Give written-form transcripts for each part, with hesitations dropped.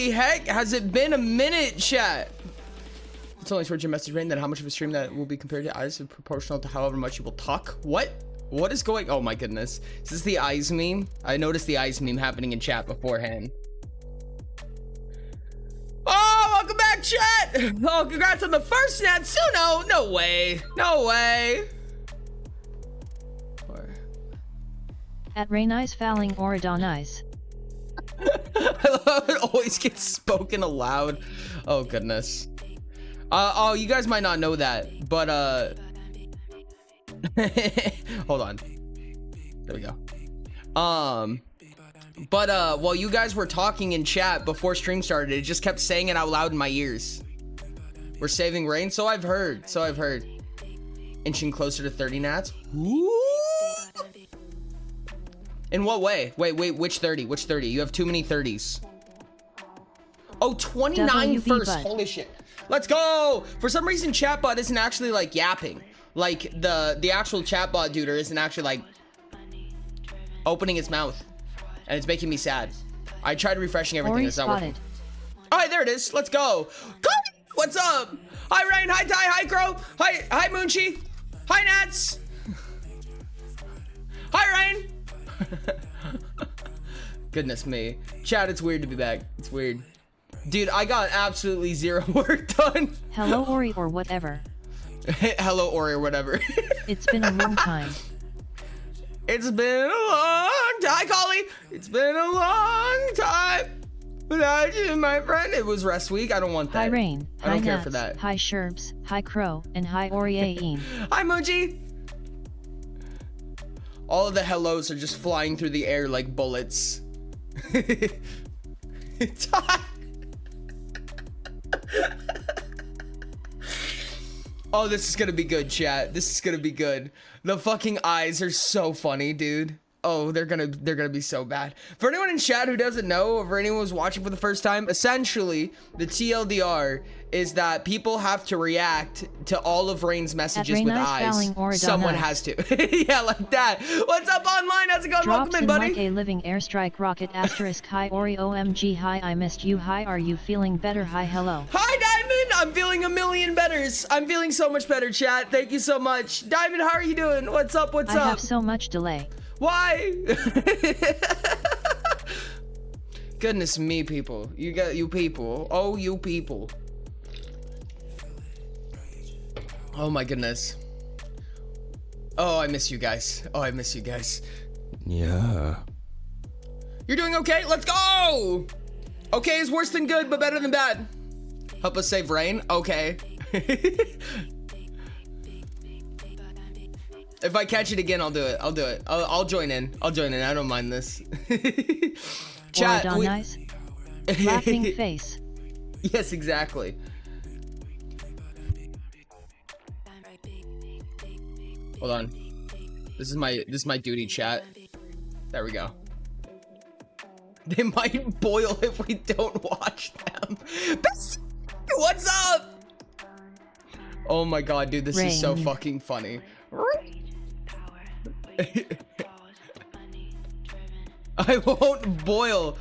Holy heck, has it been a minute, chat? It's only towards your message rain that how much of a stream that will be compared to eyes is proportional to however much you will talk. What? What is going? Oh my goodness. Is this the eyes meme? I noticed the eyes meme happening in chat beforehand. Oh, welcome back, chat. Oh, congrats on the first Natsuno. No way. No way. At Raineyes fouling Oridonize. I love it always gets spoken aloud. Oh goodness. Oh, you guys might not know that, but hold on. There we go. But while you guys were talking in chat before stream started, it just kept saying it out loud in my ears. We're saving rain, so I've heard. So I've heard. Inching closer to 30 nats. Ooh. In what way? Wait, which 30? Which 30? You have too many 30s. Oh, 29 WB first. bud. Holy shit. Let's go. For some reason, chatbot isn't actually like yapping. Like the actual chatbot duder isn't actually like opening its mouth. And it's making me sad. I tried refreshing everything. Ori It's not working. spotted. All right, there it is. Let's go. What's up? Hi, Ryan. Hi, Ty. Hi, Crow. Hi, Moonchi. Hi, Nats. Hi, Ryan. Goodness me. Chat, it's weird to be back. It's weird. Dude, I got absolutely zero work done. Hello Ori or whatever. Hello, Ori, or whatever. It's been a long time. It's been a long time. Hi, Collie. It's been a long time. Without you, my friend. It was rest week. I don't want that. Hi Rain. I don't Hi care Nats, for that. Hi Sherbs. Hi Crow. And hi Ori. Hi, Moji. All of the hellos are just flying through the air like bullets. It's hot. Oh, this is gonna be good, chat. This is gonna be good. The fucking eyes are so funny, dude. Oh, they're gonna be so bad. For anyone in chat who doesn't know, or for anyone who's watching for the first time, essentially the TLDR is that people have to react to all of Rain's messages with Raineyes eyes. fouling Oridonize. Someone has to. Yeah, like that. What's up online? How's it going? Drops Welcome in, in buddy. like a living airstrike rocket asterisk. Hi Ori OMG. Hi I missed you. Hi are you feeling better? Hi hello. Hi, Diamond. I'm feeling a million betters. I'm feeling so much better, chat. Thank you so much. Diamond, how are you doing? What's up? What's I up? have so much delay. Why? Goodness me, people. You got you people. Oh, you people. Oh my goodness. Oh, I miss you guys. Oh, I miss you guys. Yeah. You're doing okay? Let's go! Okay is worse than good, but better than bad. Help us save Rain? Okay. If I catch it again, I'll do it. I'll do it. I'll join in. I'll join in. I don't mind this. Chat. Oridonize. Laughing face. Yes, exactly. Hold on. This is my duty, chat. There we go. They might boil if we don't watch them. What's up? Oh my god, dude, this is so Rain. fucking funny. I won't boil.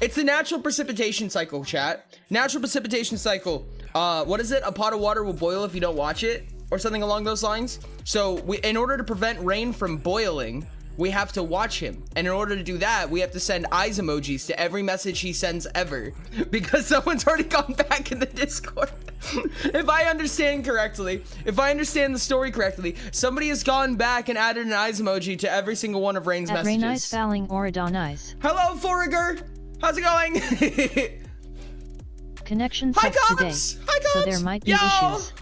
It's the natural precipitation cycle, chat. Natural precipitation cycle. What is it? A pot of water will boil if you don't watch it, or something along those lines. So in order to prevent Rain from boiling, we have to watch him. And in order to do that, we have to send eyes emojis to every message he sends ever. Because someone's already gone back in the Discord. If I understand correctly, if I understand the story correctly, somebody has gone back and added an eyes emoji to every single one of Rain's At messages. Raineyes fouling Oridonize. Hello, Forager. How's it going? Connection Hi, sucks today. Cobbs. Hi, Cobbs. So there might be Yo. issues.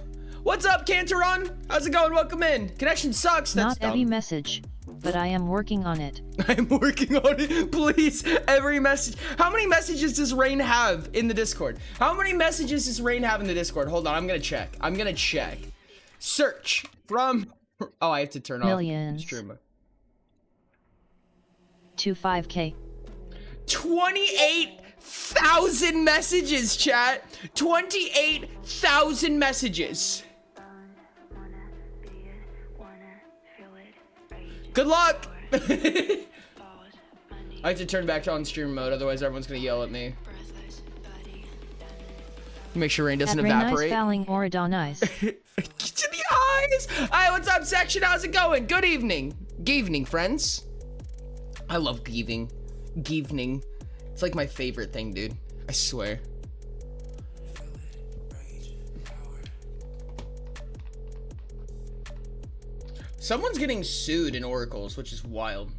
What's up, Canteron? How's it going? Welcome in. Connection sucks. That's Not every dumb. message, but I am working on it. I'm working on it. Please, every message. How many messages does Rain have in the Discord? How many messages does Rain have in the Discord? Hold on, I'm gonna check. I'm gonna check. Search from. Oh, I have to turn Millions. off streamer. To 5K. 28,000 messages, chat. 28,000 messages. Good luck. I have to turn back on stream mode, otherwise everyone's gonna yell at me. Make sure rain doesn't evaporate. Fouling Oridon eyes. To the eyes! Hi, what's up, section? How's it going? Good evening. Geevening, friends. I love geeving. Geevening. It's like my favorite thing, dude. I swear. Someone's getting sued in Oracles, which is wild.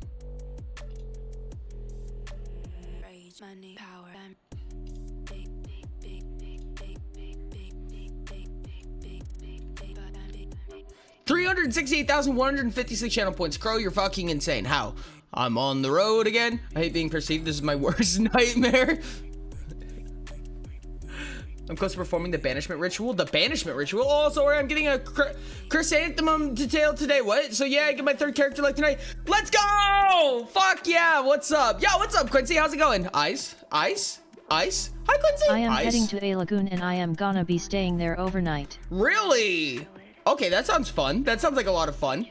Money, power, 368,156 channel points. Crow, you're fucking insane. How? I'm on the road again. I hate being perceived. This is my worst nightmare. I'm close to performing the banishment ritual. The banishment ritual? Oh, sorry, I'm getting a chrysanthemum detail today. What? So yeah, I get my third character like tonight. Let's go! Fuck yeah, what's up? Yo, what's up, Quincy? How's it going? Ice? Ice? Ice? Hi, Quincy. I am Ice. heading to a lagoon and I am gonna be staying there overnight. Really? Okay, that sounds fun. That sounds like a lot of fun.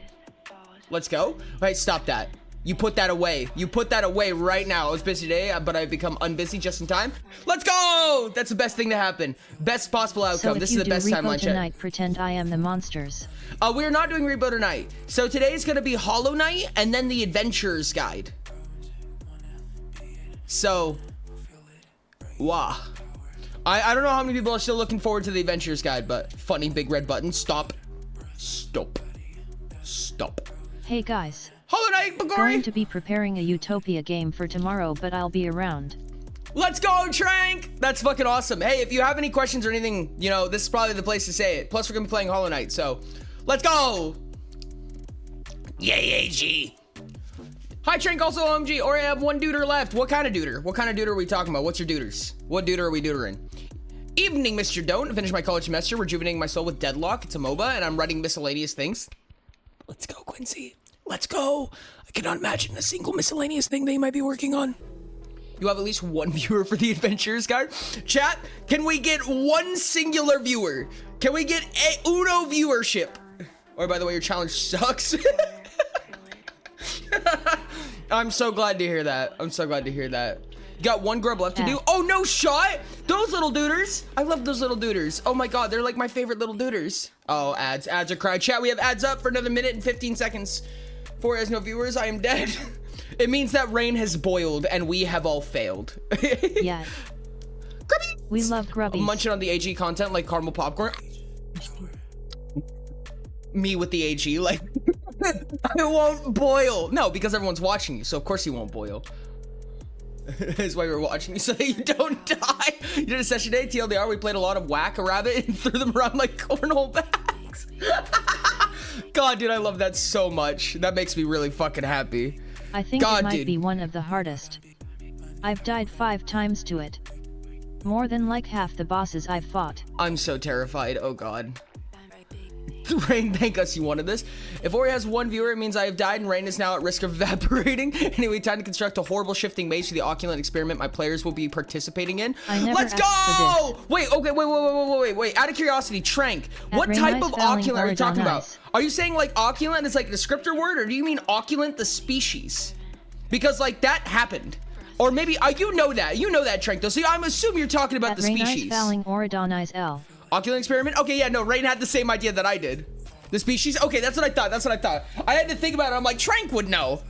Let's go. Wait, stop that. You put that away. You put that away right now. I was busy today, but I've become unbusy just in time. Let's go! That's the best thing to happen. Best possible outcome. So This is the best timeline check. tonight, pretend I am the monsters. We're not doing Repo tonight. So today's gonna be Hollow Knight and then the Adventurer's Guide. So, wow. I don't know how many people are still looking forward to the Adventurer's Guide, but funny big red button. Stop. Stop. Stop. Hey guys. Hollow Knight, Going Bagori. to be preparing a Utopia game for tomorrow, but I'll be around. Let's go, Trank! That's fucking awesome. Hey, if you have any questions or anything, you know, this is probably the place to say it. Plus, we're gonna be playing Hollow Knight, so let's go! Yay, AG! Hi, Trank, also OMG, or I have one duder left. What kind of duder? What kind of duder are we talking about? What's your duders? What duder are we dudering? Evening, Mr. Don't. I finished my college semester, rejuvenating my soul with Deadlock. It's a MOBA, and I'm writing miscellaneous things. Let's go, Quincy. Let's go. I cannot imagine a single miscellaneous thing they might be working on. You have at least one viewer for the Adventurer's Guide. Chat, can we get one singular viewer? Can we get a uno viewership? Or by the way, your challenge sucks. I'm so glad to hear that. I'm so glad to hear that. You got one grub left to do. Oh, no shot. Those little duders. I love those little duders. Oh my God, they're like my favorite little duders. Oh, ads. Ads are crying. Chat, we have ads up for another minute and 15 seconds. For as no viewers, I am dead. It means that rain has boiled and we have all failed. Yeah. Grubbies. We love grubbies. I'm munching on the AG content like caramel popcorn. Me with the AG, like, I won't boil. No, because everyone's watching you, so of course you won't boil. That's why we're watching you, so that you don't die. You did a session today, TLDR, we played a lot of Whack-A-Rabbit and threw them around like cornhole bags. God, dude, I love that so much. That makes me really fucking happy. I think God, it might dude. be one of the hardest. I've died 5 times to it. More than like half the bosses I've fought. I'm so terrified, oh God. Rain, thank us you wanted this. If Ori has one viewer, it means I have died and Rain is now at risk of evaporating. Anyway, time to construct a horrible shifting maze for the Oculent experiment my players will be participating in. I never Let's asked go! for this. Wait, okay, wait. Out of curiosity, Trank, what Rain type Eyes of Fouling Oculent are you talking Oridon about? Eyes. Are you saying like Oculent is like a descriptor word, or do you mean Oculent the species? Because like that happened. Or maybe, you know that, Trank, though. So I'm assuming you're talking about the Rain Eyes species. Fouling Oridon Eyes L. Oculent experiment? Okay, yeah, no, Rain had the same idea that I did. The species? Okay, that's what I thought. I had to think about it. I'm like, Trank would know.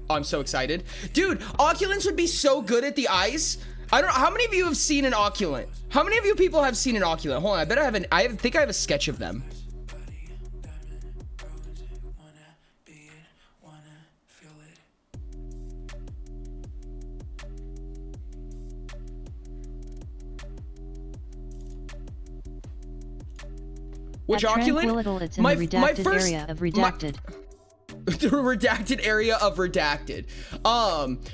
Oh, I'm so excited. Dude, Oculents would be so good at the eyes. I don't know. How many of you have seen an Oculent? How many of you people have seen an Oculent? Hold on, I think I have a sketch of them. Which At Oculent? Tranquilityle, it's in the redacted area of redacted. The redacted area of redacted.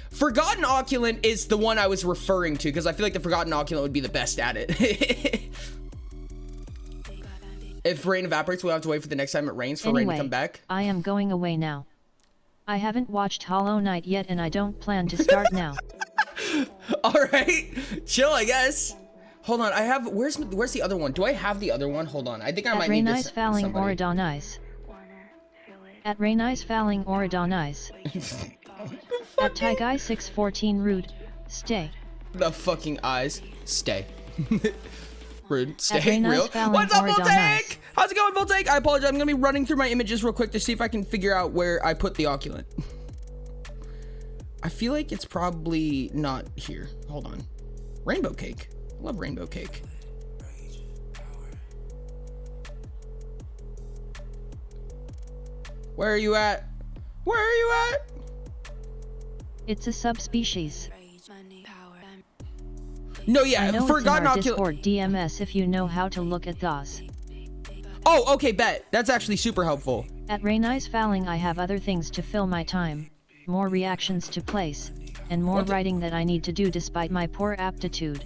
Forgotten Oculent is the one I was referring to because I feel like the Forgotten Oculent would be the best at it. If rain evaporates, we'll have to wait for the next time it rains for rain to come back. I am going away now. I haven't watched Hollow Knight yet and I don't plan to start now. All right, chill, I guess. Hold on, I have, where's the other one? Do I have the other one? Hold on, I think I might need Rain this. Eyes Fouling somebody. Oridon Eyes. At Rainice Falling Oradonice. At Tyguy614 Rude, stay. The fucking eyes. Stay. Rude. At Stay. Rainice Real. Falling What's up, Oradonice. Voltaic? How's it going, Voltaic? I apologize. I'm gonna be running through my images real quick to see if I can figure out where I put the Oculent. I feel like it's probably not here. Hold on. Rainbow cake. Love rainbow cake. Where are you at? Where are you at? It's a subspecies. Rage money power. No, I yeah, know Forgotten it's in our Oculent. Discord DMS if you know how to look at those. Oh, okay, bet. That's actually super helpful. At Rainice Falling I have other things to fill my time, more reactions to place, and more What the- writing that I need to do despite my poor aptitude.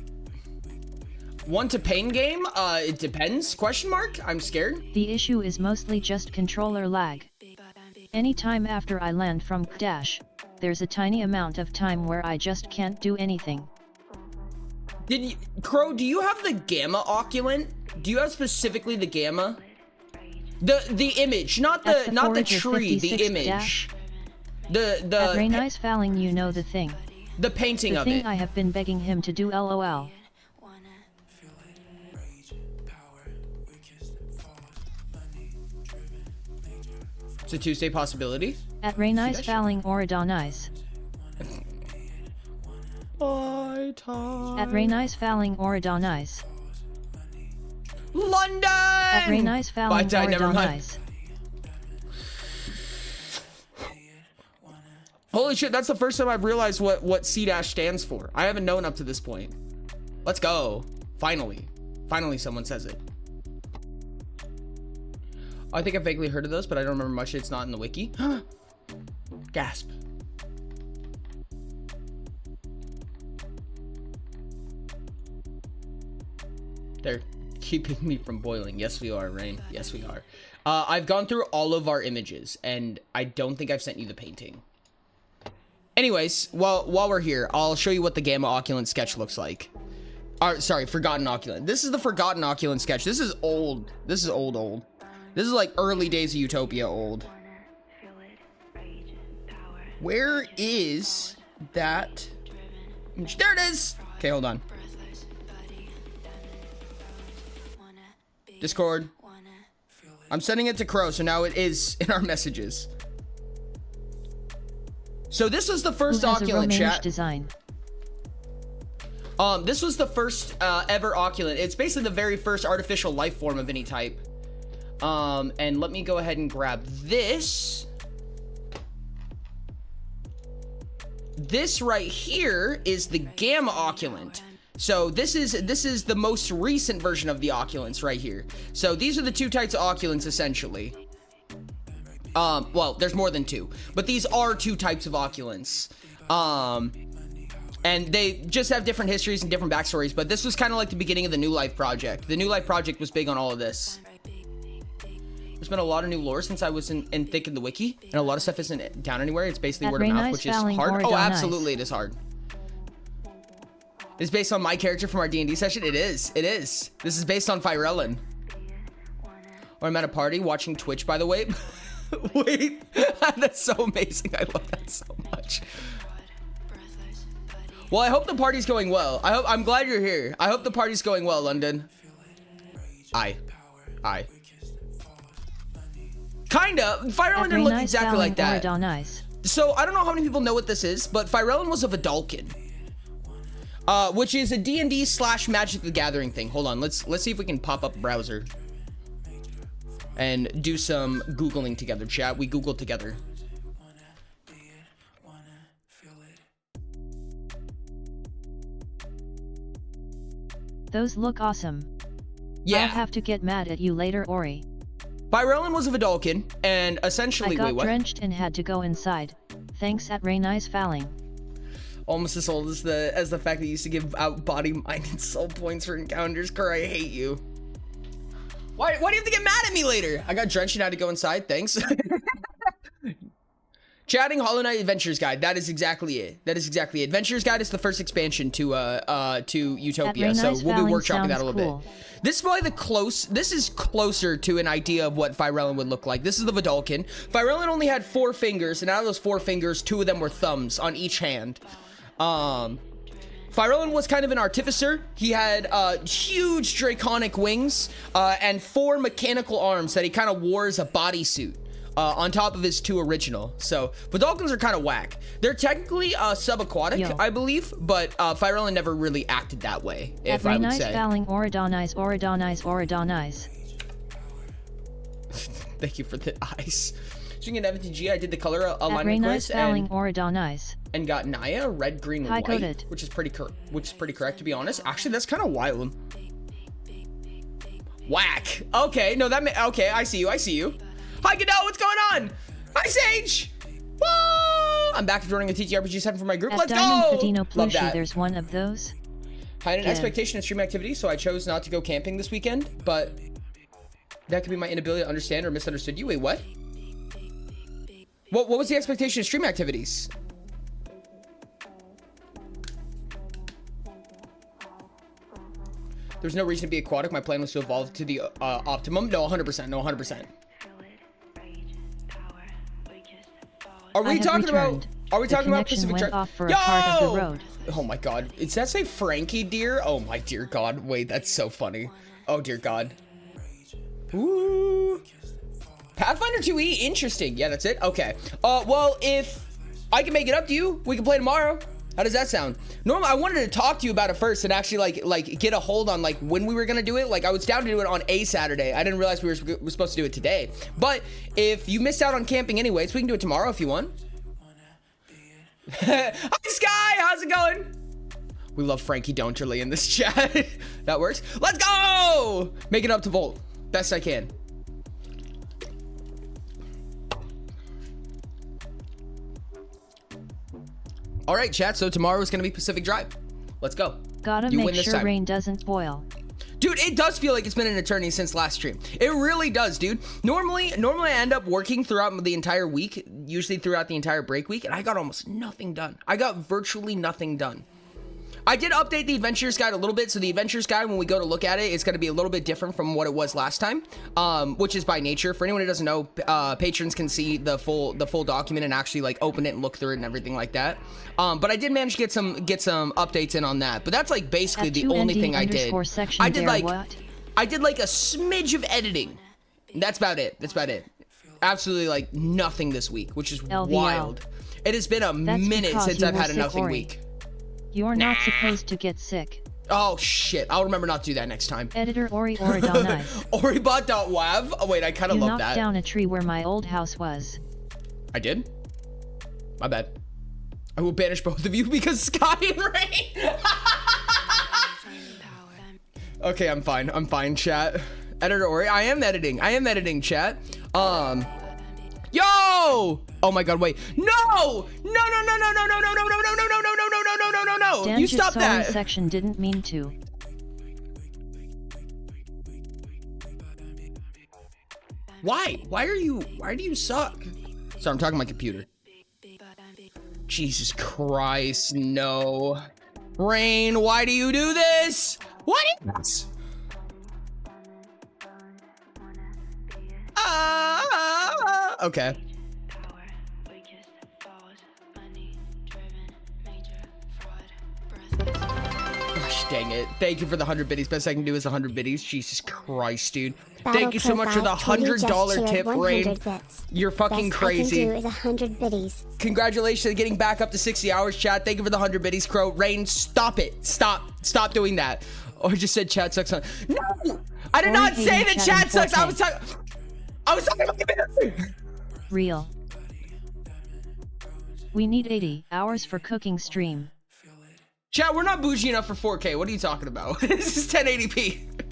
One to pain game? It depends? Question mark? I'm scared. The issue is mostly just controller lag. Anytime after I land from Dash, there's a tiny amount of time where I just can't do anything. Did you, Crow, do you have the Gamma Oculent? Do you have specifically the Gamma? The image, not At the not the Forager tree, the 56 image. dash. The At Rainice Falling you know the thing. the painting The of thing it. I have been begging him to do lol. It's a Tuesday possibility. At See Rainice that shit? Falling Oradonice. At Rainice Falling Oradonice. London! At Rainice Falling Bye, never mind. Oradonice. Holy shit, that's the first time I've realized what C- stands for. I haven't known up to this point. Let's go. Finally. Finally someone says it. I think I've vaguely heard of those, but I don't remember much. It's not in the wiki. Gasp. They're keeping me from boiling. Yes, we are, Rain. Yes, we are. I've gone through all of our images, and I don't think I've sent you the painting. Anyways, while we're here, I'll show you what the Gamma Oculent sketch looks like. Sorry, Forgotten Oculent. This is the Forgotten Oculent sketch. This is old. This is old. This is like early days of Utopia old. Where is that? There it is. Okay, hold on. Discord. I'm sending it to Crow, so now it is in our messages. So this was the first Who has a Oculent, Romansh chat. design? This was the first ever Oculent. It's basically the very first artificial life form of any type. And let me go ahead and grab this. This right here is the Gamma Oculent. So this is the most recent version of the Oculents right here. So these are the two types of Oculents essentially. Well, there's more than two, but these are two types of Oculents. And they just have different histories and different backstories, but this was kind of like the beginning of the New Life Project. The New Life Project was big on all of this. There's been a lot of new lore since I was in thick in the wiki, and a lot of stuff isn't down anywhere. It's basically At word of mouth, Rainice which is Falling hard. Oh, Oradonice. absolutely, it is hard. It's based on my character from our D&D session. It is. It is. This is based on Firelin. Or I'm at a party watching Twitch, by the way. Wait, that's so amazing. I love that so much. Well, I hope the party's going well. I'm glad you're here. I hope the party's going well, London. Aye. Kinda. Firelin didn't look Rainice exactly like Falling that. Oradonice. So I don't know how many people know what this is, but Firelin was a Vidalkin. Which is a D&D / Magic the Gathering thing. Hold on, let's see if we can pop up a browser. And do some Googling together, chat. We Googled together. Those look awesome. Yeah. I'll have to get mad at you later, Ori. Firelin was a Vidalkin, and I essentially, got wait, what? drenched and had to go inside. Thanks at Rainice Falling. Almost as old as the fact that you used to give out body, mind, and soul points for encounters. Kerr, I hate you. Why do you have to get mad at me later? I got drenched and had to go inside. Thanks. Chatting Hollow Knight Adventures Guide. That is exactly it. That is exactly it. Adventures Guide is the first expansion to Utopia, so we'll be workshopping that a little bit. This is probably this is closer to an idea of what Firelin would look like. This is the Vidalkin. Firelin only had 4 fingers, and out of those 4 fingers, 2 of them were thumbs on each hand. Firelin was kind of an artificer. He had huge draconic wings and 4 mechanical arms that he kind of wore as a bodysuit. On top of his 2 original. So Vidalkins are kind of whack. They're technically subaquatic, I believe, but Firelin never really acted that way, if I would say. Oridonize. Thank you for the eyes. Swinging FTG, I did the color alignment quiz and got Naya red, green, and white, which is pretty correct, to be honest. Actually, that's kind of wild. Whack. Okay, no, okay, I see you. Hi, Godot, what's going on? Hi, Sage! Whoa! I'm back to joining a TTRPG 7 for my group. Let's go! Love that. There's one of those. I had an expectation of stream activity, so I chose not to go camping this weekend, but that could be my inability to understand or misunderstood you. Wait, what? What was the expectation of stream activities? There's no reason to be aquatic. My plan was to evolve to the optimum. No, 100%. No, 100%. Are we talking about Pacific Drive? Yo! Oh my god. Does that say Frankie, dear? Oh my dear god. Wait, that's so funny. Oh dear god. Ooh. Pathfinder 2E, interesting. Yeah, that's it. Okay. Well, if I can make it up to you, we can play tomorrow. How does that sound? Normally, I wanted to talk to you about it first and actually like get a hold on like when we were gonna do it. Like I was down to do it on a Saturday. I didn't realize we were supposed to do it today. But if you missed out on camping anyways, we can do it tomorrow if you want. Hi Sky, how's it going? We love Frankie Doncherly in this chat. That works. Let's go! Make it up to Volt. Best I can. All right, chat. So tomorrow is going to be Pacific Drive. Let's go. Gotta make sure rain doesn't boil. Dude, it does feel like it's been an eternity since last stream. It really does, dude. Normally I end up working throughout the entire week, usually throughout the entire break week, and I got almost nothing done. I got virtually nothing done. I did update the Adventures Guide a little bit, so the Adventures Guide, when we go to look at it, it's going to be a little bit different from what it was last time, which is by nature. For anyone who doesn't know, patrons can see the full document and actually like open it and look through it and everything like that. But I did manage to get some updates in on that. But that's like basically the only thing I did. I did like a smidge of editing. That's about it. Absolutely like nothing this week, which is wild. It has been a minute since I've had a nothing week. You're not supposed to get sick. Oh shit, I'll remember not to do that next time. Editor Oridonize. Oribot.wav. Oh wait, I kind of love that. You knocked down a tree where my old house was. I did? My bad. I will banish both of you because Sky and Rain. Okay, I'm fine, chat. Editor Ori, I am editing, chat. Yo! Oh my god, wait. No! No! You stop that. Section didn't mean to. Why? Why do you suck? Sorry, I'm talking to my computer. Jesus Christ, no. Rain, why do you do this? What is this? Okay. Gosh dang it. Thank you for the 100 biddies. Best I can do is 100 biddies. Jesus Christ, dude. Thank you so much for the $100 tip, Rain. You're fucking crazy. Best I can do is 100 biddies. Congratulations on getting back up to 60 hours, chat. Thank you for the 100 biddies, Crow. Rain, stop it. Stop doing that. Or just said chat sucks on. No! I did not say that chat sucks. I was talking about the Real. We need 80 hours for cooking stream. Chat, we're not bougie enough for 4K. What are you talking about? This is 1080p.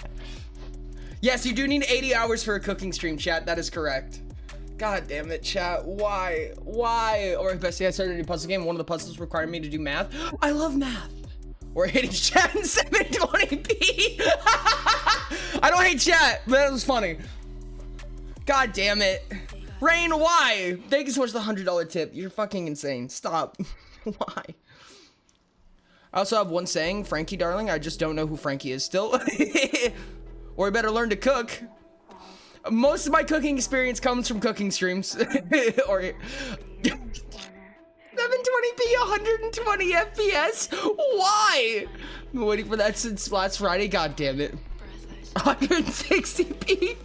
Yes, you do need 80 hours for a cooking stream, chat. That is correct. God damn it, chat. Why? Or best, I started a new puzzle game. One of the puzzles required me to do math. I love math. We're hitting chat in 720p. I don't hate chat, but that was funny. God damn it. Rain, why? Thank you so much for the $100 tip. You're fucking insane. Stop. Why? I also have one saying, Frankie, darling. I just don't know who Frankie is still. Or you better learn to cook. Most of my cooking experience comes from cooking streams. Or 720p, 120 FPS. Why? I've been waiting for that since last Friday. God damn it. 160p.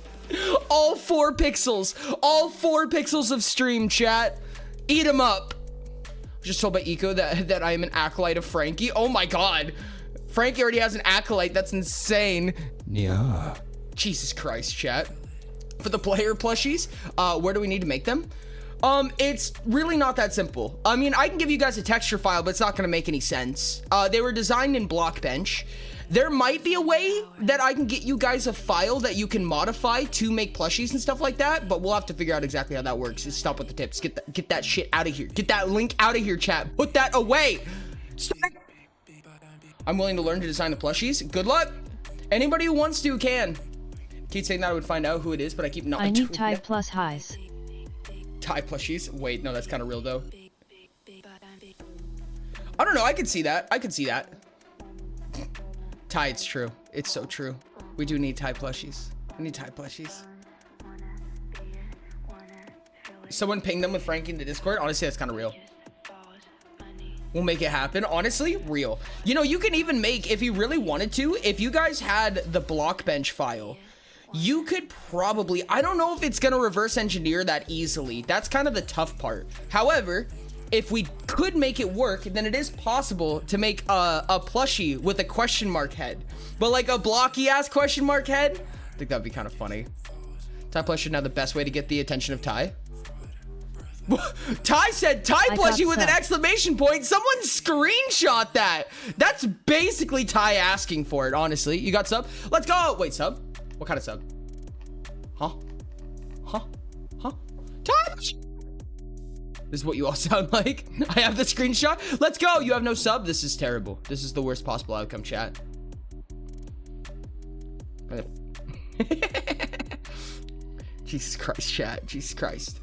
All 4 pixels. All 4 pixels of stream, chat. Eat them up. I was just told by Eco that I am an acolyte of Frankie. Oh my god. Frankie already has an acolyte. That's insane. Yeah. Jesus Christ, chat. For the player plushies, where do we need to make them? It's really not that simple. I mean, I can give you guys a texture file, but it's not gonna make any sense. They were designed in Blockbench. There might be a way that I can get you guys a file that you can modify to make plushies and stuff like that, but we'll have to figure out exactly how that works. Just stop with the tips. Get that shit out of here. Get that link out of here, chat. Put that away. Stop. I'm willing to learn to design the plushies. Good luck. Anybody who wants to can. Keep saying that I would find out who it is, but I keep not. I need Ty plus highs. Ty plushies? Wait, no, that's kind of real though. I don't know. I could see that. I could see that. Ty, it's true. It's so true. We do need Ty plushies. We need Ty plushies. Someone ping them with Frankie in the Discord. Honestly, that's kind of real. We'll make it happen. Honestly, real. You know, you can even make, if you really wanted to, if you guys had the Blockbench file, you could probably, I don't know if it's going to reverse engineer that easily. That's kind of the tough part. However, if we could make it work, then it is possible to make a plushie with a question mark head. But like a blocky ass question mark head, I think that'd be kind of funny. Ty plushie now the best way to get the attention of Ty. Ty said Ty plushie with an exclamation point. Someone screenshot that. That's basically Ty asking for it, honestly. You got sub? Let's go. Wait, sub? What kind of sub? Huh? Huh? Huh? Ty! This is what you all sound like. I have the screenshot. Let's go. You have no sub. This is terrible. This is the worst possible outcome, chat. Jesus Christ, chat. Jesus Christ.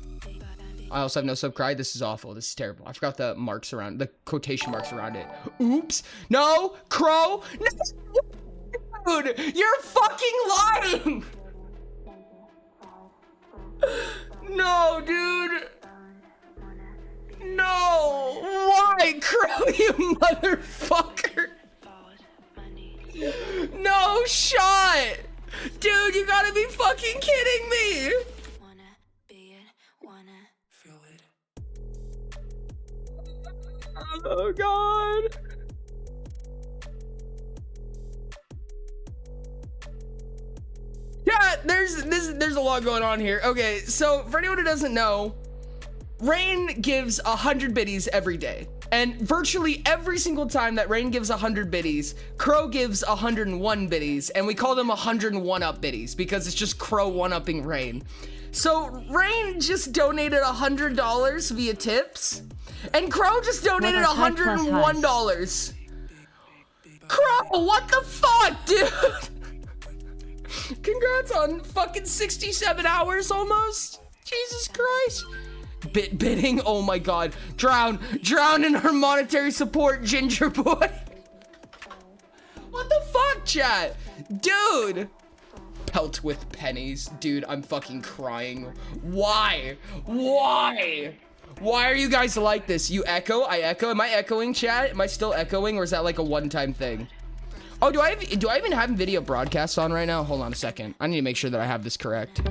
I also have no sub cry. This is awful. This is terrible. I forgot the marks around, the quotation marks around it. Oops. No, Crow. No. Dude, you're fucking lying. No, dude. No. Why, Crow, you motherfucker? No shot. Dude, you gotta be fucking kidding me. Oh god. Yeah, there's a lot going on here. Okay, so for anyone who doesn't know, Rain gives 100 biddies every day. And virtually every single time that Rain gives 100 biddies, Crow gives 101 biddies, and we call them 101 up biddies because it's just Crow one-upping Rain. So Rain just donated $100 via tips, and Crow just donated $101. Crow, what the fuck, dude? Congrats on fucking 67 hours almost. Jesus Christ. Bidding, oh my god. Drown in our monetary support, Ginger Boy. What the fuck, chat? Dude. Pelt with pennies. Dude, I'm fucking crying. Why? Why are you guys like this? You echo, I echo. Am I echoing, chat? Am I still echoing, or is that like a one-time thing? Oh, do I even have video broadcasts on right now? Hold on a second. I need to make sure that I have this correct.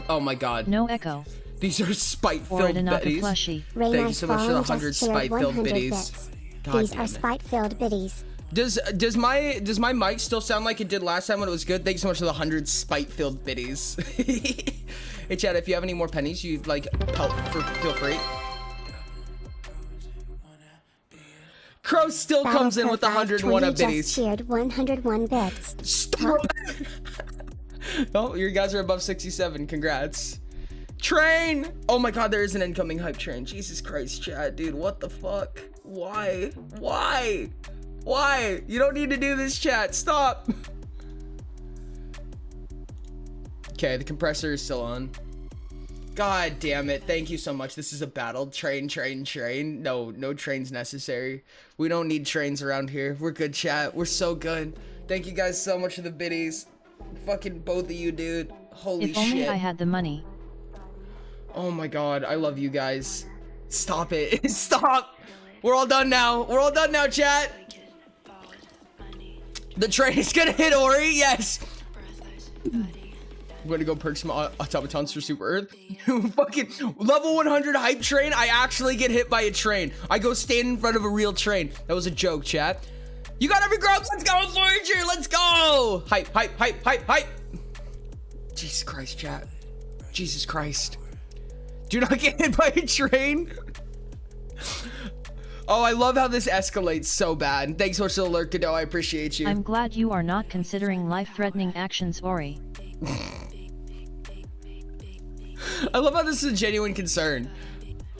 Oh my god. No echo. These are spite-filled biddies. Thank you so much for the 100 spite-filled biddies. These are spite-filled biddies. Does my mic still sound like it did last time when it was good? Thank you so much for the 100 spite-filled biddies. Hey chat, if you have any more pennies you'd like help, feel free. Crow still comes in with 101 up biddies. Cheered 101 bits. Stop. Oh, you guys are above 67. Congrats. Train! Oh my god, there is an incoming hype train. Jesus Christ, chat, dude, what the fuck? Why? Why? Why? You don't need to do this, chat. Stop. Okay, the compressor is still on. God damn it. Thank you so much. This is a battle. Train. No trains necessary. We don't need trains around here. We're good, chat. We're so good. Thank you guys so much for the biddies. Fucking both of you, dude. Holy If only shit. I had the money. Oh my god. I love you guys. Stop it. Stop. We're all done now. We're all done now, chat. The train is gonna hit Ori. Yes. I'm gonna go perk some automatons for Super Earth. Fucking level 100 hype train. I actually get hit by a train. I go stand in front of a real train. That was a joke, chat. You got every grub. Let's go, Forager. Let's go. Hype. Jesus Christ, chat. Jesus Christ. Do not get hit by a train. Oh, I love how this escalates so bad. Thanks so much for the alert, Godot. I appreciate you. I'm glad you are not considering life-threatening actions, Ori. I love how this is a genuine concern.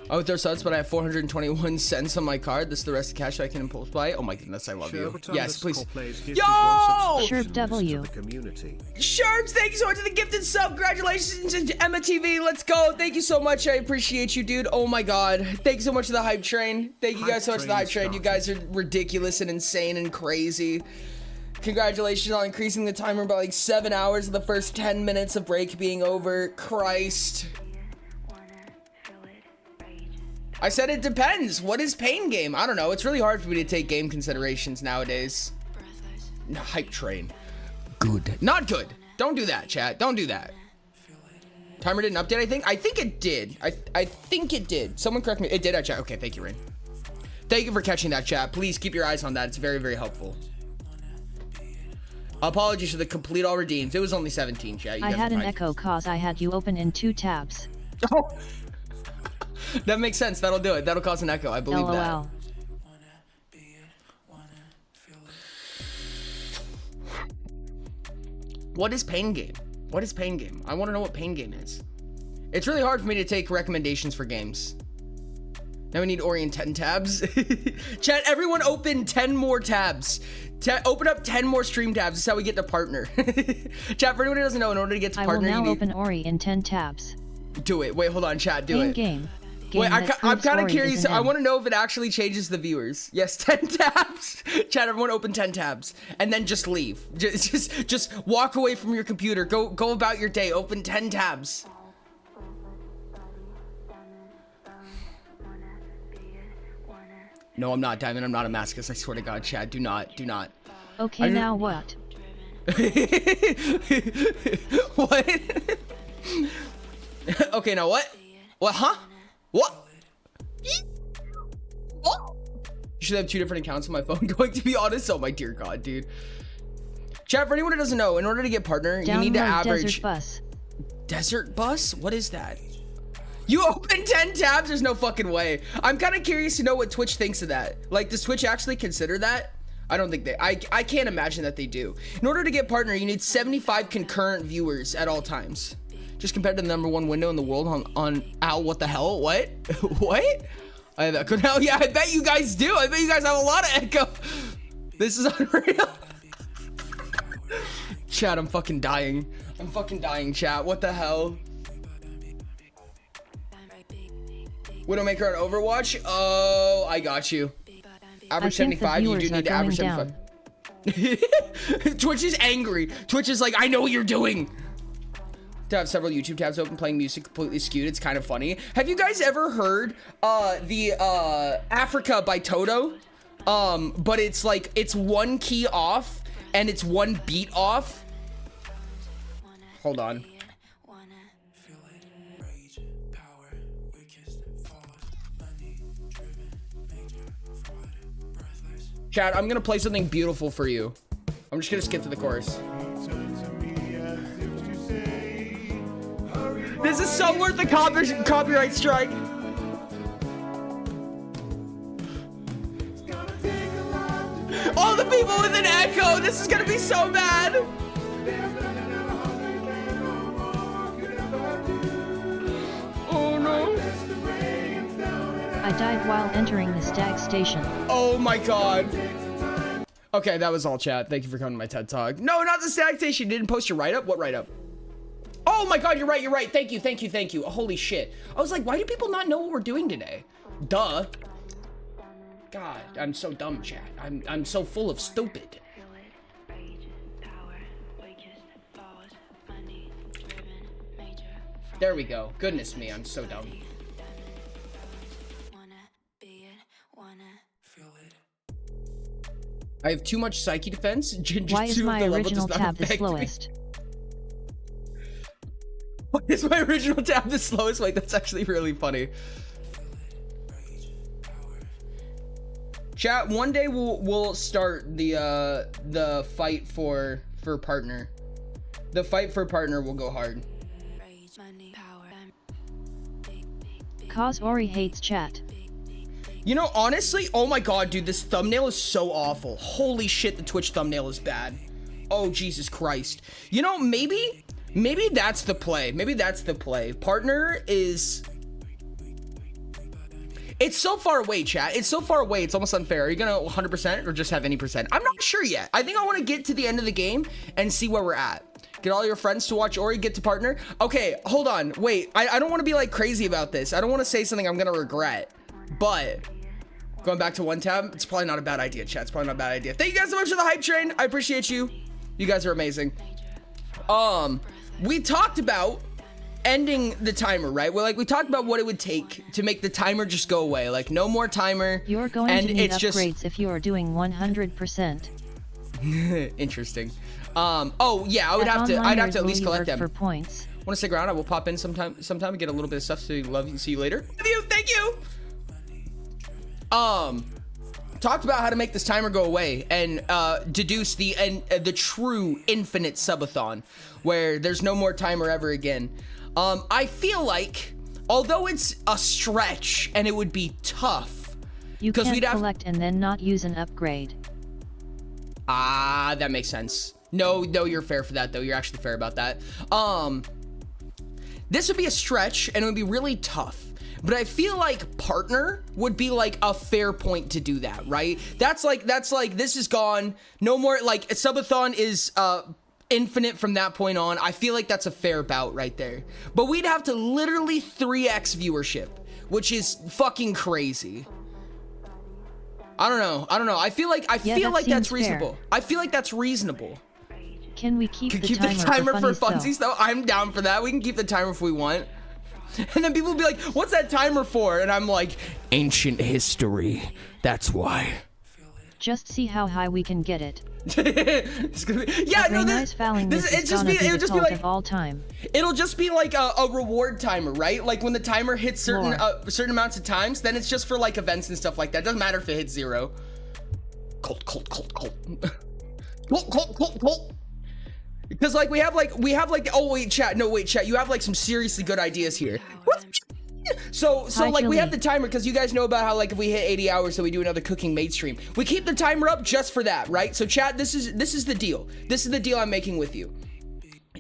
I would throw subs, but I have 421 cents on my card. This is the rest of the cash I can impulse buy. Oh my goodness, I love you. Yes, please. Yo! Sherp W. Sharps, thank you so much for the gifted sub. Congratulations to Emma TV. Let's go. Thank you so much. I appreciate you, dude. Oh my god. Thank you so much for the hype train. Thank you guys so much for the hype train. You guys are ridiculous and insane and crazy. Congratulations on increasing the timer by like 7 hours of the first 10 minutes of break being over. Christ. I said it depends. What is pain game? I don't know. It's really hard for me to take game considerations nowadays. Hype train. Good. Not good. Don't do that, chat. Don't do that. Timer didn't update, I think. I think it did. I think it did. Someone correct me. It did, chat. Okay, thank you, Rain. Thank you for catching that, chat. Please keep your eyes on that. It's very, very helpful. Apologies for the complete all redeemed. It was only 17, chat. You I guys had are an fine. echo cause I had you open in 2 tabs. Oh. That makes sense. That'll do it. That'll cause an echo. I believe LOL. that. What is pain game? What is pain game? I want to know what pain game is. It's really hard for me to take recommendations for games. Now we need Ori in 10 tabs. Chat, everyone open 10 more tabs. Open up 10 more stream tabs. This is how we get to partner. Chat, for anyone who doesn't know, in order to get to I will partner, now you need... open Ori in 10 tabs. Do it. Wait, hold on, chat. Do Pain it. game. Wait, I'm kind of Ori curious. is an I M. want to know if it actually changes the viewers. Yes, 10 tabs. Chat, everyone open 10 tabs and then just leave. Just walk away from your computer. Go about your day. Open 10 tabs. No, I'm not, Diamond. I'm not a masochist. I swear to God, chat. Do not. Okay, now what? What? Okay, now what? What, huh? What? What? You should have 2 different accounts on my phone, going to be honest. Oh my dear God, dude. Chat, for anyone who doesn't know, in order to get partner, you need to Download average... Desert Bus. Desert Bus? What is that? You open 10 tabs? There's no fucking way. I'm kind of curious to know what Twitch thinks of that. Like, does Twitch actually consider that? I don't think they... I can't imagine that they do. In order to get partner, you need 75 concurrent viewers at all times. Just compared to the #1 window in the world on ow, what the hell? What? What? I have echo now? Yeah, I bet you guys do. I bet you guys have a lot of echo. This is unreal. Chat, I'm fucking dying. I'm fucking dying, chat. What the hell? Widowmaker on Overwatch? Oh, I got you. Average 75, you do need to average 75. Twitch is angry. Twitch is like, I know what you're doing. To have several YouTube tabs open playing music completely skewed, it's kind of funny. Have you guys ever heard the Africa by Toto? But it's like, it's 1 key off and it's 1 beat off. Hold on. Chat, I'm gonna play something beautiful for you. I'm just gonna skip to the chorus. This is so worth the copyright strike. All the people with an echo, this is gonna be so bad. Oh no. I died while entering the Stag Station. Oh my God. Okay, that was all, chat. Thank you for coming to my TED Talk. No, not the Stag Station. You didn't post your write-up? What write-up? Oh my god, you're right. Thank you. Holy shit. I was like, why do people not know what we're doing today? Duh. God, I'm so dumb, chat. I'm so full of stupid. There we go. Goodness me, I'm so dumb. I have too much psyche defense. Why is my original tab the slowest? Why is my original tab the slowest? Wait, that's actually really funny. Chat, one day we'll start the fight for partner. The fight for partner will go hard. Cause Ori hates chat. You know, honestly, oh my god, dude, this thumbnail is so awful. Holy shit, the Twitch thumbnail is bad. Oh, Jesus Christ. You know, maybe that's the play. Maybe that's the play. Partner is... It's so far away, chat. It's so far away, it's almost unfair. Are you gonna 100% or just have any percent? I'm not sure yet. I think I want to get to the end of the game and see where we're at. Get all your friends to watch Ori, get to partner. Okay, hold on. Wait, I don't want to be like crazy about this. I don't want to say something I'm gonna regret. But going back to one tab, it's probably not a bad idea, chat. It's probably not a bad idea. Thank you guys so much for the hype train. I appreciate you. You guys are amazing. We talked about ending the timer, right? Well, like we talked about what it would take to make the timer just go away. Like no more timer. You're going to need upgrades if you are doing 100%. Interesting. Oh yeah, I'd have to at least collect them. For points. Want to stick around? I will pop in sometime and get a little bit of stuff. So love you. See you later. Love you. Thank you. Talked about how to make this timer go away and deduce the true infinite subathon, where there's no more timer ever again. I feel like, although it's a stretch and it would be tough, you can't collect and then not use an upgrade. Ah, that makes sense. No, you're fair for that though. You're actually fair about that. This would be a stretch and it would be really tough. But I feel like partner would be like a fair point to do that, right? That's like this is gone. No more, like subathon is infinite from that point on. I feel like that's a fair bout right there. But we'd have to literally 3x viewership, which is fucking crazy. I don't know. I feel like that's reasonable. Fair. I feel like that's reasonable. Can we keep the timer for funsies though? I'm down for that. We can keep the timer if we want. And then people will be like, what's that timer for? And I'm like, ancient history. That's why. Just see how high we can get it. It's gonna be, yeah, no, it'll just be like all time. It'll just be like a reward timer, right? Like when the timer hits certain amounts of times, then it's just for like events and stuff like that. It doesn't matter if it hits 0. Colt. Because like we have like oh wait chat you have like some seriously good ideas here. So like we have the timer because you guys know about how like if we hit 80 hours so we do another cooking mate stream. We keep the timer up just for that, right? So chat, this is the deal. This is the deal I'm making with you.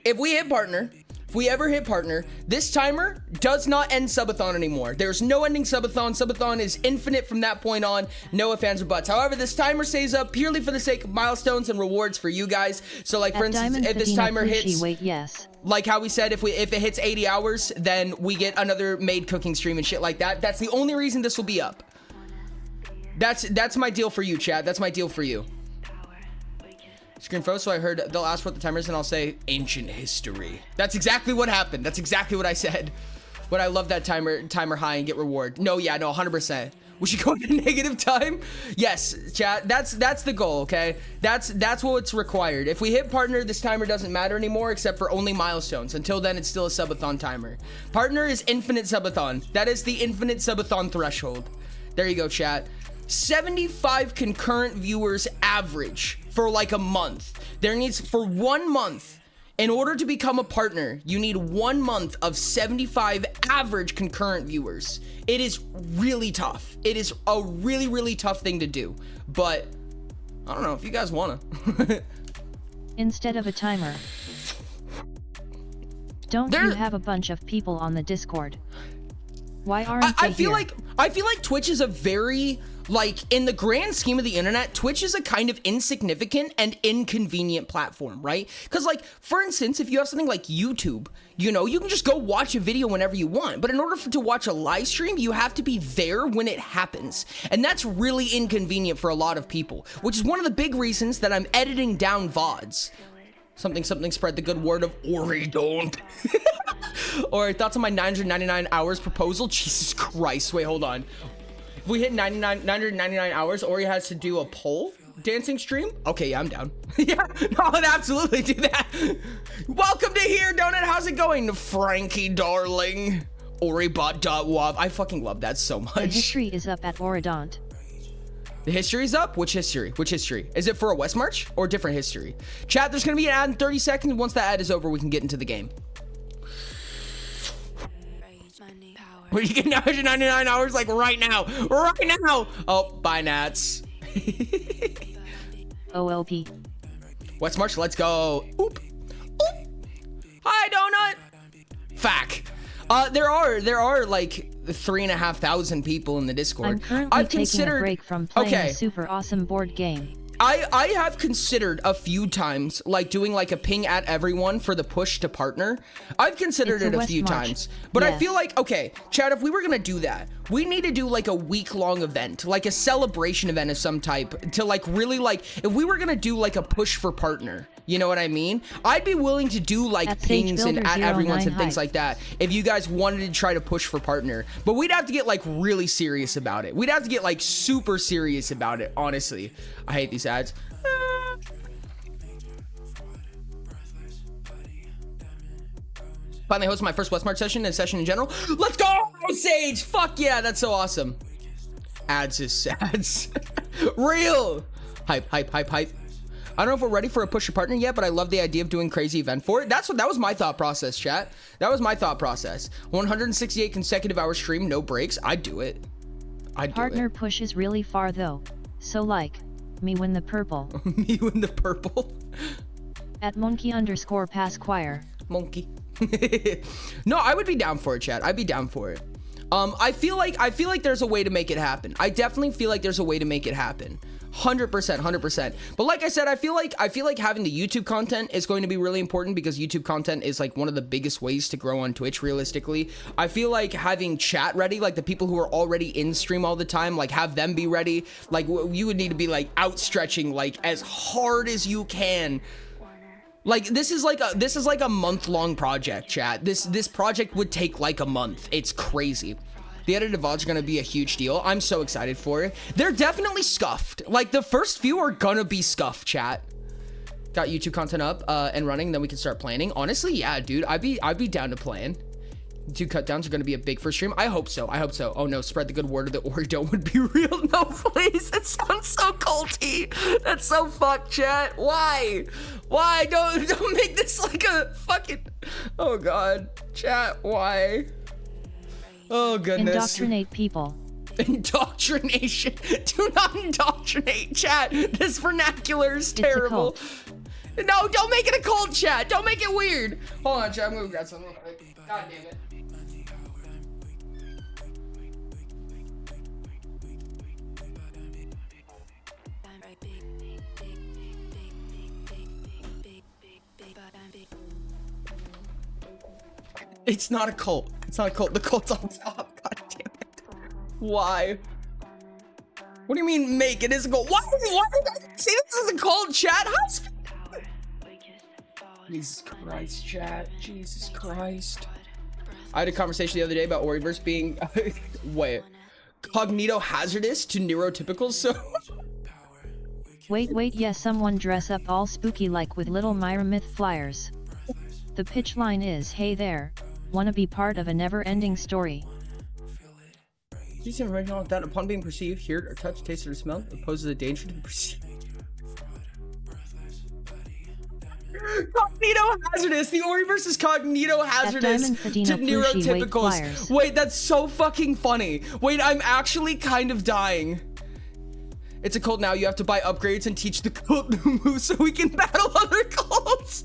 If we ever hit partner, this timer does not end subathon anymore. There's no ending subathon. Subathon is infinite from that point on. No ifs, ands, or buts. However, this timer stays up purely for the sake of milestones and rewards for you guys. So like for instance, if this timer hits, like how we said, if it hits 80 hours, then we get another made cooking stream and shit like that. That's the only reason this will be up. That's my deal for you, chat. That's my deal for you. Screen froze, so I heard they'll ask what the timer is and I'll say ancient history. That's exactly what happened. That's exactly what I said. But I love that timer high and get reward. No, 100%. We should go into negative time. Yes, chat. That's the goal, okay? That's what's required. If we hit partner, this timer doesn't matter anymore except for only milestones. Until then, it's still a subathon timer. Partner is infinite subathon. That is the infinite subathon threshold. There you go, chat. 75 concurrent viewers average for like a month. There needs, for 1 month, in order to become a partner, you need 1 month of 75 average concurrent viewers. It is really tough. It is a really, really tough thing to do. But I don't know if you guys wanna. Instead of a timer. Don't you have a bunch of people on the Discord? Why aren't they here? I feel like Twitch is a very, like, in the grand scheme of the internet, Twitch is a kind of insignificant and inconvenient platform, right? Because, like, for instance, if you have something like YouTube, you know, you can just go watch a video whenever you want. But in order to watch a live stream, you have to be there when it happens. And that's really inconvenient for a lot of people, which is one of the big reasons that I'm editing down VODs. Something spread the good word of Ori don't. Or thoughts on my 999 hours proposal? Jesus Christ. Wait, hold on. If we hit 999 hours, Ori has to do a pole dancing stream? Okay, yeah, I'm down. Yeah, no, I'd absolutely do that. Welcome to Here Donut. How's it going, Frankie darling? Oribot.wav. I fucking love that so much. The history is up at Oridont. The history's up? Which history? Which history? Is it for a West March or different history? Chat, there's gonna be an ad in 30 seconds. Once that ad is over, we can get into the game. Rage, money, power. Where you get 999 hours like right now. Right now. Oh, bye, Nats. OLP. West March, let's go. Oop. Oop. Hi, Donut. Fack. There are like 3,500 people in the Discord. I'm currently taking a break from playing a super awesome board game. I have considered a few times like doing like a ping at everyone for the push to partner. I've considered it a few times, but I feel like, okay, Chad, if we were gonna do that, we need to do like a week-long event, like a celebration event of some type to like really like, if we were gonna do like a push for partner, you know what I mean? I'd be willing to do like at pings and at everyone's and things hype. like that if you guys wanted to try to push for partner, but we'd have to get like really serious about it. We'd have to get like super serious about it, honestly. I hate these ads. Finally hosted my first West March session and session in general. Let's go, Sage! Fuck yeah, that's so awesome. Ads is sads. Real. Hype, hype, hype, hype. I don't know if we're ready for a push your partner yet, but I love the idea of doing crazy event for it. That was my thought process, chat. That was my thought process. 168 consecutive hour stream, no breaks. I'd do it. I'd do Partner it. pushes really far though. So like, me win the purple. Me win the purple. At monkey_pasquire. Monkey. No, I would be down for it, chat. I'd be down for it. I feel like there's a way to make it happen. I definitely feel like there's a way to make it happen. 100%. But like I said, I feel like having the YouTube content is going to be really important because YouTube content is like one of the biggest ways to grow on Twitch realistically. I feel like having chat ready, like the people who are already in stream all the time, like have them be ready. Like you would need to be like outstretching like as hard as you can. Like this is like a month-long project, chat. This project would take like a month. It's crazy. The edited VODs are gonna be a huge deal. I'm so excited for it. They're definitely scuffed. Like the first few are gonna be scuffed, chat. Got YouTube content up and running, then we can start planning. Honestly, yeah, dude, I'd be down to plan. YouTube cutdowns are gonna be a big first stream. I hope so. Oh no, spread the good word that Oridont would be real. No, please. That sounds so culty. That's so fucked, chat. Why? Don't make this like a fucking. Oh god, chat. Why? Oh goodness. Indoctrinate people. Indoctrination. Do not indoctrinate, chat. This vernacular is terrible. No, don't make it a cult, chat. Don't make it weird. Hold on, chat. I'm gonna grab something real quick. God damn it. It's not a cult. It's not a cult. The cult's on top. God damn it. Why? What do you mean make it is a cult? Why did I say this is a cult, chat? Jesus Christ, chat. Jesus Christ. I had a conversation the other day about Oriverse being wait, cognito hazardous to neurotypicals, so Wait, yeah, someone dress up all spooky like with little Myra Myth flyers. The pitch line is, hey there, wanna be part of a never-ending story. Use information like that upon being perceived, heard, or touched, tasted, or smelled, it poses a danger to the perceived. Cognito hazardous. The Oriverse is cognito hazardous to neurotypicals. Wait, that's so fucking funny. Wait, I'm actually kind of dying. It's a cult now. You have to buy upgrades and teach the cult new moves so we can battle other cults.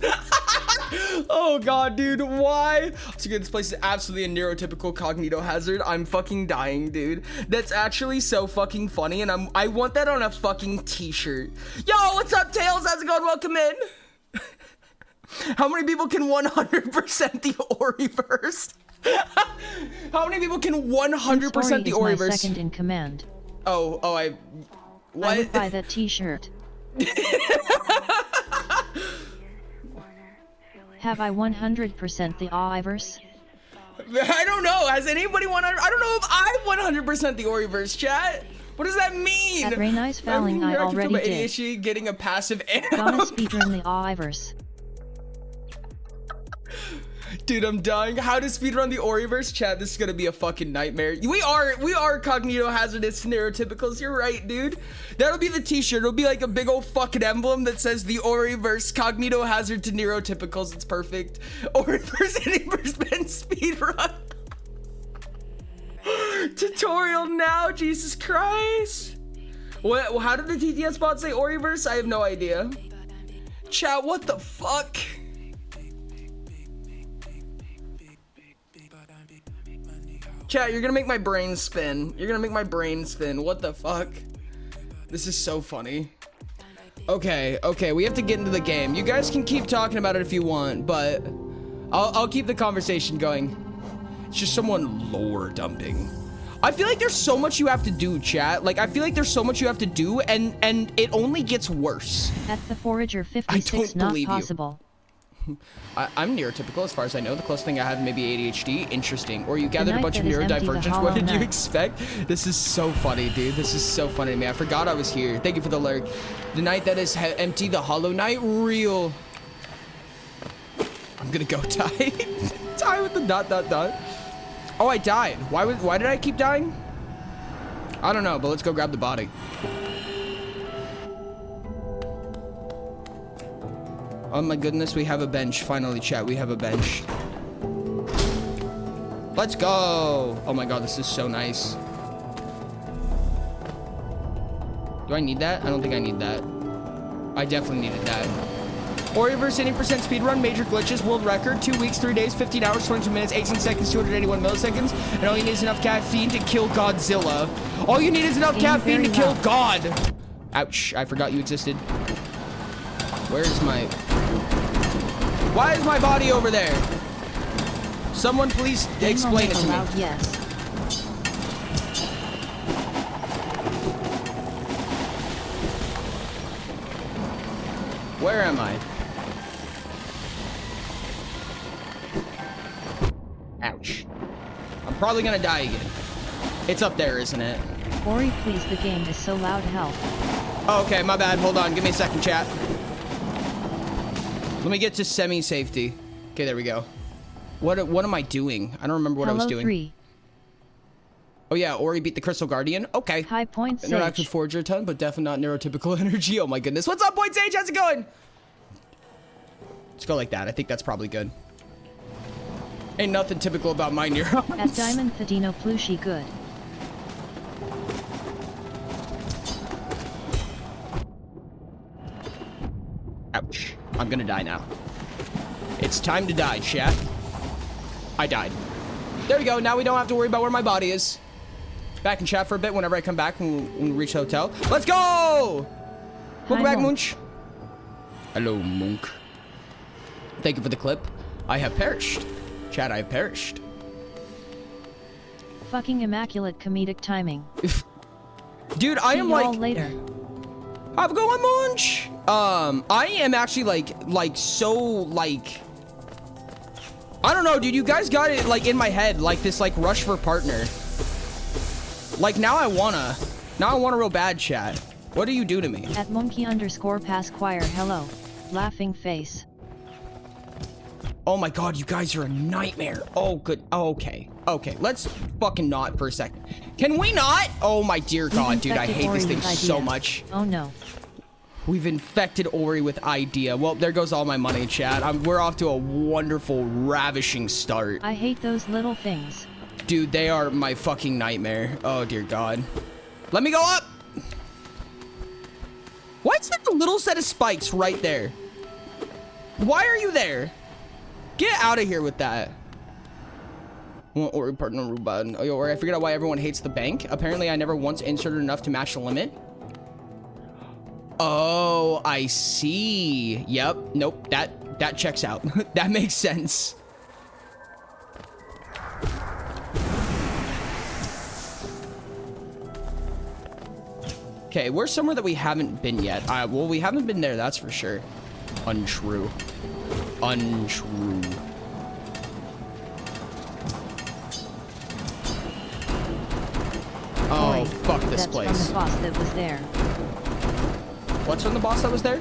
Oh god, dude, why? So good, this place is absolutely a neurotypical cognito hazard. I'm fucking dying, dude. That's actually so fucking funny, and I want that on a fucking t-shirt. Yo, what's up, Tails? How's it going? Welcome in. How many people can 100% the Oriverse? How many people can 100% the Ori is my Oriverse? second in command. Oh, I what? I would buy that t-shirt. Have I 100% the Oriverse? I don't know. Has anybody 100? I don't know if I 100% the Oriverse, chat. What does that mean? At Raynice Fouling, I already did. ADHD getting a passive Gonna speedrun the Oriverse. Dude, I'm dying. How to speedrun the Oriverse, chat? This is gonna be a fucking nightmare. We are cognito hazardous neurotypicals. You're right, dude. That'll be the t-shirt. It'll be like a big old fucking emblem that says the Oriverse cognito hazard to neurotypicals. It's perfect. Oriverse 80% speedrun. Tutorial now, Jesus Christ. What? How did the TTS bot say Oriverse? I have no idea. Chat, what the fuck? Chat, you're gonna make my brain spin. You're gonna make my brain spin. What the fuck? This is so funny. Okay, we have to get into the game. You guys can keep talking about it if you want, but I'll keep the conversation going. It's just someone lore dumping. I feel like there's so much you have to do, chat. Like, I feel like there's so much you have to do, and it only gets worse. At the Forager 56, not possible. I'm neurotypical as far as I know. The closest thing I have maybe ADHD. Interesting. Or you gathered a bunch of night that is empty, the neurodivergents. hollow What did you night. expect? This is so funny, dude. This is so funny to me. I forgot I was here. Thank you for the lurk. The night that is empty, the hollow night. Real. I'm gonna go die. Die with the ... Oh, I died. Why did I keep dying? I don't know, but let's go grab the body. Oh my goodness, we have a bench. Finally, chat, we have a bench. Let's go. Oh my god, this is so nice. Do I need that? I don't think I need that. I definitely needed that. Oriverse 80% speedrun, major glitches, world record, 2 weeks, 3 days, 15 hours, 22 minutes, 18 seconds, 281 milliseconds, and all you need is enough caffeine to kill Godzilla. All you need is enough caffeine to kill God. Ouch, I forgot you existed. Where's my... Why is my body over there? Someone please explain it to me. Yes. Where am I? Ouch. I'm probably gonna die again. It's up there, isn't it? Ori, please, the game is so loud, help. Oh, okay, my bad. Hold on. Give me a second, chat. Let me get to semi-safety. Okay, there we go. What am I doing? I don't remember what I was doing. 3. Oh yeah, Ori beat the Crystal Guardian. Okay. High Point Sage. Interactive Forger a ton, but definitely not neurotypical energy. Oh my goodness. What's up, Point Sage? How's it going? Let's go like that. I think that's probably good. Ain't nothing typical about my neurons. At Diamond Thadino Plushi, good. Ouch. I'm gonna die now. It's time to die, chat. I died. There we go. Now we don't have to worry about where my body is. Back in chat for a bit whenever I come back when we reach the hotel. Let's go! Welcome back, Munch. Hello, Monk. Thank you for the clip. I have perished. Chat, I have perished. Fucking immaculate comedic timing. Dude, I am like... later. How's it going, Munch? I am actually like so like... I don't know, dude. You guys got it like in my head, like this like rush for partner. Like now I wanna real bad, chat. What do you do to me? At monkey_pasquire, hello. Laughing face. Oh my god, you guys are a nightmare. Oh, good. Oh, okay. Okay, let's fucking not for a second. Can we not? Oh my dear god, dude, I hate this thing so much. Oh no. We've infected Ori with idea. Well, there goes all my money, chat. We're off to a wonderful, ravishing start. I hate those little things. Dude, they are my fucking nightmare. Oh dear god. Let me go up! What's that little set of spikes right there? Why are you there? Get out of here with that. Won't worry, partner Ruben. Oh, or I figured out why everyone hates the bank. Apparently, I never once inserted enough to match the limit. Oh, I see. Yep. Nope. That checks out. That makes sense. Okay, we're somewhere that we haven't been yet. Well, we haven't been there, that's for sure. Untrue. Untrue. Oh, Oi, fuck this that's place. from the boss that was there. What's from the boss that was there?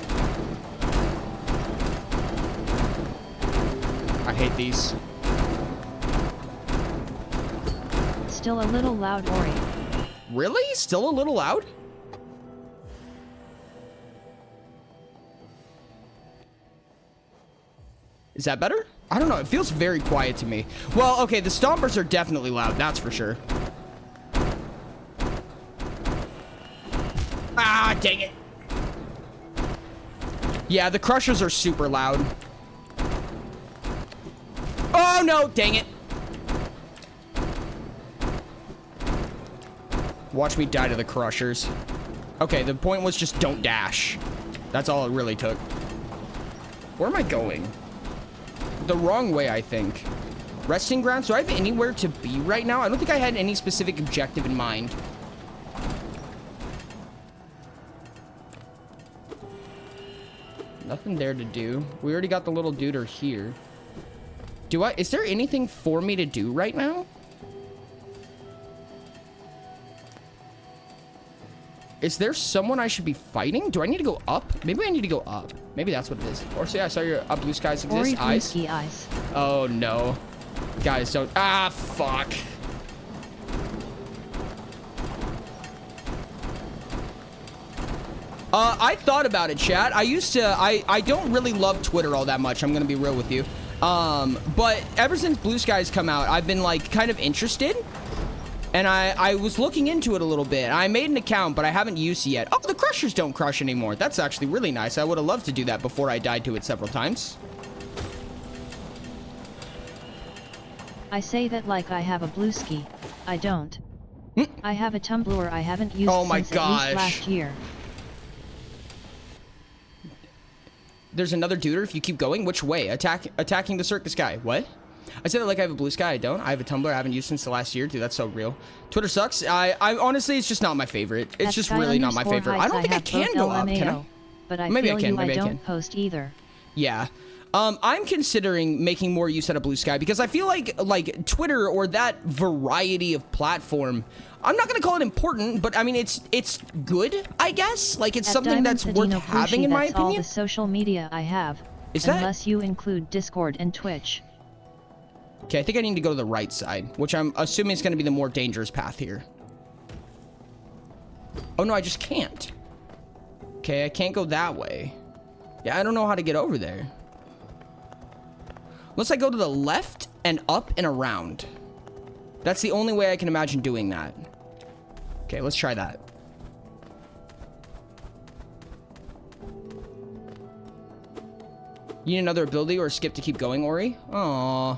I hate these. Still a little loud, Ori. Really? Still a little loud? Is that better? I don't know. It feels very quiet to me. Well, okay, the stompers are definitely loud. That's for sure. Ah, dang it. Yeah, the crushers are super loud. Oh, no. Dang it. Watch me die to the crushers. Okay, the point was just don't dash. That's all it really took. Where am I going? The wrong way, I think. Resting grounds? Do I have anywhere to be right now? I don't think I had any specific objective in mind. Nothing there to do. We already got the little duder here. Is there anything for me to do right now? Is there someone I should be fighting? Do I need to go up? Maybe I need to go up. Maybe that's what it is. Or say I saw your blue skies exist. Ori Eyes. Bluesky eyes. Oh no. Guys, don't. Ah, fuck. I thought about it, chat. I don't really love Twitter all that much. I'm gonna be real with you. But ever since Blue Skies come out, I've been like kind of interested. And I was looking into it a little bit. I made an account, but I haven't used it yet. Oh, the crushers don't crush anymore. That's actually really nice. I would have loved to do that before I died to it several times. I say that like I have a Bluesky. I don't. I have a Tumblr I haven't used Oh my since at gosh. least last year. There's another duder if you keep going. Which way? Attacking the circus guy. What? I said that like I have a blue sky. I don't. I have a Tumblr I haven't used since the last year. Dude, that's so real. Twitter sucks. I honestly, it's just not my favorite. It's At just Sky really not my favorite. I don't think I have can both go up. Can I? LMAO, but I Maybe I feel can, you maybe I don't can. post either. Yeah. I'm considering making more use out of Blue Sky because I feel like Twitter or that variety of platform, I'm not gonna call it important, but I mean it's good, I guess. Like it's At something Diamond that's worth Sedino having Plushie, in my that's all opinion. the social media I have. Is that- unless you include Discord and Twitch. Okay, I think I need to go to the right side, which I'm assuming is gonna be the more dangerous path here. Oh no, I just can't. Okay, I can't go that way. Yeah, I don't know how to get over there. Unless I go to the left and up and around. That's the only way I can imagine doing that. Okay, let's try that. You need another ability or a skip to keep going, Ori? Aww.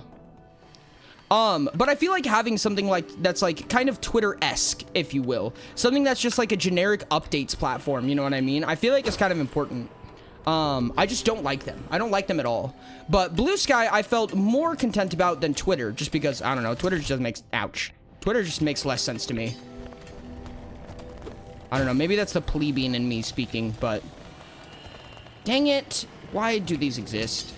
But I feel like having something like that's like kind of Twitter-esque, if you will. Something that's just like a generic updates platform, you know what I mean? I feel like it's kind of important. I just don't like them. I don't like them at all. But Blue Sky, I felt more content about than Twitter, just because, I don't know, Twitter just makes, ouch. Twitter just makes less sense to me. I don't know, maybe that's the plebeian in me speaking, but... Dang it! Why do these exist?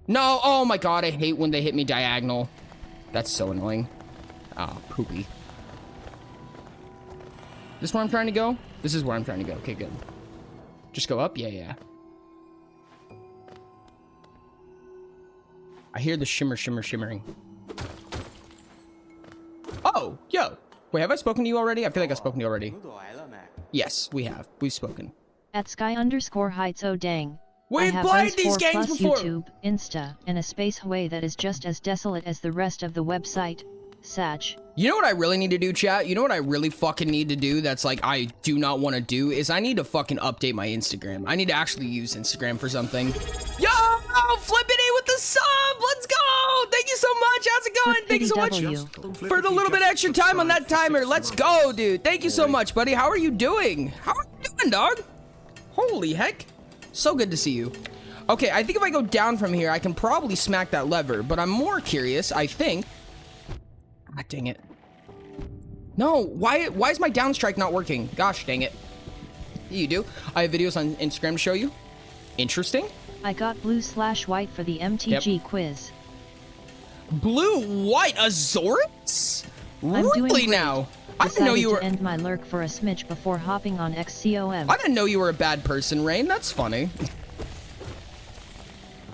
No! Oh my god, I hate when they hit me diagonal. That's so annoying. Ah, oh, poopy. This is where I'm trying to go? This is where I'm trying to go. Okay, good. Just go up? Yeah. I hear the shimmering. Oh, yo. Wait, have I spoken to you already? I feel like I've spoken to you already. Yes, we have. We've spoken. At Sky_Heights, oh dang. I We've have played Ice these 4 games plus before! YouTube, Insta, and a space away that is just as desolate as the rest of the website. Sag. You know what I really need to do, chat? You know what I really fucking need to do that's like I do not want to do is I need to fucking update my Instagram. I need to actually use Instagram for something. Yo, Flippity with the sub! Let's go! Thank you so much. How's it going? Thank you so much for the little bit extra time on that timer. Let's go, dude. Thank you so much, buddy. How are you doing? How are you doing, dog? Holy heck. So good to see you. Okay, I think if I go down from here, I can probably smack that lever, but I'm more curious, I think. Ah, dang it. No, why is my down strike not working? Gosh, dang it. You do. I have videos on Instagram to show you. Interesting. I got blue/white for the MTG quiz. Blue, white, Azorix? I'm doing Really great. now? I didn't know you were... to end my lurk for a smidge before hopping on XCOM. I didn't know you were a bad person, Rain. That's funny.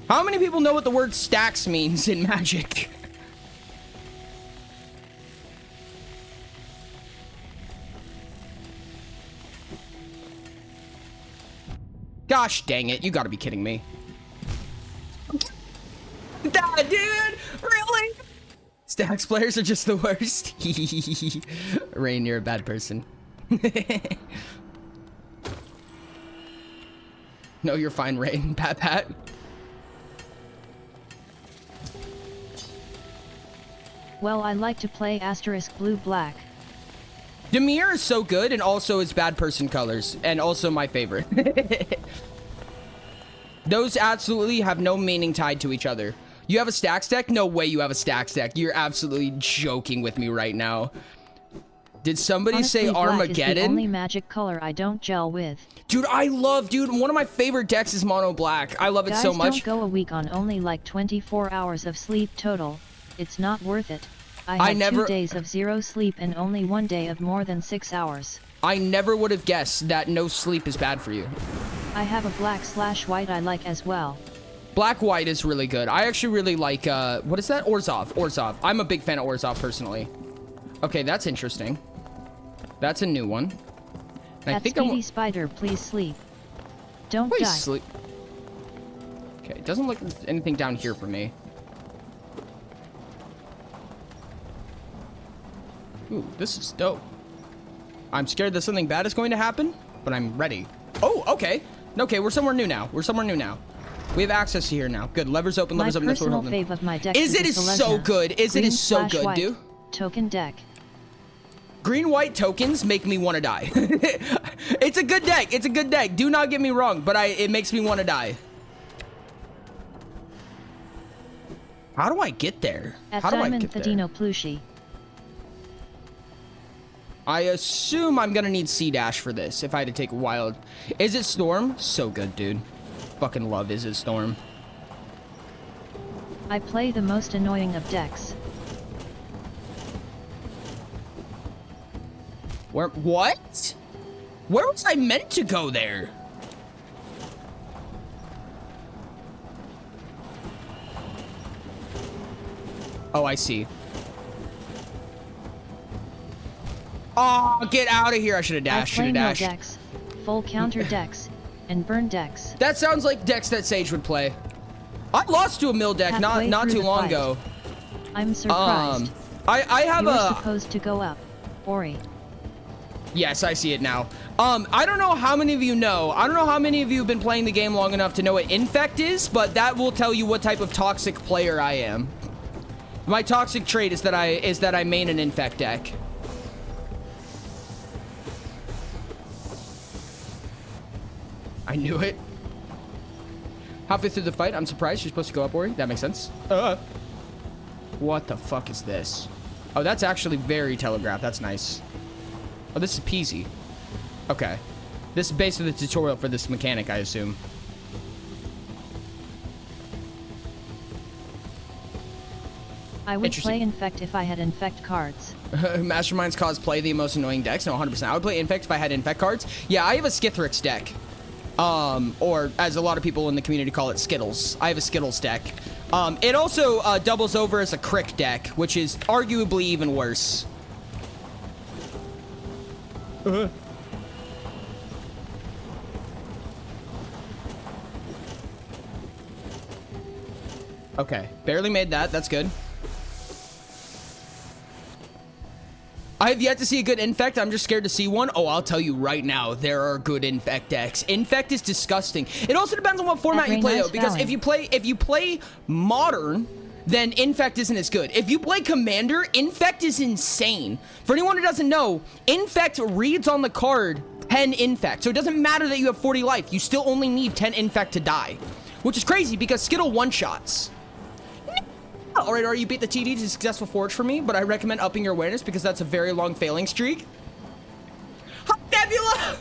How many people know what the word stacks means in Magic? Gosh dang it, you gotta be kidding me. That dude, really? Stacks players are just the worst. Rain, you're a bad person. No, you're fine, Rain. Pat pat. Well, I like to play asterisk blue-black. Demir is so good and also is bad person colors and also my favorite. Those absolutely have no meaning tied to each other. You have a stacks deck? No way you have a stacks deck. You're absolutely joking with me right now. Did somebody Honestly, say black Armageddon? Is the only Magic color I don't gel with. Dude, one of my favorite decks is mono black. I love it Guys, so much. don't go a week on only like 24 hours of sleep total. It's not worth it. I had 2 days of 0 sleep and only 1 day of more than 6 hours. I never would have guessed that no sleep is bad for you. I have a black/white I like as well. Black-white is really good. I actually really like, what is that? Orzhov. I'm a big fan of Orzhov, personally. Okay, that's interesting. That's a new one. And That Speedy Spider, please sleep. Don't please die. Sleep. Okay, it doesn't look anything down here for me. Ooh, this is dope. I'm scared that something bad is going to happen, but I'm ready. Oh, okay. Okay, we're somewhere new now. We have access to here now. Good. Levers open, levers open. My personal fave of my deck is it is so good. Is it is so good, dude. Token deck. Green-white tokens make me want to die. It's a good deck. It's a good deck. Do not get me wrong, but it makes me want to die. How do I get there? How do I get there? Thadino Plushie. I assume I'm gonna need C-Dash for this if I had to take a wild. Is it Storm? So good, dude. Fucking love Is It Storm. I play the most annoying of decks. What? Where was I meant to go there? Oh, I see. Oh, get out of here. I should have dashed. I play mill decks, full counter decks, and burn decks. That sounds like decks that Sage would play. I lost to a mill deck not too long ago. I'm surprised. I have you were supposed to go up, Ori. Yes, I see it now. I don't know how many of you know. I don't know how many of you have been playing the game long enough to know what Infect is, but that will tell you what type of toxic player I am. My toxic trait is that I main an Infect deck. I knew it. Halfway through the fight, I'm surprised you're supposed to go up, Ori. That makes sense. What the fuck is this? Oh, that's actually very telegraphed. That's nice. Oh, this is peasy. Okay. This is basically the tutorial for this mechanic, I assume. I would play Infect if I had Infect cards. Masterminds cosplay the most annoying decks. No, 100%. I would play Infect if I had Infect cards. Yeah, I have a Skithrix deck. Or as a lot of people in the community call it, Skittles. I have a Skittles deck. It also doubles over as a Crick deck, which is arguably even worse. Okay, barely made that. That's good. I have yet to see a good Infect. I'm just scared to see one. Oh, I'll tell you right now, there are good Infect decks. Infect is disgusting. It also depends on what format you play, though, because if you play Modern, then Infect isn't as good. If you play Commander, Infect is insane. For anyone who doesn't know, Infect reads on the card 10 Infect. So it doesn't matter that you have 40 life. You still only need 10 Infect to die, which is crazy because Skittle one-shots. All right, you beat the TD to successful forge for me, but I recommend upping your awareness because that's a very long failing streak. Hi, Nebula!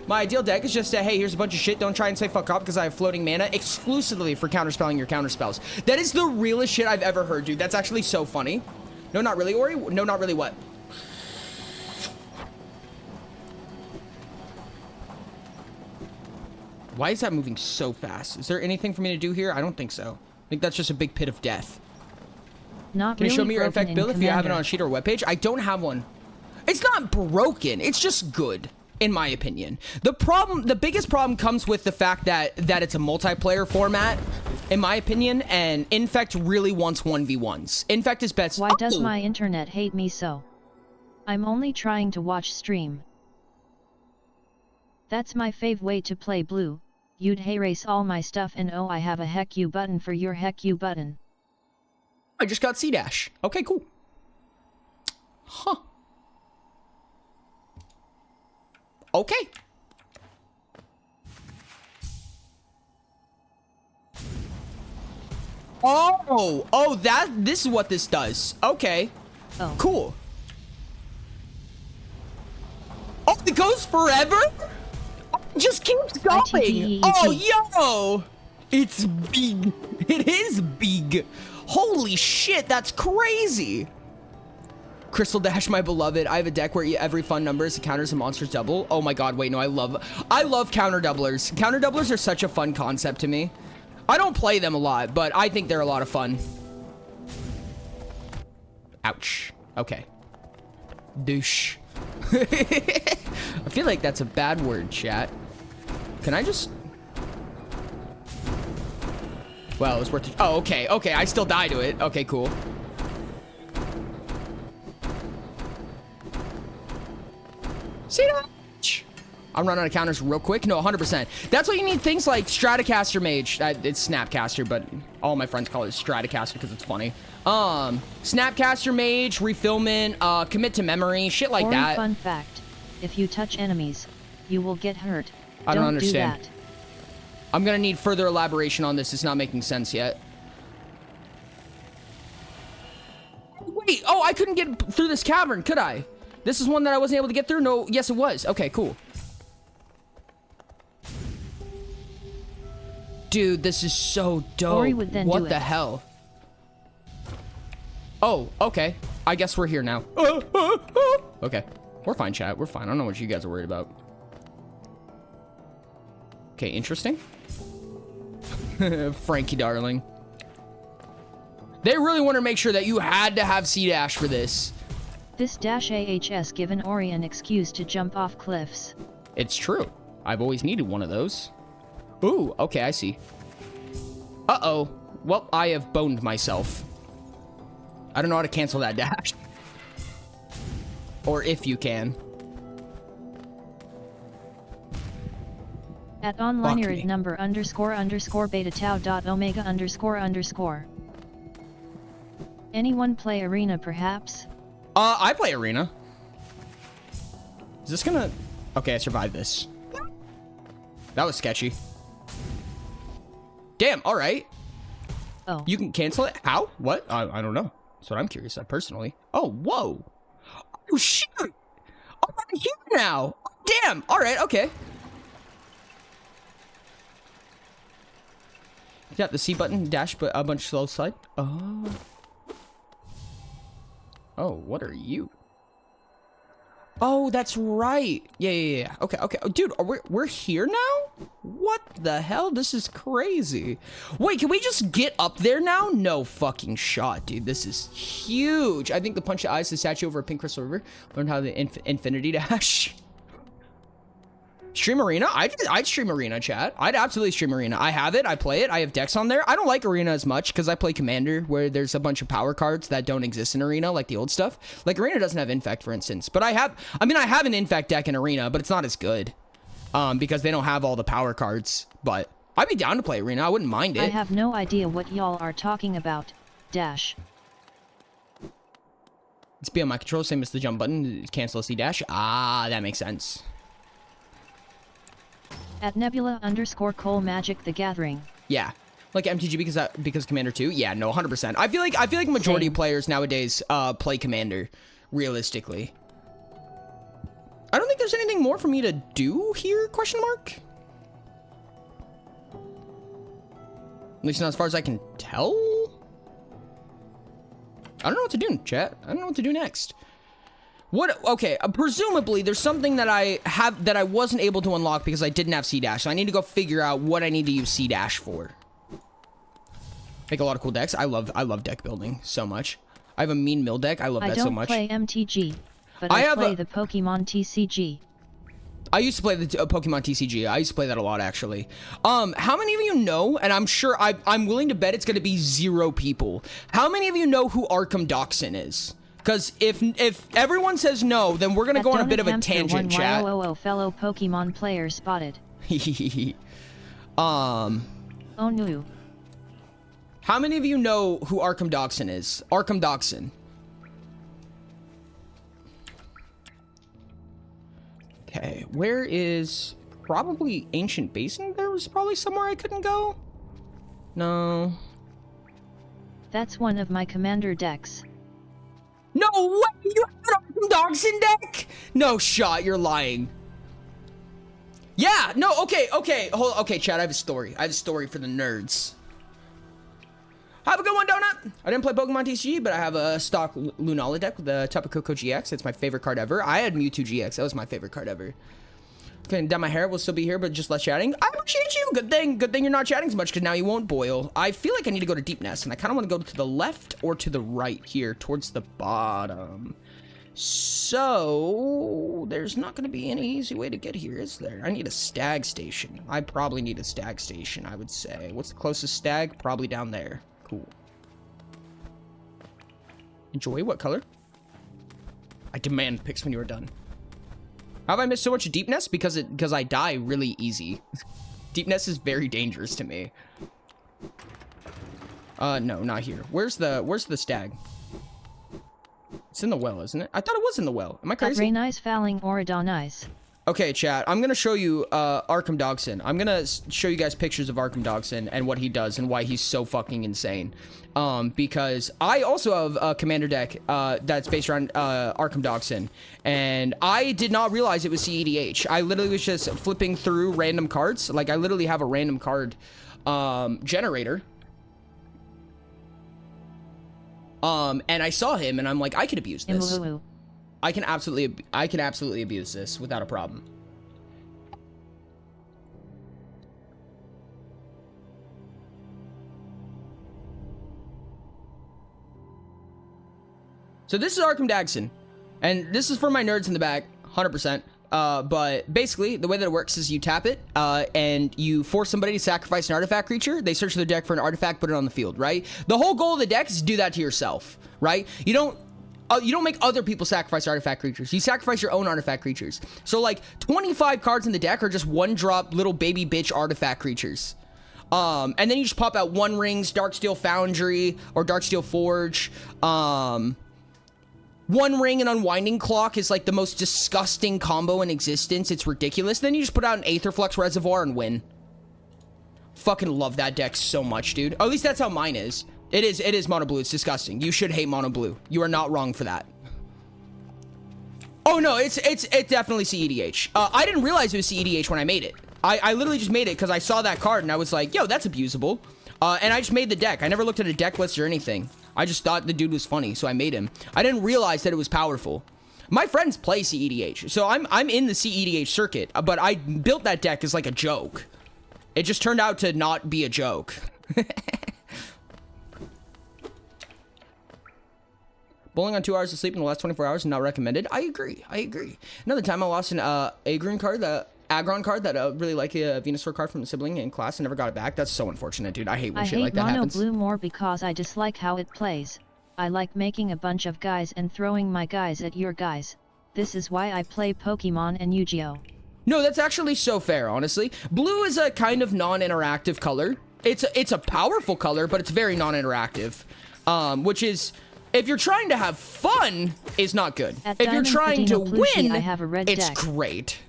My ideal deck is just, hey, here's a bunch of shit. Don't try and say fuck up because I have floating mana exclusively for counterspelling your counterspells. That is the realest shit I've ever heard, dude. That's actually so funny. No, not really, Ori. No, not really what? Why is that moving so fast? Is there anything for me to do here? I don't think so. I think that's just a big pit of death. Not Can you really show me your Infect build if you have it Commander. on a sheet or webpage? I don't have one. It's not broken. It's just good, in my opinion. The biggest problem comes with the fact that it's a multiplayer format, in my opinion, and Infect really wants 1v1s. Infect is best. Why does my internet hate me so? I'm only trying to watch stream. That's my fave way to play blue. You'd erase all my stuff and oh, I have a heck you button for your heck you button. I just got C-Dash. Okay, cool. Huh. Okay. Oh, this is what this does. Okay. Oh. Cool. Oh, it goes forever? It just keeps going. ITTET. Oh, yo. It's big. It is big. Holy shit, that's crazy. Crystal Dash, my beloved. I have a deck where every fun number is counters and monsters double. Oh my god, wait, no, I love counter doublers. Counter doublers are such a fun concept to me. I don't play them a lot, but I think they're a lot of fun. Ouch. Okay. Douche. I feel like that's a bad word, chat. Can I just... Well, it was worth it. Oh, okay, okay, I still die to it. Okay, cool. See that? I'm running out of counters real quick. No, 100%. That's why you need things like Stratocaster Mage. It's Snapcaster, but all my friends call it Stratocaster because it's funny. Snapcaster Mage, Refillment, Commit to Memory, shit like Or that. Fun fact: if you touch enemies, you will get hurt. I don't understand. Do that. I'm gonna need further elaboration on this. It's not making sense yet. Wait, oh, I couldn't get through this cavern, could I? This is one that I wasn't able to get through? No, yes it was. Okay, cool. Dude, this is so dope. Ori would then What do the it. hell? Oh, okay. I guess we're here now. Okay. We're fine, chat. We're fine. I don't know what you guys are worried about. Okay, interesting. Frankie, darling. They really want to make sure that you had to have C-Dash for this. This dash AHS given Ori an excuse to jump off cliffs. It's true. I've always needed one of those. Ooh, okay, I see. Uh-oh. Well, I have boned myself. I don't know how to cancel that dash. Or if you can. At online Fuck your me. number __ beta tau dot omega __. Anyone play arena perhaps? I play Arena. Is this gonna... Okay, I survived this. That was sketchy. Damn, alright. Oh. You can cancel it? How? What? I don't know. That's what I'm curious of, personally. Oh, whoa. Oh, shit. Oh, I'm here now. Oh, damn. Alright, okay. Yeah, the C button, dash, but a bunch slow slide. Oh. Oh, what are you? Oh, that's right. Yeah. Okay. Oh, dude, we're here now? What the hell? This is crazy. Wait, can we just get up there now? No fucking shot, dude. This is huge. I think the punch of eyes, the statue over a pink crystal river. Learn how the infinity dash. Stream Arena? I'd stream Arena, chat. I'd absolutely stream Arena. I have it. I play it. I have decks on there. I don't like Arena as much because I play Commander, where there's a bunch of power cards that don't exist in Arena, like the old stuff. Like, Arena doesn't have Infect, for instance. But I have an Infect deck in Arena, but it's not as good. Because they don't have all the power cards. But I'd be down to play Arena. I wouldn't mind it. I have no idea what y'all are talking about. Dash. It's beyond my control, same as the jump button. Cancel C dash. Ah, that makes sense. At Nebula_Cole Magic the Gathering. Yeah, like MTG because Commander 2. Yeah, no, 100%. I feel like majority of players nowadays play Commander, realistically. I don't think there's anything more for me to do here? Question mark. At least not as far as I can tell. I don't know what to do, chat. I don't know what to do next. What? Okay, presumably there's something that I have that I wasn't able to unlock because I didn't have C-Dash. So I need to go figure out what I need to use C-Dash for. Make a lot of cool decks. I love deck building so much. I have a mean mill deck. I love that so much. I don't play MTG, but I play the Pokemon TCG. I used to play the Pokemon TCG. I used to play that a lot, actually. How many of you know, and I'm sure I'm willing to bet it's going to be 0 people. How many of you know who Arkham Doxin is? Because if everyone says no, then we're going to go on a bit of a tangent, chat. Fellow Pokemon player spotted. Oh no. How many of you know who Arkham Doxin is? Arkham Doxin. Okay, where is probably Ancient Basin? There was probably somewhere I couldn't go. No. That's one of my commander decks. No way! You have an Arkham Doxin deck? No shot, you're lying. Yeah, no, okay, okay, Chad, I have a story. I have a story for the nerds. Have a good one, Donut. I didn't play Pokemon TCG, but I have a stock Lunala deck with the Tapu Koko GX. It's my favorite card ever. I had Mewtwo GX. That was my favorite card ever. Okay, dye my hair. We'll still be here, but just less chatting. I appreciate you. Good thing you're not chatting as much, because now you won't boil. I feel like I need to go to Deep Nest, and I kind of want to go to the left or to the right here, towards the bottom. So, there's not going to be any easy way to get here, is there? I need a stag station. I probably need a stag station, I would say. What's the closest stag? Probably down there. Cool. Enjoy. What color? I demand pics when you are done. How have I missed so much Deep Nest? Because I die really easy. Deep Nest is very dangerous to me. No, not here. Where's the stag? It's in the well, isn't it? I thought it was in the well. Am I crazy? Very nice falling Oridonize. Okay, chat. I'm gonna show you Arkham Doxin. I'm gonna show you guys pictures of Arkham Doxin and what he does and why he's so fucking insane. Because I also have a commander deck that's based around Arkham Doxin, and I did not realize it was CEDH. I literally was just flipping through random cards. Like, I literally have a random card generator. And I saw him, and I'm like, I could abuse this. I can absolutely abuse this without a problem. So this is Arkham Doxin, and this is for my nerds in the back, 100%. But basically, the way that it works is you tap it, and you force somebody to sacrifice an artifact creature. They search their deck for an artifact, put it on the field, right? The whole goal of the deck is to do that to yourself, right? You don't make other people sacrifice artifact creatures. You sacrifice your own artifact creatures. So, like, 25 cards in the deck are just one-drop little baby bitch artifact creatures. And then you just pop out One Rings, Darksteel Foundry, or Darksteel Forge. One Ring and Unwinding Clock is like the most disgusting combo in existence. It's ridiculous. Then you just put out an Aetherflux Reservoir and win. Fucking love that deck so much, dude. Or at least that's how mine is. It is mono blue. It's disgusting. You should hate mono blue. You are not wrong for that. Oh no, it's definitely CEDH. I didn't realize it was CEDH when I made it. I literally just made it because I saw that card and I was like, yo, that's abusable. And I just made the deck. I never looked at a deck list or anything. I just thought the dude was funny, so I made him. I didn't realize that it was powerful. My friends play CEDH, so I'm in the CEDH circuit, but I built that deck as like a joke. It just turned out to not be a joke. Bowling on 2 hours of sleep in the last 24 hours is not recommended. I agree. Another time I lost an Agrun card that Aggron card, that really like a Venusaur card from a sibling in class and never got it back. That's so unfortunate, dude. I hate when I shit hate like that Mono happens. Blue more because I dislike how it plays. I like making a bunch of guys and throwing my guys at your guys. This is why I play Pokemon and Yu-Gi-Oh! No, that's actually so fair, honestly. Blue is a kind of non-interactive color. It's a powerful color, but it's very non-interactive. Which is, if you're trying to have fun, is not good. At If you're Diamond trying to Cadino Plushie, win, I have a red it's deck. great.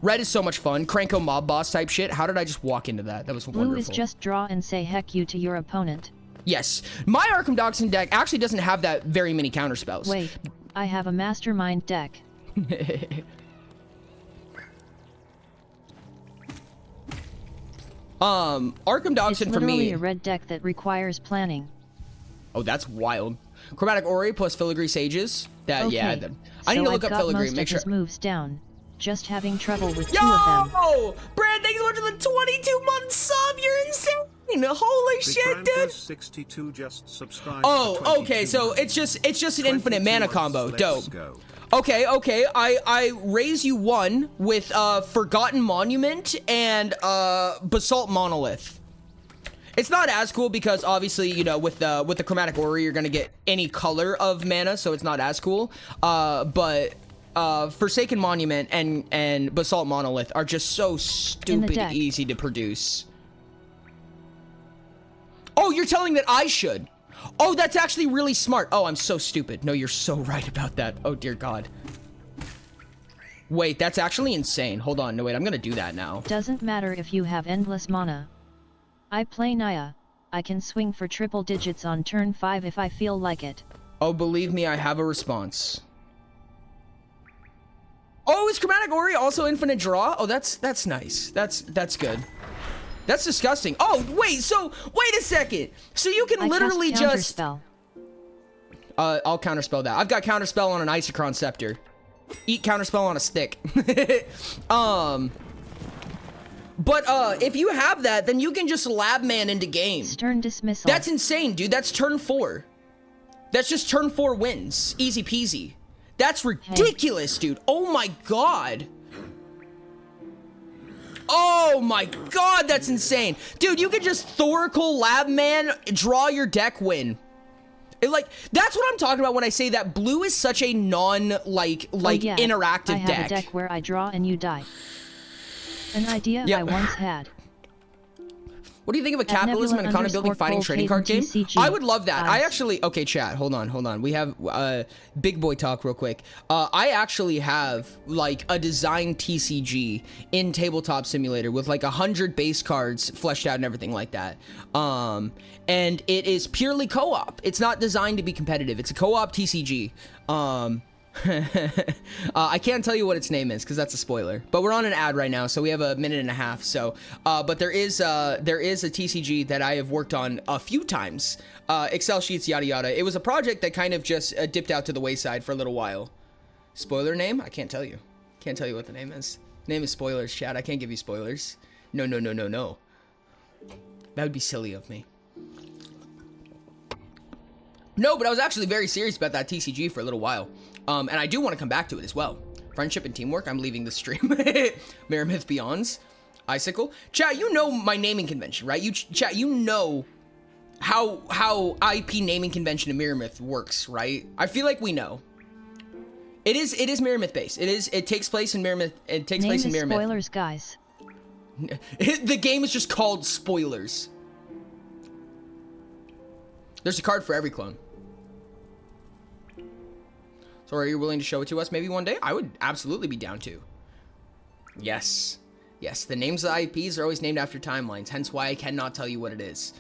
Red is so much fun. Cranko mob boss type shit. How did I just walk into that? That was Blue wonderful. is just draw and say heck you to your opponent. Yes. My Arkham Dachshund deck actually doesn't have that very many counter spells. Wait, I have a mastermind deck. Arkham It's Dachshund for literally me. a red deck that requires planning. Oh, that's wild. Chromatic Ori plus Filigree Sages. That Okay, yeah. I need so to look I've up got Filigree. most Make of sure. his moves down. Just having trouble with 2 of them. Yo, Brad, thanks so much for the 22-month sub. You're insane. Holy shit, dude. 62 just subscribed. Oh, okay. So it's just an infinite mana combo. Dope. Okay. I raise you 1 with Forgotten Monument and Basalt Monolith. It's not as cool because obviously, you know, with the Chromatic Ori, you're gonna get any color of mana, so it's not as cool. But Forsaken Monument and Basalt Monolith are just so stupid deck. easy to produce. Oh, you're telling that I should. Oh, that's actually really smart. Oh, I'm so stupid. No, you're so right about that. Oh, dear God. Wait, that's actually insane. Hold on. No, wait, I'm gonna do that now. Doesn't matter if you have endless mana. I play Naya. I can swing for triple digits on turn 5 if I feel like it. Oh, believe me, I have a response. Oh, is Chromatic Ori also infinite draw? Oh, that's nice. That's good. That's disgusting. Oh, wait a second. So you can I literally cast just... Counterspell. I'll counterspell that. I've got counterspell on an Isochron Scepter. Eat counterspell on a stick. But if you have that, then you can just lab man into game. Stern Dismissal. That's insane, dude. That's turn 4. That's just turn 4 wins. Easy peasy. That's ridiculous, dude. Oh my God. Oh my God, that's insane. Dude, you could just Thoracle lab man, draw your deck, win. That's what I'm talking about when I say that blue is such a interactive I have deck. a deck where I draw and you die. An idea Yep. I once had. What do you think of a capitalism and accountability fighting trading card game? TCG. I would love that. I Guys. actually, okay, chat, hold on. We have big boy talk real quick. I actually have like a designed TCG in Tabletop Simulator with like 100 base cards fleshed out and everything like that. And it is purely co-op. It's not designed to be competitive. It's a co-op TCG. I can't tell you what its name is because that's a spoiler, but we're on an ad right now, so we have a minute and a half. So but there is a TCG that I have worked on a few times, Excel sheets, yada yada. It was a project that kind of just dipped out to the wayside for a little while. Spoiler name? I can't tell you what the name is. Name is spoilers, chat. I can't give you spoilers. No, that would be silly of me. No, but I was actually very serious about that TCG for a little while. And I do want to come back to it as well. Friendship and teamwork. I'm leaving the stream. Mirror Myth Beyonds. Icicle. Chat, you know my naming convention, right? Chat, you know how IP naming convention in Mirror Myth works, right? I feel like we know. It is Mirror Myth based. It takes place in Mirror Myth. It takes place in Mirror Myth. Spoilers, guys. The game is just called Spoilers. There's a card for every clone. So are you willing to show it to us maybe one day? I would absolutely be down to. Yes. Yes, the names of the IPs are always named after timelines, hence why I cannot tell you what it is.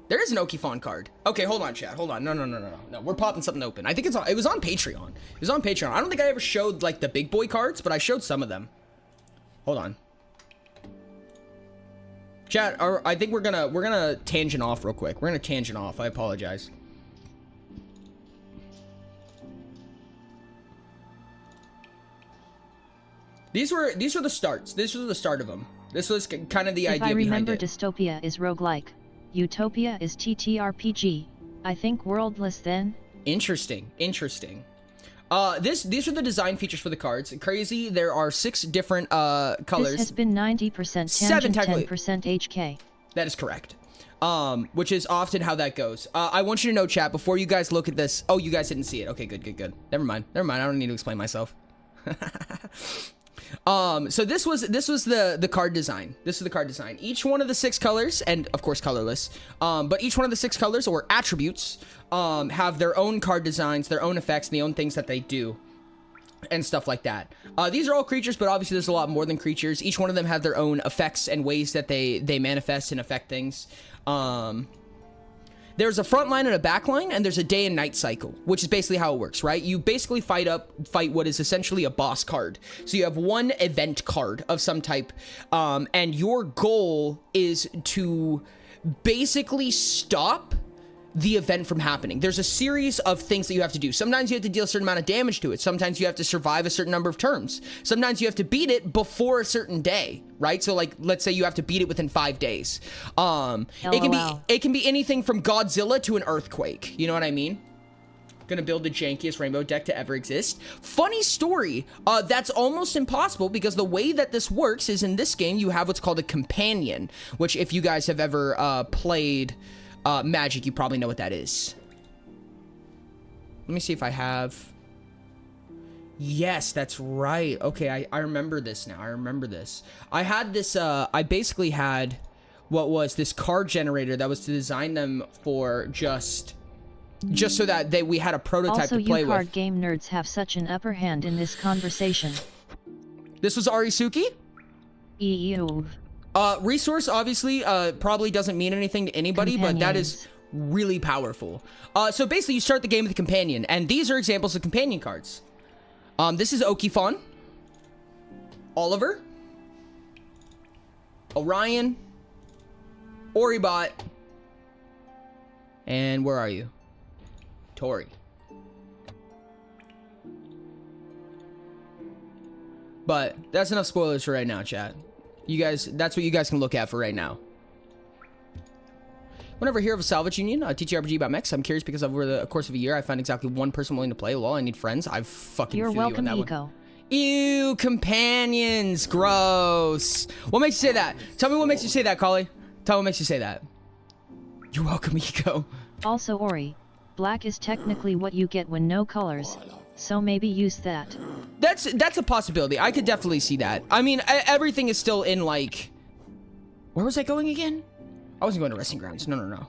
There is an Okifon card. Okay, hold on, chat. Hold on. No, we're popping something open. I think it was on Patreon. It was on Patreon. I don't think I ever showed, like, the big boy cards, but I showed some of them. Hold on. Chat, I think we're gonna tangent off real quick. We're gonna tangent off. I apologize. These were the starts. This was the start of them. This was kind of the idea behind it. If I remember, Dystopia is roguelike. Utopia is TTRPG. I think Worldless then. Interesting. These are the design features for the cards. Crazy. There are 6 different colors. This has been 90% 7 tangent, technically. 10% HK. That is correct. Which is often how that goes. I want you to know, chat, before you guys look at this. Oh, you guys didn't see it. Okay, good. Never mind. I don't need to explain myself. So this was the card design. This is the card design. Each one of the 6 colors, and of course colorless, but each one of the 6 colors or attributes have their own card designs, their own effects, and the own things that they do, and stuff like that. These are all creatures, but obviously there's a lot more than creatures. Each one of them have their own effects and ways that they manifest and affect things. There's a front line and a back line, and there's a day and night cycle, which is basically how it works, right? You basically fight what is essentially a boss card. So you have one event card of some type, and your goal is to basically stop the event from happening. There's a series of things that you have to do. Sometimes you have to deal a certain amount of damage to it. Sometimes you have to survive a certain number of turns. Sometimes you have to beat it before a certain day, right? So like, let's say you have to beat it within 5 days. It can be anything from Godzilla to an earthquake. You know what I mean? Gonna build the jankiest rainbow deck to ever exist. Funny story, that's almost impossible because the way that this works is in this game, you have what's called a companion, which if you guys have ever played Magic, you probably know what that is. Let me see if I have. Yes, that's right. Okay, I remember this now. I remember this. I had this, I basically had what was this card generator that was to design them for just so that we had a prototype also, to play you card with. game nerds have such an upper hand in this conversation. This was Arisuki? Ew. Resource obviously probably doesn't mean anything to anybody, but that is really powerful. So basically you start the game with a companion, and these are examples of companion cards. This is Okifon, Oliver, Orion, Oribot, and where are you? Tori. But that's enough spoilers for right now, chat. You guys, that's what you guys can look at for right now. Whenever I hear of a salvage union, TTRPG.mex, I'm curious because over the course of a year, I found exactly one person willing to play. Lol, I need friends. I fucking You're feel welcome, you on that Eco. one. Ew, companions, gross. What makes you say that? Tell me what makes you say that, Collie. Tell me what makes you say that. You're welcome, Eco. Also, Ori, black is technically what you get when no colors, so maybe use that. That's a possibility. I could definitely see that. I mean, everything is still in, like... Where was I going again? I wasn't going to Resting Grounds. No.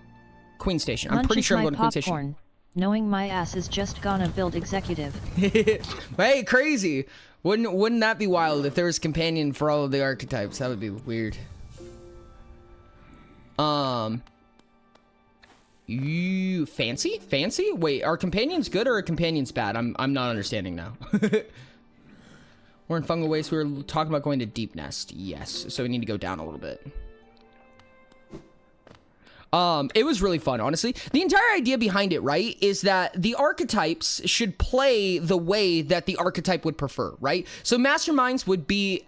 Queen Station. I'm pretty sure I'm going to Queen Station. Knowing my ass is just gonna build executive. Hey, crazy. Wouldn't that be wild if there was companion for all of the archetypes? That would be weird. You fancy? Wait, are companions good or are companions bad? I'm not understanding now. We're in Fungal Waste. We were talking about going to Deep Nest. Yes, so we need to go down a little bit. It was really fun, honestly. The entire idea behind it, right, is that the archetypes should play the way that the archetype would prefer, right? So masterminds would be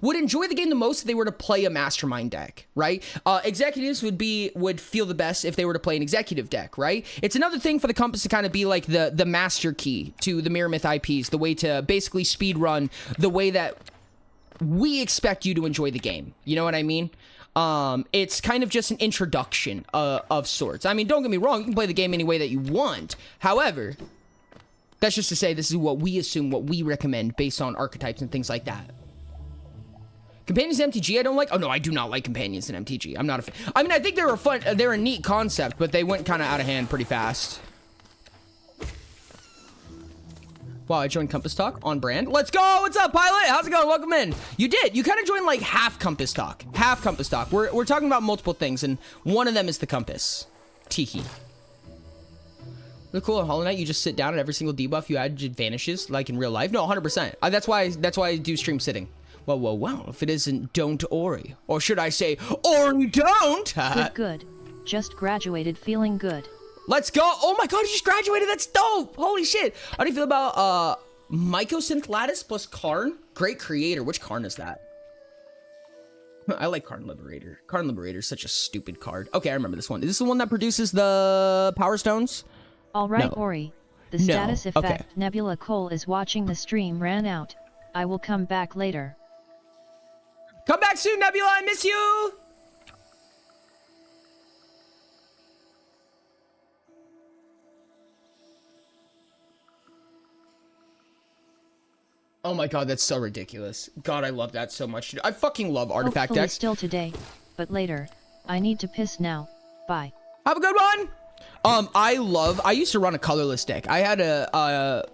would enjoy the game the most if they were to play a mastermind deck, right? Executives would feel the best if they were to play an executive deck, right? It's another thing for the compass to kind of be like the master key to the Mirror Myth IPs, the way to basically speed run the way that we expect you to enjoy the game. You know what I mean? It's kind of just an introduction of sorts. I mean, don't get me wrong, you can play the game any way that you want. However, that's just to say this is what we assume, what we recommend based on archetypes and things like that. Companions in MTG I don't like? Oh no, I do not like companions in MTG. I'm not a fan. I mean, I think they're a neat concept, but they went kind of out of hand pretty fast. Wow, I joined Compass Talk on brand. Let's go! What's up, Pilot? How's it going? Welcome in. You did. You kind of joined like half Compass Talk. Half Compass Talk. We're talking about multiple things, and one of them is the compass. Teehee. Really cool. On Hollow Knight, you just sit down and every single debuff you add just vanishes, like in real life. No, 100%. That's why I do stream sitting. Well. If it isn't Don't Ori. Or should I say, Ori don't! Good. Just graduated feeling good. Let's go. Oh my god, you just graduated. That's dope. Holy shit. How do you feel about Mycosynth Lattice plus Karn? Great creator. Which Karn is that? I like Karn Liberator. Karn Liberator is such a stupid card. Okay, I remember this one. Is this the one that produces the Power Stones? Alright, No. Ori. The No. status effect Okay. Nebula Cole is watching the stream ran out. I will come back later. Come back soon, Nebula. I miss you. Oh my god, that's so ridiculous. God, I love that so much. I fucking love artifact Hopefully decks. still today, but later. I need to piss now. Bye. Have a good one. I used to run a colorless deck. I had a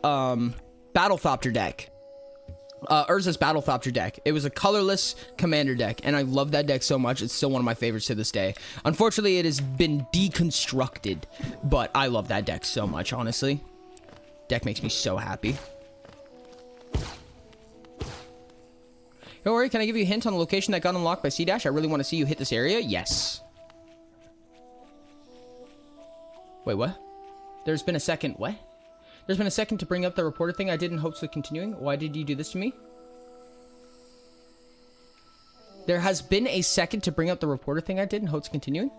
Battlethopter deck. Urza's Battlethopter deck. It was a colorless commander deck, and I love that deck so much. It's still one of my favorites to this day. Unfortunately, it has been deconstructed, but I love that deck so much, honestly. Deck makes me so happy. Don't worry, can I give you a hint on the location that got unlocked by C-Dash? I really want to see you hit this area. Yes. Wait, what? There's been a second. What? There's been a second to bring up the reporter thing I did in hopes of continuing. Why did you do this to me? There has been a second to bring up the reporter thing I did in hopes of continuing?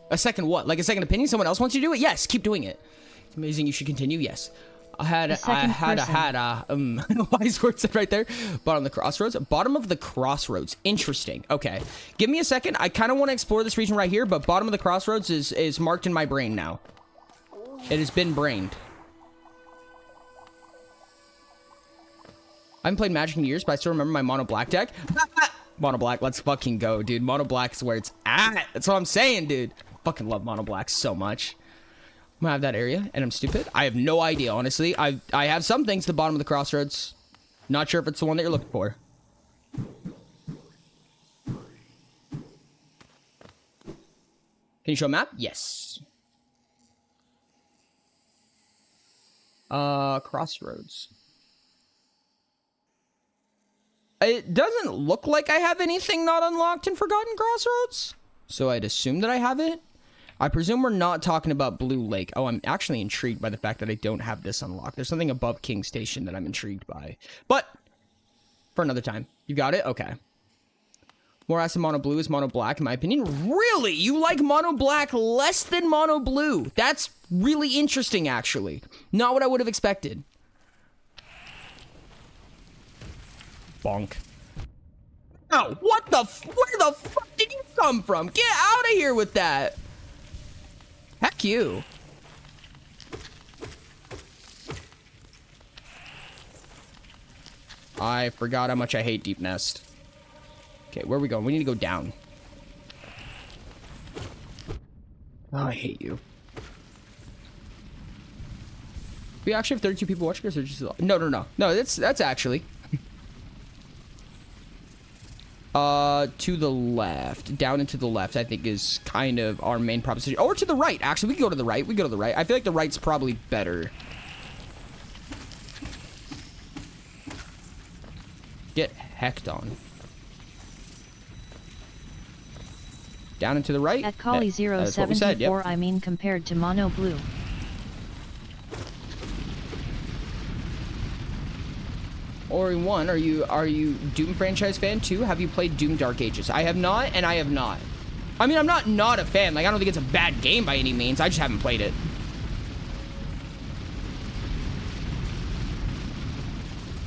A second what? Like a second opinion? Someone else wants you to do it? Yes, keep doing it. It's amazing. You should continue. Yes. I had wise words said right there. Bottom of the crossroads. Bottom of the crossroads. Interesting. Okay. Give me a second. I kind of want to explore this region right here, but bottom of the crossroads is marked in my brain now. It has been brained. I haven't played Magic in years, but I still remember my mono black deck. Mono black, let's fucking go, dude. Mono black is where it's at. That's what I'm saying, dude. Fucking love mono black so much. I'm gonna have that area, and I'm stupid. I have no idea, honestly. I have some things at the bottom of the crossroads. Not sure if it's the one that you're looking for. Can you show a map? Yes. Crossroads. It doesn't look like I have anything not unlocked in Forgotten Crossroads, so I'd assume that I have it. I presume we're not talking about Blue Lake. Oh, I'm actually intrigued by the fact that I don't have this unlocked. There's something above King Station that I'm intrigued by. But, for another time. You got it? Okay. More ass than mono blue is mono black, in my opinion. Really? You like mono black less than mono blue? That's really interesting, actually. Not what I would have expected. Bonk. Oh, what the where the fuck did you come from? Get out of here with that. Heck you. I forgot how much I hate Deep Nest. Okay, where are we going? We need to go down. Oh, I hate you. We actually have 32 people watching us, or just no, that's actually to the left, down and to the left, I think is kind of our main proposition. Or to the right, actually, we can go to the right. We go to the right. I feel like the right's probably better. Get hecked on. Down and to the right. At Kali That's what we 074, said, yep. I mean compared to mono blue. Ori 1, are you Doom franchise fan too? Have you played Doom Dark Ages? I have not, and I have not. I mean, I'm not a fan. Like, I don't think it's a bad game by any means. I just haven't played it.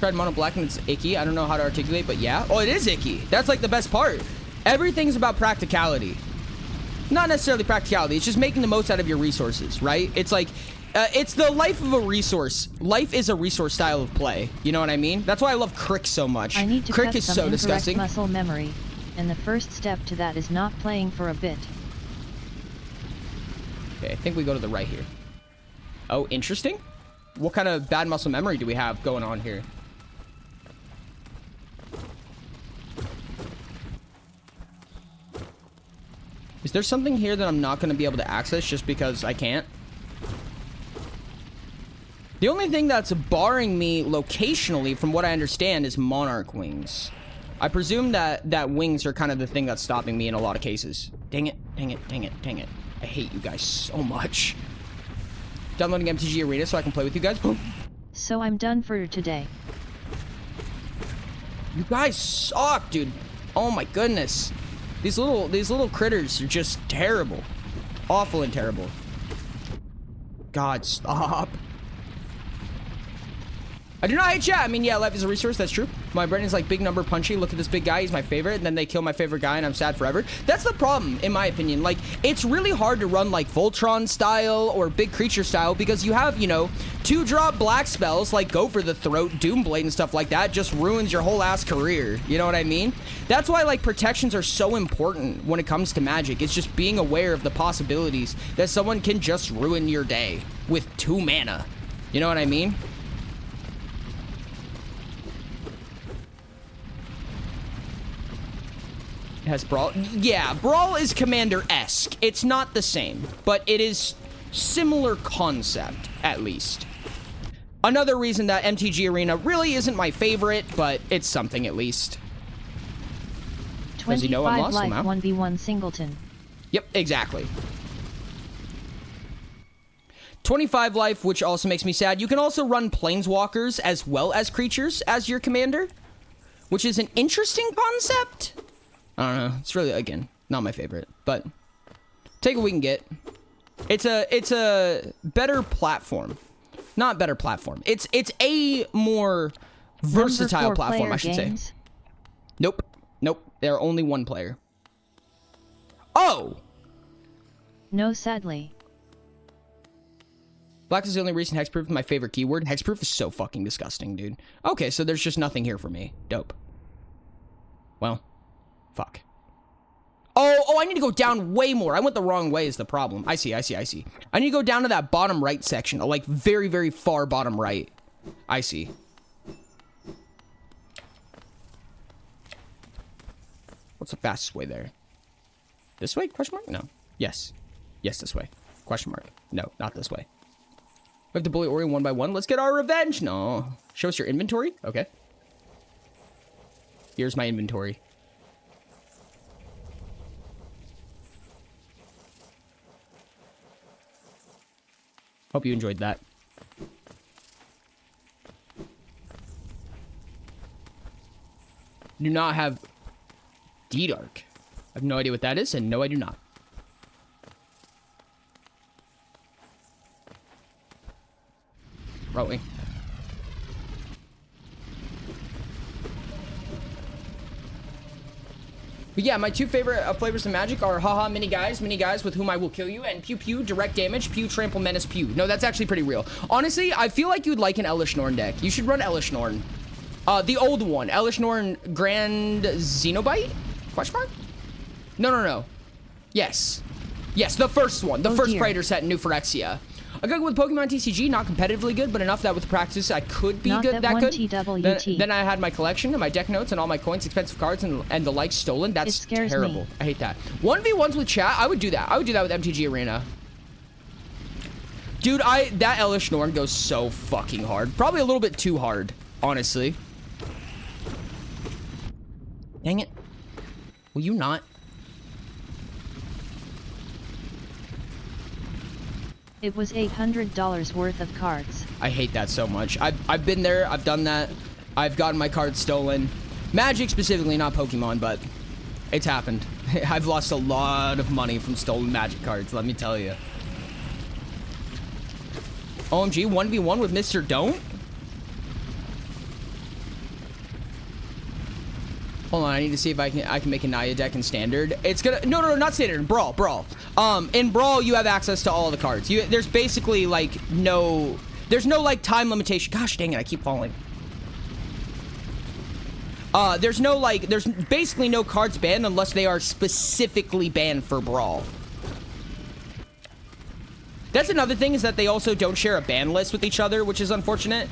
Tried mono black and it's icky. I don't know how to articulate, but yeah. Oh, it is icky. That's like the best part. Everything's about practicality. Not necessarily practicality. It's just making the most out of your resources, right? It's like, it's the life of a resource. Life is a resource style of play. You know what I mean? That's why I love Crick so much. I need to Crick cut is some so incorrect disgusting. muscle memory, and the first step to that is not playing for a bit. Okay, I think we go to the right here. Oh, interesting. What kind of bad muscle memory do we have going on here? Is there something here that I'm not going to be able to access just because I can't? The only thing that's barring me locationally, from what I understand, is Monarch Wings. I presume that wings are kind of the thing that's stopping me in a lot of cases. Dang it, dang it, dang it, dang it. I hate you guys so much. Downloading MTG Arena so I can play with you guys. Boom. So I'm done for today. You guys suck, dude. Oh my goodness. These little critters are just terrible. Awful and terrible. God, stop. I do not hate chat. I mean, yeah, life is a resource. That's true. My brain is like big number punchy. Look at this big guy. He's my favorite. And then they kill my favorite guy and I'm sad forever. That's the problem, in my opinion. Like, it's really hard to run like Voltron style or big creature style because you have, you know, 2-drop black spells like Go for the Throat, Doomblade and stuff like that just ruins your whole ass career. You know what I mean? That's why like protections are so important when it comes to Magic. It's just being aware of the possibilities that someone can just ruin your day with 2 mana. You know what I mean? Has Brawl? Yeah, Brawl is Commander-esque. It's not the same, but it is similar concept, at least. Another reason that MTG Arena really isn't my favorite, but it's something at least. Does he know I'm lost? Life 1v1 singleton. Yep, exactly. 25 life, which also makes me sad. You can also run Planeswalkers as well as creatures as your commander, which is an interesting concept. I don't know. It's really, again, not my favorite, but take what we can get. It's a better platform. Not better platform. It's a more versatile platform, I should say. Nope. Nope. They're only 1 player. Oh! No, sadly. Black is the only recent hexproof is my favorite keyword. Hexproof is so fucking disgusting, dude. Okay, so there's just nothing here for me. Dope. Well. Fuck. Oh, I need to go down way more. I went the wrong way is the problem. I see. I need to go down to that bottom right section. Like, very, very far bottom right. I see. What's the fastest way there? This way? Question mark? No. Yes. Yes, this way. Question mark. No, not this way. We have to bully Ori 1 by 1. Let's get our revenge. No. Show us your inventory. Okay. Here's my inventory. Hope you enjoyed that. Do not have D-Dark. I have no idea what that is, and no, I do not. Rolling. But yeah, my 2 favorite flavors of Magic are haha mini guys with whom I will kill you, and pew pew direct damage, pew trample menace pew. No, that's actually pretty real. Honestly, I feel like you'd like an Elish Norn deck. You should run Elish Norn. The old one, Elish Norn Grand Xenobite? Question mark? No. Yes, the first one, the first Praetor set in New Phyrexia. I got with Pokemon TCG, not competitively good, but enough that with practice I could be good. That good. Then I had my collection and my deck notes and all my coins, expensive cards, and the like stolen. That's terrible. Me. I hate that. 1v1s with chat, I would do that. I would do that with MTG Arena. Dude, that Elish Norn goes so fucking hard. Probably a little bit too hard, honestly. Dang it. Will you not? It was $800 worth of cards. I hate that so much. I've been there. I've done that. I've gotten my cards stolen. Magic specifically, not Pokemon, but it's happened. I've lost a lot of money from stolen Magic cards, let me tell you. OMG, 1v1 with Mr. Don't? Hold on, I need to see if I can make a Naya deck in Standard. It's gonna... No, not Standard. Brawl. In Brawl, you have access to all the cards. There's basically, like, no... There's no, like, time limitation. Gosh dang it, I keep falling. There's no, like... There's basically no cards banned unless they are specifically banned for Brawl. That's another thing, is that they also don't share a ban list with each other, which is unfortunate,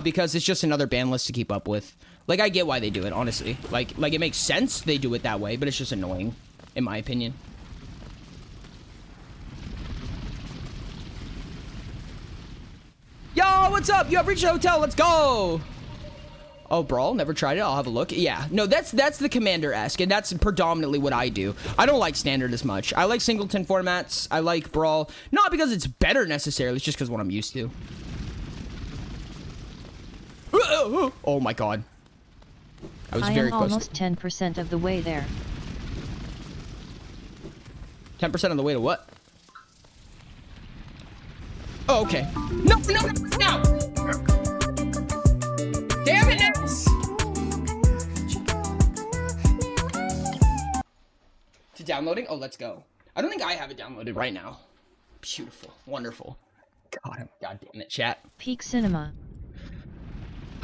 because it's just another ban list to keep up with. Like, I get why they do it, honestly. Like it makes sense they do it that way, but it's just annoying, in my opinion. Yo, what's up? You have reached the hotel. Let's go. Oh, Brawl? Never tried it. I'll have a look. Yeah. No, that's the Commander-esque, and that's predominantly what I do. I don't like Standard as much. I like Singleton formats. I like Brawl. Not because it's better, necessarily. It's just because what I'm used to. Oh, my God. I was very close. I am almost 10% of the way there. 10% of the way to what? Oh, okay. No, no, no! Damn it, Nets! To downloading? Oh, let's go. I don't think I have it downloaded right now. Beautiful. Wonderful. God damn it, chat. Peak Cinema.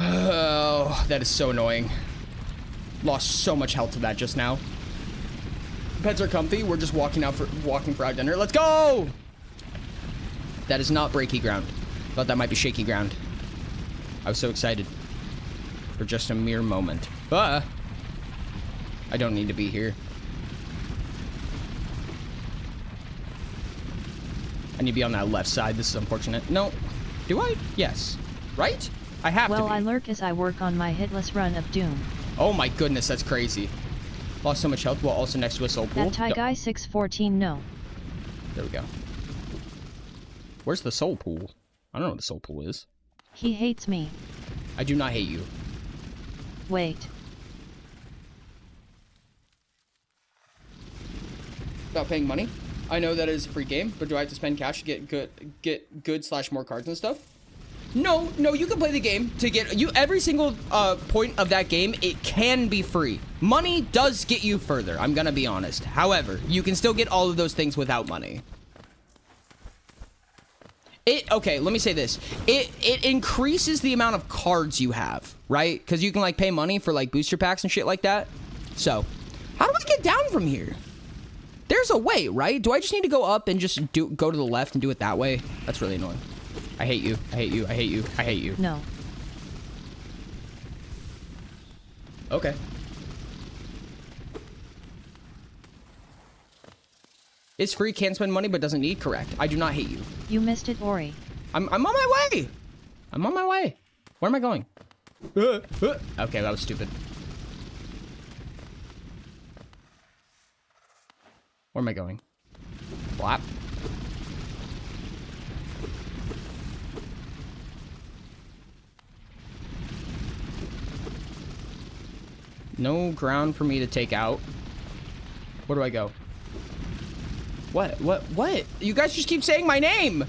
Oh, that is so annoying. Lost so much health to that just now. Pets are comfy. We're just walking for our dinner. Let's go! That is not breaky ground. Thought that might be shaky ground. I was so excited. For just a mere moment. I don't need to be here. I need to be on that left side. This is unfortunate. No. Do I? Yes. Right? I have to Well, be. I lurk as I work on my hitless run of Doom. Oh my goodness, that's crazy. Lost so much health while also next to a soul pool. That Thai guy 614 no. There we go. Where's the soul pool? I don't know what the soul pool is. He hates me. I do not hate you. Wait. About paying money? I know that is a free game, but do I have to spend cash to get good / more cards and stuff? No, you can play the game to get you every single point of that game. It can be free. Money does get you further. I'm gonna be honest. However, you can still get all of those things without money. Okay, let me say this. It increases the amount of cards you have, right? Because you can like pay money for like booster packs and shit like that. So, how do I get down from here? There's a way, right? Do I just need to go up and just go to the left and do it that way? That's really annoying. I hate you. I hate you. I hate you. I hate you. No. Okay. It's free, can't spend money, but doesn't need. Correct. I do not hate you. You missed it, Ori. I'm on my way. I'm on my way. Where am I going? Okay, that was stupid. Where am I going? Flap. No ground for me to take out. Where do I go? What? You guys just keep saying my name!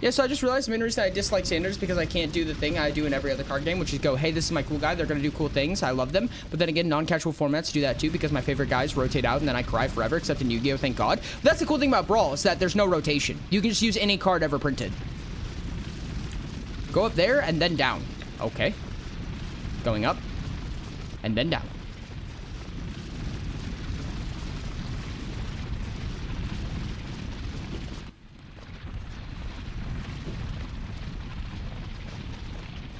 Yeah, so I just realized the main reason I dislike Sanders because I can't do the thing I do in every other card game, which is go, hey, this is my cool guy, they're gonna do cool things, I love them. But then again, non-casual formats do that too because my favorite guys rotate out and then I cry forever, except in Yu-Gi-Oh, thank God. But that's the cool thing about Brawl, is that there's no rotation. You can just use any card ever printed. Go up there and then down. Okay. Going up. And then down.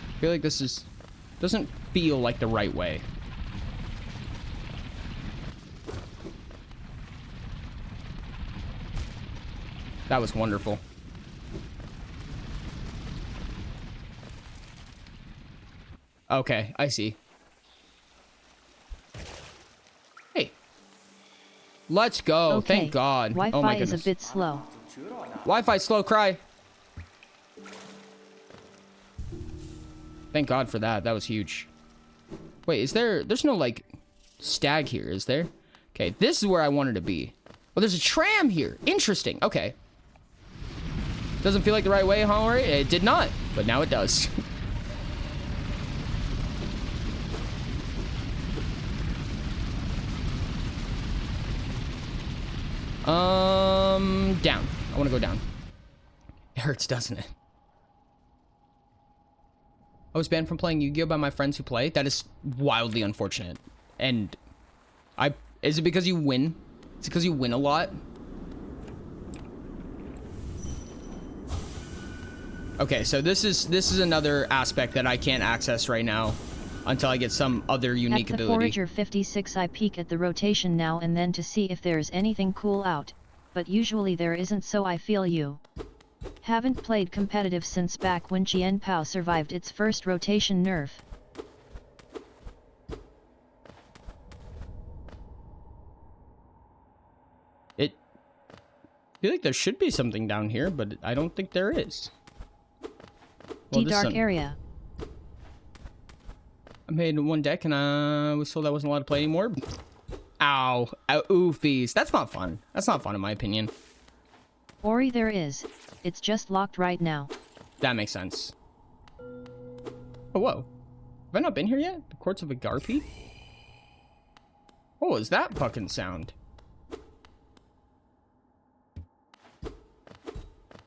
I feel like this doesn't feel like the right way. That was wonderful. Okay, I see. Hey. Let's go. Okay. Thank God. Wi-Fi oh my is goodness. a bit slow. Wi-Fi slow, cry. Thank God for that. That was huge. Wait, there's no, like, stag here, is there? Okay, this is where I wanted to be. Well, there's a tram here. Interesting. Okay. Doesn't feel like the right way, huh, Ori? It did not, but now it does. Down. I want to go down. It hurts, doesn't it? I was banned from playing Yu-Gi-Oh by my friends who play. That is wildly unfortunate. And is it because you win? Is it because you win a lot? Okay, so this is another aspect that I can't access right now until I get some other unique At the ability. Forager 56 I peek at the rotation now and then to see if there's anything cool out, but usually there isn't, so I feel you. Haven't played competitive since back when Chien Pao survived its first rotation nerf. I feel like there should be something down here, but I don't think there is. Well, this D-Dark is area. I made one deck and I was told I wasn't allowed to play anymore. Ow. Oofies. That's not fun. That's not fun in my opinion. Ori, there is. It's just locked right now. That makes sense. Oh, whoa. Have I not been here yet? The Courts of Agarpi? What was that fucking sound?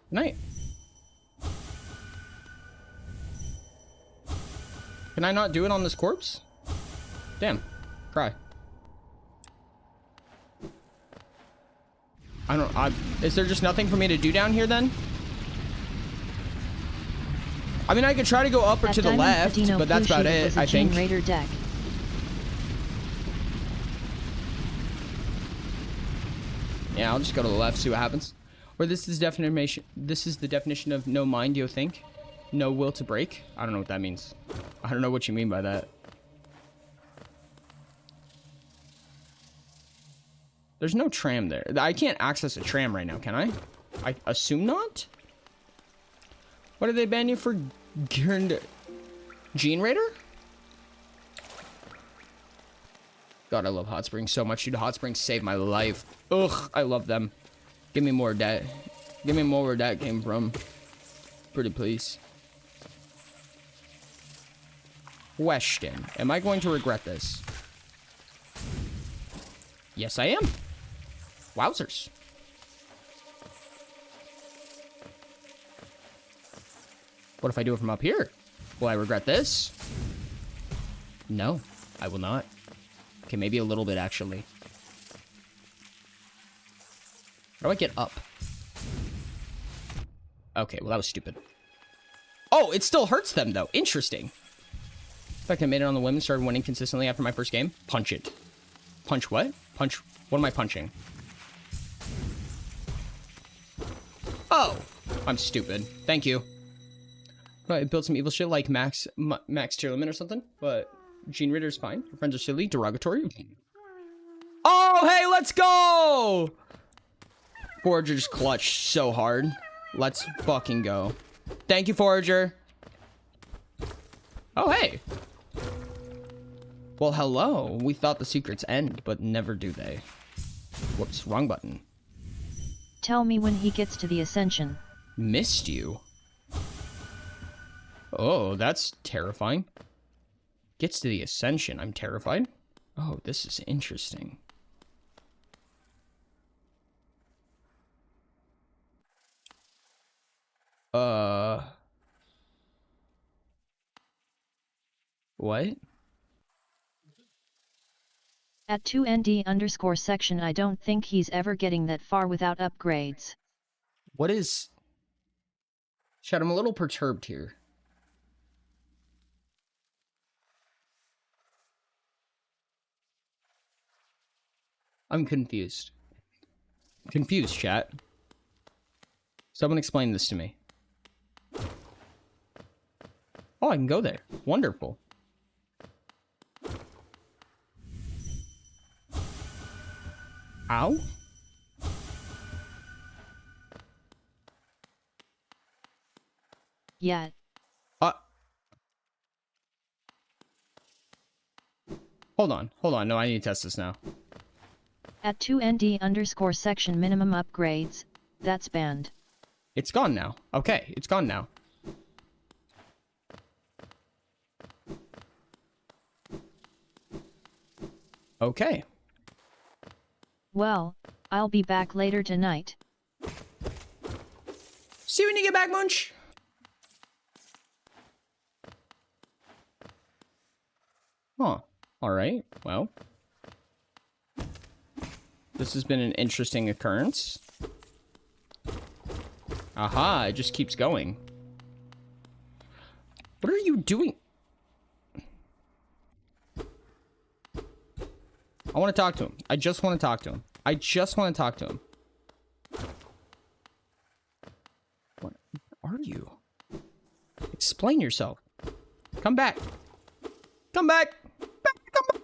Night. Can I not do it on this corpse? Damn. Cry. Is there just nothing for me to do down here then? I mean, I could try to go up or At to the Diamond left, Patino but that's Blue about Sheet it, was a I think. Gene Raider deck. Yeah, I'll just go to the left, see what happens. Or this is the definition of no mind, you think? No will to break? I don't know what that means. I don't know what you mean by that. There's no tram there. I can't access a tram right now, can I? I assume not? What did they ban you for? Gene Raider? God, I love Hot Springs so much, dude. Hot Springs saved my life. Ugh, I love them. Give me more of that. Give me more where that came from. Pretty please. Question. Am I going to regret this? Yes, I am. Wowzers. What if I do it from up here? Will I regret this? No, I will not. Okay, maybe a little bit, actually. How do I get up? Okay, well, that was stupid. Oh, it still hurts them, though. Interesting. In fact, I made it on the women, started winning consistently after my first game. Punch it. Punch what? Punch... What am I punching? Oh! I'm stupid. Thank you. I built some evil shit like Max tier limit or something, but Gene Ritter's fine. Your friends are silly, derogatory. Oh, hey, let's go! Forager just clutched so hard. Let's fucking go. Thank you, Forager. Oh, hey. Well, hello. We thought the secrets end, but never do they. Whoops, wrong button. Tell me when he gets to the Ascension. Missed you? Oh, that's terrifying. Gets to the Ascension. I'm terrified. Oh, this is interesting. What? At 2ND_section, I don't think he's ever getting that far without upgrades. What is... Chad, I'm a little perturbed here. I'm confused. Confused, chat. Someone explain this to me. Oh, I can go there. Wonderful. Ow? Yet. Hold on. Hold on. No, I need to test this now. At 2ND_section minimum upgrades, that's banned. It's gone now. Okay, it's gone now. Okay. Well, I'll be back later tonight. See you when you get back, Munch. Huh. Alright, well. This has been an interesting occurrence. Aha, it just keeps going. What are you doing? I want to talk to him. I just want to talk to him. I just want to talk to him. What are you? Explain yourself. Come back. Come back. Come back.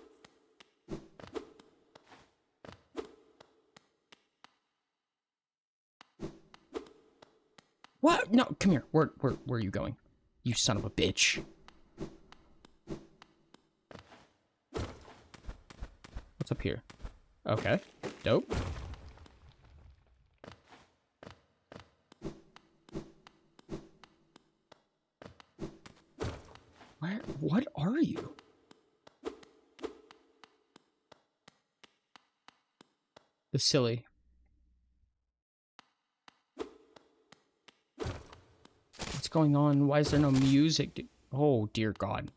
What? No, come here. Where are you going? You son of a bitch. What's up here? Okay. Dope. What are you? The silly. What's going on? Why is there no music? Oh, dear God.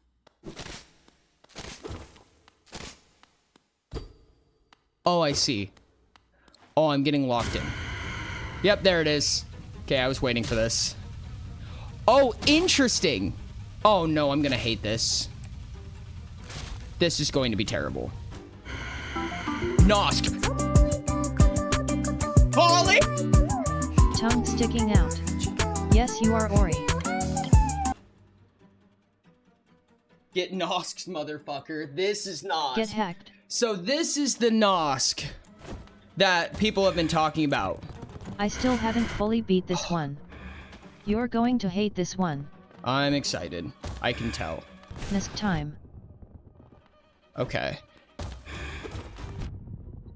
Oh, I see. Oh, I'm getting locked in. Yep, there it is. Okay, I was waiting for this. Oh, interesting. Oh, no, I'm gonna hate this. This is going to be terrible. Nosk. Falling! Tongue sticking out. Yes, you are Ori. Get Nosked, motherfucker. This is Nosk. Get hacked. So this is the Nosk that people have been talking about. I still haven't fully beat this one. You're going to hate this one. I'm excited. I can tell. Next time. Okay.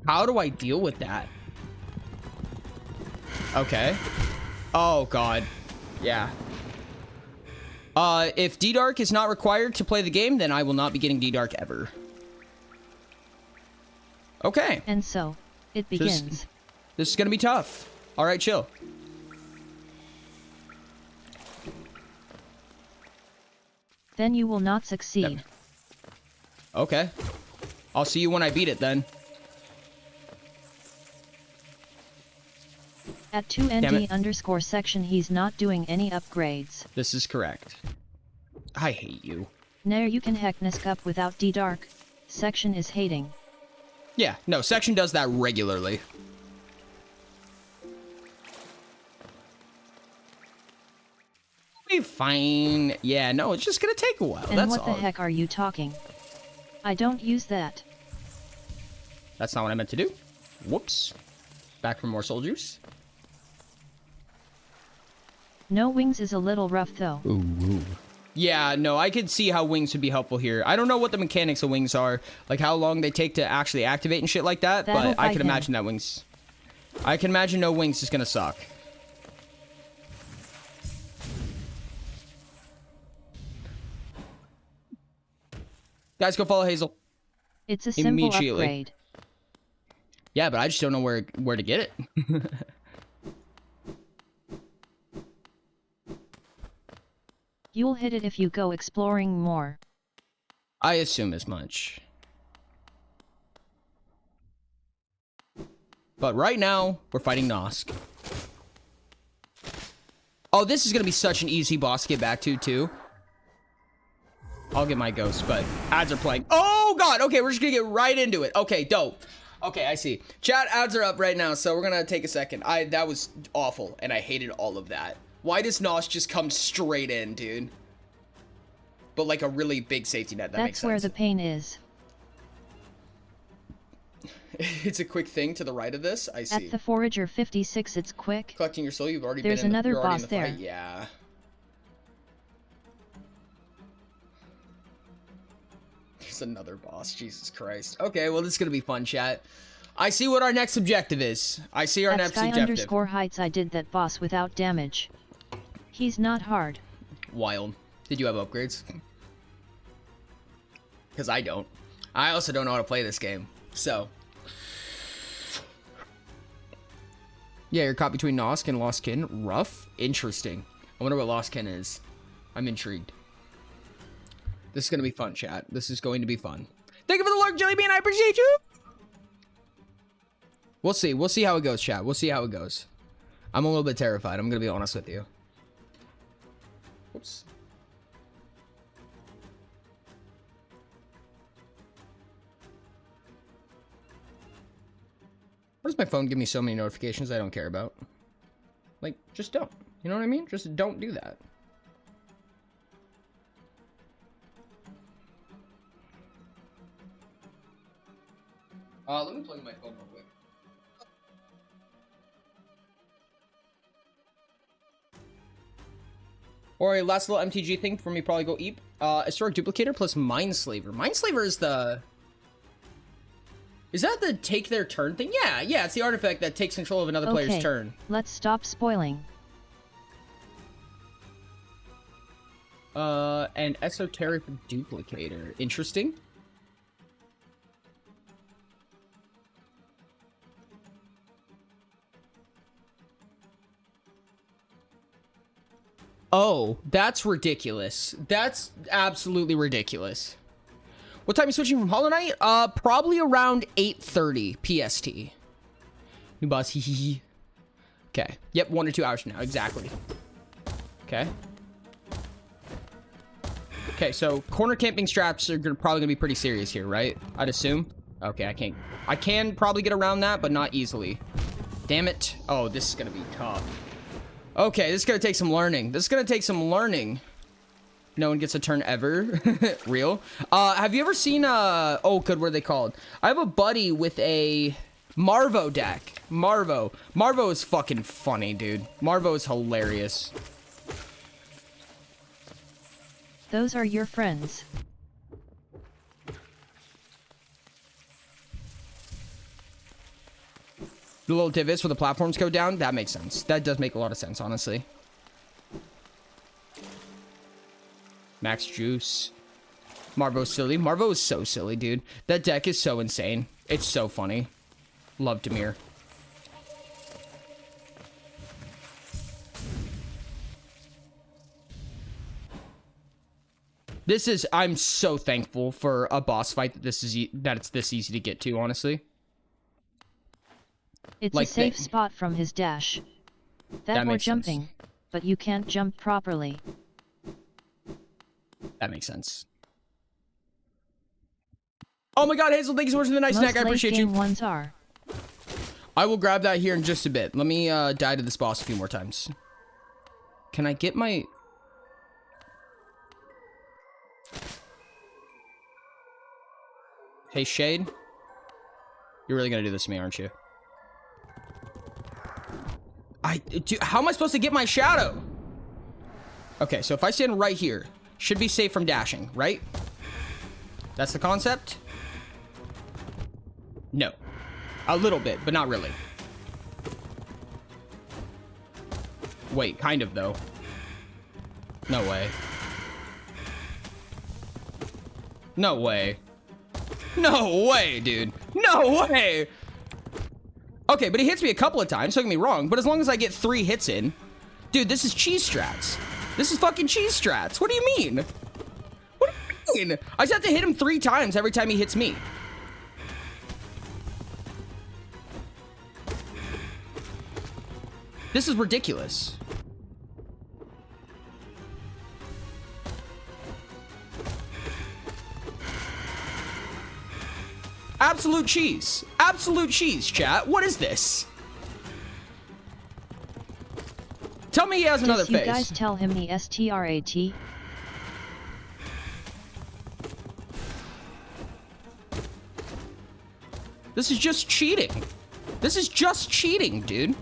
How do I deal with that? Okay. Oh, God. Yeah. If D-Dark is not required to play the game, then I will not be getting D-Dark ever. Okay. And so, it begins. This is gonna be tough. All right, chill. Then you will not succeed. Okay. I'll see you when I beat it then. At 2ND_ section he's not doing any upgrades. This is correct. I hate you. Nair you can hack Nisk up without D-Dark. Section is hating. Yeah, no, Section does that regularly. Be fine. Yeah, no, it's just gonna take a while. And That's what all. the heck are you talking? I don't use that. That's not what I meant to do. Whoops. Back for more soul juice. No wings is a little rough though. Ooh. Yeah, no, I could see how wings would be helpful here. I don't know what the mechanics of wings are, like how long they take to actually activate and shit like that, That'll but I fight can him. imagine that wings... I can imagine no wings is gonna suck. Guys, go follow Hazel. It's a simple Immediately. upgrade. Yeah, but I just don't know where to get it. You'll hit it if you go exploring more. I assume as much. But right now, we're fighting Nosk. Oh, this is gonna be such an easy boss to get back to, too. I'll get my ghost, but ads are playing. Oh, God! Okay, we're just gonna get right into it. Okay, dope. Okay, I see. Chat, ads are up right now, so we're gonna take a second. That was awful, and I hated all of that. Why does Nosk just come straight in, dude? But like a really big safety net, that makes That's where sense. the pain is. It's a quick thing to the right of this. I see. At the Forager 56 it's quick. Collecting your soul, you've already There's been in another you're already boss in the there. fight. Yeah. There's another boss. Jesus Christ. Okay, well, this is going to be fun, chat. I see what our next objective is. I see our At next Sky objective. _heights I did that boss without damage. He's not hard. Wild. Did you have upgrades? Because I don't. I also don't know how to play this game. So. Yeah, you're caught between Nosk and Lost Kin. Rough. Interesting. I wonder what Lost Kin is. I'm intrigued. This is going to be fun, chat. This is going to be fun. Thank you for the lark, Jellybean. I appreciate you. We'll see. We'll see how it goes, chat. We'll see how it goes. I'm a little bit terrified. I'm going to be honest with you. Whoops. Why does my phone give me so many notifications I don't care about? Like, just don't. You know what I mean? Just don't do that. Let me plug my phone real quick. Or a last little MTG thing for me, probably go Eep. Historic Duplicator plus Mindslaver. Mindslaver is the... Is that the take their turn thing? Yeah, it's the artifact that takes control of another player's turn. Let's stop spoiling. An esoteric duplicator. Interesting. Oh, that's ridiculous. That's absolutely ridiculous. What time are you switching from Hollow Knight? Probably around 8:30 PST. New boss, hee hee hee. Okay. Yep, 1 or 2 hours from now, exactly. Okay. Okay, so corner camping straps are probably gonna be pretty serious here, right? I'd assume. Okay, I can probably get around that, but not easily. Damn it. Oh, this is gonna be tough. Okay, this is gonna take some learning. No one gets a turn ever. Real. Have you ever seen, oh, good, what are they called? I have a buddy with a Marvo deck. Marvo. Marvo is fucking funny, dude. Marvo is hilarious. Those are your friends. The little divots where the platforms go down, that makes sense. That does make a lot of sense, honestly. Max Juice. Marvo's silly. Marvo is so silly, dude. That deck is so insane. It's so funny. Love Demir. This is, I'm so thankful for a boss fight that it's this easy to get to, honestly. It's Like a safe that- spot from his dash. That That or makes sense. jumping, but you can't jump properly. That makes sense. Oh my god, Hazel, thank you so much for the nice snack. I appreciate you. Most late game ones are. I will grab that here in just a bit. Let me die to this boss a few more times. Can I get my... Hey, Shade. You're really gonna do this to me, aren't you? How am I supposed to get my shadow? Okay, so if I stand right here, should be safe from dashing, right? That's the concept? No. A little bit, but not really. Wait, kind of, though. No way. No way. No way, dude. No way! Okay, but he hits me a couple of times, don't get me wrong, but as long as I get 3 hits in... Dude, this is cheese strats. This is fucking cheese strats. What do you mean? What do you mean? I just have to hit him 3 times every time he hits me. This is ridiculous. Absolute cheese. Absolute cheese, chat. What is this? Tell me he has another Did you face. guys tell him the STRAT? This is just cheating. This is just cheating, dude.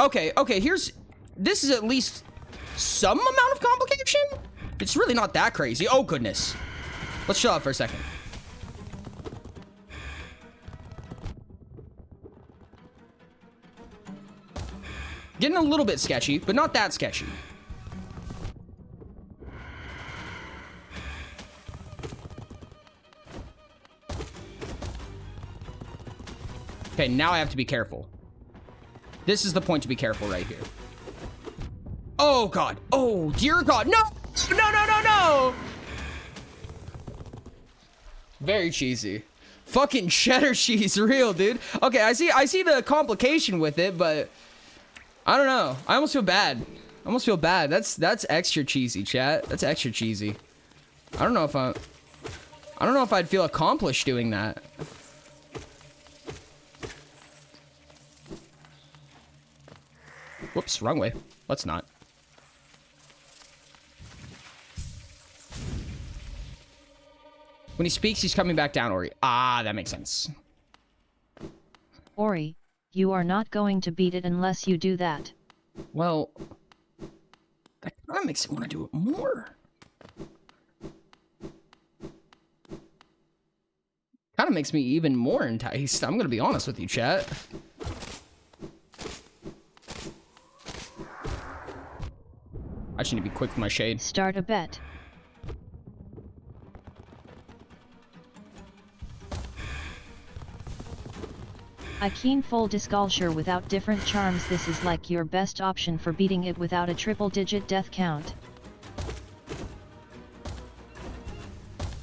Okay, okay, here's... This is at least some amount of complication? It's really not that crazy. Oh, goodness. Let's chill out for a second. Getting a little bit sketchy, but not that sketchy. Okay, now I have to be careful. This is the point to be careful right here. Oh, God. Oh, dear God. No! No, no, no, no! Very cheesy. Fucking cheddar cheese, real, dude. Okay, I see the complication with it, but... I don't know. I almost feel bad. I almost feel bad. That's extra cheesy, chat. That's extra cheesy. I don't know if I'd feel accomplished doing that. Whoops, wrong way. Let's not. When he speaks, he's coming back down, Ori. Ah, that makes sense. Ori, you are not going to beat it unless you do that. Well, that kind of makes me want to do it more. Kind of makes me even more enticed. I'm going to be honest with you, chat. I just need to be quick with my shade. Start a bet. I keen full disculture without different charms. This is like your best option for beating it without a triple-digit death count.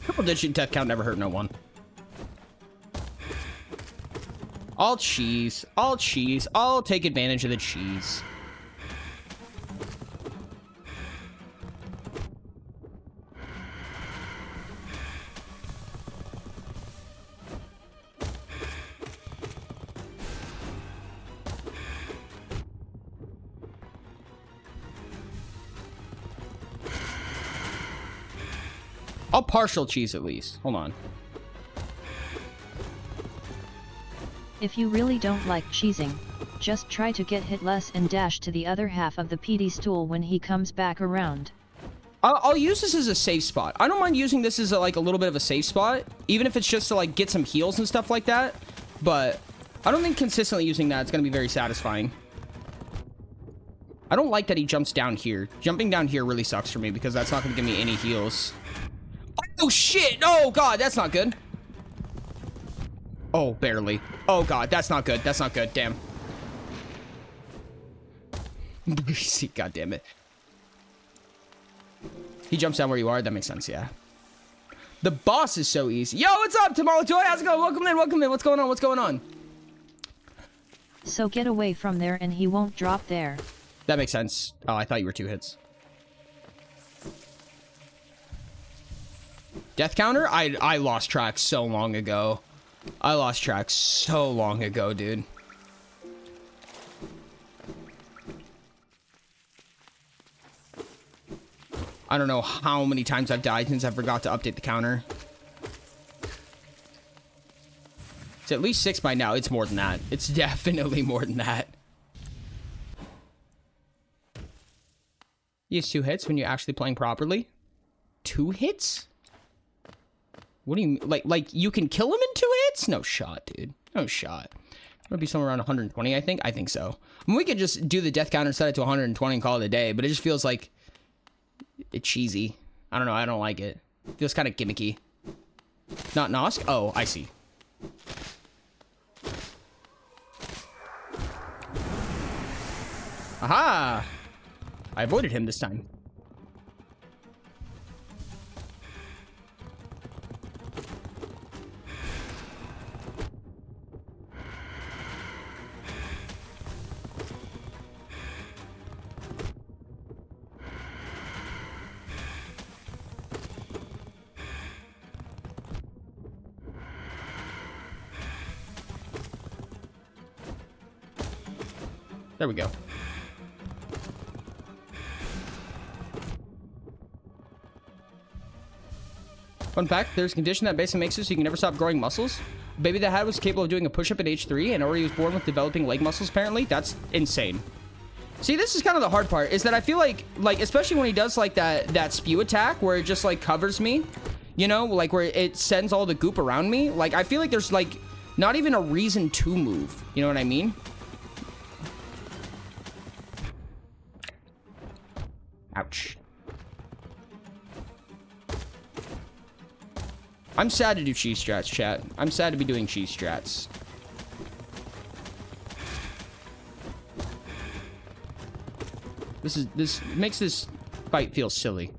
Triple-digit death count never hurt no one. All cheese. All cheese. I'll take advantage of the cheese. I'll partial cheese at least. Hold on. If you really don't like cheesing, just try to get hit less and dash to the other half of the PD stool when he comes back around. I'll use this as a safe spot. I don't mind using this as like a little bit of a safe spot, even if it's just to like get some heals and stuff like that. But I don't think consistently using that is going to be very satisfying. I don't like that he jumps down here. Jumping down here really sucks for me because that's not going to give me any heals. Oh shit! Oh god, that's not good. Oh, barely. Oh god, that's not good. That's not good. Damn. God damn it. He jumps down where you are. That makes sense, yeah. The boss is so easy. Yo, what's up, Tomorrow Toy? How's it going? Welcome in, welcome in. What's going on? What's going on? So get away from there and he won't drop there. That makes sense. Oh, I thought you were 2 hits. Death counter? I lost track so long ago. I lost track so long ago, dude. I don't know how many times I've died since I forgot to update the counter. It's at least 6 by now. It's more than that. It's definitely more than that. You use 2 hits when you're actually playing properly? 2 hits? What do you mean? Like you can kill him in 2 hits? No shot, dude. No shot. It'll be somewhere around 120, I think. I think so. I mean, we could just do the death counter, set it to 120 and call it a day, but it just feels like it's cheesy. I don't know. I don't like it. It feels kind of gimmicky. Not Nosk? Oh, I see. Aha! I avoided him this time. There we go. Fun fact, there's a condition that basically makes it so you can never stop growing muscles. A baby that had was capable of doing a push-up at age 3 and already was born with developing leg muscles, apparently. That's insane. See, this is kind of the hard part, is that I feel like especially when he does like that spew attack where it just like covers me, you know, like where it sends all the goop around me. Like, I feel like there's like not even a reason to move. You know what I mean? Ouch. I'm sad to do cheese strats, chat. I'm sad to be doing cheese strats. This makes this fight feel silly.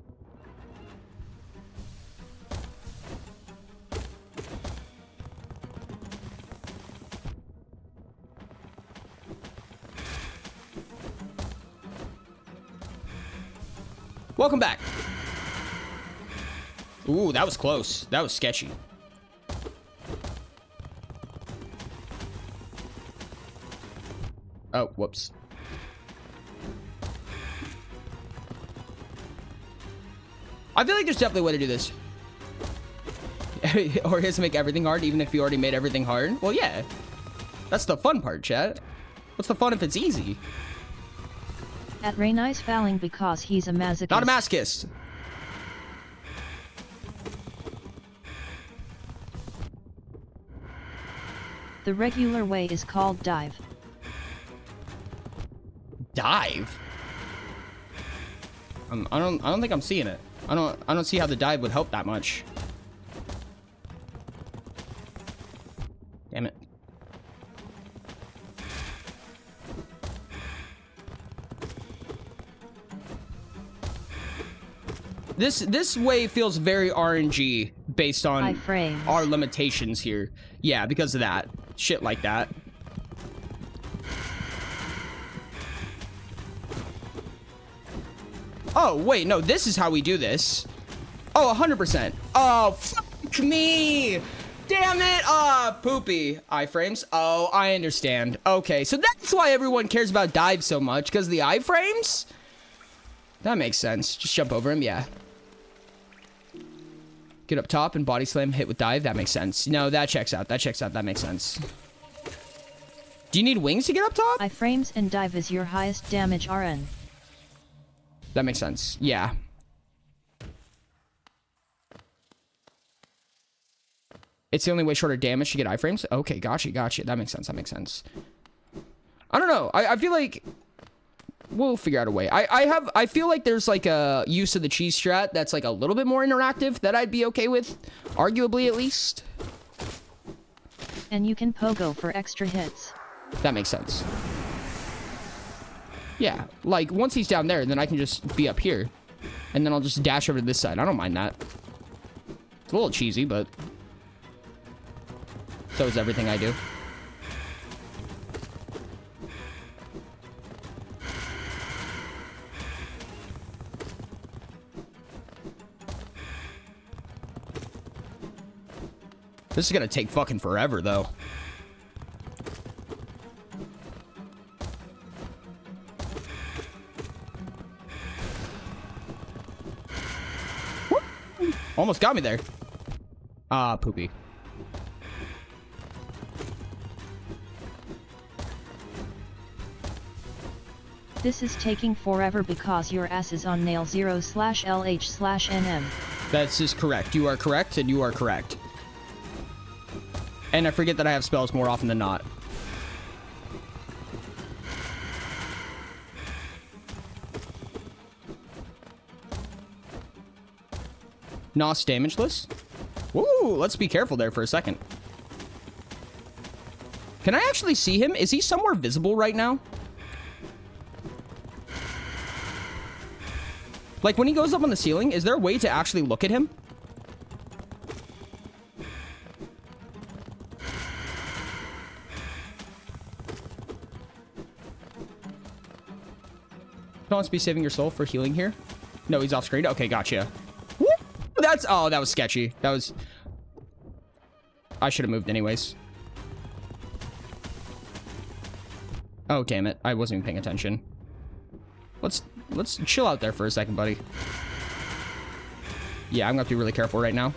Welcome back. Ooh, that was close. That was sketchy. Oh, whoops. I feel like there's definitely a way to do this. Or he has to make everything hard, even if you already made everything hard. Well, yeah. That's the fun part, chat. What's the fun if it's easy? At Rainey's fouling because he's a masochist. Not a masochist. The regular way is called dive. I don't think I'm seeing it. I don't see how the dive would help that much. Damn it. This wave feels very RNG based on iframes. our limitations here. Yeah, because of that. Shit like that. Oh, wait, no, this is how we do this. Oh, 100%. Oh, fuck me. Damn it. Poopy. Iframes. Oh, I understand. Okay, so that's why everyone cares about dive so much, because the iframes? That makes sense. Just jump over him, yeah. Get up top and body slam, hit with dive. That makes sense. No, that checks out. That checks out. That makes sense. Do you need wings to get up top? Iframes and dive is your highest damage RN. That makes sense. Yeah. It's the only way shorter damage to get iframes? Okay, gotcha, gotcha. That makes sense. That makes sense. I don't know. I feel like we'll figure out a way. I feel like there's like a use of the cheese strat that's like a little bit more interactive that I'd be okay with, arguably at least. And you can pogo for extra hits. That makes sense. Yeah, like once he's down there, then I can just be up here, and then I'll just dash over to this side. I don't mind that. It's a little cheesy, but so is everything I do. This is gonna take fucking forever, though. Almost got me there. Poopy. This is taking forever because your ass is on nail 0/LH/NM. That is correct. You are correct, and you are correct. And I forget that I have spells more often than not. Nos damageless? Woo, let's be careful there for a second. Can I actually see him? Is he somewhere visible right now? Like when he goes up on the ceiling, is there a way to actually look at him? Don't want to be saving your soul for healing here. No, he's off screen. Okay, gotcha. Whoop. Oh, that was sketchy. That was... I should have moved anyways. Oh, damn it. I wasn't even paying attention. Let's chill out there for a second, buddy. Yeah, I'm gonna have to be really careful right now.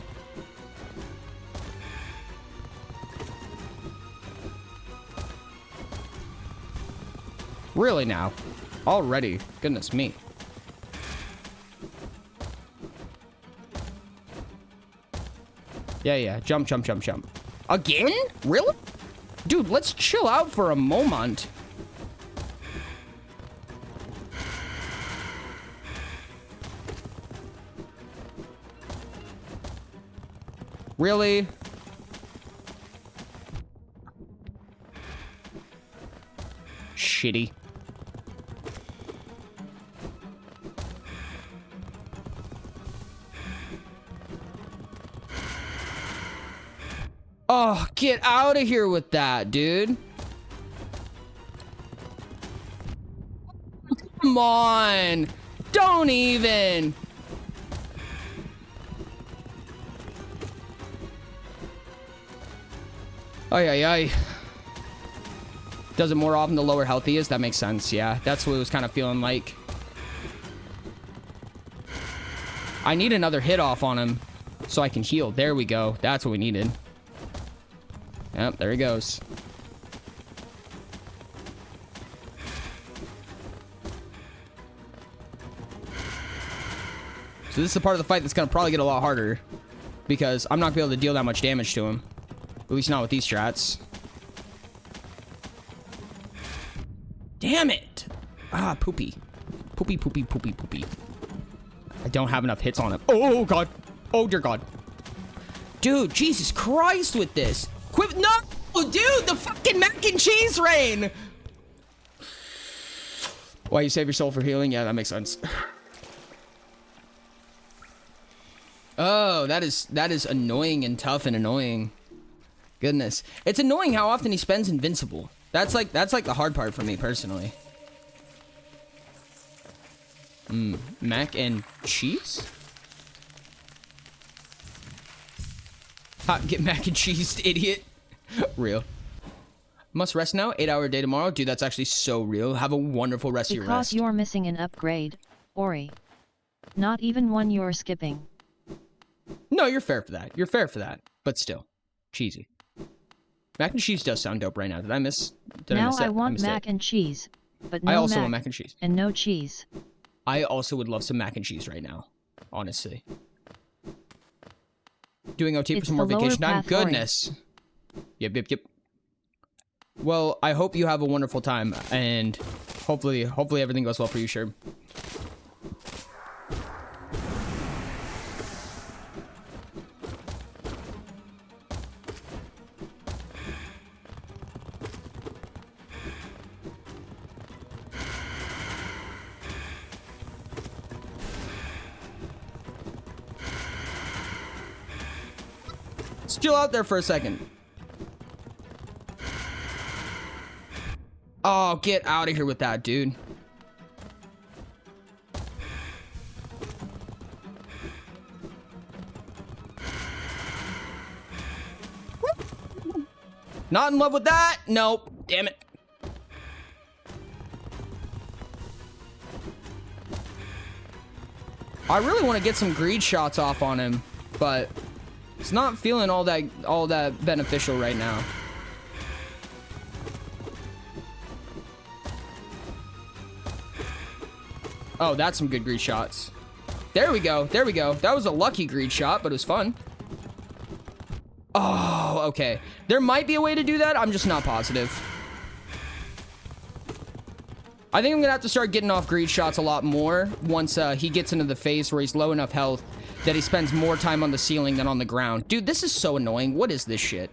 Really now? Already? Goodness me. Yeah. Jump. Again? Really? Dude, let's chill out for a moment. Really? Shitty. Oh, get out of here with that, dude. Come on. Don't even. Ay. Does it more often the lower health he is? That makes sense, yeah. That's what it was kind of feeling like. I need another hit off on him so I can heal. There we go. That's what we needed. Yep, there he goes. So this is the part of the fight that's going to probably get a lot harder, because I'm not going to be able to deal that much damage to him. At least not with these strats. Damn it! Poopy. Poopy. I don't have enough hits on him. Oh, God. Oh, dear God. Dude, Jesus Christ with this. Quit. No, dude, the fucking mac and cheese rain. Why, you save your soul for healing? Yeah, that makes sense. Oh, that is annoying and tough and annoying. Goodness. It's annoying how often he spends invincible. That's like the hard part for me personally. Mac and cheese? Get mac and cheese, idiot. Real. Must rest now. 8-hour day tomorrow. Dude, that's actually so real. Have a wonderful rest of your rest. Because you're missing an upgrade, Ori. Not even one you're skipping. No, you're fair for that. You're fair for that. But still. Cheesy. Mac and cheese does sound dope right now. Did I miss Now it? I want mac and cheese, but no I also mac want mac and cheese. and no cheese. I also would love some mac and cheese right now. Honestly. Doing OT for It's some more the lower vacation time? path, Ori. Goodness. Yep. Well, I hope you have a wonderful time, and hopefully everything goes well for you, sure. Let's chill out there for a second. Oh, get out of here with that, dude. Not in love with that? Nope. Damn it. I really want to get some greed shots off on him, but it's not feeling all that beneficial right now. Oh, that's some good greed shots. There we go. There we go. That was a lucky greed shot, but it was fun. Oh, okay. There might be a way to do that. I'm just not positive. I think I'm gonna have to start getting off greed shots a lot more once he gets into the phase where he's low enough health that he spends more time on the ceiling than on the ground. Dude, this is so annoying. What is this shit?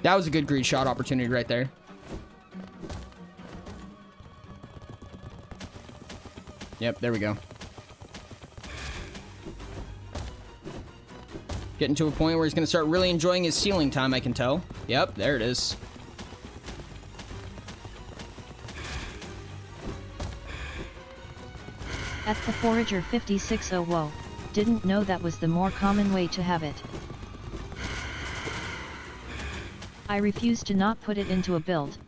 That was a good greed shot opportunity right there. Yep, there we go. Getting to a point where he's going to start really enjoying his ceiling time, I can tell. Yep, there it is. At the Forager 56, oh whoa, didn't know that was the more common way to have it. I refuse to not put it into a build.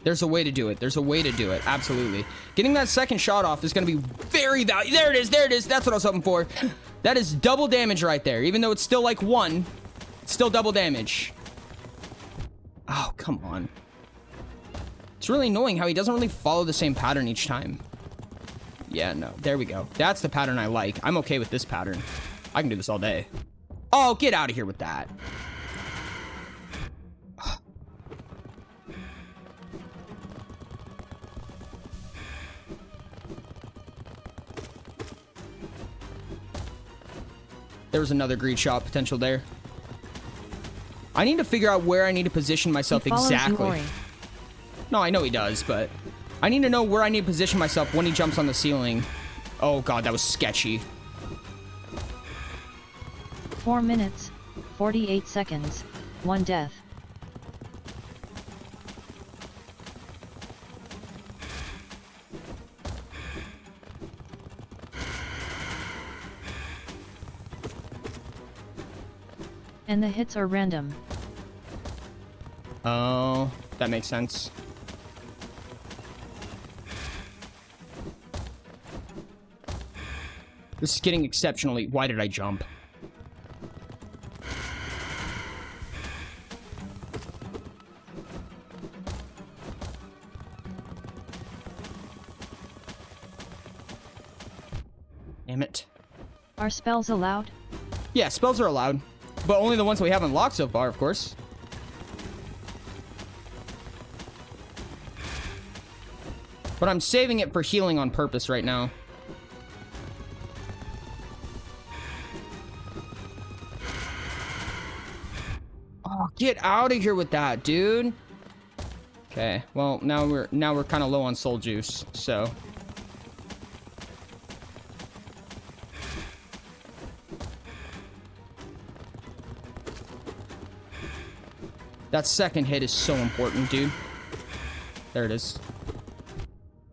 There's a way to do it. There's a way to do it. Absolutely. Getting that second shot off is going to be very valuable. There it is. There it is. That's what I was hoping for. That is double damage right there. Even though it's still like one, it's still double damage. Oh, come on. It's really annoying how he doesn't really follow the same pattern each time. Yeah, no. There we go. That's the pattern I like. I'm okay with this pattern. I can do this all day. Oh, get out of here with that. There was another greed shot potential there. I need to figure out where I need to position myself He follows you, exactly. Ori. No, I know he does, but I need to know where I need to position myself when he jumps on the ceiling. Oh god, that was sketchy. 4 minutes, 48 seconds, 1 death. And the hits are random. Oh, that makes sense. This is getting exceptionally... Why did I jump? Damn it. Are spells allowed? Yeah, spells are allowed, but only the ones we haven't locked so far, of course. But I'm saving it for healing on purpose right now. Oh, get out of here with that, dude. Okay, well, now we're kind of low on soul juice, so. That second hit is so important, dude. There it is.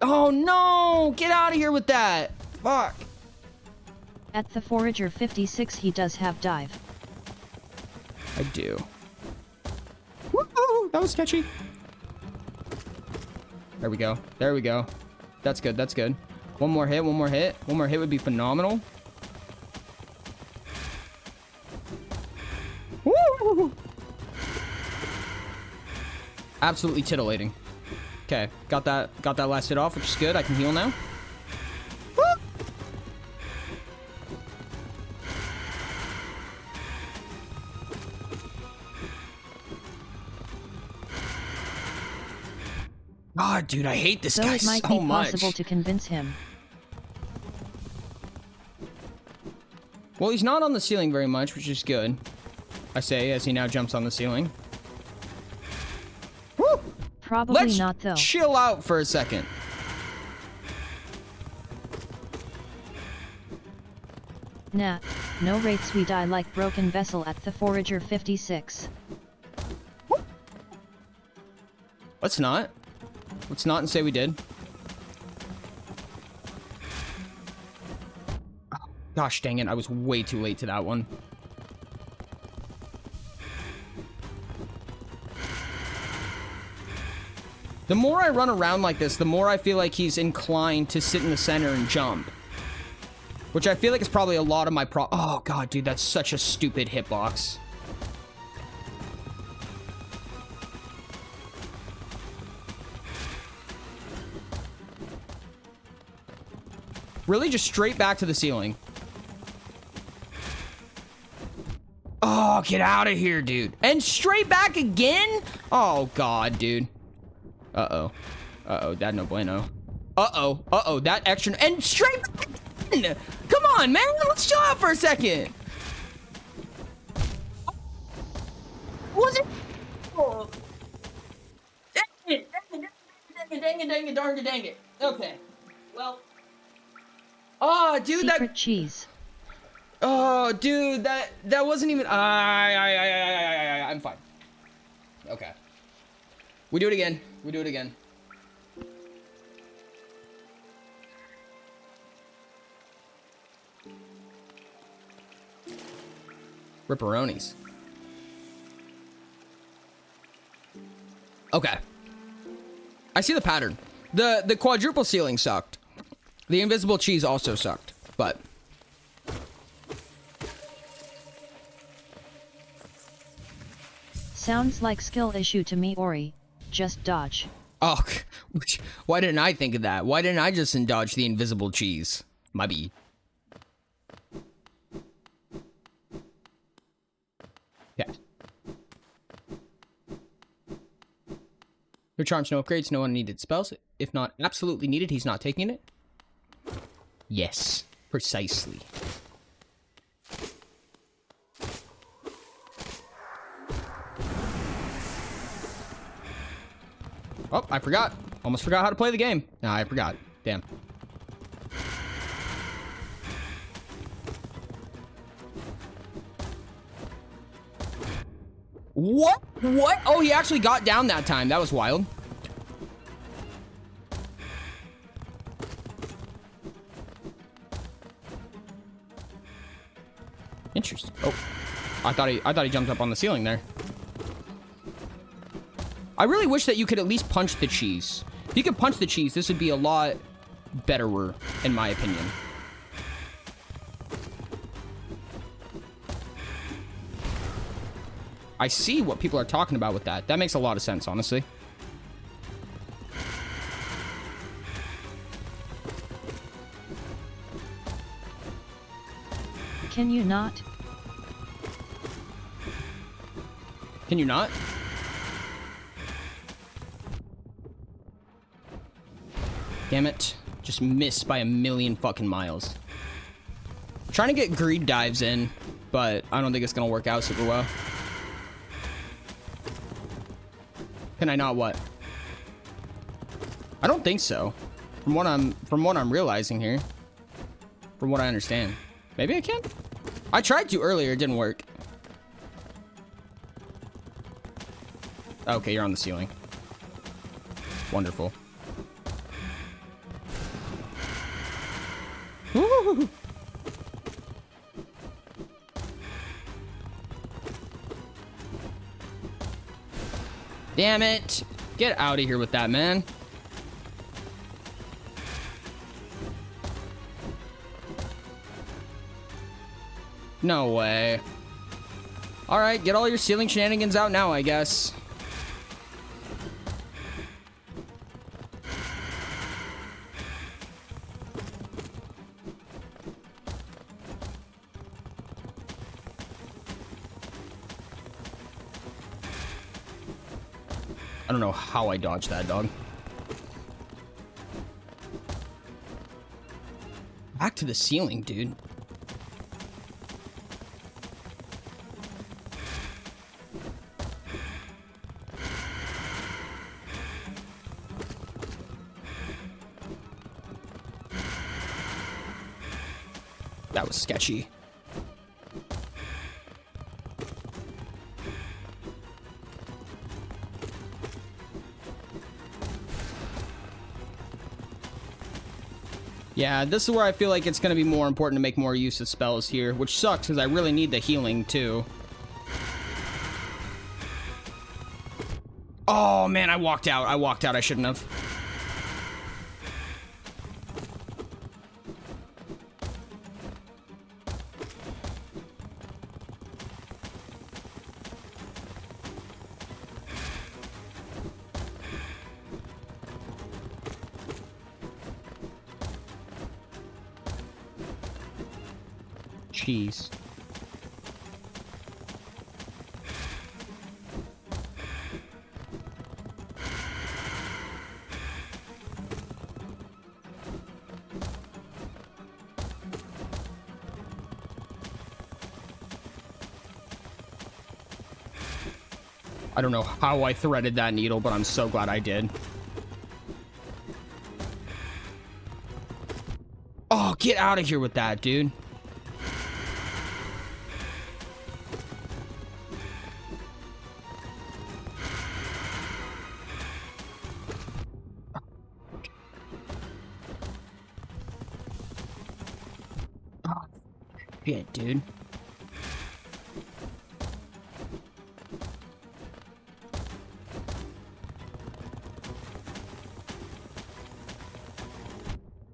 Oh, no! Get out of here with that! Fuck. At the Forager 56 he does have dive. I do. Woo! That was sketchy. There we go. There we go. That's good. That's good. One more hit. One more hit. One more hit would be phenomenal. Woo! Absolutely titillating. Okay, got that last hit off, which is good. I can heal now. Woo! God, dude, I hate this Though guy it might so be much. possible to convince him. Well, he's not on the ceiling very much, which is good. I say, as he now jumps on the ceiling. Woo! Probably Let's not though. chill out for a second. Nah, no rates we die like broken vessel at the Forager 56. Let's not. Let's not and say we did. Oh, gosh dang it, I was way too late to that one. The more I run around like this, the more I feel like he's inclined to sit in the center and jump. Which I feel like is probably a lot of my Oh, God, dude, that's such a stupid hitbox. Really? Just straight back to the ceiling. Oh, get out of here, dude. And straight back again? Oh, God, dude. Uh-oh. Uh-oh, that no bueno. Uh-oh. Uh-oh, that extra... And straight back again! Come on, man! Let's chill out for a second! Was it... Oh. Dang it! Dang it! Okay. Well... Oh, dude, Secret cheese. Oh, dude, that wasn't even... I'm fine. Okay. We do it again. We do it again. Ripperonis. Okay. I see the pattern. The quadruple ceiling sucked. The invisible cheese also sucked, but... Sounds like skill issue to me, Ori. Just dodge. Oh, why didn't I think of that? Why didn't I just dodge the invisible cheese? My B. Yeah. Your charms, no upgrades, no unneeded spells. If not absolutely needed, he's not taking it. Yes, precisely. Oh, I forgot. Almost forgot how to play the game. Nah, I forgot. Damn. What? What? Oh, he actually got down that time. That was wild. Interesting. Oh, I thought he jumped up on the ceiling there. I really wish that you could at least punch the cheese. If you could punch the cheese, this would be a lot betterer, in my opinion. I see what people are talking about with that. That makes a lot of sense, honestly. Can you not? Can you not? Damn it. Just missed by a million fucking miles. Trying to get greed dives in, but I don't think it's gonna work out super well. Can I not what? I don't think so. From what I'm realizing here. From what I understand. Maybe I can? I tried to earlier, it didn't work. Okay, you're on the ceiling. Wonderful. Woo! Damn it! Get out of here with that, man. No way. Alright, get all your ceiling shenanigans out now, I guess. I don't know how I dodged that, dog. Back to the ceiling, dude. That was sketchy. Yeah, this is where I feel like it's going to be more important to make more use of spells here, which sucks because I really need the healing too. Oh man, I walked out. I shouldn't have. Jeez. I don't know how I threaded that needle, but I'm so glad I did. Oh, get out of here with that, dude. Shit, dude.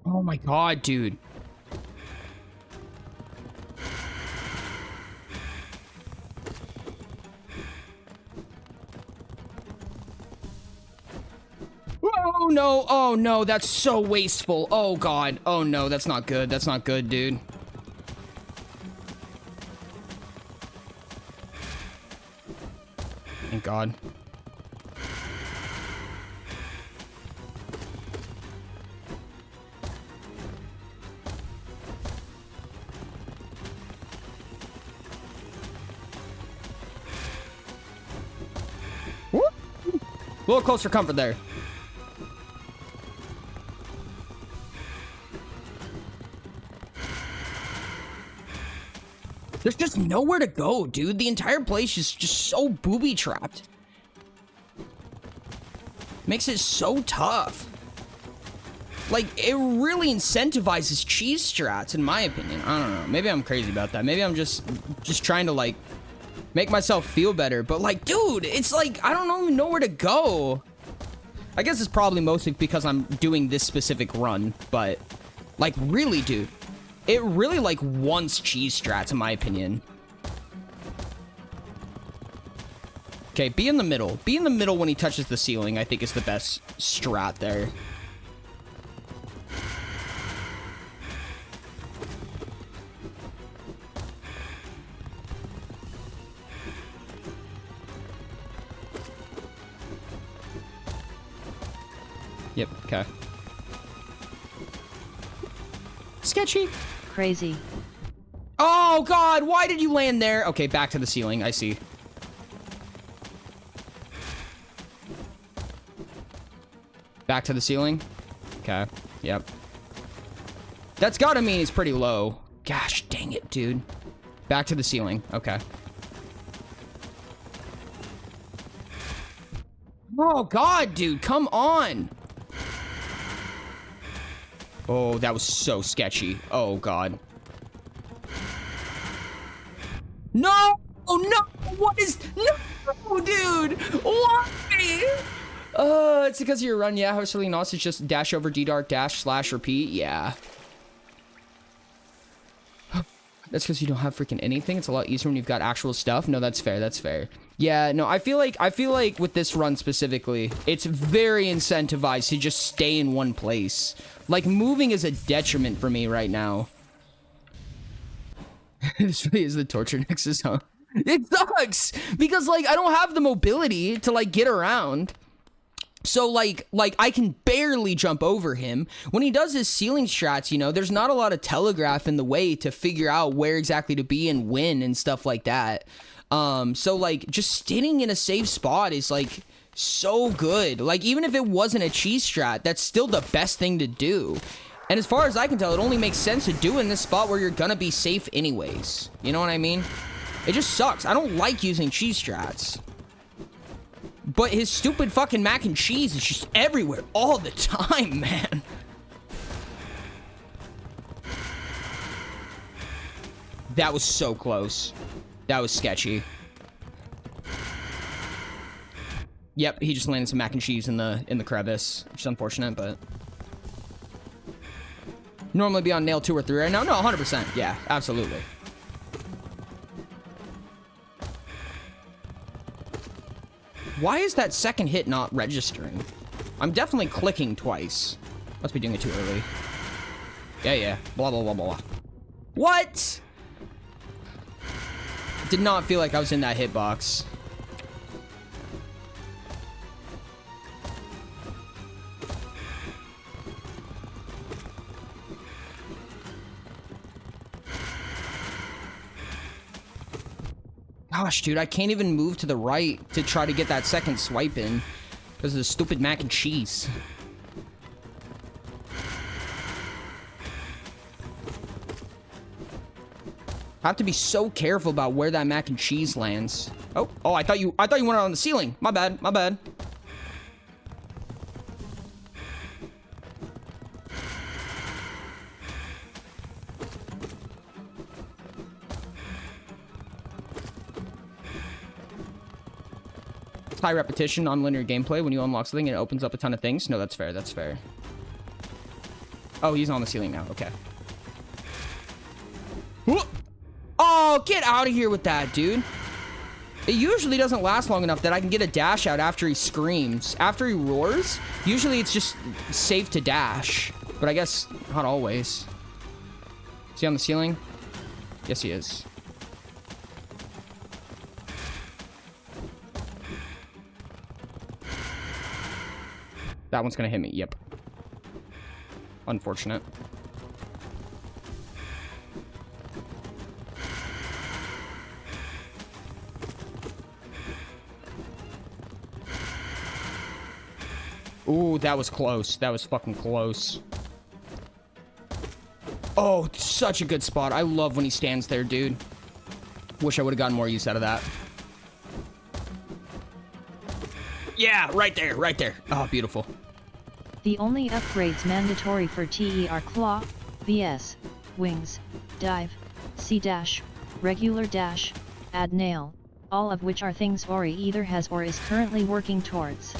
Oh my god, dude. Oh no, oh no, that's so wasteful. Oh god, oh no, that's not good. That's not good, dude. Thank God. Woo! A little closer comfort there. There's just nowhere to go, dude. The entire place is just so booby-trapped. Makes it so tough. Like, it really incentivizes cheese strats, in my opinion. I don't know. Maybe I'm crazy about that. Maybe I'm just trying to, like, make myself feel better. But, like, dude, it's like, I don't even know where to go. I guess it's probably mostly because I'm doing this specific run. But, like, really, dude. It really, like, wants cheese strats, in my opinion. Okay, be in the middle. Be in the middle when he touches the ceiling, I think is the best strat there. Yep, okay. Sketchy. Crazy. Oh, God, why did you land there? Okay, back to the ceiling, I see. Back to the ceiling? Okay, yep. That's gotta mean he's pretty low. Gosh, dang it, dude. Back to the ceiling, okay. Oh, God, dude, come on. Oh, that was so sketchy. Oh, God. No! Oh, no! What is... No, dude! Why? It's because of your run. Yeah, how it's really not. It's just dash over D-dart, dash, slash, repeat. Yeah. That's because you don't have freaking anything. It's a lot easier when you've got actual stuff. No, that's fair. That's fair. Yeah, no, I feel like with this run specifically, it's very incentivized to just stay in one place. Like, moving is a detriment for me right now. This really is the torture nexus, huh? It sucks! Because, like, I don't have the mobility to, like, get around. So, like, I can barely jump over him. When he does his ceiling strats, you know, there's not a lot of telegraph in the way to figure out where exactly to be and when and stuff like that. So, like, just standing in a safe spot is, like, so good. Like, even if it wasn't a cheese strat, that's still the best thing to do. And as far as I can tell, it only makes sense to do in this spot where you're gonna be safe anyways. You know what I mean? It just sucks. I don't like using cheese strats. But his stupid fucking mac and cheese is just everywhere all the time, man. That was so close. That was sketchy. Yep, he just landed some mac and cheese in the crevice, which is unfortunate, but normally be on nail 2 or 3 right now. No, 100%. Yeah, absolutely. Why is that second hit not registering? I'm definitely clicking twice. Must be doing it too early. Yeah. Blah, blah, blah, blah. What? Did not feel like I was in that hitbox. Gosh, dude, I can't even move to the right to try to get that second swipe in because of the stupid mac and cheese. I have to be so careful about where that mac and cheese lands. Oh, I thought you went on the ceiling. My bad. High repetition on linear gameplay. When you unlock something, it opens up a ton of things. No, that's fair. That's fair. Oh, he's on the ceiling now. Okay. Oh, get out of here with that, dude. It usually doesn't last long enough that I can get a dash out after he screams. After he roars, usually it's just safe to dash. But I guess not always. Is he on the ceiling? Yes, he is. That one's gonna hit me. Yep. Unfortunate. Ooh, that was close. That was fucking close. Oh, such a good spot. I love when he stands there, dude. Wish I would have gotten more use out of that. Yeah, right there, right there. Oh, beautiful. The only upgrades mandatory for TE are Claw, VS, Wings, Dive, C-Dash, Regular Dash, Add Nail, all of which are things Ori either has or is currently working towards.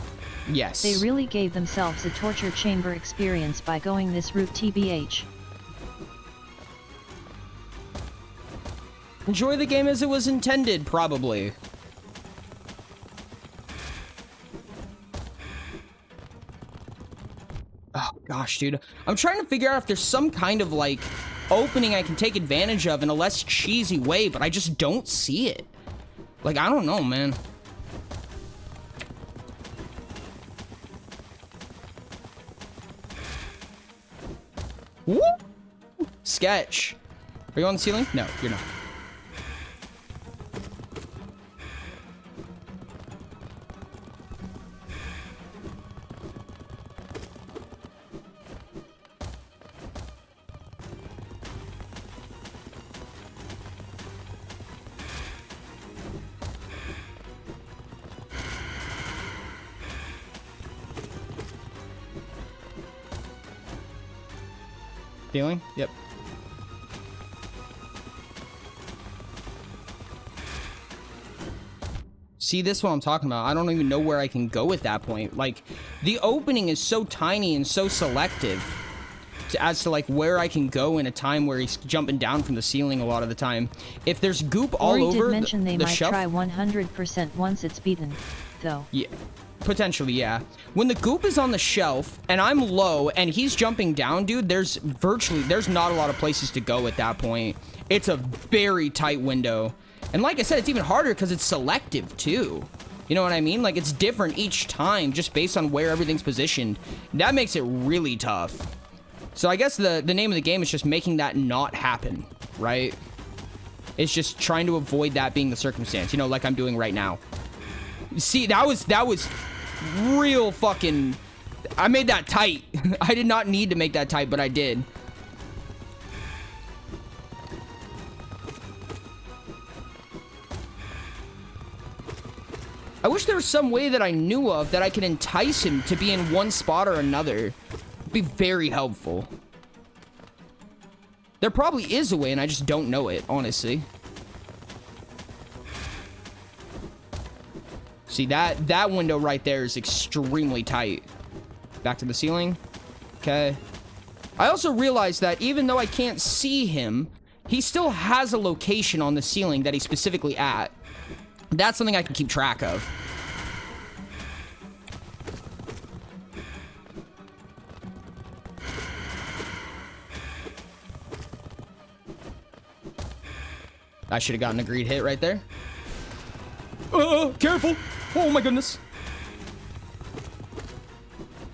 Yes. They really gave themselves a torture chamber experience by going this route TBH. Enjoy the game as it was intended, probably. Oh, gosh, dude. I'm trying to figure out if there's some kind of, like, opening I can take advantage of in a less cheesy way, but I just don't see it. Like, I don't know, man. Woo! Sketch. Are you on the ceiling? No, you're not. Feeling? Yep. See, this is what I'm talking about. I don't even know where I can go at that point. Like, the opening is so tiny and so selective as to, like, where I can go in a time where he's jumping down from the ceiling a lot of the time. If there's goop all Ori over did mention they the might shelf... try 100% once it's beaten, though. Yeah. Potentially, yeah. When the goop is on the shelf and I'm low and he's jumping down, dude, there's not a lot of places to go at that point. It's a very tight window. And like I said, it's even harder because it's selective too. You know what I mean? Like, it's different each time just based on where everything's positioned. That makes it really tough. So I guess the name of the game is just making that not happen, right? It's just trying to avoid that being the circumstance, you know, like I'm doing right now. See, that was real fucking... I made that tight. I did not need to make that tight, but I did. I wish there was some way that I knew of that I could entice him to be in one spot or another. It'd be very helpful. There probably is a way, and I just don't know it, honestly. See, that window right there is extremely tight. Back to the ceiling. Okay. I also realized that even though I can't see him, he still has a location on the ceiling that he's specifically at. That's something I can keep track of. I should have gotten a greed hit right there. Careful. Oh my goodness.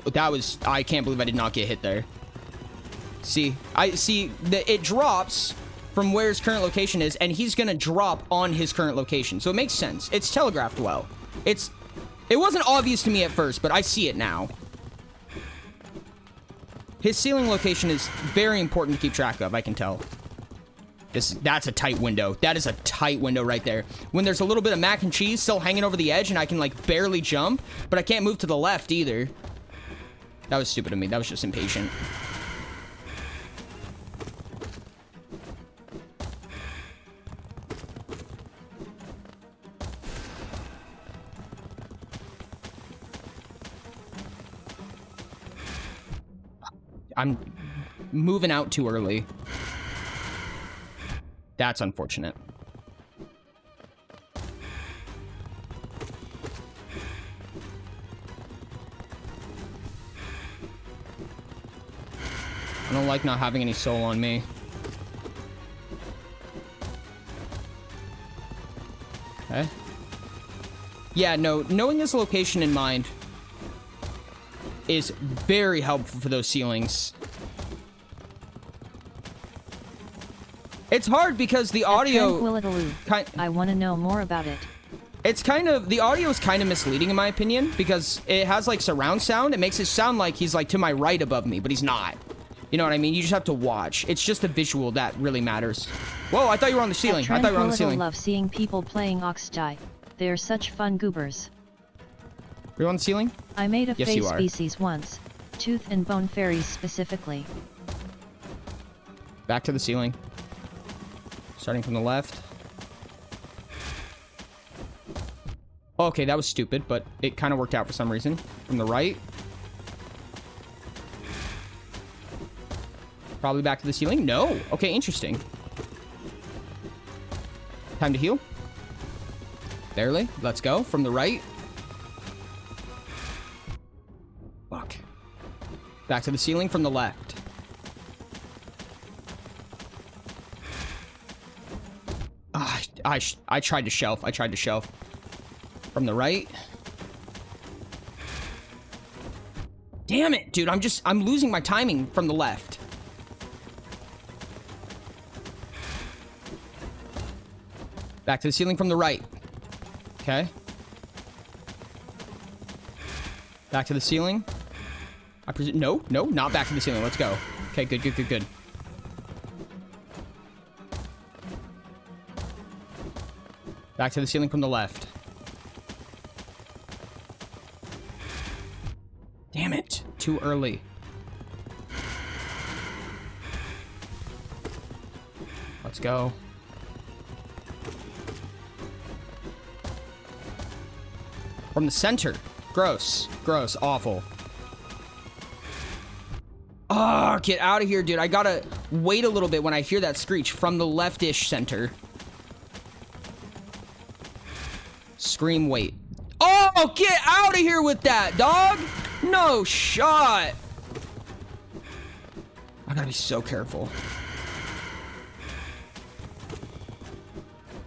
That was... I can't believe I did not get hit there. See, it drops from where his current location is, and he's gonna drop on his current location. So it makes sense. It's telegraphed well. It wasn't obvious to me at first, but I see it now. His ceiling location is very important to keep track of, I can tell. That's a tight window. That is a tight window right there. When there's a little bit of mac and cheese still hanging over the edge and I can, like, barely jump, but I can't move to the left either. That was stupid of me. That was just impatient. I'm moving out too early. That's unfortunate. I don't like not having any soul on me. Okay. Yeah, no, knowing this location in mind is very helpful for those ceilings. It's hard because the audio... I want to know more about it. It's kind of... The audio is kind of misleading in my opinion because it has like surround sound. It makes it sound like he's like to my right above me, but he's not. You know what I mean? You just have to watch. It's just the visual that really matters. Whoa, I thought you were on the ceiling. I thought you were on the ceiling. I love seeing people playing Oxdie. They're such fun goobers. Are you on the ceiling? I made a Yes, face you are. species once. Tooth and bone fairies specifically. Back to the ceiling. Starting from the left. Okay, that was stupid, but it kind of worked out for some reason. From the right. Probably back to the ceiling. No. Okay, interesting. Time to heal. Barely. Let's go. From the right. Fuck. Back to the ceiling from the left. I tried to shelf. I tried to shelf. From the right. Damn it, dude. I'm losing my timing from the left. Back to the ceiling from the right. Okay. Back to the ceiling. I presume. No, not back to the ceiling. Let's go. Okay, good. Back to the ceiling from the left. Damn it. Too early. Let's go. From the center. Gross. Awful. Oh, get out of here, dude. I gotta wait a little bit when I hear that screech from the left-ish center. Scream, wait. Oh, get out of here with that, dog. No shot. I gotta be so careful.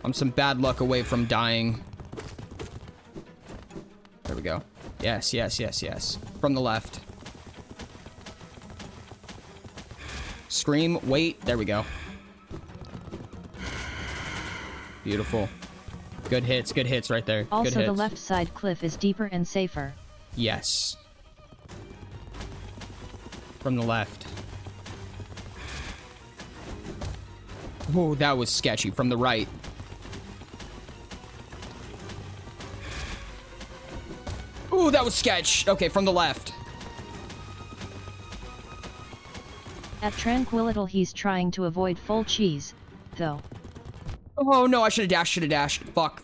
I'm some bad luck away from dying. There we go. Yes. From the left. Scream, wait. There we go. Beautiful. Good hits right there. Also, Good hits. the left side cliff is deeper and safer. Yes. From the left. Oh, that was sketchy. From the right. Ooh, that was sketch. Okay, from the left. At Tranquilityle he's trying to avoid full cheese, though. Oh, no, I should have dashed. Fuck.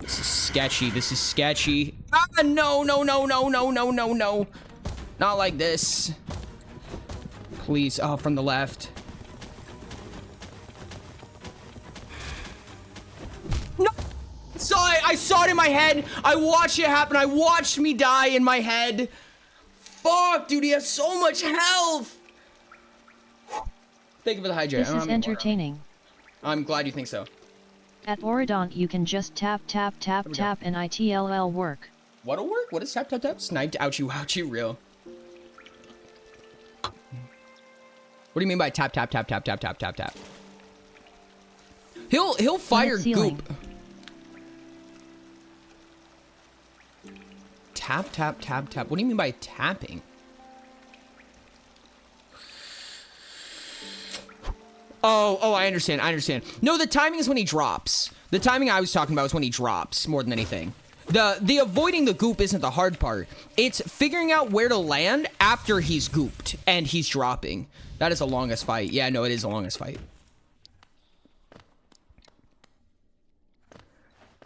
This is sketchy. Ah, no. Not like this. Please. Oh, from the left. No! I saw it in my head. I watched it happen. I watched me die in my head. Fuck, dude, he has so much health. Thank you for the hydrate. This is entertaining. I'm glad you think so. At Oridont you can just tap and ITLL work. What'll work? What is tap? Sniped. Ouchie, real. What do you mean by tap? He'll fire goop. Tap. What do you mean by tapping? Oh, I understand. No, the timing is when he drops. The timing I was talking about is when he drops more than anything. The avoiding the goop isn't the hard part. It's figuring out where to land after he's gooped and he's dropping. That is the longest fight. Yeah, no, it is the longest fight.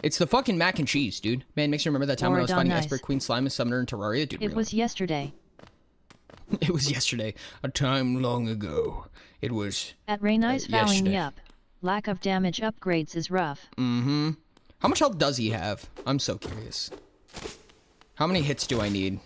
It's the fucking mac and cheese, dude. Man, makes you remember that time when I was fighting Esper, Queen Slime, and Summoner, and Terraria? Dude, it was yesterday. It was yesterday. A time long ago. It was At Rainey's fouling yup. Lack of damage upgrades is rough. Mm-hmm. How much health does he have? I'm so curious. How many hits do I need?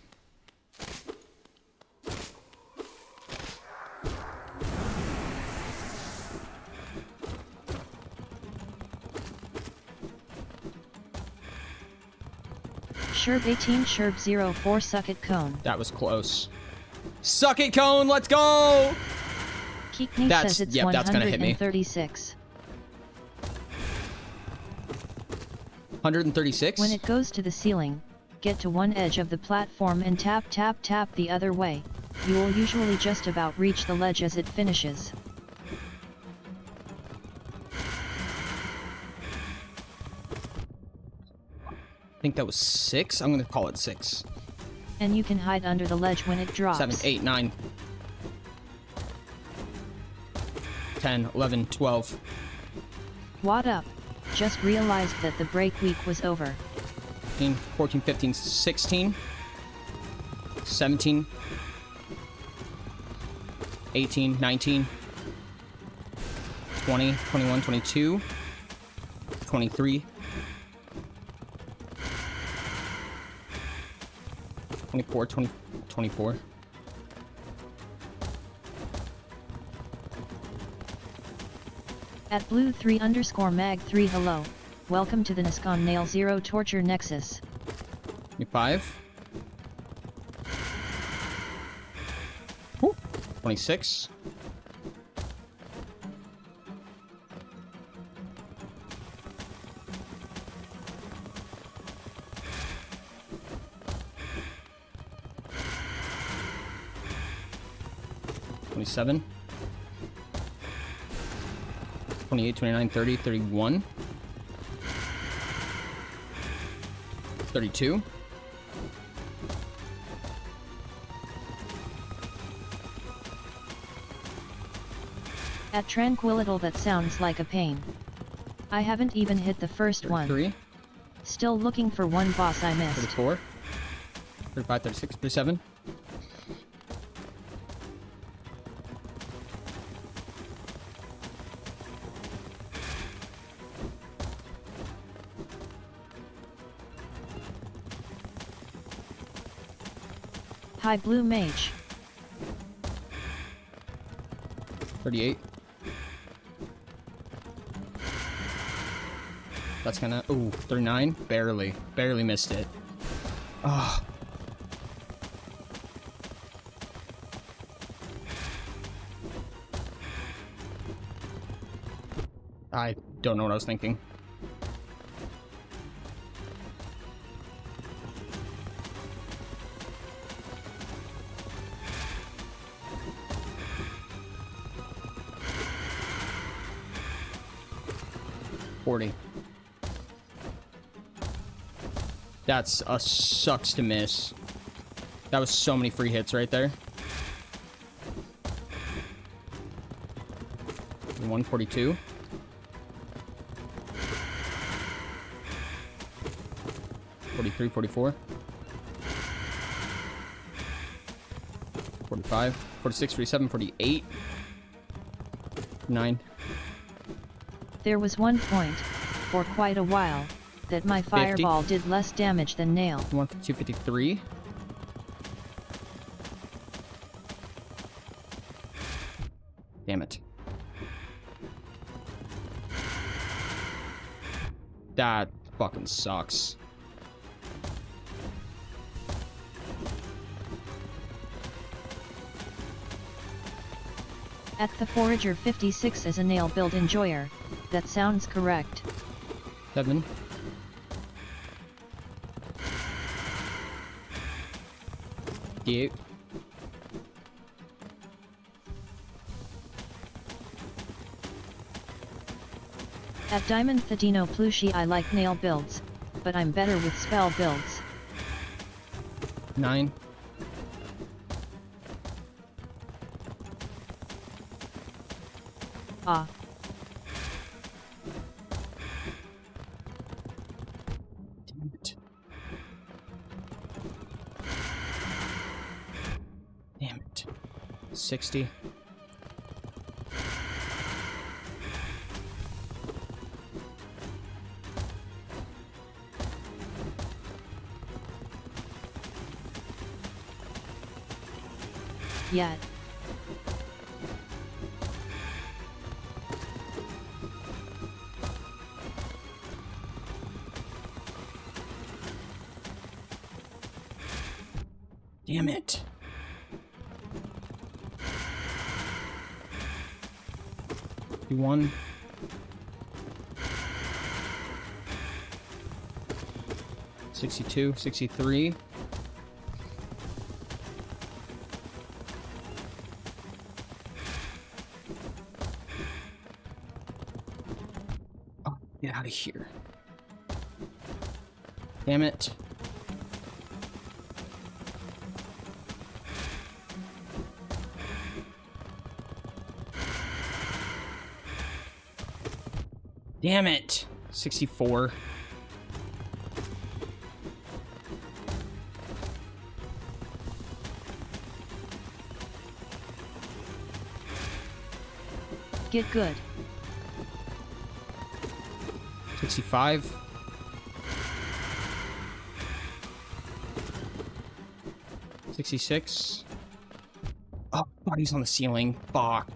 Sherb 18 Sherb 04 Suck It Cone. That was close. Suck it, Cone! Let's go! Keekney says it's that's gonna hit me. 136. 136? When it goes to the ceiling, get to one edge of the platform and tap the other way. You will usually just about reach the ledge as it finishes. I think that was 6. I'm gonna call it 6. And you can hide under the ledge when it drops. 7, 8, 9. 10, 11, 12. What up? Just realized that the break week was over. 15, 14, 15, 16. 17. 18, 19. 20, 21, 22. 23. 24, 24. At blue 3_mag3 hello. Welcome to the Niscon Nail Zero Torture Nexus. 25. Ooh, 26. 27, 28, 29, 30, 31, 32, At Tranquilityle, that sounds like a pain. I haven't even hit the first one. 33, Still looking for one boss I missed. 34, 35, 36, 37, Hi Blue Mage. 38. That's gonna... Ooh, 39. Barely. Barely missed it. Ah. I don't know what I was thinking. That's a sucks to miss. That was so many free hits right there. 142. $43, $44. 45, 46, 47, 48. 9. There was one point, for quite a while, that my 50. fireball did less damage than nail. 152, 53. Damn it. That fucking sucks. At the Forager 56 as a nail build enjoyer, that sounds correct. 7. D8. At Diamond Thadino Plushie, I like nail builds, but I'm better with spell builds. 9. Ah. Damn it. Damn it. 60. Yet. Damn it. One. $62, $63. Oh, get out of here. Damn it. Damn it. 64. Get good. 65. $66. Oh, body's on the ceiling. Fuck.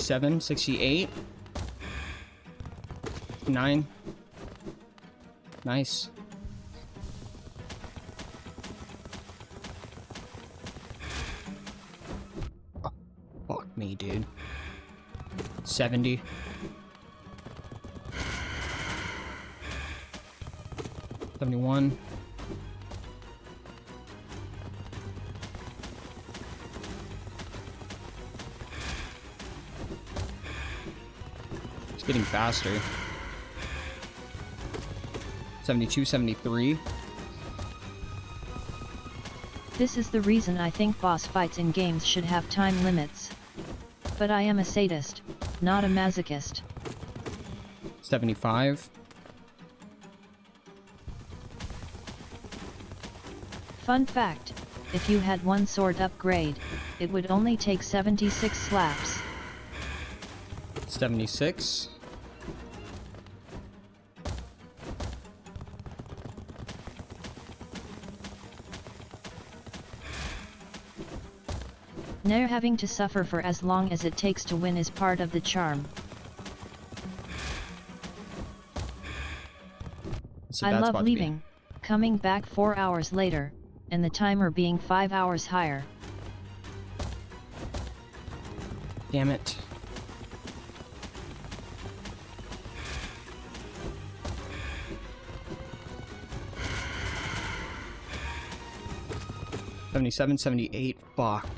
$67, $68. 9. Nice. Oh, fuck me, dude. 70. $71. It's getting faster. 72, 73. This is the reason I think boss fights in games should have time limits. But I am a sadist, not a masochist. 75. Fun fact, if you had one sword upgrade, it would only take 76 slaps. 76. Never having to suffer for as long as it takes to win is part of the charm. It's a I bad love spot to be. leaving, coming back 4 hours later, and the timer being 5 hours higher. Damn it. $77, $78. Fuck.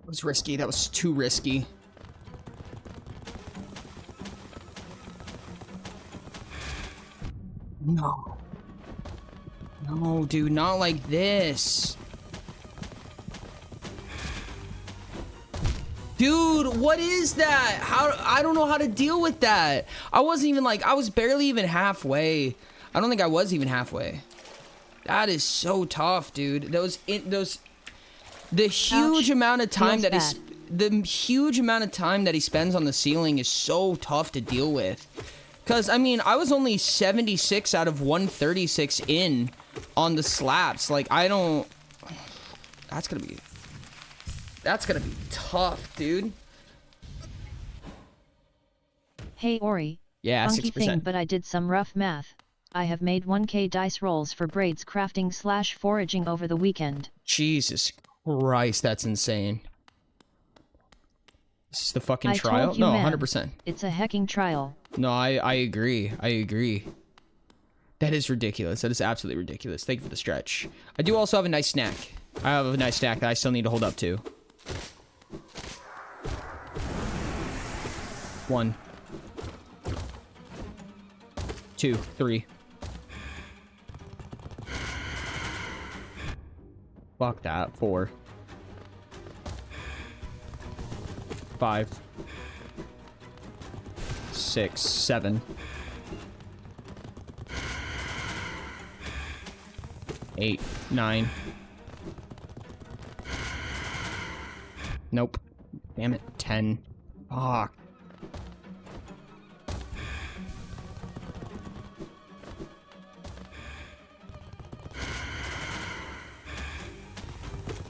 It was risky. That was too risky. No. No, dude, not like this. Dude, what is that? How? I don't know how to deal with that. I wasn't even like, I was barely even halfway. I don't think I was even halfway. That is so tough, dude. The huge amount of time Feels that bad. the huge amount of time that he spends on the ceiling is so tough to deal with. Cause I mean, I was only 76 out of 136 in on the slaps. Like I don't. That's gonna be tough, dude. Hey Ori, Yeah, funky 6%. thing, but I did some rough math. I have made 1k dice rolls for braids crafting / foraging over the weekend. Jesus Christ, that's insane. This is the fucking I trial? told you, No, man, 100%. It's a hecking trial. No, I agree. I agree. That is ridiculous. That is absolutely ridiculous. Thank you for the stretch. I do also have a nice snack. I have a nice snack that I still need to hold up to. 1, 2, 3. Fuck that. 4, 5, 6, 7, 8, 9. Nope. Damn it. 10. Fuck.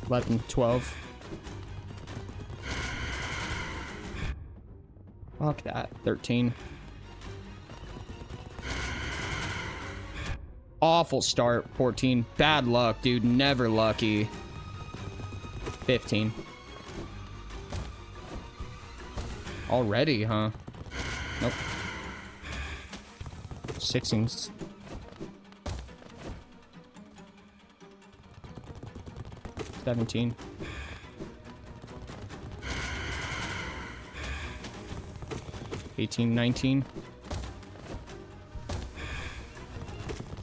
$11, $12. Fuck that. 13. Awful start. 14. Bad luck, dude. Never lucky. 15. Already, huh? Nope. 16. 17. 18, 19.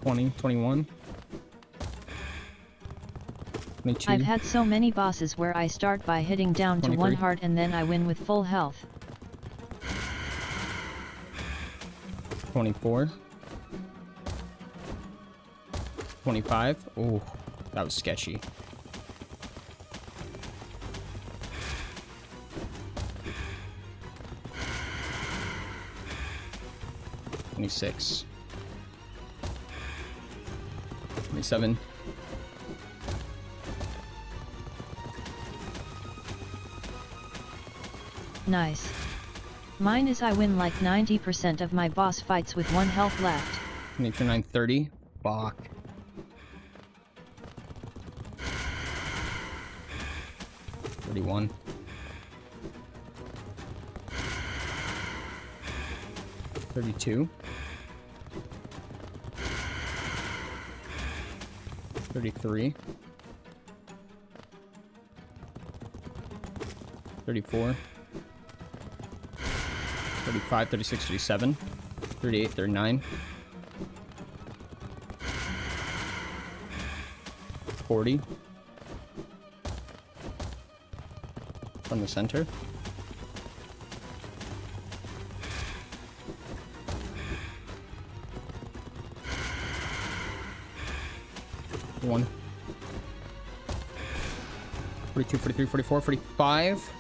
20, 21. 22. I've had so many bosses where I start by hitting down to 23. 1 heart and then I win with full health. 24. 25. Oh, that was sketchy. 26. 27. Nice. Mine is I win like 90% of my boss fights with 1 health left. 29, 30. Fuck. $31. 32. 33. 34. 35, 36, 37. 38, 39. 40. From the center. 1. 42, 43, 44, 45.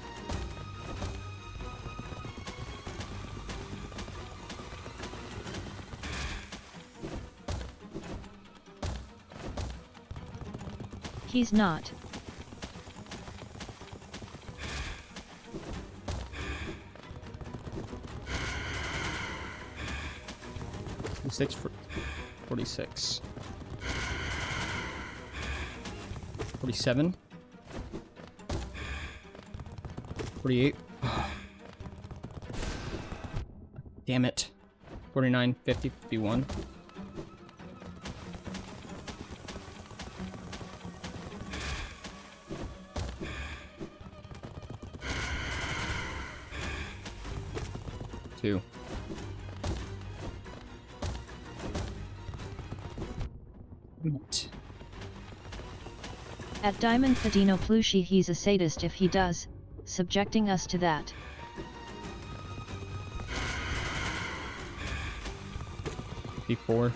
He's not. Six for 46. 47. 48. Damn it. 49, 50, 51. Two. At Diamond Fadino Plushi, he's a sadist if he does, subjecting us to that. Before.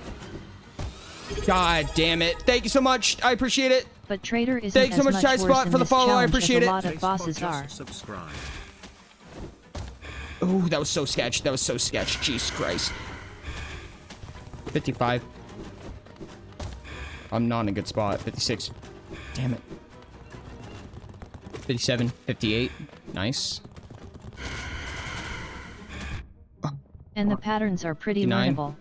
God damn it. Thank you so much. I appreciate it. But Trader isn't Thanks so as much, much Ty worse Spot, in for the this follow. I challenge appreciate as it. a lot of Facebook bosses just are. subscribe. Oh, that was so sketch. That was so sketch. Jesus Christ. 55. I'm not in a good spot. 56. Damn it. 57. 58. Nice. And the patterns are pretty 59. learnable.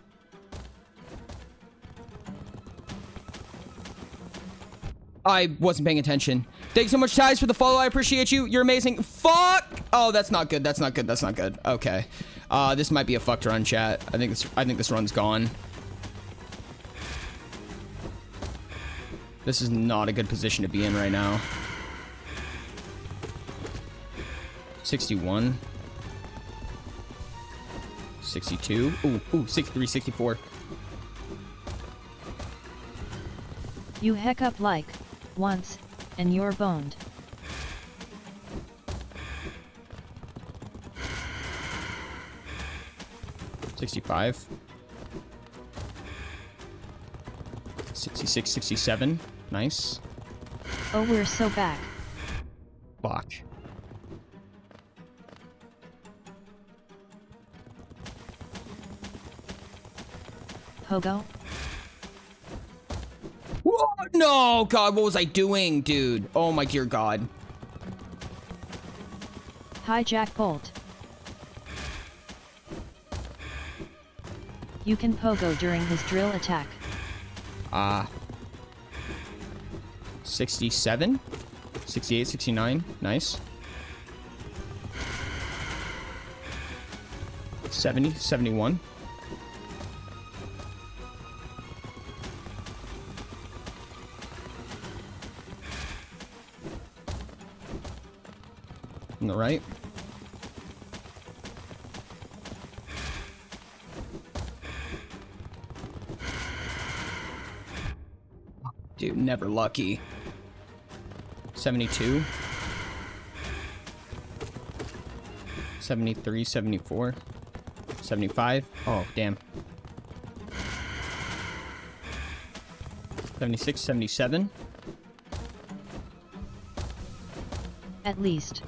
I wasn't paying attention. Thanks so much, Ties, for the follow. I appreciate you. You're amazing. Fuck! Oh, that's not good. That's not good. That's not good. Okay. This might be a fucked run, chat. I think this run's gone. This is not a good position to be in right now. 61. 62. Ooh, 63, 64. You heck up like, once, and you're boned. $65. 66, 67. Nice. Oh, we're so back. Fuck. Pogo? Whoa, no, God, what was I doing, dude? Oh my dear God. Hijack Bolt. You can pogo during his drill attack. 67. 68, 69. Nice. 70, 71. On the right. Dude, never lucky. 72. 73, 74. 75. Oh, damn. 76, 77. At least.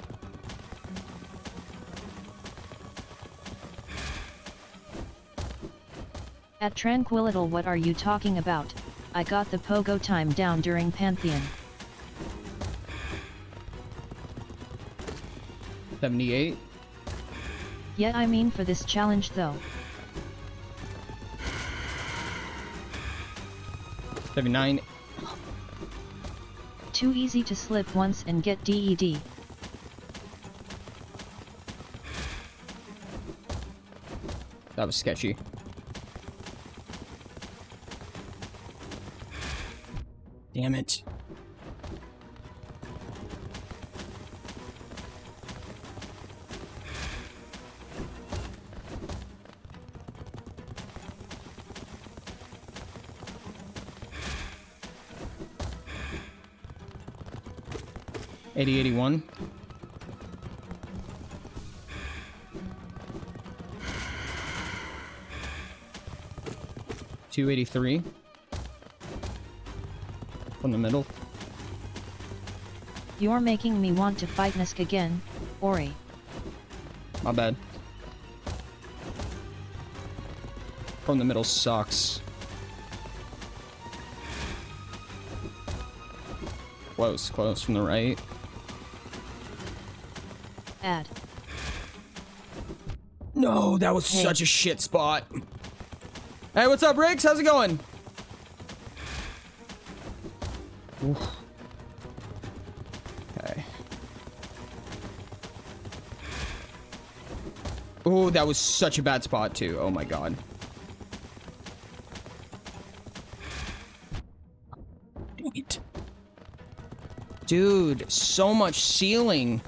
At Tranquilital, what are you talking about? I got the pogo time down during Pantheon. 78. Yeah, I mean for this challenge though. 79. Too easy to slip once and get DED. That was sketchy. Damn it. Eighty 81. $283 from the middle. You're making me want to fight Nisk again, Ori. My bad. From the middle sucks. Close from the right. Add. No, that was Hey. such a shit spot. Hey, what's up, Riggs? How's it going? Oof. Okay. Oh, that was such a bad spot, too. Oh, my God. Dang it. Dude, so much ceiling.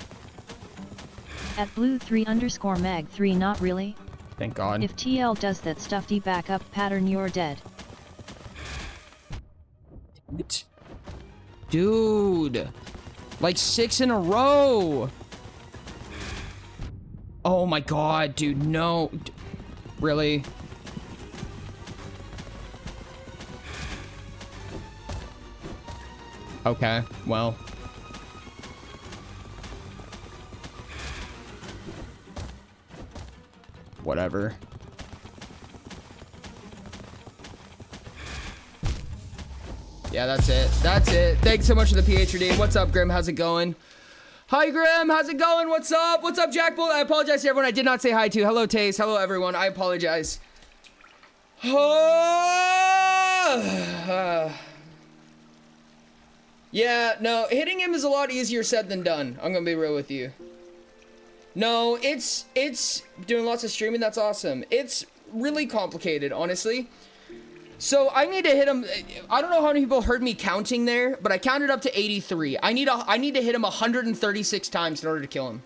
At blue3_mag3, not really. Thank God. If TL does that stuffy backup pattern, you're dead. Dude, like 6 in a row. Oh my God, dude, no. Really? Okay, well. Whatever. Yeah, that's it. That's it. Thanks so much for the PhD. What's up, Grim? How's it going? Hi, Grim. How's it going? What's up? What's up, Jack Bull? I apologize to everyone I did not say hi to. Hello, Taze. Hello, everyone. I apologize. Yeah, no, hitting him is a lot easier said than done. I'm gonna be real with you. No, it's doing lots of streaming. That's awesome. It's really complicated, honestly. So I need to hit him. I don't know how many people heard me counting there, but I counted up to 83. I need to hit him 136 times in order to kill him.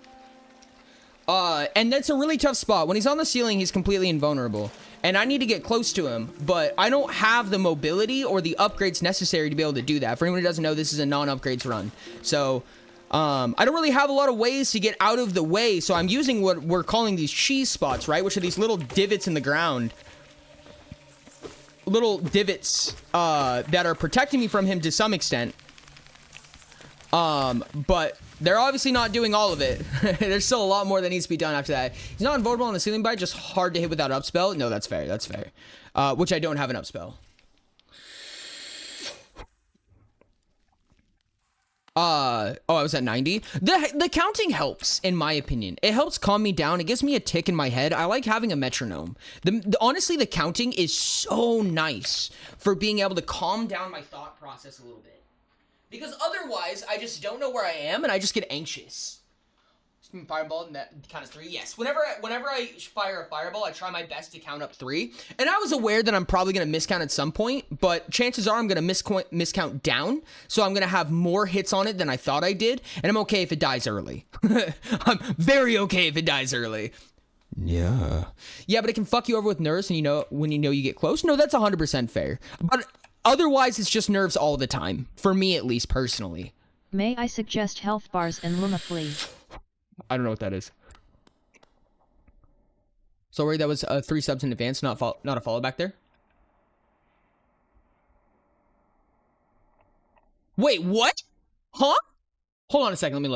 And that's a really tough spot. When he's on the ceiling, he's completely invulnerable. And I need to get close to him, but I don't have the mobility or the upgrades necessary to be able to do that. For anyone who doesn't know, this is a non-upgrades run. So, I don't really have a lot of ways to get out of the way, so I'm using what we're calling these cheese spots, right? Which are these little divots in the ground. Little divots, that are protecting me from him to some extent. But they're obviously not doing all of it. There's still a lot more that needs to be done after that. He's not invulnerable on the ceiling bite, just hard to hit without upspell. No, that's fair. That's fair. Which I don't have an upspell. Oh, I was at 90. The counting helps, in my opinion. It helps calm me down. It gives me a tick in my head. I like having a metronome. Honestly, the counting is so nice for being able to calm down my thought process a little bit. Because otherwise, I just don't know where I am, and I just get anxious. Fireball, and that count is 3. Yes, whenever I fire a fireball, I try my best to count up 3. And I was aware that I'm probably going to miscount at some point, but chances are I'm going to miscount down, so I'm going to have more hits on it than I thought I did, and I'm okay if it dies early. I'm very okay if it dies early. Yeah. Yeah, but it can fuck you over with nerves when you get close. No, that's 100% fair. But otherwise, it's just nerves all the time. For me, at least, personally. May I suggest health bars and Lumaflee? I don't know what that is. Sorry, that was 3 subs in advance, not a follow back there. Wait, what? Huh? Hold on a second. Let me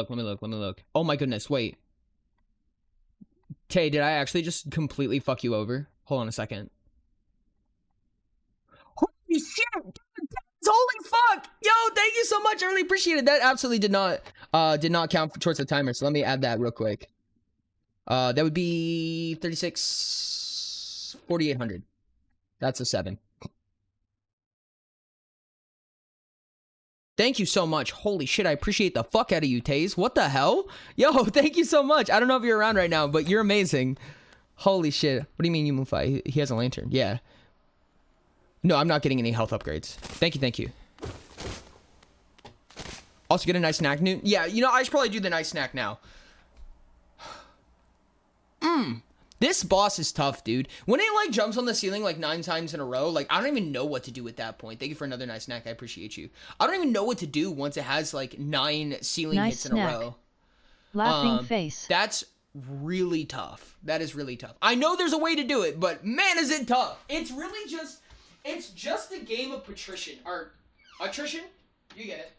look. Oh my goodness, wait. Tay, did I actually just completely fuck you over? Hold on a second. shit! Holy fuck! Yo, thank you so much. I really appreciate it. That absolutely did not count towards the timer. So let me add that real quick. That would be 4,800. That's a 7. Thank you so much. Holy shit, I appreciate the fuck out of you, Taze. What the hell? Yo, thank you so much. I don't know if you're around right now, but you're amazing. Holy shit. What do you mean you Mufai? He has a lantern. Yeah. No, I'm not getting any health upgrades. Thank you, thank you. Also, get a nice snack, Newt. Yeah, you know, I should probably do the nice snack now. This boss is tough, dude. When it, like, jumps on the ceiling, like, 9 times in a row, like, I don't even know what to do at that point. Thank you for another nice snack. I appreciate you. I don't even know what to do once it has, like, 9 ceiling Nice hits snack. in a row. Laughing face. That's really tough. That is really tough. I know there's a way to do it, but man, is it tough. It's really just... It's just a game of patrician. Or... attrition? You get it.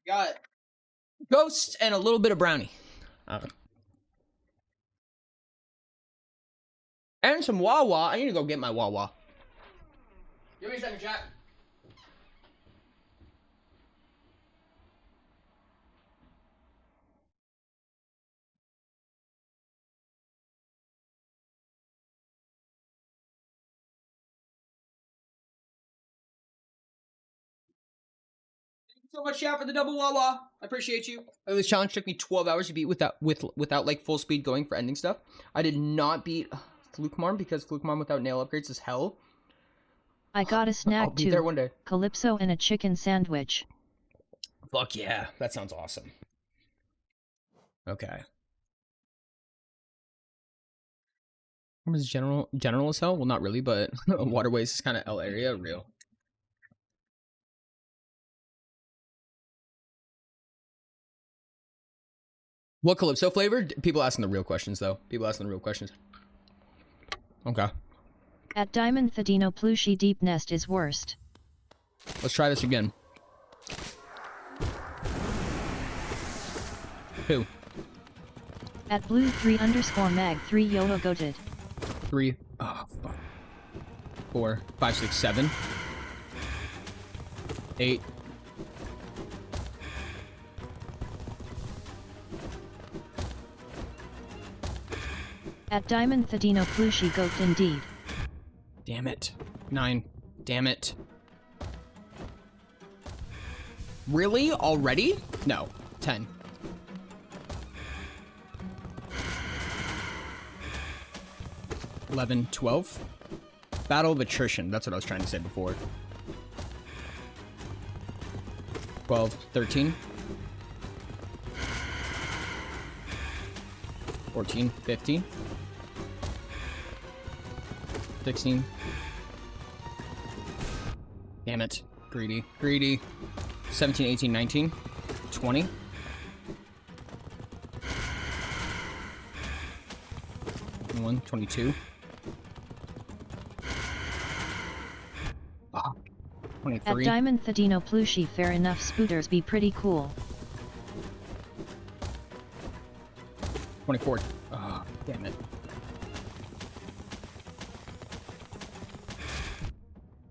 Got ghost and a little bit of brownie. And some Wawa. I need to go get my Wawa. Give me a second, chat. Thank you so much, chat, for the double Wawa. I appreciate you. This challenge took me 12 hours to beat without like full speed going for ending stuff. I did not beat Flukemarm because Flukemarm without nail upgrades is hell. I got a snack I'll be there too. one day. Calypso and a chicken sandwich. Fuck yeah, that sounds awesome. Okay. Is general as hell? Well, not really, but Waterways is kind of L area, real. What Calypso flavor? People asking the real questions, though. People asking the real questions. Okay. At Diamond Thadino Plushie Deep Nest is worst. Let's try this again. Who? At Blue 3_mag 3 YOLO goated. 3. Oh, fuck. 4, 5, 6, 7. 8. At Diamond Thadino Plushie goat indeed. Damn it. 9. Damn it. Really? Already? No. 10. $11, 12. Battle of attrition. That's what I was trying to say before. 12, 13. 14, 15. 16. Damn it. Greedy. Greedy. 17, 18, 19. 20. 21, 22. 23. At Diamond Thadino Plushie fair enough spooters be pretty cool. 24. Oh, damn it.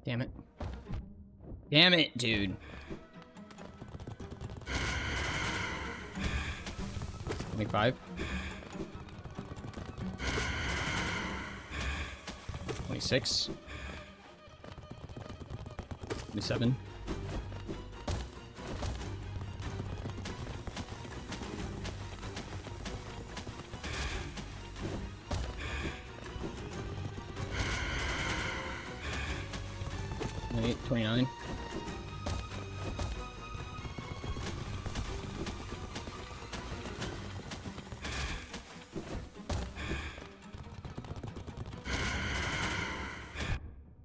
Damn it. Damn it, dude. 25. 26. 27. 28, 29.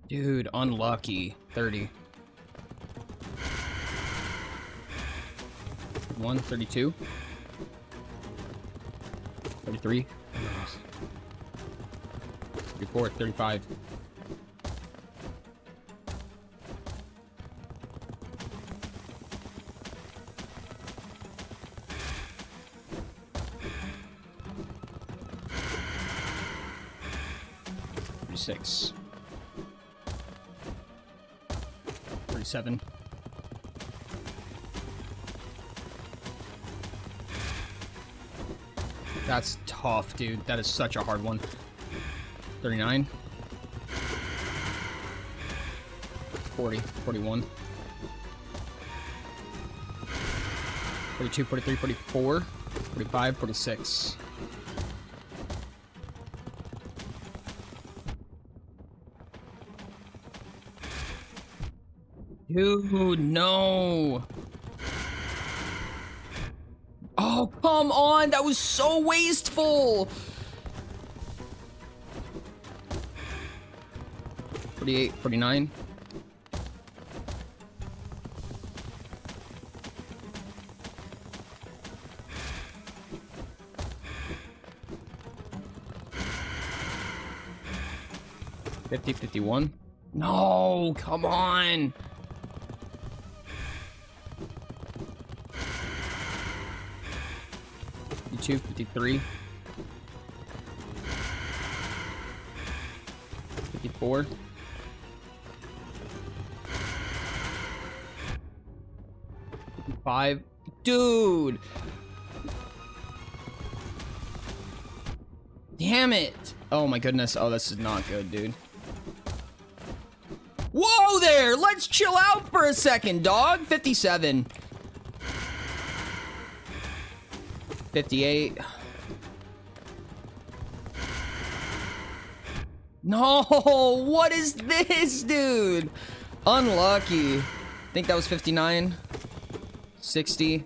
Dude, unlucky. 30. 31, 32. 33. 34, 35. Six, 37. That's tough, dude. That is such a hard one. 39. 40, 41. 42, 43, 44, 45, 46. Dude, no. Oh, come on. That was so wasteful. 48, 49. $50, 51. No, come on. 52, 53. 54. 55. Dude. Damn it. Oh my goodness. Oh, this is not good, dude. Whoa there. Let's chill out for a second, dog. 57. 58. No, what is this, dude? Unlucky. I think that was 59. 60.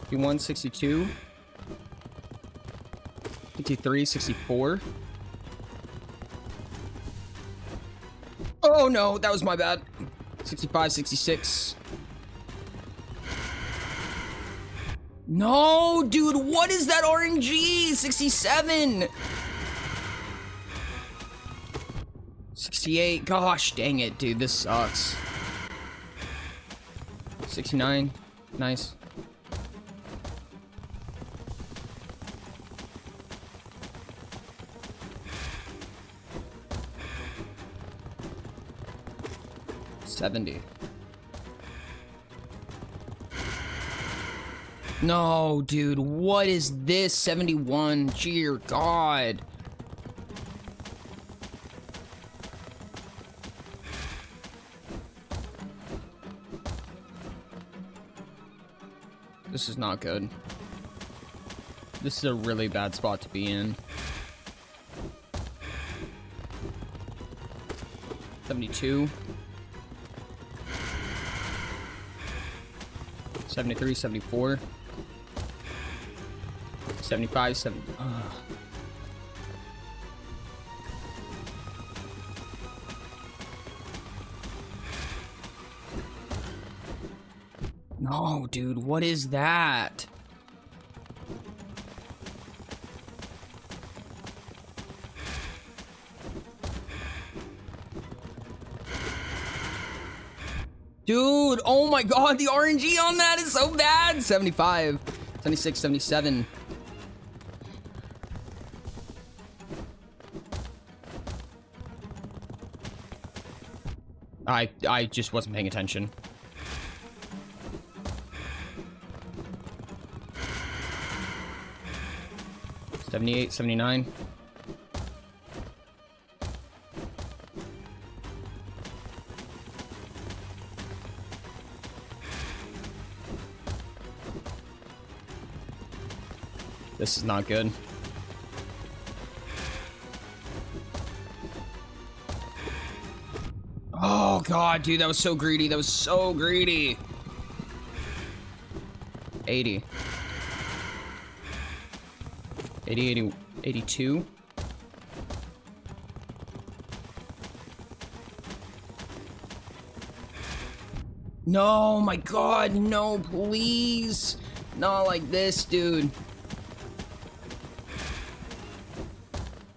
Fifty-one, 62. 53, 64. Oh no, that was my bad. 65, 66. No, dude, what is that RNG? 67. 68. Gosh, dang it, dude, this sucks. 69. Nice. $70. No, dude, what is this? 71. Dear God. This is not good. This is a really bad spot to be in. 72. 73, 74. 75, 70. No, dude, what is that? Dude, oh my God, the RNG on that is so bad. 75, 76, 77. I just wasn't paying attention. $78, 79. This is not good. Oh God, dude, that was so greedy. That was so greedy. 80. 80, 80, 82. No, my God, no, please. Not like this, dude.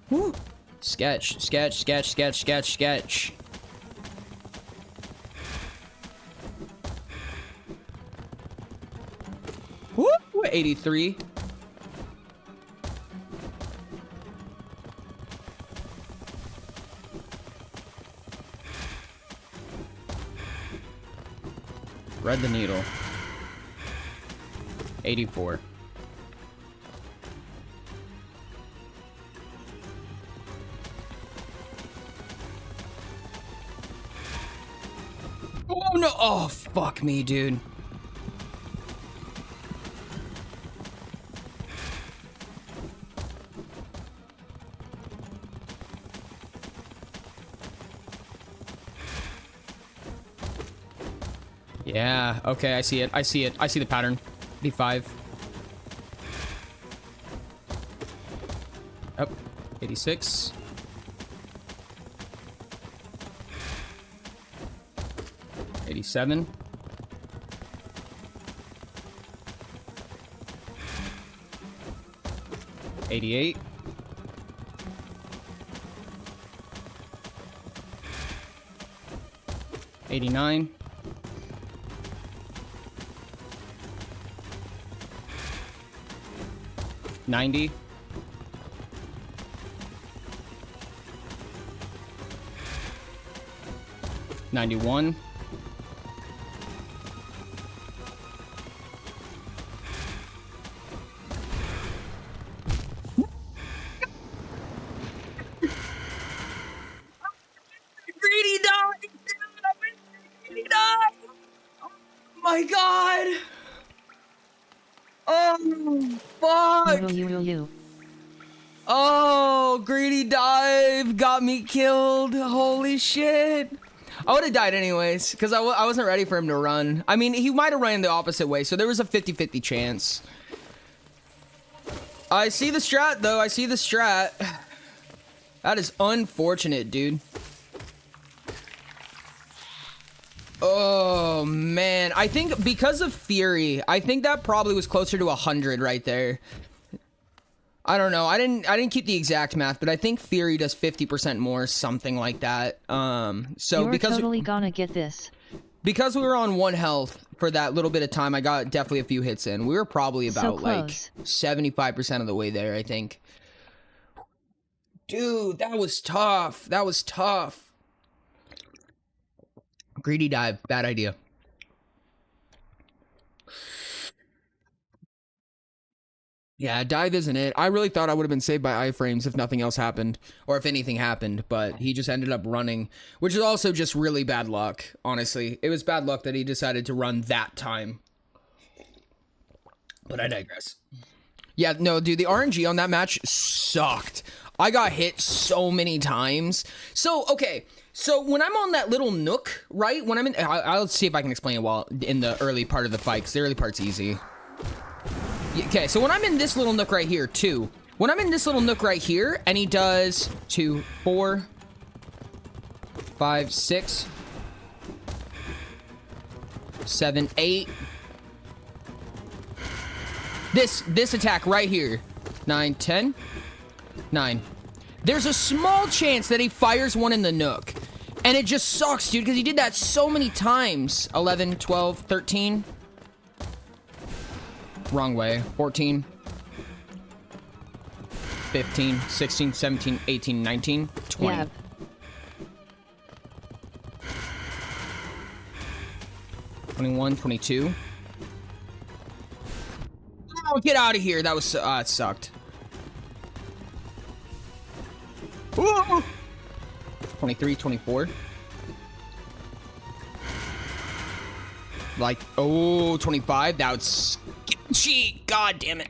Woo. Sketch, sketch, sketch, sketch, sketch, sketch. Woo, 83. Thread the needle. 84. Oh no! Oh, fuck me, dude. Yeah, okay, I see it. I see it. I see the pattern. 85. Up. 86. '87. 88. 89. 90. 91. 89. Oh my God. Oh, fuck. Oh, greedy dive got me killed. Holy shit. I would have died anyways, because I wasn't ready for him to run. I mean, he might have run the opposite way, so there was a 50-50 chance. I see the strat, though. I see the strat. That is unfortunate, dude. Oh, man. I think because of Fury, I think that probably was closer to 100 right there. I don't know. I didn't keep the exact math, but I think Fury does 50% more, something like that. So You're because totally gonna get this. Because we were on 1 health for that little bit of time, I got definitely a few hits in. We were probably about like 75% of the way there, I think. Dude, that was tough. That was tough. Greedy dive, bad idea. Yeah, dive isn't it. I really thought I would have been saved by iframes if nothing else happened, or if anything happened, but he just ended up running, which is also just really bad luck, honestly. It was bad luck that he decided to run that time. But I digress. Yeah, no, dude, the RNG on that match sucked. I got hit so many times. So, okay, so when I'm on that little nook, right, when I'm in, I'll see if I can explain it while in the early part of the fight, because the early part's easy. Okay, so when I'm in this little nook right here, too. When I'm in this little nook right here, and he does 2, 4, 5, 6, 7, 8. This attack right here. 9, 10, 9. There's a small chance that he fires one in the nook. And it just sucks, dude, because he did that so many times. 11, 12, 13. Wrong way. 14, 15, 16, 17, 18, 19, 20. Yeah. 21, 22. Oh, get out of here. That was, it sucked. Ooh. 23, 24. Like, oh, 25. That was sketchy. God damn it.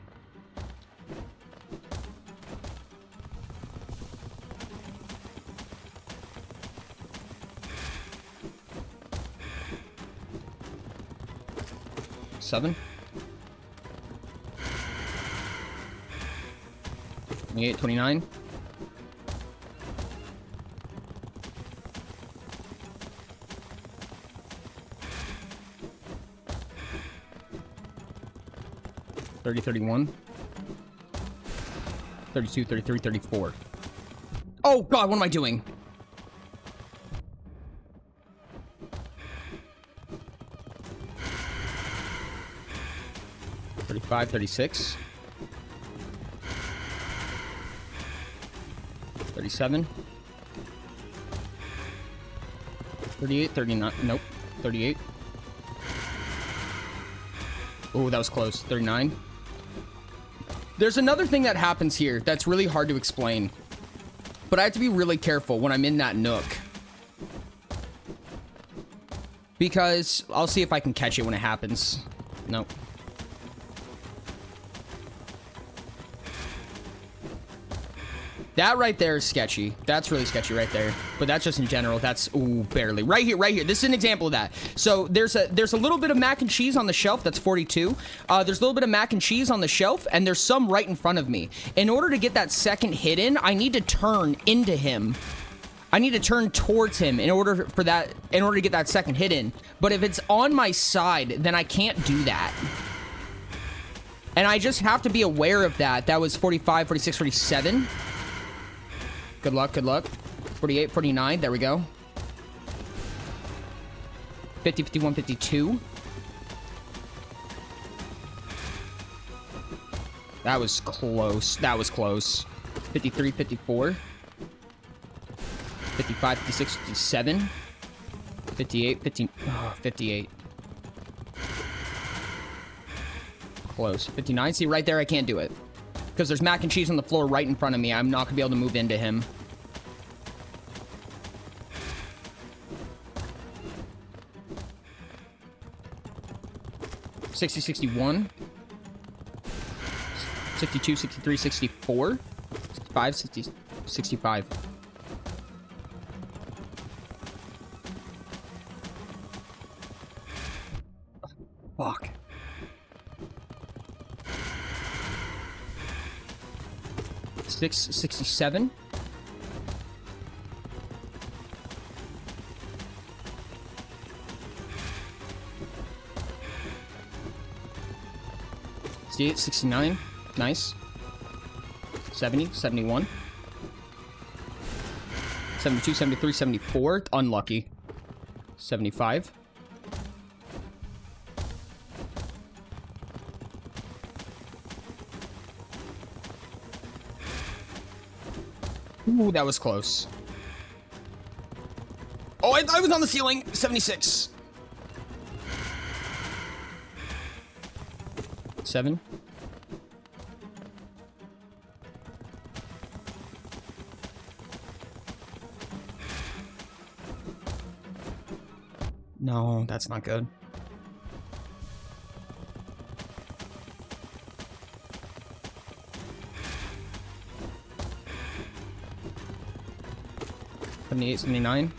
28, 29. $30, $31. $32, $33, $34. Oh god, what am I doing? $35, $36. $37. $38, $39. Nope. $38. Oh, that was close. $39. There's another thing that happens here that's really hard to explain. But I have to be really careful when I'm in that nook. Because I'll see if I can catch it when it happens. Nope. That right there is sketchy. That's really sketchy right there. But that's just in general. That's, ooh, barely. Right here, right here. This is an example of that. So there's a little bit of mac and cheese on the shelf. That's 42. There's a little bit of mac and cheese on the shelf, and there's some right in front of me. In order to get that second hit in, I need to turn into him. I need to turn towards him in order to get that second hit in. But if it's on my side, then I can't do that. And I just have to be aware of that. That was 45, 46, 47. Good luck, good luck. 48, 49, there we go. 50, 51, 52. That was close. That was close. 53, 54. 55, 56, 57. 58, 50, oh, 58. Close. 59, see right there, I can't do it. Because there's mac and cheese on the floor right in front of me. I'm not going to be able to move into him. $60, $61. $62, $63, $64. $65, $65. Fuck. $67. $69. Nice. 70, 71. 72, 73, 74. Unlucky. 75. Ooh, that was close. Oh, I was on the ceiling. 76. 7. No, that's not good. $78, $79.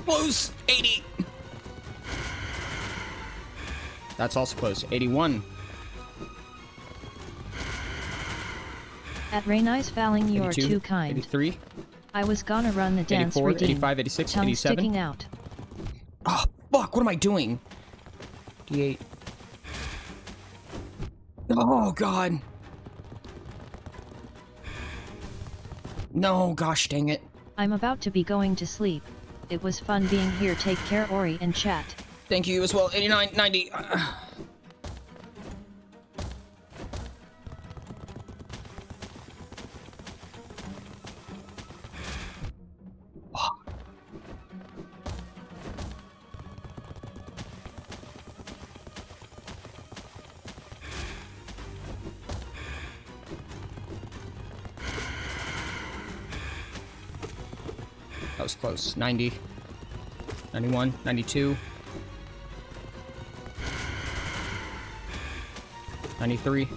Close. 80. That's also close. 81. At Rainice Fouling, you are 82, too kind. 83. I was gonna run the dance 84, routine. 85, 86, Tongue 87. sticking out. Oh, fuck. What am I doing? 88. Oh, God. No, gosh dang it. I'm about to be going to sleep. It was fun being here. Take care, Ori, and chat. Thank you as well. 89, 90. That was close. 90. 91. 92. 93.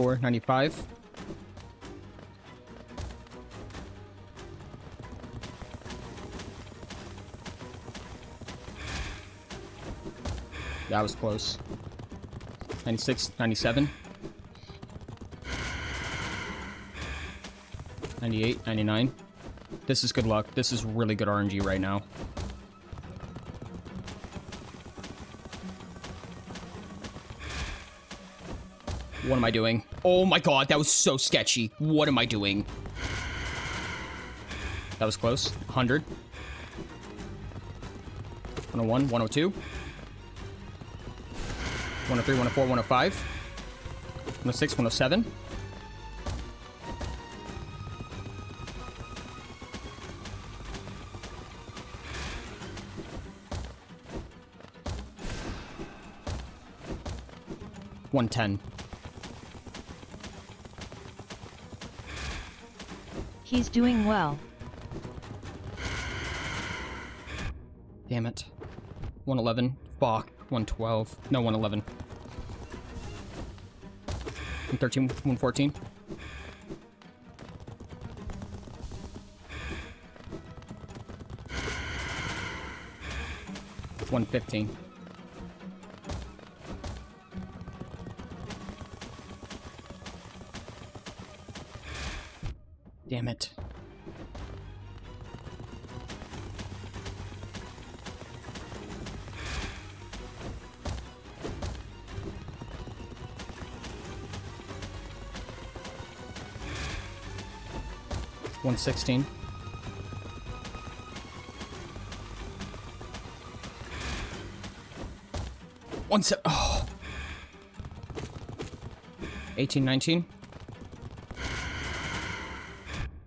94, 95. That was close. 96, 97. 98, 99. This is good luck. This is really good RNG right now. What am I doing? Oh my god, that was so sketchy. What am I doing? That was close. 100. 101, 102. 103, 104, 105. 106, 107. $110. He's doing well. Damn it. 111. Fuck. 112. No, 111. 113. 114. $115. Damn it. $116. Oh. 18, 19.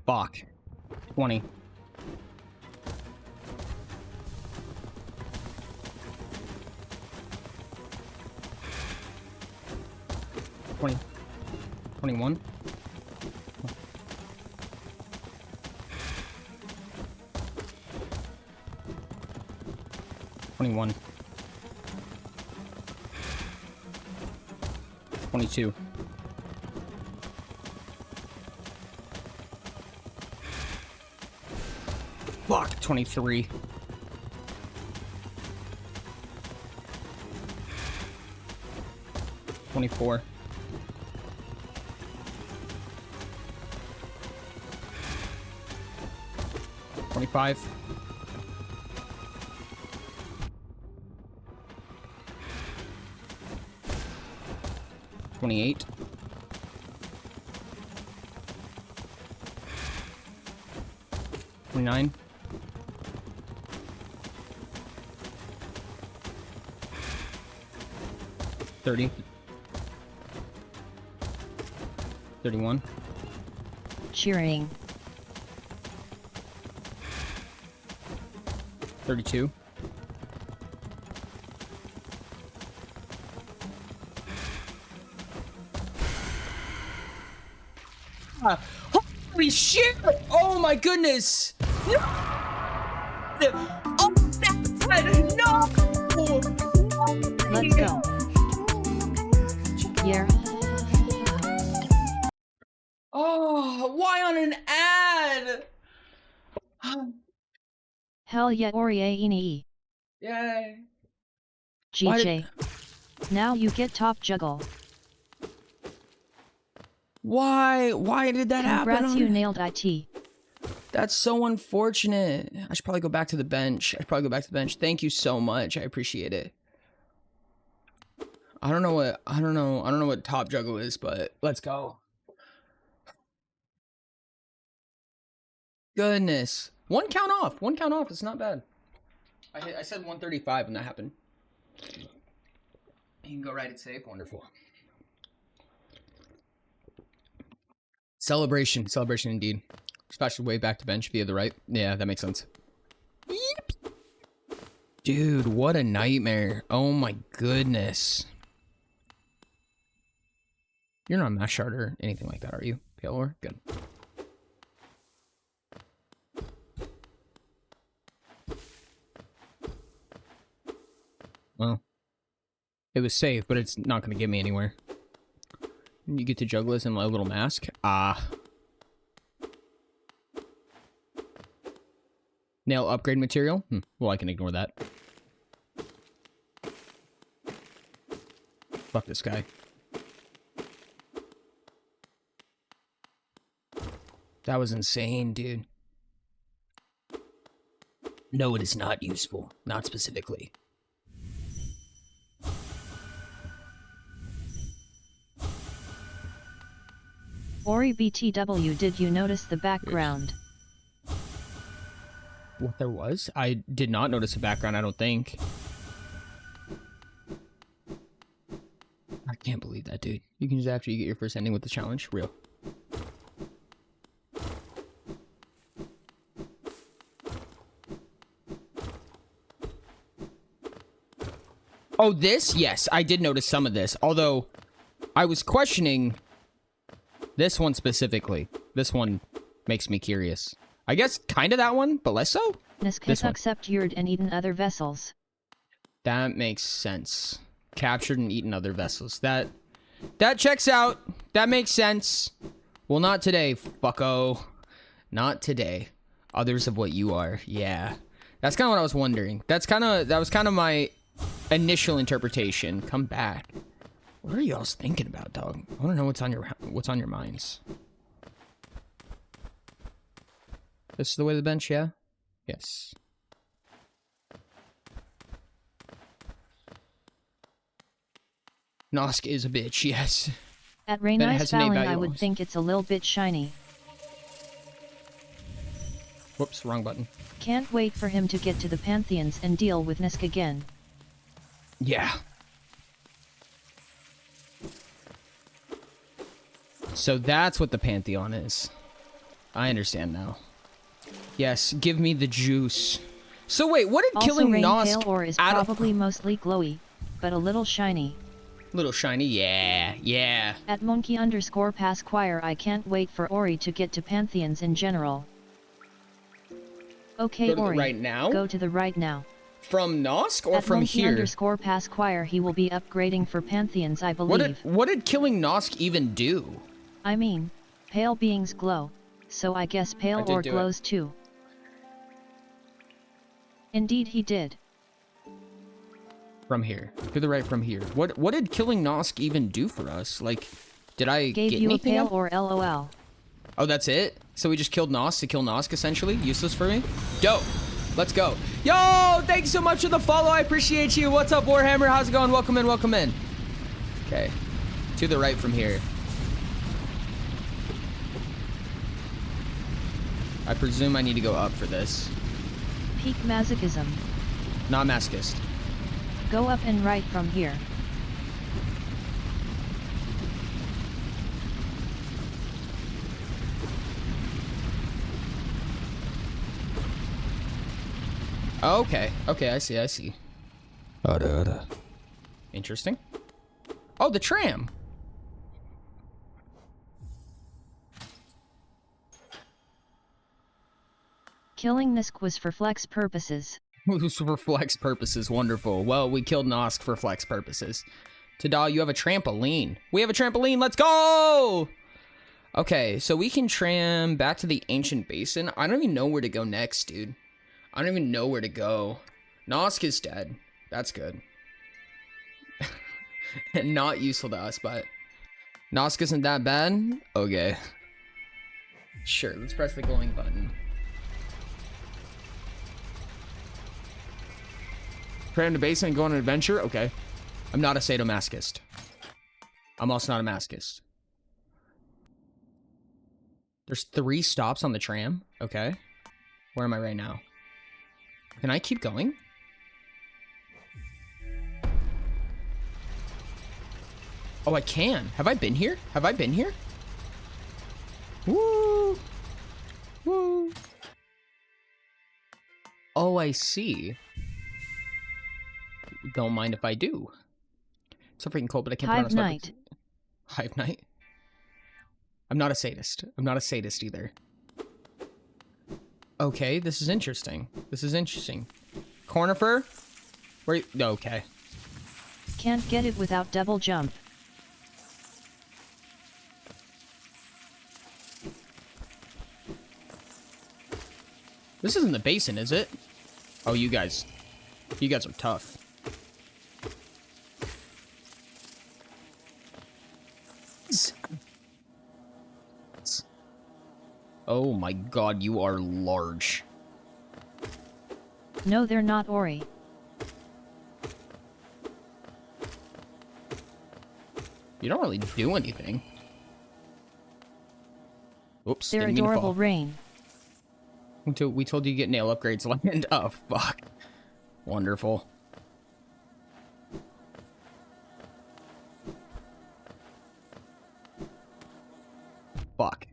Fuck. 20. 20. 21. 21. 22. Fuck, 23. 24. 25. 28. 29. 30. 31. Cheering. 32. 'Holy shit! Oh my goodness! No! Oh, no! Let's go. Yeah. Oh, why on an ad? Hell yeah, Orie. Yay. GJ. Now you get top juggle. Why? Why did that happen? Congrats, you nailed it. That's so unfortunate. I should probably go back to the bench. Thank you so much. I appreciate it. I don't know what top juggle is, but let's go. Goodness. One count off. It's not bad. I said 135 when that happened. You can go right it safe. Wonderful. Celebration indeed. Especially way back to bench via the right. Yeah, that makes sense. Yep. Dude, what a nightmare. Oh my goodness. You're not a mass shard or anything like that, are you? Palor? Good. Well, it was safe, but it's not going to get me anywhere. You get to juggle this in a little mask. Ah. Nail upgrade material? Well, I can ignore that. Fuck this guy. That was insane, dude. No, it is not useful. Not specifically. Ori BTW, did you notice the background? What there was? I did not notice a background, I don't think. I can't believe that, dude. You can just after you get your first ending with the challenge. Real. Oh, this? Yes, I did notice some of this. Although, I was questioning this one specifically. This one makes me curious. I guess kind of that one, but less so? Nisk This has one. accept yured and eaten other vessels. That makes sense. Captured and eaten other vessels. That checks out. That makes sense. Well, not today, fucko. Not today. Others of what you are. Yeah. That's kind of what I was wondering. That was kind of my initial interpretation. Come back. What are y'all thinking about, dog? I want to know what's on your minds. This is the way to the bench, yeah? Yes. Nosk is a bitch, yes. At Then it Raynice has made Fouling, value I would almost. think it's a little bit shiny. Whoops, wrong button. Can't wait for him to get to the Pantheons and deal with Nisk again. Yeah. So that's what the Pantheon is. I understand now. Yes, give me the juice. So wait, what did Also, killing Rain Nosk Pale Ore is out of- probably mostly glowy, but a little shiny. Little shiny, yeah, yeah. At monkey_pasquire, I can't wait for Ori to get to Pantheons in general. Okay, Go to the Ori, right now? go to the right now. From Nosk or At from here? monkey_pasquire, he will be upgrading for Pantheons, I believe. What did killing Nosk even do? I mean, pale beings glow, so I guess I pale did ore do it. glows too. Indeed he did. From here. To the right from here. What did killing Nosk even do for us? Like, did I Gave get you a anything pale out? ore LOL. Oh, that's it? So we just killed Nosk to kill Nosk, essentially? Useless for me? Dope. Let's go. Yo, thanks so much for the follow. I appreciate you. What's up, Warhammer? How's it going? Welcome in, welcome in. Okay. To the right from here. I presume I need to go up for this. Peak masochism. Not masochist. Go up and right from here. Okay. Okay, I see. Interesting. Oh, the tram. Killing Nisk was for flex purposes. For flex purposes, wonderful. Well, we killed Nosk for flex purposes. Tada, you have a trampoline. We have a trampoline, let's go! Okay, so we can tram back to the ancient basin. I don't even know where to go next, dude. I don't even know where to go. Nosk is dead. That's good. Not useful to us, but Nosk isn't that bad? Okay. Sure, let's press the glowing button. Cram to basin and go on an adventure? Okay. I'm not a sadomasochist. I'm also not a masochist. There's 3 stops on the tram. Okay. Where am I right now? Can I keep going? Oh, I can. Have I been here? Have I been here? Woo! Woo! Oh, I see. Don't mind if I do. It's so freaking cold, but I can't put on a Hive sweater. Night. Hive Night? I'm not a sadist. I'm not a sadist either. Okay, this is interesting. This is interesting. Cornifer? Where you? Okay. Can't get it without double jump. This isn't the basin, is it? Oh, you guys are tough. Oh my god, you are large. No, they're not Ori. You don't really do anything. Oops, They're didn't mean to fall. adorable Rain. We told you to get nail upgrades, land. Oh, fuck. Wonderful. Fuck.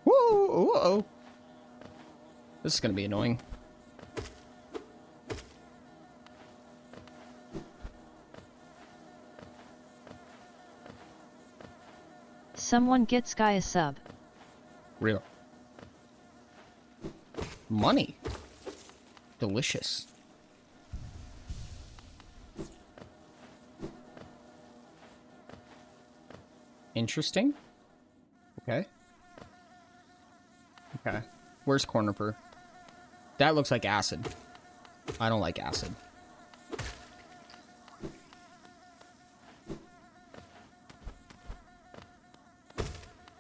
Whoa, uh-oh. This is gonna be annoying. Someone get Sky a sub. Real. Money. Delicious. Interesting. Okay. Okay. Where's Cornifer? That looks like acid. I don't like acid.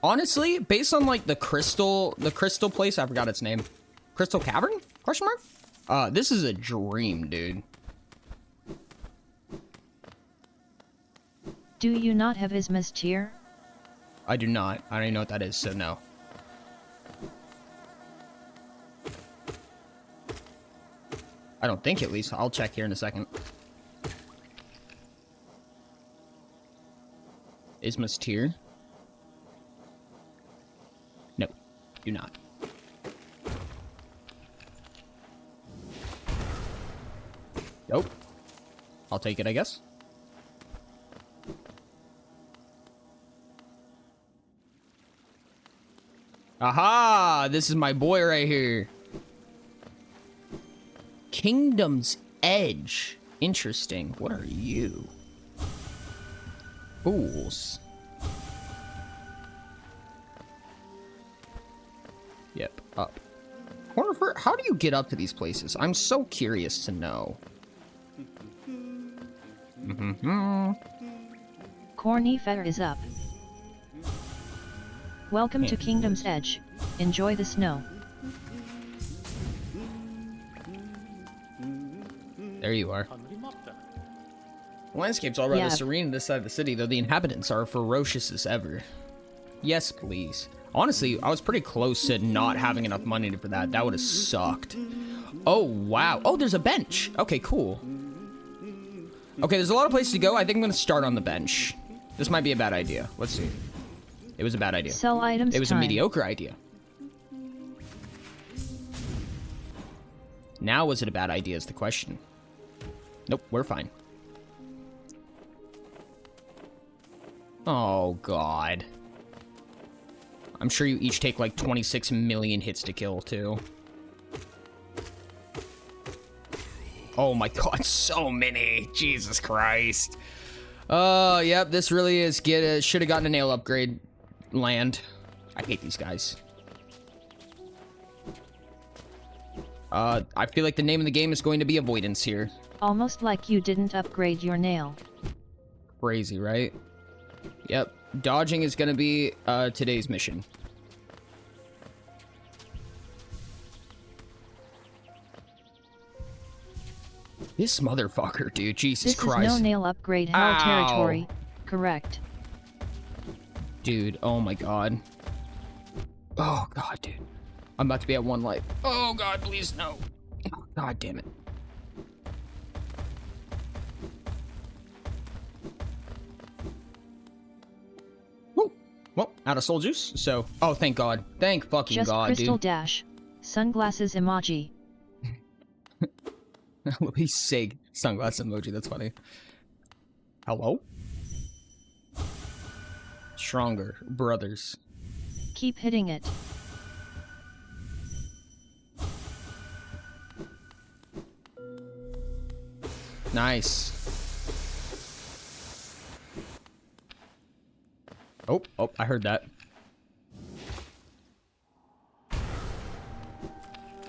Honestly, based on like the crystal place, I forgot its name. Crystal Cavern? Question mark? This is a dream, dude. Do you not have Isma's tier? I do not. I don't even know what that is, so no. I don't think, at least. I'll check here in a second. Isma's tier? No, do not. Nope. I'll take it, I guess. Aha! This is my boy right here. Kingdom's Edge. Interesting. What are you? Fools. Yep, up. Cornifer, how do you get up to these places? I'm so curious to know. Cornifer is up. Welcome to Kingdom's Edge. Enjoy the snow. There you are. The landscape's all rather Yeah. serene this side of the city, though the inhabitants are ferocious as ever. Yes, please. Honestly, I was pretty close to not having enough money for that. That would have sucked. Oh, wow. Oh, there's a bench. Okay, cool. Okay, there's a lot of places to go. I think I'm going to start on the bench. This might be a bad idea. Let's see. It was a bad idea. Sell items It was time. a mediocre idea. Now, was it a bad idea is the question. Nope, we're fine. Oh, God. I'm sure you each take like 26 million hits to kill, too. Oh my god, so many. Jesus Christ. Oh, yep, this really is should have gotten a nail upgrade land. I hate these guys. I feel like the name of the game is going to be avoidance here. Almost like you didn't upgrade your nail. Crazy, right? Yep. Dodging is going to be today's mission. This motherfucker, dude. Jesus This Christ. is no nail upgrade hell Ow. territory. Correct. Dude, oh my god. Oh god, dude. I'm about to be at 1 life. Oh god, please no. Oh, god damn it. Woo. Well, out of soul juice, so... Oh, thank god. Thank fucking Just god, crystal dude. dash. Sunglasses emoji. Louis Sig. Sunglass emoji, that's funny. Hello? Stronger. Brothers. Keep hitting it. Nice. Oh, I heard that.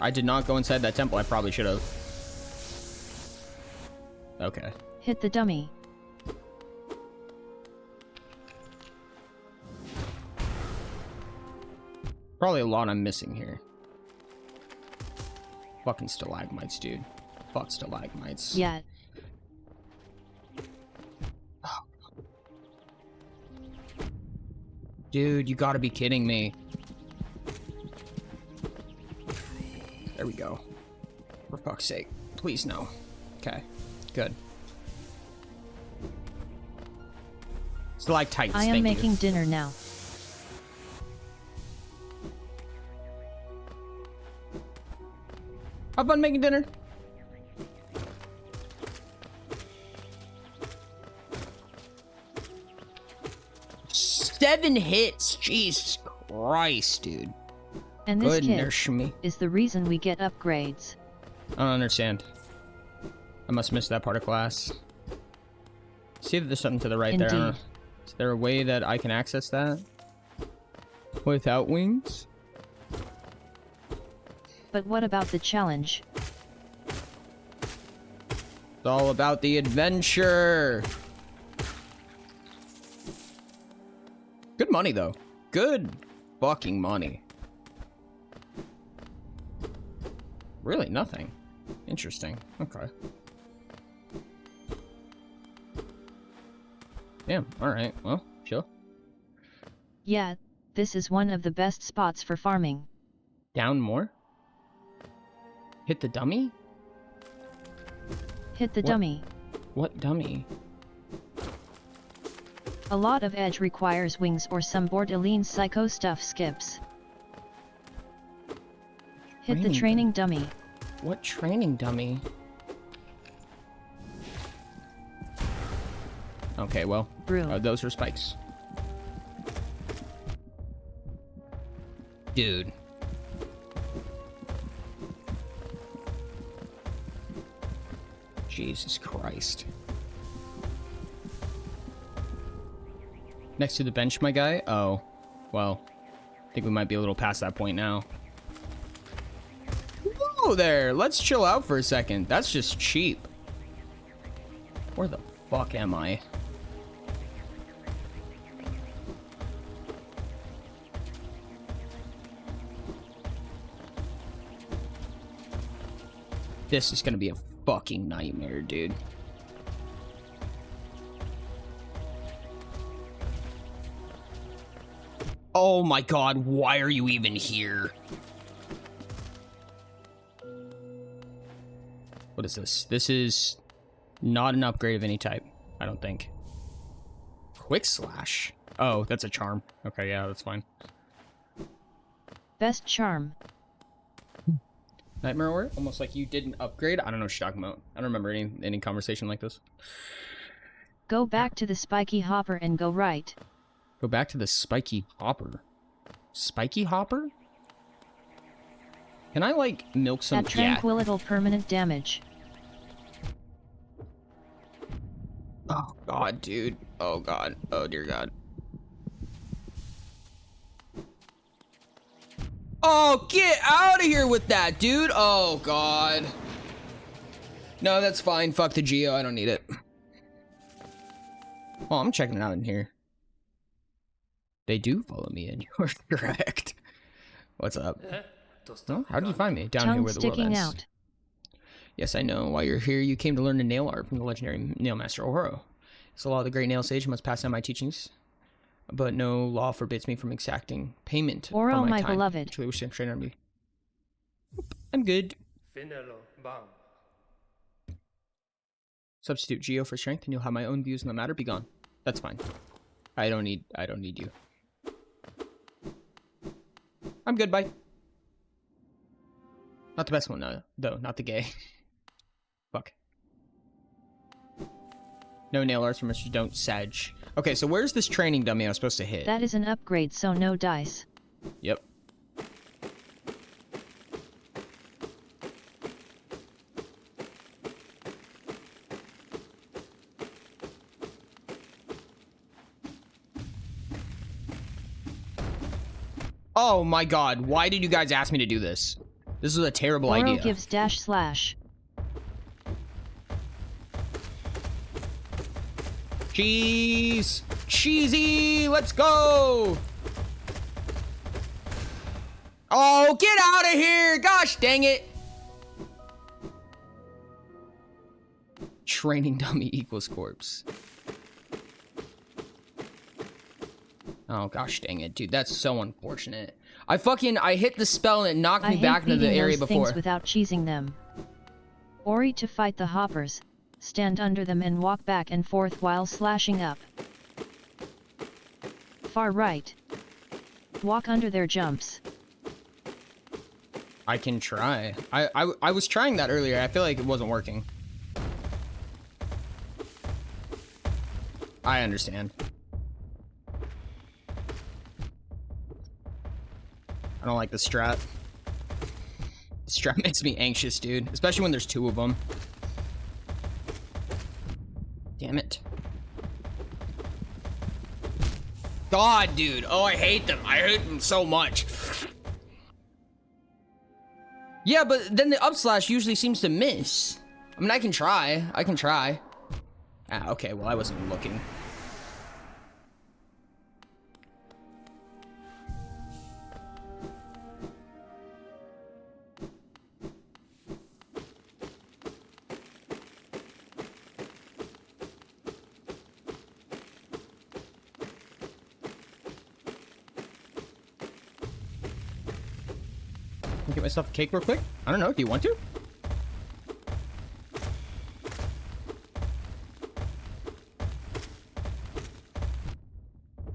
I did not go inside that temple. I probably should have. Okay. Hit the dummy. Probably a lot I'm missing here. Fucking stalagmites, dude. Fuck stalagmites. Yeah. Dude, you gotta be kidding me. There we go. For fuck's sake. Please no. Okay. Good. Stalactites, I am thank making you. dinner now. Have fun making dinner. Seven hits. Jesus Christ, dude. And this Goodness kid me. is the reason we get upgrades. I don't understand. I must miss that part of class. See if there's something to the right there. I don't know. Indeed. Is there a way that I can access that? Without wings? But what about the challenge? It's all about the adventure. Good money, though. Good fucking money. Really, nothing. Interesting. Okay. Damn, alright. Well, chill. Yeah, this is one of the best spots for farming. Down more? Hit the dummy? Hit the What? dummy. What dummy? A lot of edge requires wings or some Borderline psycho stuff skips. Hit the training dummy. What training dummy? Okay, well, Brew. those are spikes. Dude. Jesus Christ. Next to the bench, my guy? Oh, well, I think we might be a little past that point now. Whoa there, let's chill out for a second. That's just cheap. Where the fuck am I? This is gonna be a fucking nightmare, dude. Oh my god, why are you even here? What is this? This is not an upgrade of any type, I don't think. Quick slash. Oh, that's a charm. Okay, yeah, that's fine. Best charm. Nightmare Warrior? Almost like you didn't upgrade? I don't know what you're talking about. I don't remember any conversation like this. Go back to the spiky hopper and go right. Go back to the spiky hopper. Spiky hopper? Can I, like, milk some... At tranquilityle permanent damage. Oh, God, dude. Oh, God. Oh, dear God. Oh, get out of here with that, dude. Oh, God. No, that's fine. Fuck the Geo. I don't need it. Oh, I'm checking it out in here. They do follow me, and you're correct. What's up? Oh, how did you find me? Down here Tongue where the world sticking ends. out. Yes, I know. While you're here, you came to learn the nail art from the legendary nail master Oro. It's the law of the great nail sage. I must pass down my teachings, but no law forbids me from exacting payment Oro, for my time. beloved. Actually, wish to train on me. I'm good. Substitute Geo for strength, and you'll have my own views on the matter. Be gone. That's fine. I don't need you. I'm good. Bye. Not the best one, though. Not the gay. Fuck. No nail arts for Mr. Don't Sag. Okay, so where's this training dummy I was supposed to hit? That is an upgrade, so no dice. Yep. Oh my god, why did you guys ask me to do this? This was a terrible Oro idea. gives dash slash. Cheese! Cheesy! Let's go! Oh, get out of here! Gosh dang it! Training dummy equals corpse. Oh, gosh dang it, dude. That's so unfortunate. I hit the spell and it knocked I me hate back into the beating area those before. things without cheesing them. Ori to fight the hoppers, stand under them and walk back and forth while slashing up. Far right. Walk under their jumps. I can try. I was trying that earlier. I feel like it wasn't working. I understand. I don't like the strat. The strat makes me anxious, dude. Especially when there's two of them. Damn it. God, dude. Oh, I hate them. I hate them so much. Yeah, but then the up slash usually seems to miss. I mean, I can try. I can try. Ah, okay. Well, I wasn't even looking. Get myself a cake real quick. I don't know. Do you want to?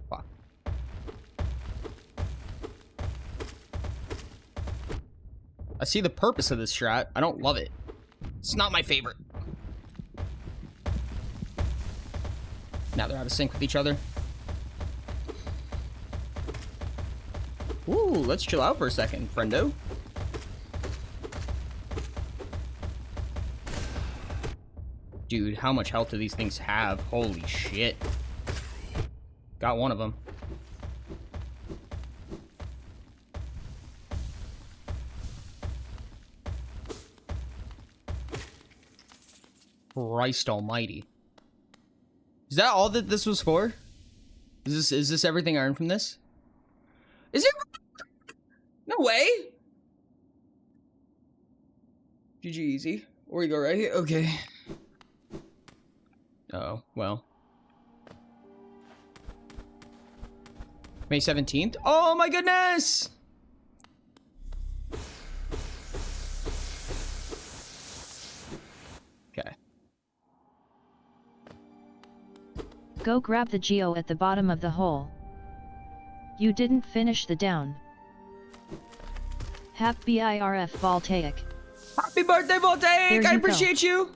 Fuck. I see the purpose of this strat. I don't love it. It's not my favorite. Now they're out of sync with each other. Ooh, let's chill out for a second, friendo. Dude, how much health do these things have? Holy shit. Got one of them. Christ almighty. Is that all that this was for? Is this everything I earned from this? Is it? No way. GG easy. Or you go right here. Okay. Oh, well. May 17th? Oh my goodness! Okay. Go grab the geo at the bottom of the hole. You didn't finish the down. Happy IRF Voltaic. Happy birthday, Voltaic! There I you go. appreciate you!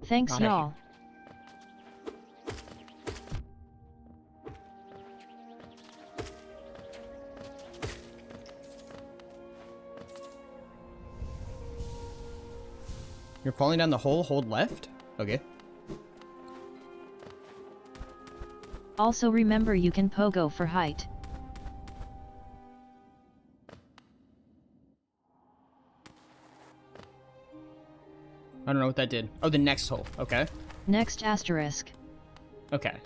Thanks Got it. y'all. You're falling down the hole, hold left? Okay. Also remember you can pogo for height. I don't know what that did. Oh, the next hole. Okay. Next asterisk. Okay.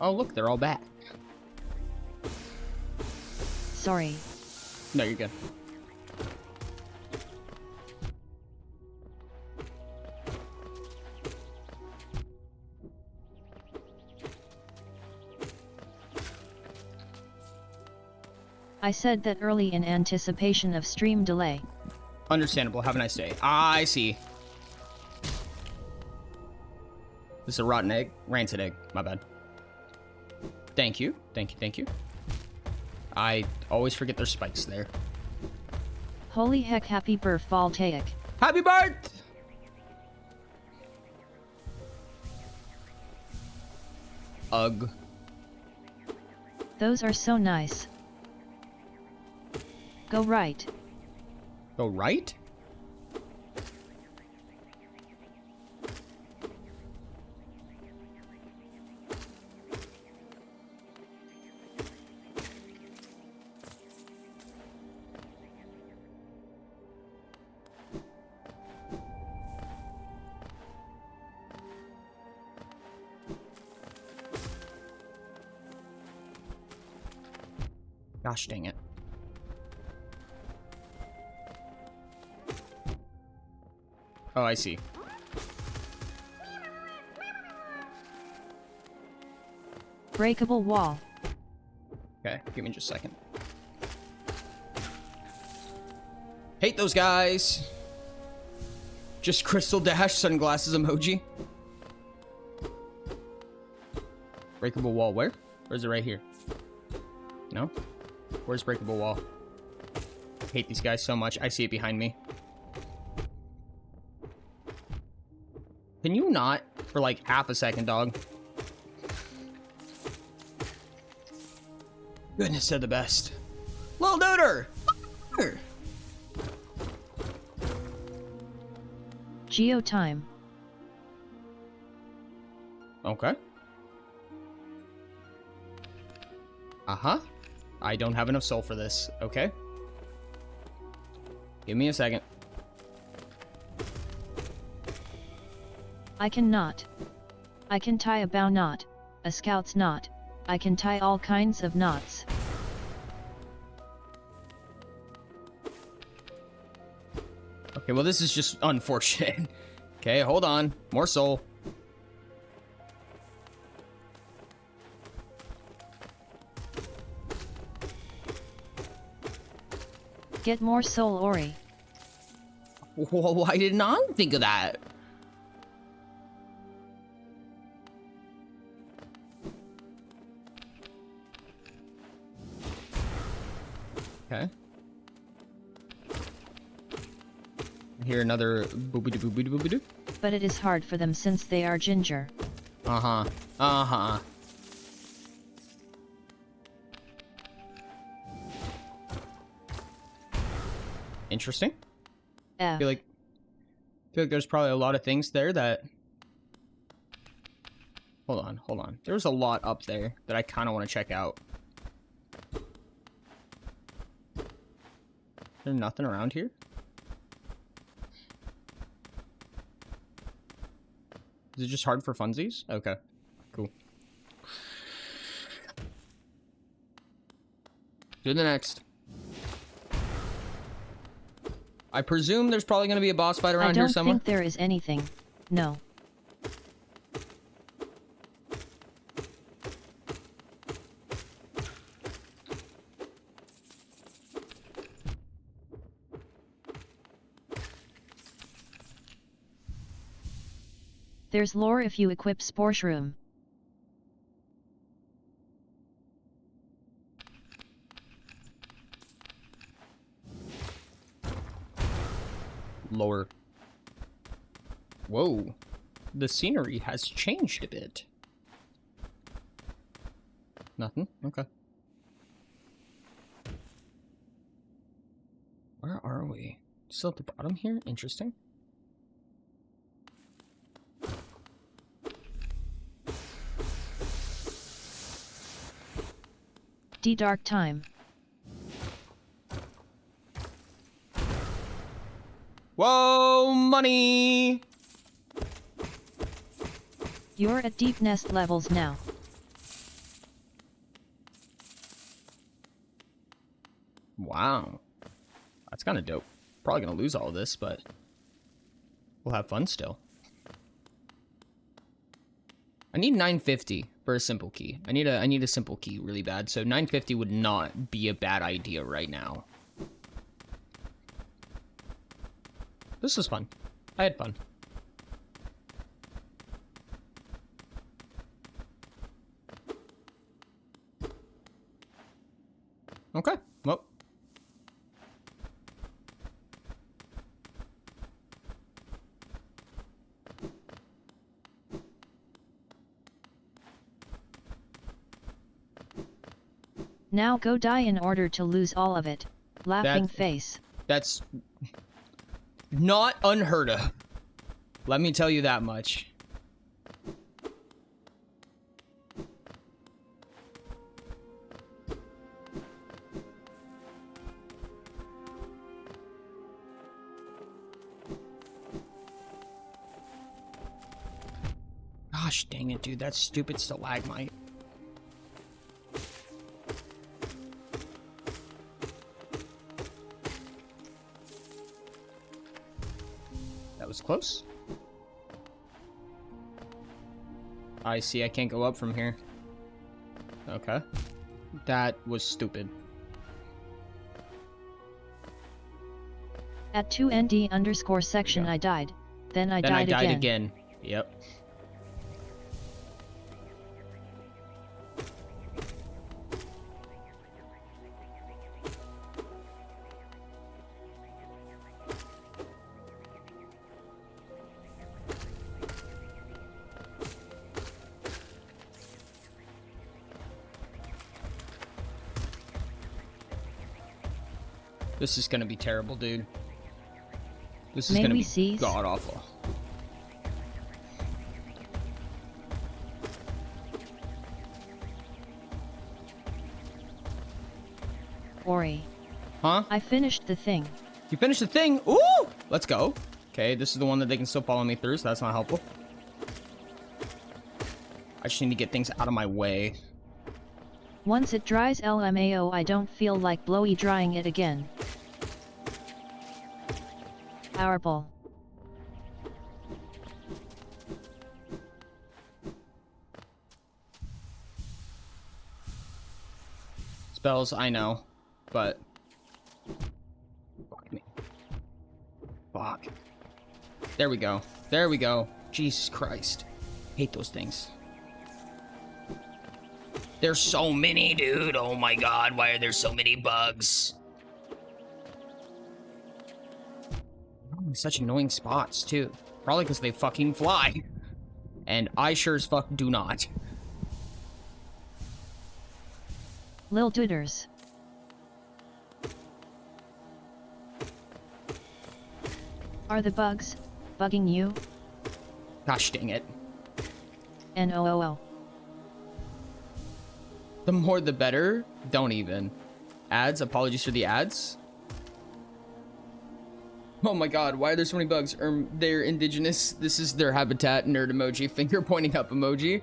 Oh, look, they're all back. Sorry. No, you're good. I said that early in anticipation of stream delay. Understandable. Have a nice day. I see. This is a rotten egg? Rancid egg. My bad. Thank you. Thank you. Thank you. I always forget there's spikes there. Holy heck, happy birth Voltaic. Happy birth! Ugh. Those are so nice. Go right. Go right? Gosh dang it. Oh, I see. Breakable wall. Okay, give me just a second. Hate those guys. Just Crystal Dash sunglasses emoji. Breakable wall, where? Or is it right here? No? Where's breakable wall? Hate these guys so much. I see it behind me. Can you not for like half a second, dog? Goodness, they're the best. Lil Duder! Geo time. Okay. Uh-huh. I don't have enough soul for this. Okay. Give me a second. I cannot. I can tie a bow knot, a scout's knot. I can tie all kinds of knots. Okay, well this is just unfortunate. Okay, hold on. More soul. Get more soul, Ori. Why didn't I think of that? Okay. Here another boobity. But it is hard for them since they are ginger. Uh-huh. Uh-huh. Interesting. I F. feel like there's probably a lot of things there that... Hold on. There's a lot up there that I kind of want to check out. There's nothing around here? Is it just hard for funsies? Okay. Cool. Do the next. I presume there's probably going to be a boss fight around here somewhere. I don't think there is anything. No. There's lore if you equip Sporshroom. Lower. Whoa. The scenery has changed a bit. Nothing? Okay. Where are we? Still at the bottom here? Interesting. D-Dark time. Whoa, money! You're at deep nest levels now. Wow. That's kind of dope. Probably gonna lose all of this, but we'll have fun still. I need 950 for a simple key. I need a simple key really bad, so 950 would not be a bad idea right now. This was fun. I had fun. Okay, well. Now go die in order to lose all of it. Laughing face. That's not unheard of. Let me tell you that much. Gosh dang it, dude. That stupid stalagmite. That was close. I see. I can't go up from here. Okay. That was stupid. At 2ND_section I died. Then I Then I died died again. again. Yep. This is gonna be terrible, dude. This is May gonna we be seize? god awful. Ori. Huh? I finished the thing. You finished the thing? Ooh! Let's go. Okay, this is the one that they can still follow me through, so that's not helpful. I just need to get things out of my way. Once it dries LMAO I don't feel like blowy drying it again. Powerball. Spells, I know, but... Fuck me. Fuck. There we go. There we go. Jesus Christ. Hate those things. There's so many, dude. Oh my god, why are there so many bugs? Oh, such annoying spots, too. Probably because they fucking fly. And I sure as fuck do not. Lil Dooders. Are the bugs bugging you? Gosh dang it. NOOO. The more the better. Don't even. Ads, apologies for the ads. Oh my god, why are there so many bugs? They're indigenous. This is their habitat. Nerd emoji. Finger pointing up emoji.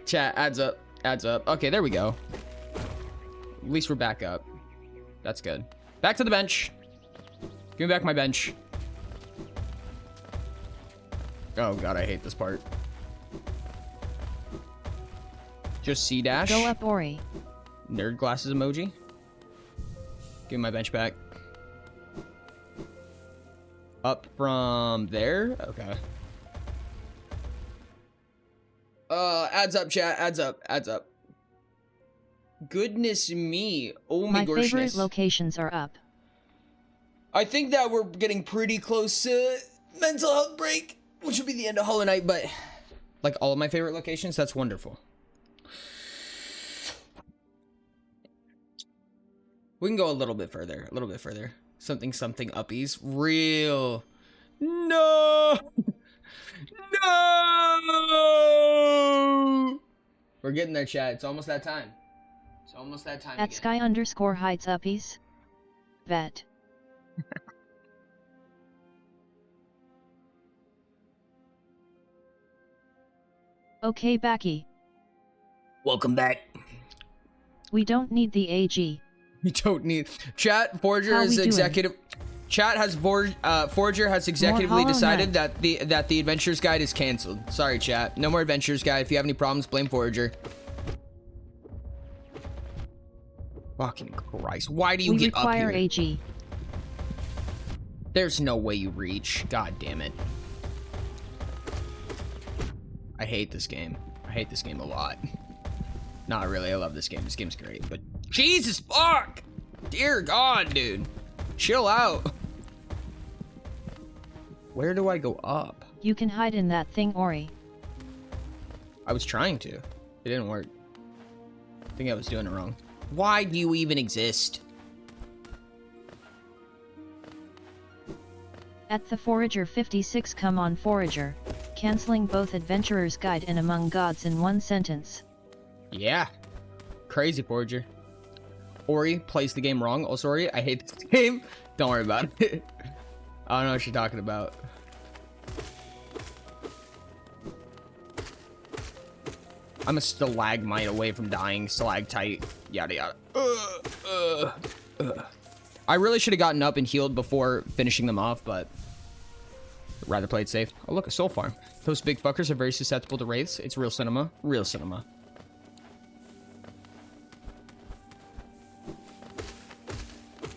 Chat, adds up. Adds up. Okay, there we go. At least we're back up. That's good. Back to the bench. Give me back my bench. Oh god, I hate this part. Just C dash. Go up Ori. Nerd glasses emoji. Give me my bench back. Up from there? Okay. Adds up, chat. Adds up. Adds up. Goodness me. Oh my goodness. My favorite locations are up. I think that we're getting pretty close to mental health break, which will be the end of Hollow Knight, but like all of my favorite locations, that's wonderful. We can go a little bit further. A little bit further. Something uppies. Real. No! No! We're getting there, chat. It's almost that time. It's almost that time. At Sky_hides uppies. Vet. Okay, Backy. Welcome back. We don't need the AG. We don't need chat. Forager How is we doing? executive. Chat has Forager has executively Hollow decided Knight. that the Adventures Guide is canceled. Sorry, chat. No more Adventures Guide. If you have any problems, blame Forager. Fucking Christ! Why do you We get up require here? AG. There's no way you reach. God damn it! I hate this game. I hate this game a lot. Not really. I love this game. This game's great, but Jesus fuck! Dear God, dude. Chill out. Where do I go up? You can hide in that thing, Ori. I was trying to. It didn't work. I think I was doing it wrong. Why do you even exist? At the Forager 56, come on Forager, canceling both Adventurer's Guide and Among Gods in one sentence. Yeah. Crazy Forager. Ori plays the game wrong. Also, Ori, I hate this game. Don't worry about it. I don't know what you're talking about. I'm a stalagmite away from dying. Stalactite. Yada yada. I really should have gotten up and healed before finishing them off, but I'd rather play it safe. Oh, look, a soul farm. Those big fuckers are very susceptible to wraiths. It's real cinema. Real cinema.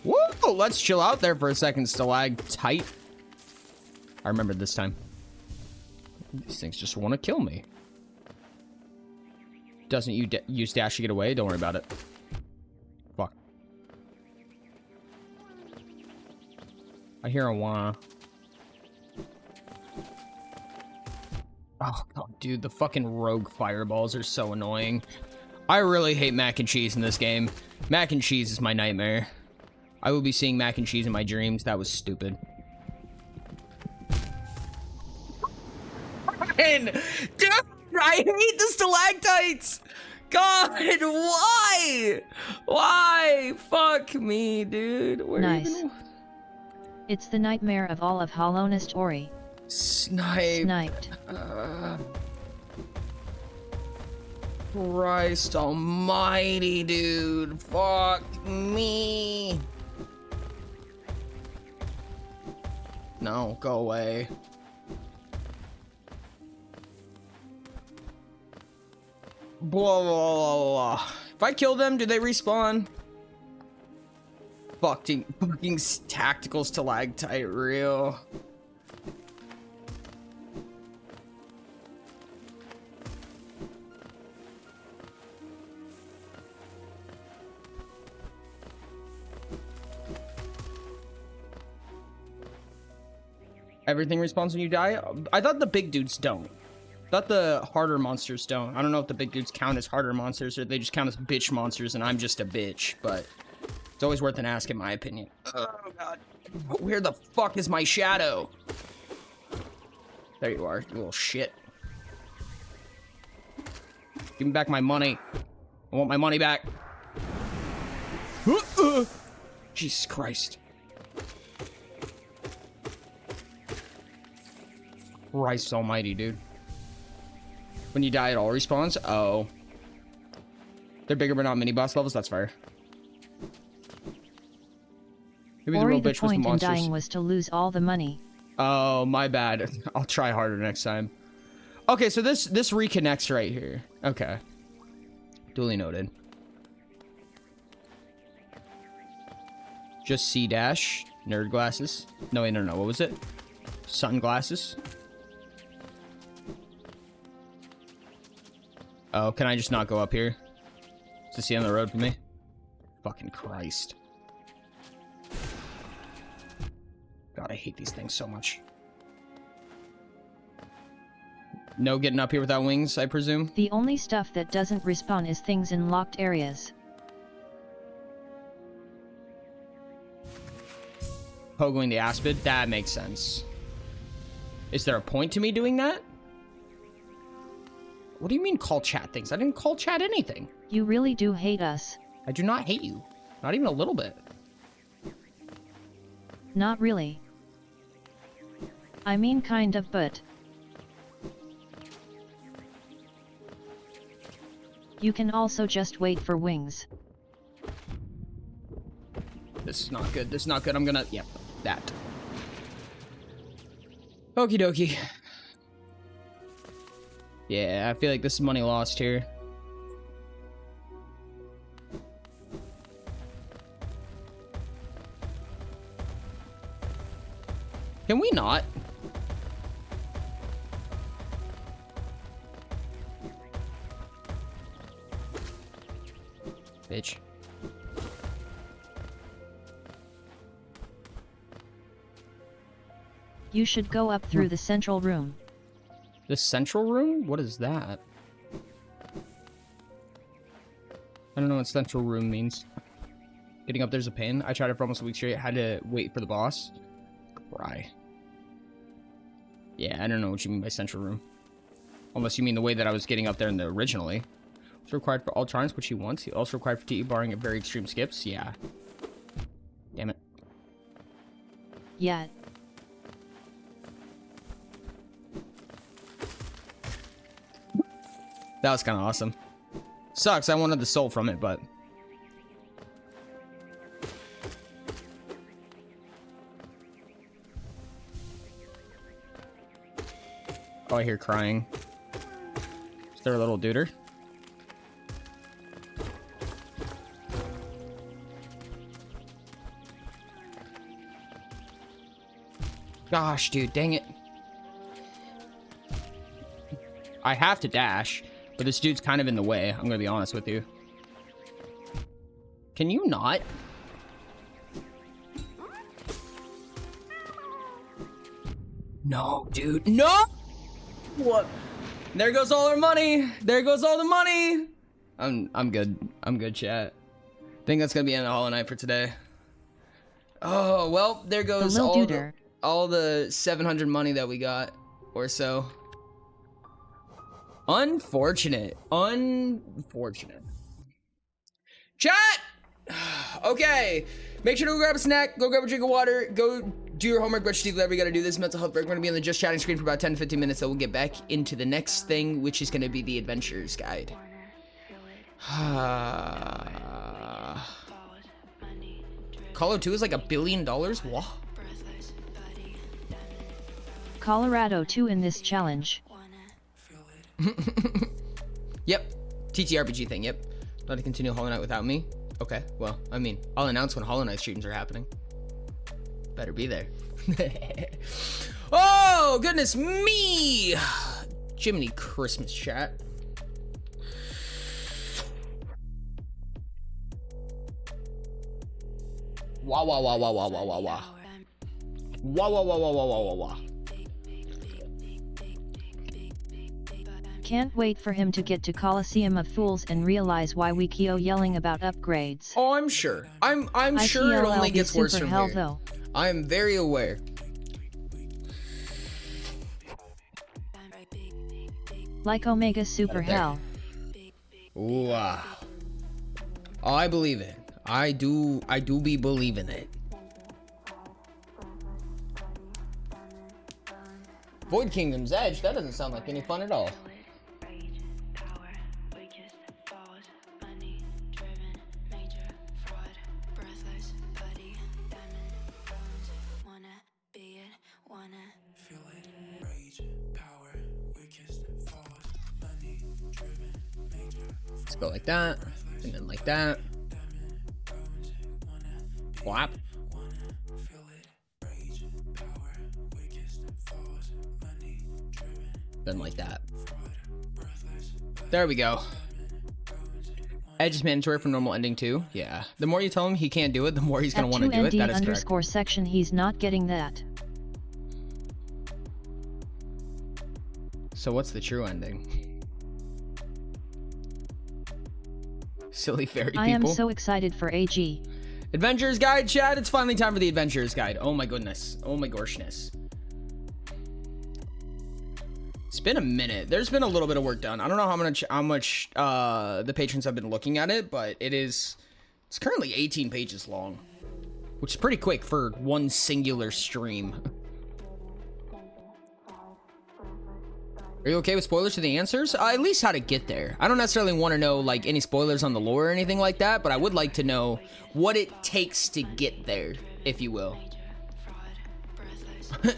Whoa, let's chill out there for a second, stalactite. I remembered this time. These things just want to kill me. Doesn't use dash to get away? Don't worry about it. Fuck. I hear a wah. Oh, dude, the fucking rogue fireballs are so annoying. I really hate mac and cheese in this game. Mac and cheese is my nightmare. I will be seeing mac and cheese in my dreams. That was stupid. Dude, I hate the stalactites! God, why? Why? Fuck me, dude. Where Nice. even... It's the nightmare of all of Hollownest Ori. Sniped. Christ almighty, dude. Fuck me. No, go away. Blah, blah, blah, blah. If I kill them, do they respawn? Fucking tactical stalactite, real. Everything respawns when you die? I thought the big dudes don't. I thought the harder monsters don't. I don't know if the big dudes count as harder monsters or they just count as bitch monsters and I'm just a bitch, but it's always worth an ask in my opinion. Oh god. Where the fuck is my shadow? There you are, you little shit. Give me back my money. I want my money back. Jesus Christ. Christ almighty, dude. When you die, it all respawns? Oh. They're bigger but not mini boss levels? That's fair. Maybe the Ori, real the bitch was the point in monsters. dying was to lose all the money. Oh, my bad. I'll try harder next time. Okay, so this reconnects right here. Okay. Duly noted. Just C dash. Nerd glasses. No, wait, no. What was it? Sunglasses. Oh, can I just not go up here? Is this the end of the road for me? Fucking Christ. God, I hate these things so much. No getting up here without wings, I presume? The only stuff that doesn't respawn is things in locked areas. Pogoing the Aspid? That makes sense. Is there a point to me doing that? What do you mean call chat things? I didn't call chat anything. You really do hate us. I do not hate you. Not even a little bit. Not really. I mean kind of, but... You can also just wait for wings. This is not good. This is not good. I'm gonna... Yep, that. Okie dokie. Yeah, I feel like this is money lost here. Can we not? Bitch. You should go up through the central room. The central room? What is that? I don't know what central room means. Getting up there's a pain. I tried it for almost a week straight. Had to wait for the boss. Cry. Yeah, I don't know what you mean by central room. Unless you mean the way that I was getting up there in the originally. It's required for all charms, which he wants. He also required for TE, barring very extreme skips. Yeah. Damn it. Yeah. That was kind of awesome. Sucks, I wanted the soul from it, but... Oh, I hear crying. Is there a little duder? Gosh, dude, dang it. I have to dash, but this dude's kind of in the way. I'm gonna be honest with you. Can you not? No, dude, no! What? There goes all our money. There goes all the money. I'm good. I'm good, chat. I think that's gonna be the end of Hollow Knight for today. Oh well, there goes all the 700 money that we got, or so. Unfortunate. Unfortunate. Chat! Okay. Make sure to go grab a snack, go grab a drink of water, go do your homework, brush your teeth, whatever you gotta do. This mental health break. We're gonna be on the just chatting screen for about 10 to 15 minutes, so we'll get back into the next thing, which is gonna be the adventurer's guide. Call of 2 is like $1 billion? What? Colorado 2 in this challenge. Yep. TTRPG thing, yep. Not to continue Hollow Knight without me. Okay, well, I mean, I'll announce when Hollow Knight streams are happening. Better be there. Oh, goodness me! Jiminy Christmas, chat. Wah, wah, wah, wah, wah, wah, wah, wah. Wah, wah, wah, wah, wah, wah, wah, wah. Can't wait for him to get to Coliseum of Fools and realize why we keep yelling about upgrades. Oh, I'm sure. I'm sure it only gets worse from hell, here. though. I am very aware. Like Omega Super Hell. Wow. Oh, I believe it. I do be believing it. Void Kingdom's Edge? That doesn't sound like any fun at all. Let's go like that, and then like that. Whap. Then like that. There we go. Edge is mandatory for normal ending too. Yeah. The more you tell him he can't do it, the more he's gonna want to do it. That is correct. __ section, he's not getting that. So what's the true ending? Silly fairy people. I am so excited for AG. Adventurer's Guide, chat. It's finally time for the Adventurer's Guide. Oh my goodness. Oh my gorshness. It's been a minute. There's been a little bit of work done. I don't know how much the patrons have been looking at it, but it's currently 18 pages long, which is pretty quick for one singular stream. Are you okay with spoilers to the answers? At least how to get there. I don't necessarily want to know like any spoilers on the lore or anything like that, but I would like to know what it takes to get there, if you will.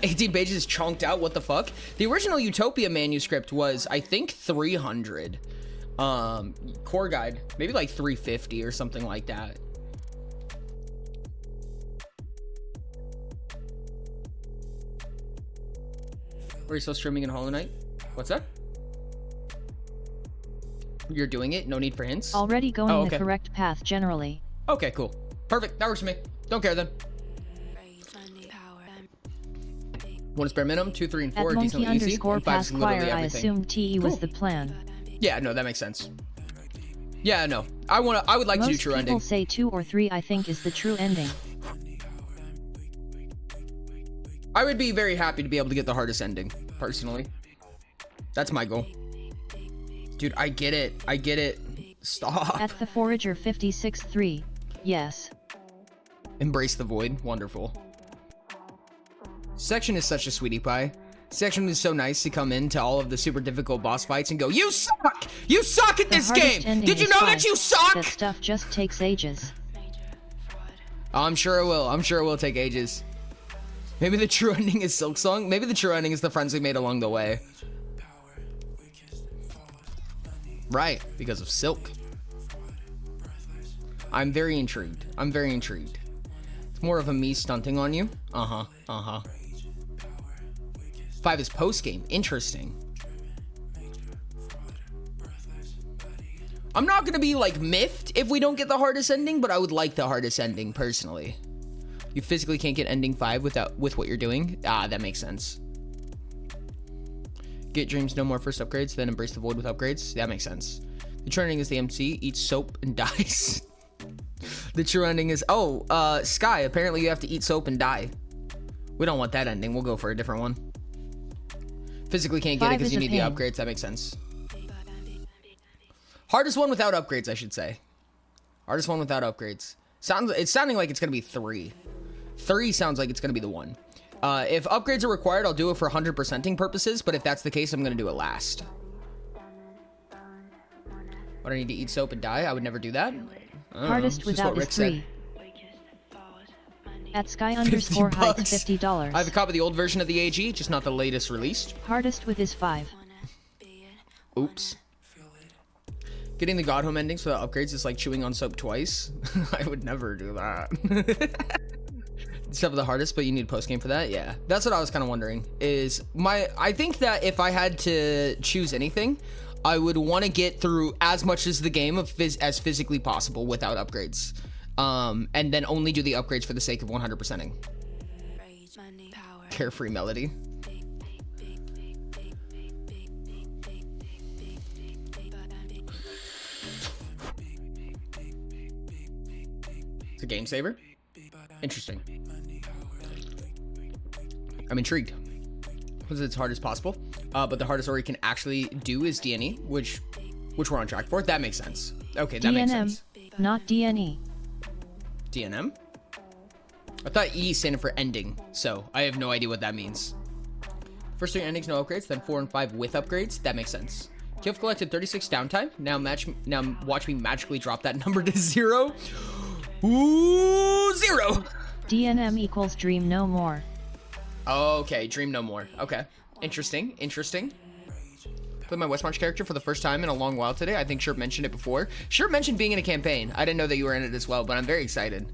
18 pages chunked out, what the fuck? The original Utopia manuscript was, I think, 300. Core guide, maybe like 350 or something like that. Are you still streaming in Hollow Knight? What's that? You're doing it? No need for hints? Already going the correct path generally. Okay, cool. Perfect. That works for me. Don't care then. One is bare minimum, 2, 3, and 4 are decently easy. And 5 is literally everything. I assumed TE was the plan. Yeah, no, that makes sense. Yeah, no. I would like to do true ending. Most people say 2 or 3, I think, is the true ending. I would be very happy to be able to get the hardest ending. personally. That's my goal. Dude, I get it. I get it. Stop. At the Forager 56-3, yes. Embrace the void. Wonderful. Section is such a sweetie pie. Section is so nice to come into all of the super difficult boss fights and go, you suck! You suck at The this hardest game! ending Did you is know fun. that you suck? That stuff just takes ages. I'm sure it will. I'm sure it will take ages. Maybe the true ending is Silk Song. Maybe the true ending is the friends we made along the way. Right, because of Silk. I'm very intrigued. I'm very intrigued. It's more of a me stunting on you. Uh-huh. Uh-huh. 5 is post-game. Interesting. I'm not gonna be like miffed if we don't get the hardest ending, but I would like the hardest ending personally. You physically can't get ending 5 with what you're doing. Ah, that makes sense. Get dreams no more first upgrades, then embrace the void with upgrades. That makes sense. The true ending is the MC eats soap and dies. The true ending is Sky. Apparently you have to eat soap and die. We don't want that ending. We'll go for a different one. Physically can't get it 5 because is you a need the pain. upgrades. That makes sense. Hardest one without upgrades, I should say. Hardest one without upgrades. It's sounding like it's gonna be 3. 3 sounds like it's gonna be the one. If upgrades are required, I'll do it for 100%ing purposes, but if that's the case, I'm gonna do it last. What, I need to eat soap and die? I would never do that. I don't know. Hardest It's just what without is Rick said. 3. At Sky _heights $50. $50. I have a copy of the old version of the AG, just not the latest released. Hardest with is 5. Oops. Getting the God Home endings without upgrades is like chewing on soap twice. I would never do that. Except for the hardest, but you need post game for that. Yeah, that's what I was kind of wondering. I think that if I had to choose anything, I would want to get through as much as the game as physically possible without upgrades, and then only do the upgrades for the sake of 100%ing. Carefree melody. It's a game saver. Interesting. I'm intrigued. Was it as hard as possible? But the hardest story can actually do is DNE, which we're on track for. That makes sense. Okay, that makes DNM, sense. not DNE. DNM? I thought E standing for ending, so I have no idea what that means. First 3 endings, no upgrades, then 4 and 5 with upgrades. That makes sense. You've collected 36 downtime. Now watch me magically drop that number to 0. Ooh, 0. DNM equals dream no more. Okay, dream no more. Okay, interesting. Played my West March character for the first time in a long while today. I think Sherp mentioned it before. Sherp mentioned being in a campaign. I didn't know that you were in it as well, but I'm very excited.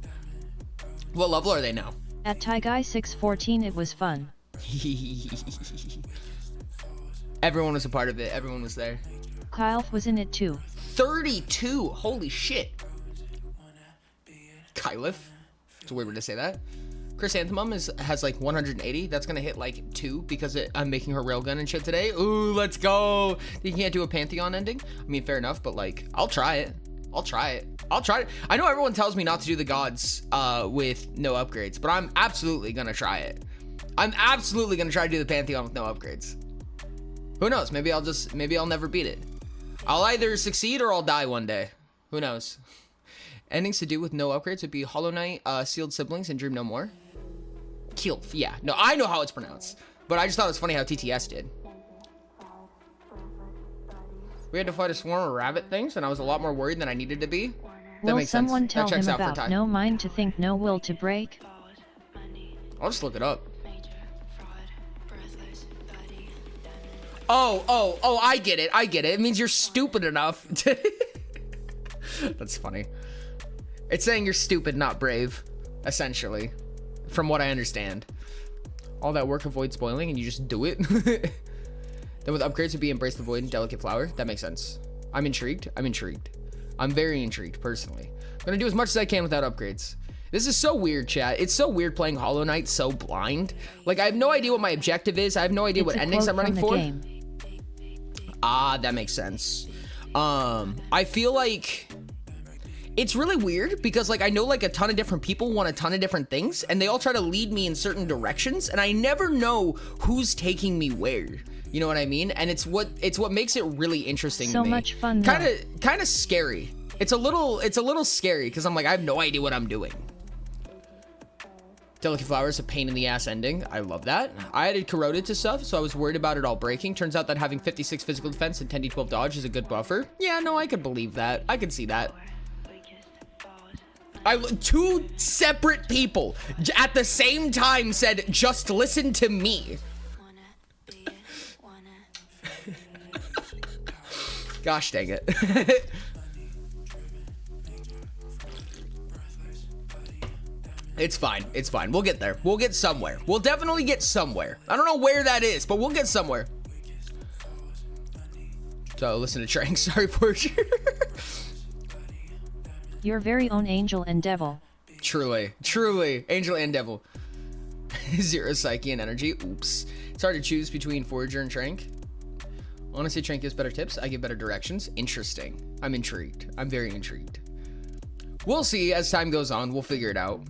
What level are they now? At Taigai 614 it was fun. Everyone was a part of it. Everyone was there. Kyle was in it too. 32. Holy shit. Kylif. It's a weird way to say that. Chrysanthemum has like 180. That's gonna hit like 2 because I'm making her railgun and shit today. Ooh, let's go. You can't do a Pantheon ending. I mean, fair enough, but like, I'll try it. I know everyone tells me not to do the gods with no upgrades, but I'm absolutely gonna try it. I'm absolutely gonna try to do the Pantheon with no upgrades. Who knows? Maybe I'll never beat it. I'll either succeed or I'll die one day. Who knows? Endings to do with no upgrades would be Hollow Knight, Sealed Siblings, and Dream No More. Kilf, yeah. No, I know how it's pronounced, but I just thought it was funny how TTS did. We had to fight a swarm of rabbit things, and I was a lot more worried than I needed to be. That Will makes sense. someone That tell checks him out for about time. no mind to think no will to break? I'll just look it up. Oh, I get it. It means you're stupid enough to... That's funny. It's saying you're stupid, not brave, essentially, from what I understand. All that work avoids spoiling and you just do it. Then with upgrades would be Embrace the Void and Delicate Flower. That makes sense. I'm intrigued. I'm very intrigued, personally. I'm gonna do as much as I can without upgrades. This is so weird, chat. It's so weird playing Hollow Knight so blind. Like, I have no idea what my objective is. I have no idea what endings I'm running for. Ah, that makes sense. I feel like it's really weird because like I know like a ton of different people want a ton of different things and they all try to lead me in certain directions and I never know who's taking me where. You know what I mean? And it's what makes it really interesting So to me. much fun, though. Kind of scary. It's a little scary because I'm like I have no idea what I'm doing. Delicate Flowers, a pain in the ass ending. I love that. I added Corroded to stuff, so I was worried about it all breaking. Turns out that having 56 physical defense and 10d12 dodge is a good buffer. Yeah, no, I could believe that. I could see that. Two separate people at the same time said, just listen to me. Gosh dang it. It's fine. It's fine. We'll get there. We'll get somewhere. We'll definitely get somewhere. I don't know where that is, but we'll get somewhere. So listen to Trank. Sorry, Portia. Your very own angel and devil. Truly. Angel and devil. Zero psyche and energy. Oops. It's hard to choose between Forager and Trank. Honestly, Trank gives better tips. I give better directions. Interesting. I'm intrigued. I'm very intrigued. We'll see as time goes on. We'll figure it out.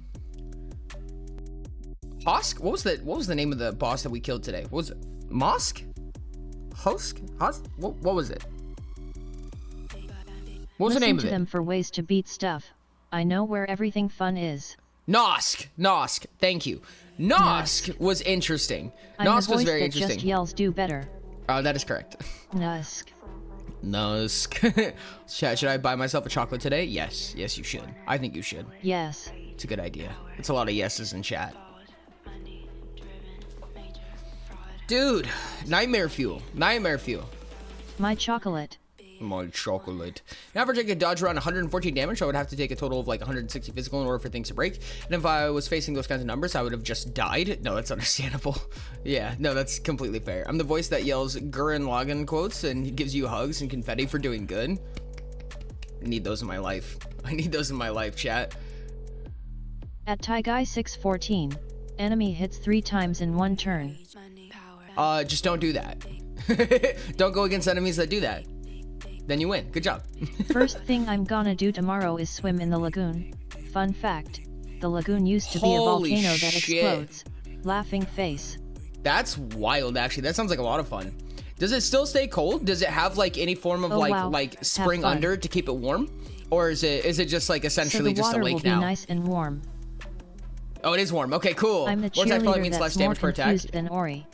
Hosk? What was the name of the boss that we killed today? What was it? Mosk? Hosk? What was it? What was the name of Listen to it? them for ways to beat stuff. I know where everything fun is. Nosk. Thank you. Nosk was interesting. I'm the Nosk was voice very that interesting. just yells do better. Oh, that is correct. Nusk. Nosk. Should I buy myself a chocolate today? Yes, you should. I think you should. Yes. It's a good idea. It's a lot of yeses in chat. Dude, nightmare fuel. My chocolate. My chocolate. Average I could dodge around 114 damage. I would have to take a total of like 160 physical in order for things to break. And if I was facing those kinds of numbers, I would have just died. No, that's understandable. Yeah, no, that's completely fair. I'm the voice that yells Gurren Lagann quotes and gives you hugs and confetti for doing good. I need those in my life. Chat. At Taigai 614. Enemy hits 3 times in 1 turn. Just don't do that. Don't go against enemies that do that. Then you win. Good job. First thing I'm gonna do tomorrow is swim in the lagoon. Fun fact, the lagoon used to be a Holy volcano that shit. explodes. Laughing face. That's wild, actually. That sounds like a lot of fun. Does it still stay cold? Does it have like any form of Oh, wow. like Have spring fun. under to keep it warm? Or is it just like So essentially the just a water will lake be now? nice and warm. Oh, it is warm. Okay, cool. I'm the What attack probably cheerleader means less that's more damage per attack. confused than Ori.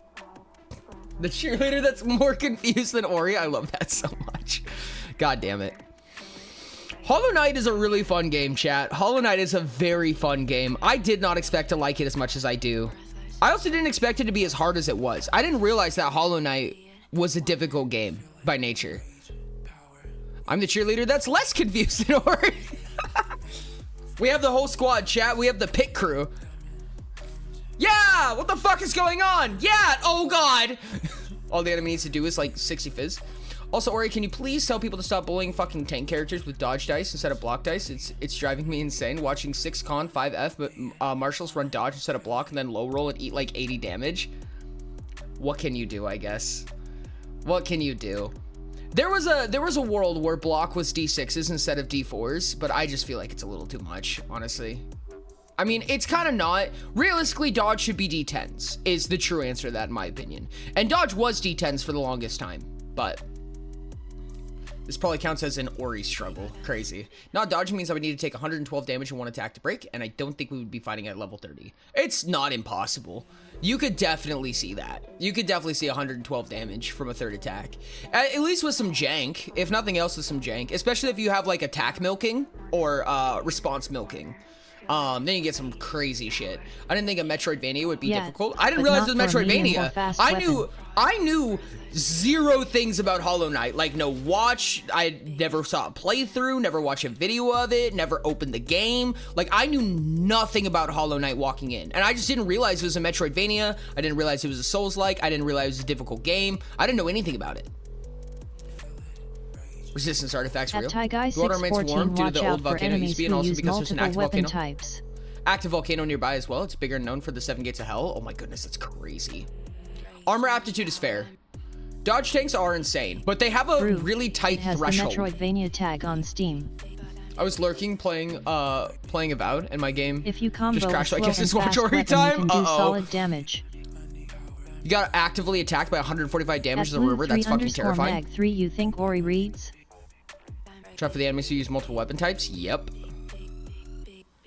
The cheerleader that's more confused than Ori. I love that so much. God damn it. Hollow Knight is a really fun game, chat. Hollow Knight is a very fun game. I did not expect to like it as much as I do. I also didn't expect it to be as hard as it was. I didn't realize that Hollow Knight was a difficult game by nature. I'm the cheerleader that's less confused than Ori. We have the whole squad, chat. We have the pit crew. Yeah! What the fuck is going on? Yeah! Oh, God! All the enemy needs to do is, like, 60 fizz. Also, Ori, can you please tell people to stop bullying fucking tank characters with dodge dice instead of block dice? It's driving me insane watching 6 con, 5 F, but marshals run dodge instead of block and then low roll and eat, like, 80 damage. What can you do, I guess? What can you do? There was a world where block was D6s instead of D4s, but I just feel like it's a little too much, honestly. I mean, it's kind of not. Realistically, dodge should be D10s, is the true answer to that, in my opinion. And dodge was D10s for the longest time, but this probably counts as an Ori struggle. Crazy. Not dodging means I would need to take 112 damage in 1 attack to break, and I don't think we would be fighting at level 30. It's not impossible. You could definitely see that. You could definitely see 112 damage from a 3rd attack. At least with some jank, if nothing else with some jank, especially if you have like attack milking or response milking. Then you get some crazy shit. I didn't think a Metroidvania would be difficult. I didn't but realize it not was for a medium or Metroidvania. fast I knew 0 things about Hollow Knight. Like no watch, I never saw a playthrough, never watched a video of it, never opened the game. Like I knew nothing about Hollow Knight walking in. And I just didn't realize it was a Metroidvania. I didn't realize it was a Souls-like. I didn't realize it was a difficult game. I didn't know anything about it. Resistance artifacts At real. Taigai The water remains 614, warm due to watch the out old for volcano used to enemies be, who and also use because there's an multiple active weapon volcano. types. Active volcano nearby as well. It's bigger and known for the 7 gates of hell. Oh my goodness, that's crazy. Armor aptitude is fair. Dodge tanks are insane, but they have a Brew. really tight It has threshold. the Metroidvania tag on Steam. I was lurking playing Avowed, and my game If you combo just crashed. a I slow guess and it's fast majority weapon, time. you can do solid damage. You got actively attacked by 145 damage as At a river. That's fucking terrifying. Mag 3, you think Ori reads? Try for the enemies who use multiple weapon types. Yep.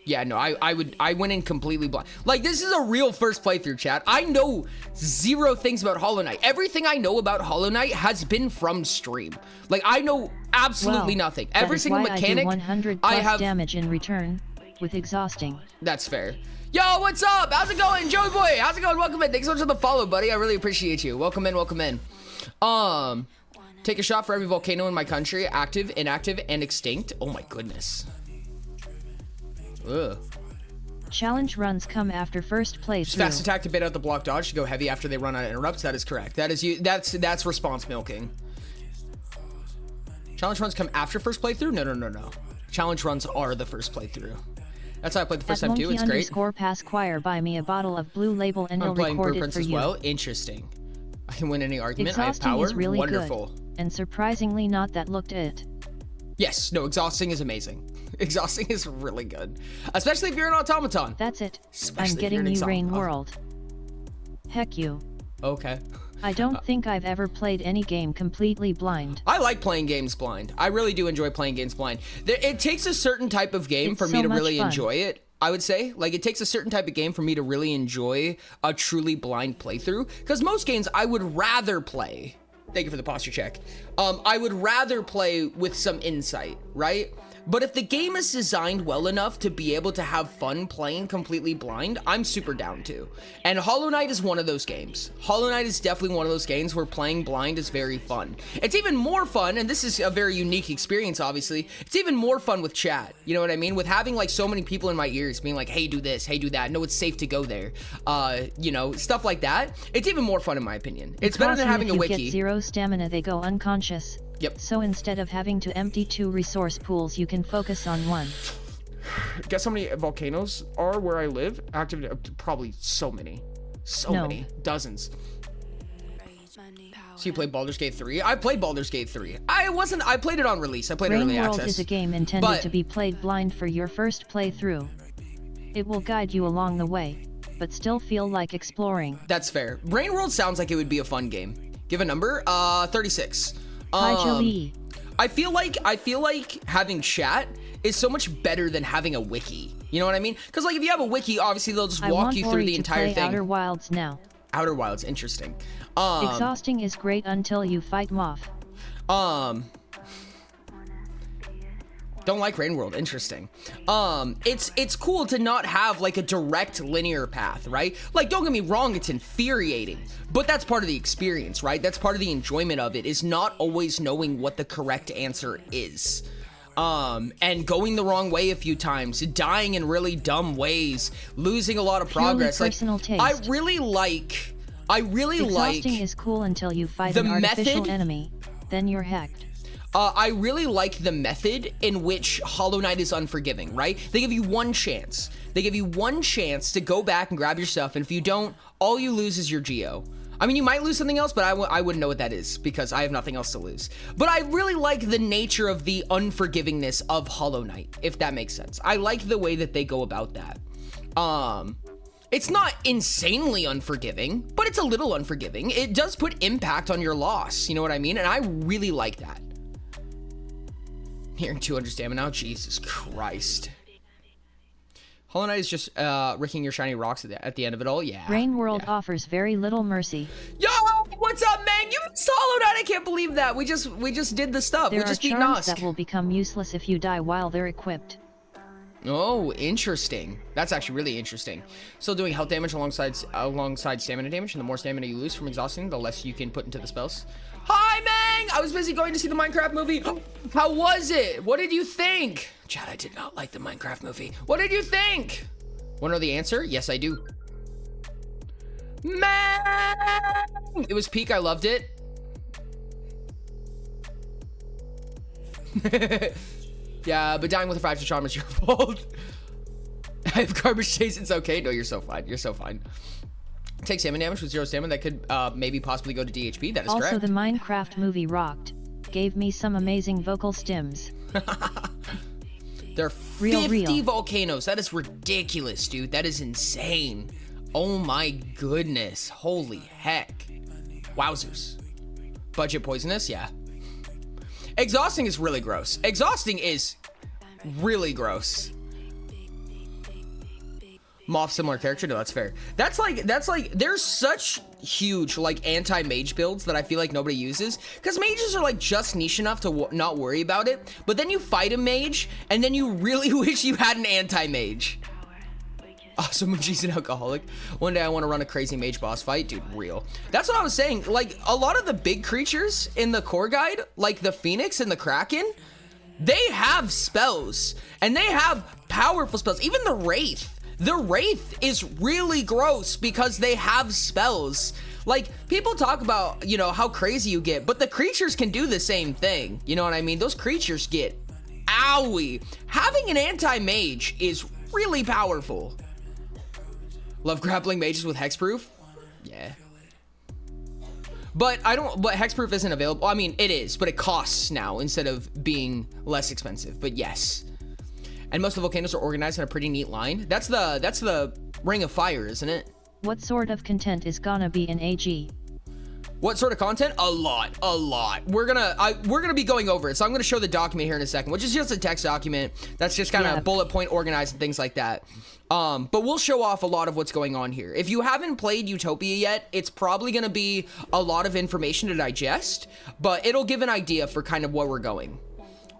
Yeah, no, I went in completely blind. Like, this is a real first playthrough, chat. I know zero things about Hollow Knight. Everything I know about Hollow Knight has been from stream. Like, I know absolutely nothing. Every single mechanic, I do 100 plus damage in return with exhausting. That's fair. Yo, what's up? How's it going, Joey boy? How's it going? Welcome in. Thanks so much for the follow, buddy. I really appreciate you. Welcome in, welcome in. Take a shot for every volcano in my country, active, inactive, and extinct. Oh my goodness. Ugh. Challenge runs come after first playthrough. Just fast attack to bait out the block dodge to go heavy after they run out of interrupts. That is correct. That is you. That's response milking. Challenge runs come after first playthrough? No. Challenge runs are the first playthrough. That's how I played the first time too. It's great. _Pasquire, buy me a bottle of Blue Label and I'm he'll playing record Blueprints it for as you. well. Interesting. I can win any argument. Exhausting I have power. is really Wonderful. good, and surprisingly not that looked it. Yes. No. Exhausting is amazing. Exhausting is really good, especially if you're an automaton. That's it. Especially I'm if getting you're you an Rain exo- World. Heck you. Okay. I don't think I've ever played any game completely blind. I like playing games blind. I really do enjoy playing games blind. It takes a certain type of game It's for me so to much really fun. enjoy it. I would say, like, it takes a certain type of game for me to really enjoy a truly blind playthrough. Because most games I would rather play. Thank you for the posture check. I would rather play with some insight, right? But if the game is designed well enough to be able to have fun playing completely blind, I'm super down to. And Hollow Knight is one of those games. Hollow Knight is definitely one of those games where playing blind is very fun. It's even more fun, and this is a very unique experience, obviously. It's even more fun with chat. You know what I mean? With having like so many people in my ears being like, hey, do this, hey, do that. No, it's safe to go there. You know, stuff like that. It's even more fun in my opinion. It's better than Because having a if wiki. you get 0 stamina, they go unconscious. Yep. So instead of having to empty 2 resource pools, you can focus on 1. Guess how many volcanoes are where I live? Active, probably so many. So many. Dozens. So you played Baldur's Gate 3? I played Baldur's Gate 3. I played it on release. I played Rain early World access. is a game intended But- to be played blind for your first playthrough. It will guide you along the way, but still feel like exploring. That's fair. Rain World sounds like it would be a fun game. Give a number? 36. Hi, Joey. I feel like having chat is so much better than having a wiki. You know what I mean? Because like if you have a wiki, obviously they'll just I walk want you through Ori the to entire play thing. Outer Wilds now. Outer Wilds, interesting. Exhausting is great until you fight Moth. Don't like Rain World, interesting. It's cool to not have like a direct linear path, right? Like, don't get me wrong, it's infuriating, but that's part of the experience, right? That's part of the enjoyment of it, is not always knowing what the correct answer is. And going the wrong way a few times, dying in really dumb ways, losing a lot of progress. Purely personal taste. I really like Exhausting is cool until you fight the an artificial method- enemy, then you're hecked. I really like the method in which Hollow Knight is unforgiving, right? They give you one chance. They give you one chance to go back and grab your stuff, and if you don't, all you lose is your Geo. I mean, you might lose something else, but I wouldn't know what that is because I have nothing else to lose. But I really like the nature of the unforgivingness of Hollow Knight, if that makes sense. I like the way that they go about that. It's not insanely unforgiving, but it's a little unforgiving. It does put impact on your loss, you know what I mean? And I really like that. Hearing 200 stamina now, Jesus Christ. Hollow Knight is just ricking your shiny rocks at the end of it all. Yeah. Rain World offers very little mercy. Yo, what's up, man? You missed Hollow Knight. I can't believe that. We just did the stuff. There We are just beat charms Nosk. that will become useless if you die while they're equipped. Oh, interesting. That's actually really interesting. Still doing health damage alongside stamina damage, and the more stamina you lose from exhausting, the less you can put into the spells. Hi, Mang! I was busy going to see the Minecraft movie. How was it? What did you think? Chad, I did not like the Minecraft movie. What did you think? Want to know the answer? Yes, I do. Mang! It was peak. I loved it. Yeah, but dying with a fractured charm is your fault. I have garbage chase. It's okay. No, you're so fine. You're so fine. Take stamina damage with 0 stamina. That could maybe possibly go to DHP. That is Also, correct. the Minecraft movie rocked. Gave me some amazing vocal stims. There are Real. 50 volcanoes. That is ridiculous, dude. That is insane. Oh my goodness. Holy heck. Wowzers. Budget poisonous? Yeah. Exhausting is really gross. Exhausting is really gross. Moth similar character? No, that's fair. That's like, there's such huge, like, anti-mage builds that I feel like nobody uses. Because mages are, like, just niche enough to not worry about it. But then you fight a mage, and then you really wish you had an anti-mage. Oh, so Maji's an alcoholic. One day I want to run a crazy mage boss fight. Dude, real. That's what I was saying. Like, a lot of the big creatures in the core guide, like the Phoenix and the Kraken, they have spells. And they have powerful spells. Even the Wraith. The Wraith is really gross because they have spells. Like, people talk about, you know, how crazy you get, but the creatures can do the same thing. You know what I mean? Those creatures get owie. Having an anti-mage is really powerful. Love grappling mages with hexproof? Yeah. But hexproof isn't available. I mean, it is, but it costs now instead of being less expensive. But yes. And most of the volcanoes are organized in a pretty neat line. That's the Ring of Fire, isn't it? What sort of content is gonna be in AG? What sort of content? A lot. We're gonna be going over it. So I'm gonna show the document here in a second, which is just a text document that's just kind of bullet point organized and things like that. But we'll show off a lot of what's going on here. If you haven't played Utopia yet, it's probably gonna be a lot of information to digest, but it'll give an idea for kind of where we're going.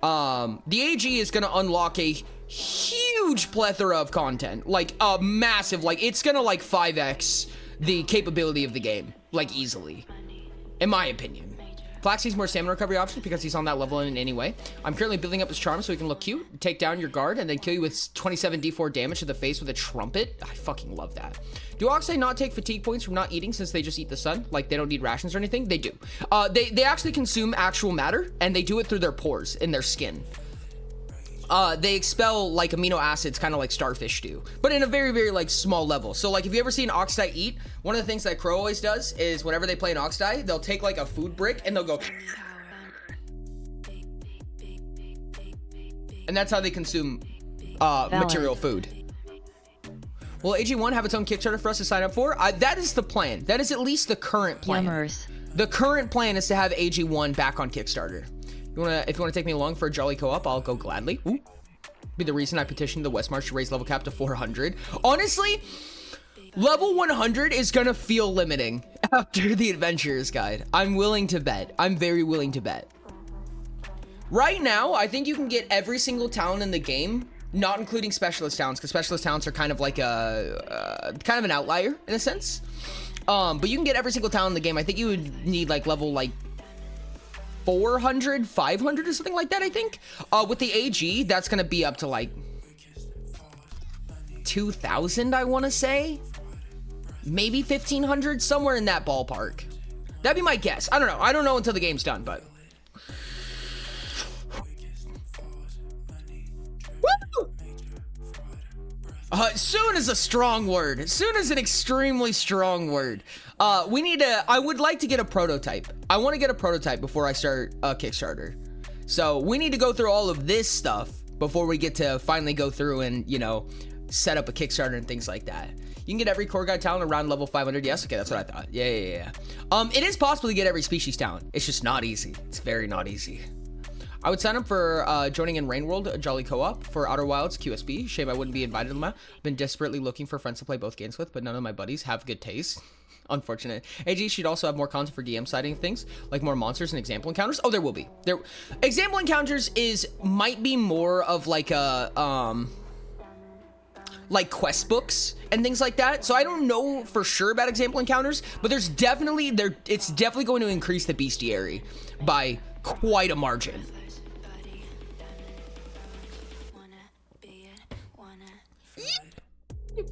The AG is gonna unlock a huge plethora of content, like a massive, like it's gonna like 5x the capability of the game, like easily, in my opinion. Flax needs more stamina recovery options because he's on that level in any way. I'm currently building up his charm so he can look cute, take down your guard, and then kill you with 27 d4 damage to the face with a trumpet. I fucking love that. Do Oxide not take fatigue points from not eating since they just eat the sun? Like they don't need rations or anything? They do. They actually consume actual matter, and they do it through their pores in their skin. They expel like amino acids, kind of like starfish do, but in a very, very like small level. So like if you ever see an Oxeye eat, one of the things that Crow always does is whenever they play an Oxeye, they'll take like a food brick and they'll go, and that's how they consume material food. Will AG1 have its own Kickstarter for us to sign up for? That is the plan. That is at least the current plan. Yummers. The current plan is to have AG1 back on Kickstarter. If you want to take me along for a jolly co-op, I'll go gladly. Ooh. Be the reason I petitioned the West March to raise level cap to 400. Honestly, level 100 is gonna feel limiting after the Adventurer's Guide. I'm willing to bet. I'm very willing to bet. Right now, I think you can get every single town in the game, not including specialist towns, because specialist towns are kind of like kind of an outlier in a sense. But you can get every single town in the game. I think you would need like level like 400, 500 or something like that, I think. With the AG, that's gonna be up to like 2,000, I want to say. Maybe 1,500, somewhere in that ballpark. That'd be my guess. I don't know. I don't know until the game's done, but... Woo! Soon is a strong word. Soon is an extremely strong word. I would like to get a prototype. I want to get a prototype before I start a Kickstarter. So we need to go through all of this stuff before we get to finally go through and, you know, set up a Kickstarter and things like that. You can get every core guide talent around level 500. Yes, okay, that's what I thought. Yeah. It is possible to get every species talent. It's just not easy. It's very not easy. I would sign up for joining in Rain World, a jolly co-op for Outer Wilds QSB. Shame I wouldn't be invited to them. I've been desperately looking for friends to play both games with, but none of my buddies have good taste. Unfortunate. AG should also have more content for DM siding things, like more monsters and example encounters. Oh, there will be. Example encounters might be more of like a like quest books and things like that. So I don't know for sure about example encounters, but it's definitely going to increase the bestiary by quite a margin.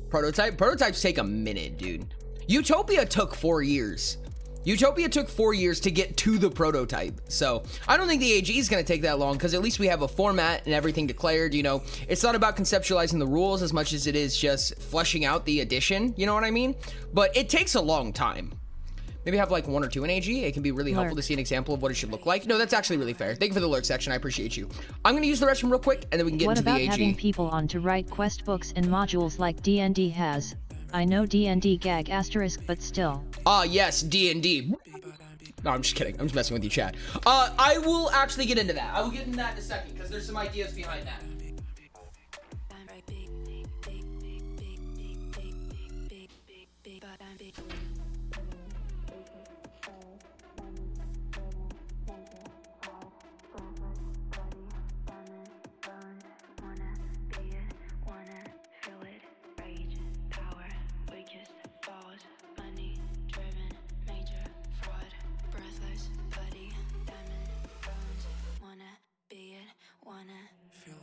Prototypes take a minute, dude. Utopia took 4 years. Utopia took 4 years to get to the prototype. So I don't think the AG is going to take that long, because at least we have a format and everything declared. You know, it's not about conceptualizing the rules as much as it is just fleshing out the edition. You know what I mean? But it takes a long time. maybe have like 1 or 2 in AG. It can be really helpful Lurk. to see an example of what it should look like. No, that's actually really fair. Thank you for the lurk section. I appreciate you. I'm going to use the restroom real quick, and then we can get What into about the AG. having people on to write quest books and modules like D&D has? I know D&D gag asterisk, but still. Yes, D&D. No, I'm just kidding. I'm just messing with you, chat. I will actually get into that. I will get into that in a second, because there's some ideas behind that.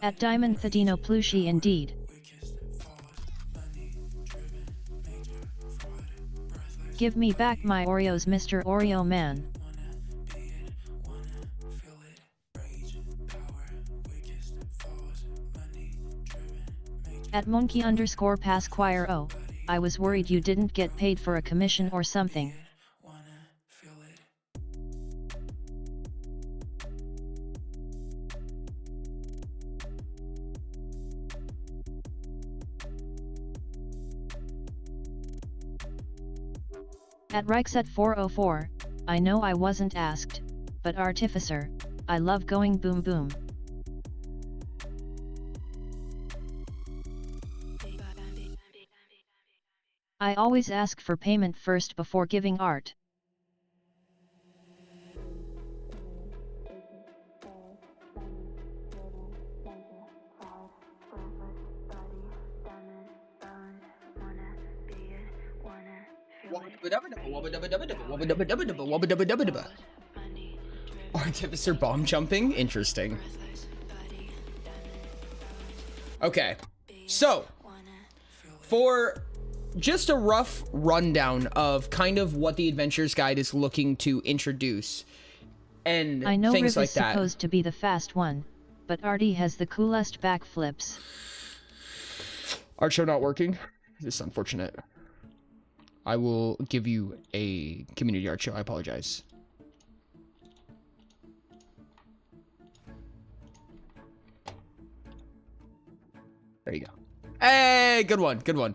At Diamond Thadino Plushi indeed. Give me back my Oreos, Mr. Oreo Man. At monkey_pasquire. Oh, I was worried you didn't get paid for a commission or something. At Rixet404, I know I wasn't asked, but Artificer, I love going boom boom. I always ask for payment first before giving art. Artificer bomb jumping? Interesting. Okay, so for just a rough rundown of kind of what the Adventurer's Guide is looking to introduce and I know things Riv like is that. supposed to be the fast one, but Artie has the coolest backflips. Art show not working? This is unfortunate. I will give you a community art show. I apologize. There you go. Hey, good one, good one.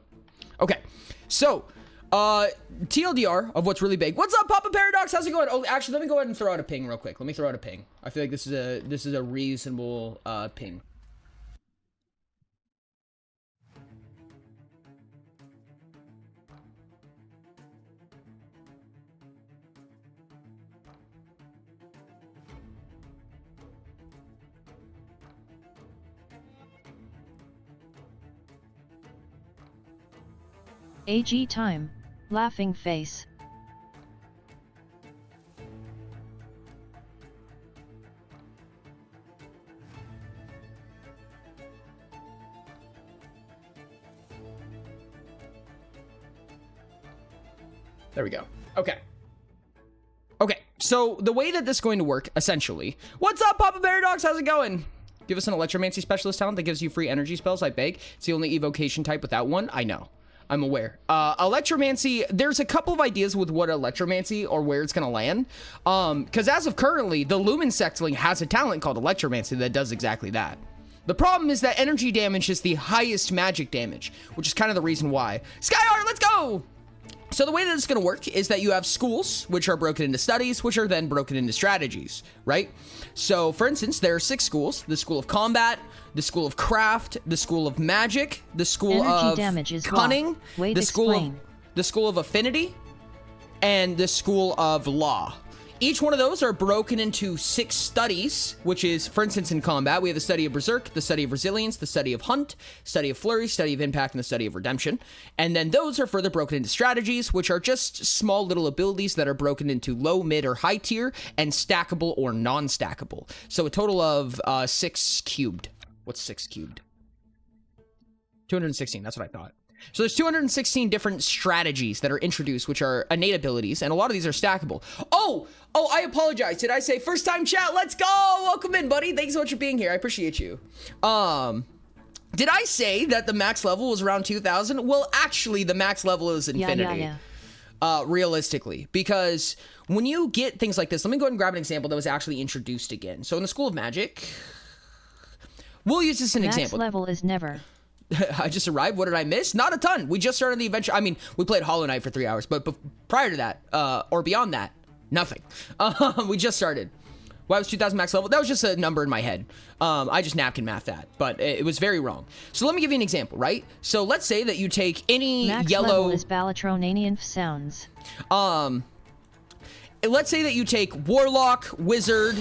Okay, so, TLDR of what's really big. What's up, Papa Paradox? How's it going? Oh, actually, let me go ahead and throw out a ping real quick. Let me throw out a ping. I feel like this is a reasonable ping. AG time, laughing face. There we go. Okay. Okay, so the way that this is going to work, essentially. What's up, Papa Paradox? How's it going? Give us an Electromancy Specialist talent that gives you free energy spells, I beg. It's the only evocation type without one. I know. I'm aware. Electromancy, there's a couple of ideas with what Electromancy or where it's going to land. Because as of currently, the Lumen Sectling has a talent called Electromancy that does exactly that. The problem is that energy damage is the highest magic damage, which is kind of the reason why. Skyart, let's go! So the way that it's going to work is that you have schools, which are broken into studies, which are then broken into strategies, right? So, for instance, there are 6 schools. The School of Combat, the School of Craft, the School of Magic, the School Energy of damage is Cunning, what? Wait, the explain. School of Affinity, and the School of Law. Each one of those are broken into 6 studies, which is, for instance, in combat, we have the study of Berserk, the study of Resilience, the study of Hunt, study of Flurry, study of Impact, and the study of Redemption. And then those are further broken into strategies, which are just small little abilities that are broken into low, mid, or high tier, and stackable or non-stackable. So a total of 6 cubed. What's 6 cubed? 216, that's what I thought. So there's 216 different strategies that are introduced, which are innate abilities, and a lot of these are stackable. Oh, I apologize. Did I say first time chat? Let's go. Welcome in, buddy. Thanks so much for being here. I appreciate you. Did I say that the max level was around 2,000? Well, actually, the max level is infinity. Yeah. realistically, because when you get things like this, let me go ahead and grab an example that was actually introduced again. So in the School of Magic, we'll use this as an Max example. level is never. I just arrived. What did I miss? Not a ton. We just started the adventure. I mean, we played Hollow Knight for 3 hours, but prior to that, or beyond that, nothing. We just started. Why was 2000 max level? That was just a number in my head. I just napkin math that, but it was very wrong. So let me give you an example, right? So let's say that you take any Max yellow. level is Balatronanian sounds. Let's say that you take Warlock, Wizard,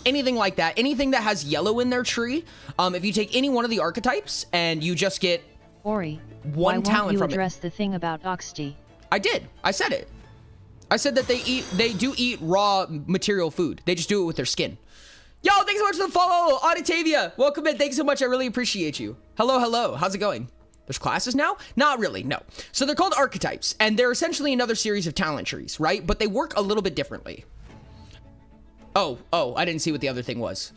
anything like that, anything that has yellow in their tree. If you take any one of the archetypes and you just get Ori, one why won't talent you from it. address the thing about Oxty? I did. I said it. I said that they do eat raw material food. They just do it with their skin. Yo, thanks so much for the follow, Auditavia. Welcome in. Thanks so much. I really appreciate you. Hello, hello. How's it going? There's classes now? Not really, no. So they're called archetypes, and they're essentially another series of talent trees, right? But they work a little bit differently. Oh, I didn't see what the other thing was.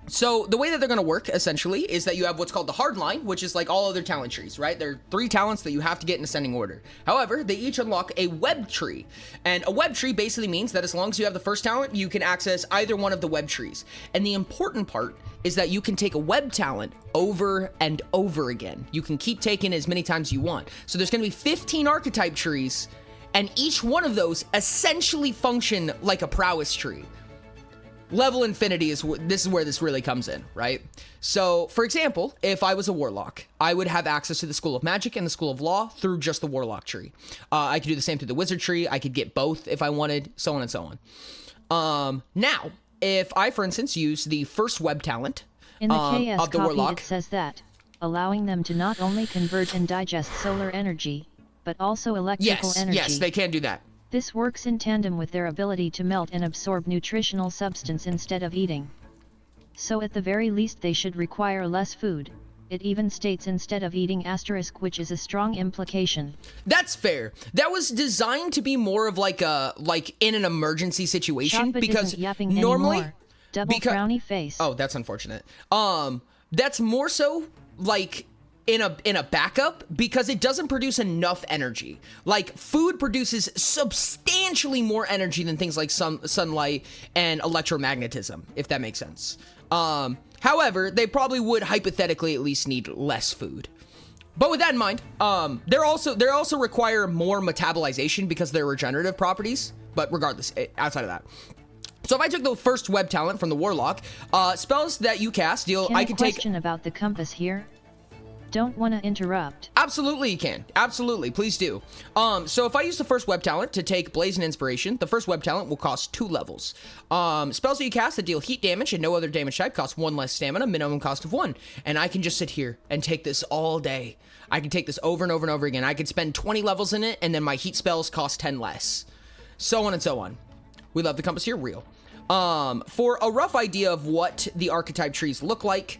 So the way that they're going to work, essentially, is that you have what's called the hard line, which is like all other talent trees, right? There are 3 talents that you have to get in ascending order. However, they each unlock a web tree. And a web tree basically means that as long as you have the first talent, you can access either one of the web trees. And the important part is that you can take a web talent over and over again. You can keep taking it as many times as you want. So there's going to be 15 archetype trees, and each one of those essentially function like a prowess tree. Level infinity is where this really comes in, right? So, for example, if I was a warlock, I would have access to the School of Magic and the School of Law through just the warlock tree. I could do the same through the wizard tree. I could get both if I wanted, so on and so on. Now, if I, for instance, use the first web talent In the KS of the copy warlock, it says that, allowing them to not only convert and digest solar energy, but also electrical energy. yes, they can do that. This works in tandem with their ability to melt and absorb nutritional substance instead of eating. So at the very least they should require less food. It even states instead of eating *, which is a strong implication. That's fair. That was designed to be more of like in an emergency situation, Shotbot because isn't yapping normally anymore. Double frowny face. Oh, that's unfortunate. That's more so like in a backup, because it doesn't produce enough energy. Like, food produces substantially more energy than things like sunlight and electromagnetism, if that makes sense. However, they probably would hypothetically at least need less food. But with that in mind, they also require more metabolization because of their regenerative properties. But regardless, outside of that. So if I took the first web talent from the Warlock, spells that you cast deal, I can take... question about the compass here? Don't want to interrupt. Absolutely you can. Absolutely, please do. So if I use the first web talent to take Blaze and Inspiration, the first web talent will cost 2 levels. Spells that you cast that deal heat damage and no other damage type cost 1 less stamina, minimum cost of 1. And I can just sit here and take this all day. I can take this over and over and over again. I could spend 20 levels in it, and then my heat spells cost 10 less. So on and so on. We love the compass here, real. For a rough idea of what the archetype trees look like,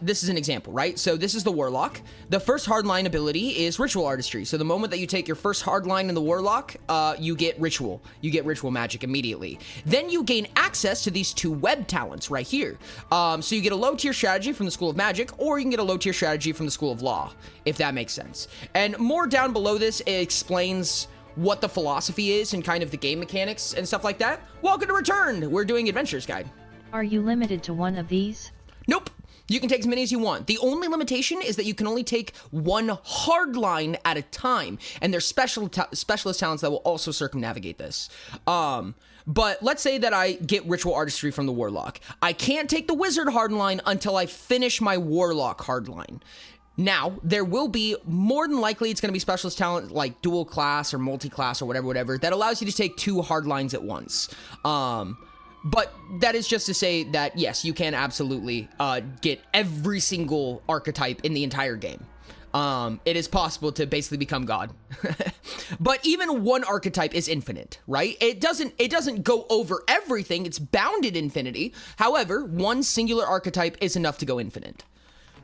this is an example, right? So this is the Warlock. The first hardline ability is Ritual Artistry. So the moment that you take your first hardline in the Warlock, you get Ritual. You get Ritual Magic immediately. Then you gain access to these 2 web talents right here. So you get a low tier strategy from the School of Magic, or you can get a low tier strategy from the School of Law, if that makes sense. And more down below this, it explains what the philosophy is and kind of the game mechanics and stuff like that. Welcome to Return. We're doing Adventures Guide. Are you limited to one of these? Nope. You can take as many as you want. The only limitation is that you can only take 1 hardline at a time, and there's specialist talents that will also circumnavigate this. But let's say that I get Ritual Artistry from the Warlock. I can't take the Wizard hardline until I finish my Warlock hardline. Now, there will be, more than likely, it's going to be specialist talent like dual class or multi-class or whatever, that allows you to take 2 hard lines at once. But that is just to say that, yes, you can absolutely get every single archetype in the entire game. It is possible to basically become God. But even 1 archetype is infinite, right? It doesn't go over everything. It's bounded infinity. However, 1 singular archetype is enough to go infinite,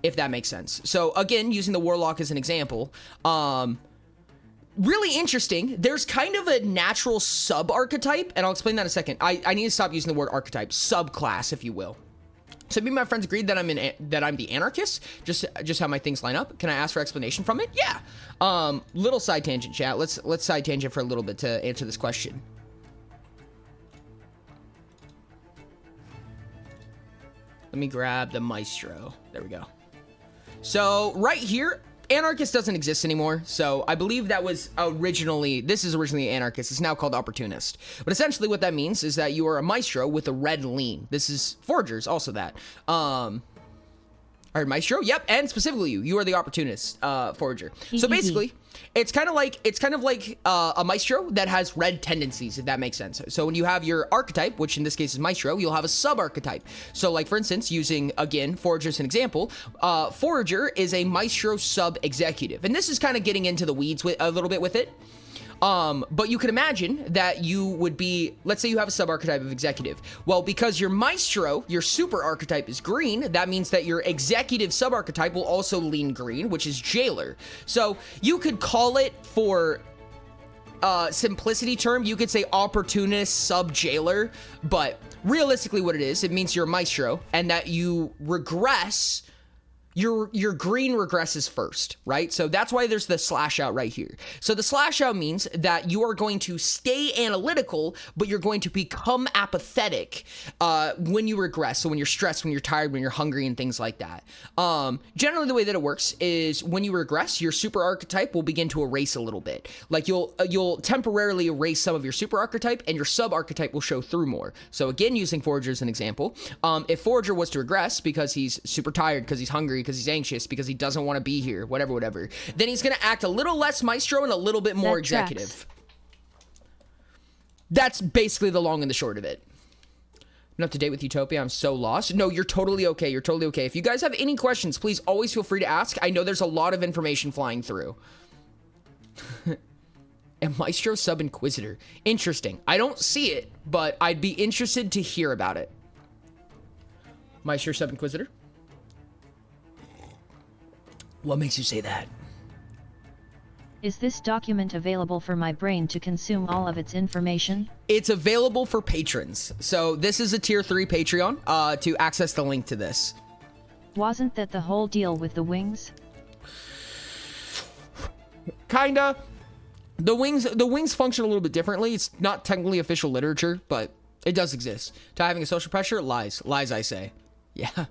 if that makes sense. So again, using the Warlock as an example, really interesting. There's kind of a natural sub-archetype, and I'll explain that in a second. I need to stop using the word archetype. Subclass, if you will. So me and my friends agreed that I'm the anarchist. Just how my things line up. Can I ask for explanation from it? Yeah. Little side tangent, chat. Let's side tangent for a little bit to answer this question. Let me grab the Maestro. There we go. So right here, anarchist doesn't exist anymore. So I believe that was this is originally anarchist. It's now called opportunist. But essentially what that means is that you are a Maestro with a red lean. This is foragers, also that. Or Maestro, yep, and specifically you are the opportunist forager. So basically, it's kind of like a Maestro that has red tendencies, if that makes sense. So when you have your archetype, which in this case is Maestro, you'll have a sub-archetype. So like for instance, using again Forager as an example, Forager is a Maestro sub-executive, and this is kind of getting into the weeds with a little bit with it. But you can imagine that you would be, let's say you have a sub-archetype of executive. Well, because your Maestro, your super archetype is green, that means that your executive sub-archetype will also lean green, which is jailer. So you could call it, for simplicity term, you could say opportunist sub-jailer, but realistically what it is, it means you're a Maestro and that you regress. Your green regresses first, right? So that's why there's the slash out right here. So the slash out means that you are going to stay analytical, but you're going to become apathetic when you regress. So when you're stressed, when you're tired, when you're hungry, and things like that. Generally, the way that it works is when you regress, your super archetype will begin to erase a little bit. Like you'll temporarily erase some of your super archetype, and your sub archetype will show through more. So again, using Forager as an example, if Forager was to regress because he's super tired, because he's hungry, because he's anxious, because he doesn't want to be here, whatever, then he's going to act a little less Maestro and a little bit more executive. That's basically the long and the short of it. I'm up to date with Utopia. I'm so lost. No, you're totally okay. You're totally okay. If you guys have any questions, please always feel free to ask. I know there's a lot of information flying through. And Maestro sub Inquisitor. Interesting. I don't see it, but I'd be interested to hear about it. Maestro sub Inquisitor? What makes you say that? Is this document available for my brain to consume all of its information? It's available for patrons. So this is a tier 3 Patreon to access the link to this. Wasn't that the whole deal with the wings? Kinda. The wings function a little bit differently. It's not technically official literature, but it does exist. To having a social pressure, lies, I say. Yeah.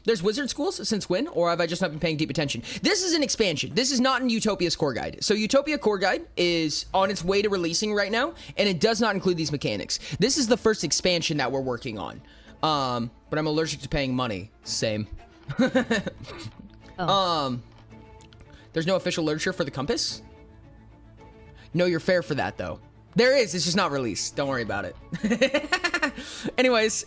There's wizard schools since when? Or have I just not been paying deep attention? This is an expansion. This is not in Utopia's core guide. So Utopia core guide is on its way to releasing right now, and it does not include these mechanics. This is the first expansion that we're working on. But I'm allergic to paying money. Same. Oh. There's no official literature for the compass? No, you're fair for that though. There is, it's just not released. Don't worry about it. Anyways.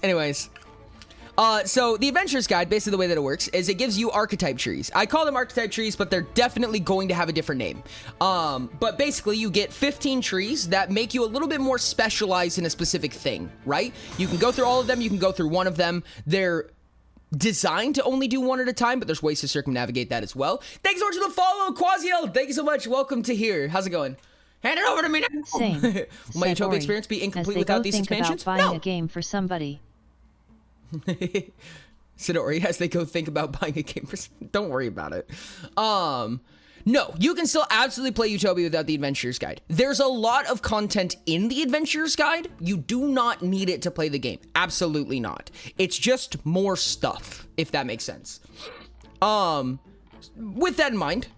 So the Adventurer's Guide, basically the way that it works is it gives you archetype trees. I call them archetype trees, but they're definitely going to have a different name. But basically you get 15 trees that make you a little bit more specialized in a specific thing, right? You can go through all of them, you can go through one of them. They're designed to only do one at a time, but there's ways to circumnavigate that as well. Thanks so much for the follow, Quasiel. Thank you so much. Welcome to here. How's it going? Hand it over to me now. Same. Will my Utopia experience be incomplete without these expansions? About buying a game for somebody. Sidori, as they go think about buying a game for... Don't worry about it. No, you can still absolutely play Utopia without the Adventurer's Guide. There's a lot of content in the Adventurer's Guide. You do not need it to play the game. Absolutely not. It's just more stuff, if that makes sense. With that in mind,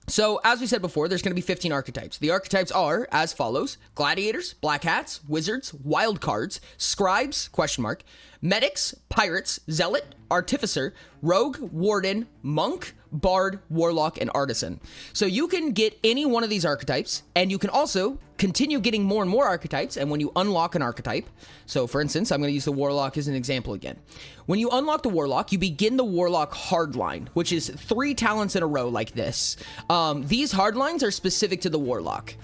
so as we said before, there's going to be 15 archetypes. The archetypes are as follows: gladiators, black hats, wizards, wild cards, scribes, question mark, medics, pirates, zealot, artificer, rogue, warden, monk, bard, warlock, and artisan. So you can get any one of these archetypes, and you can also continue getting more and more archetypes. And when you unlock an archetype, so for instance, I'm going to use the warlock as an example again. When you unlock the warlock, you begin the warlock hardline, which is 3 talents in a row like this. These hardlines are specific to the warlock.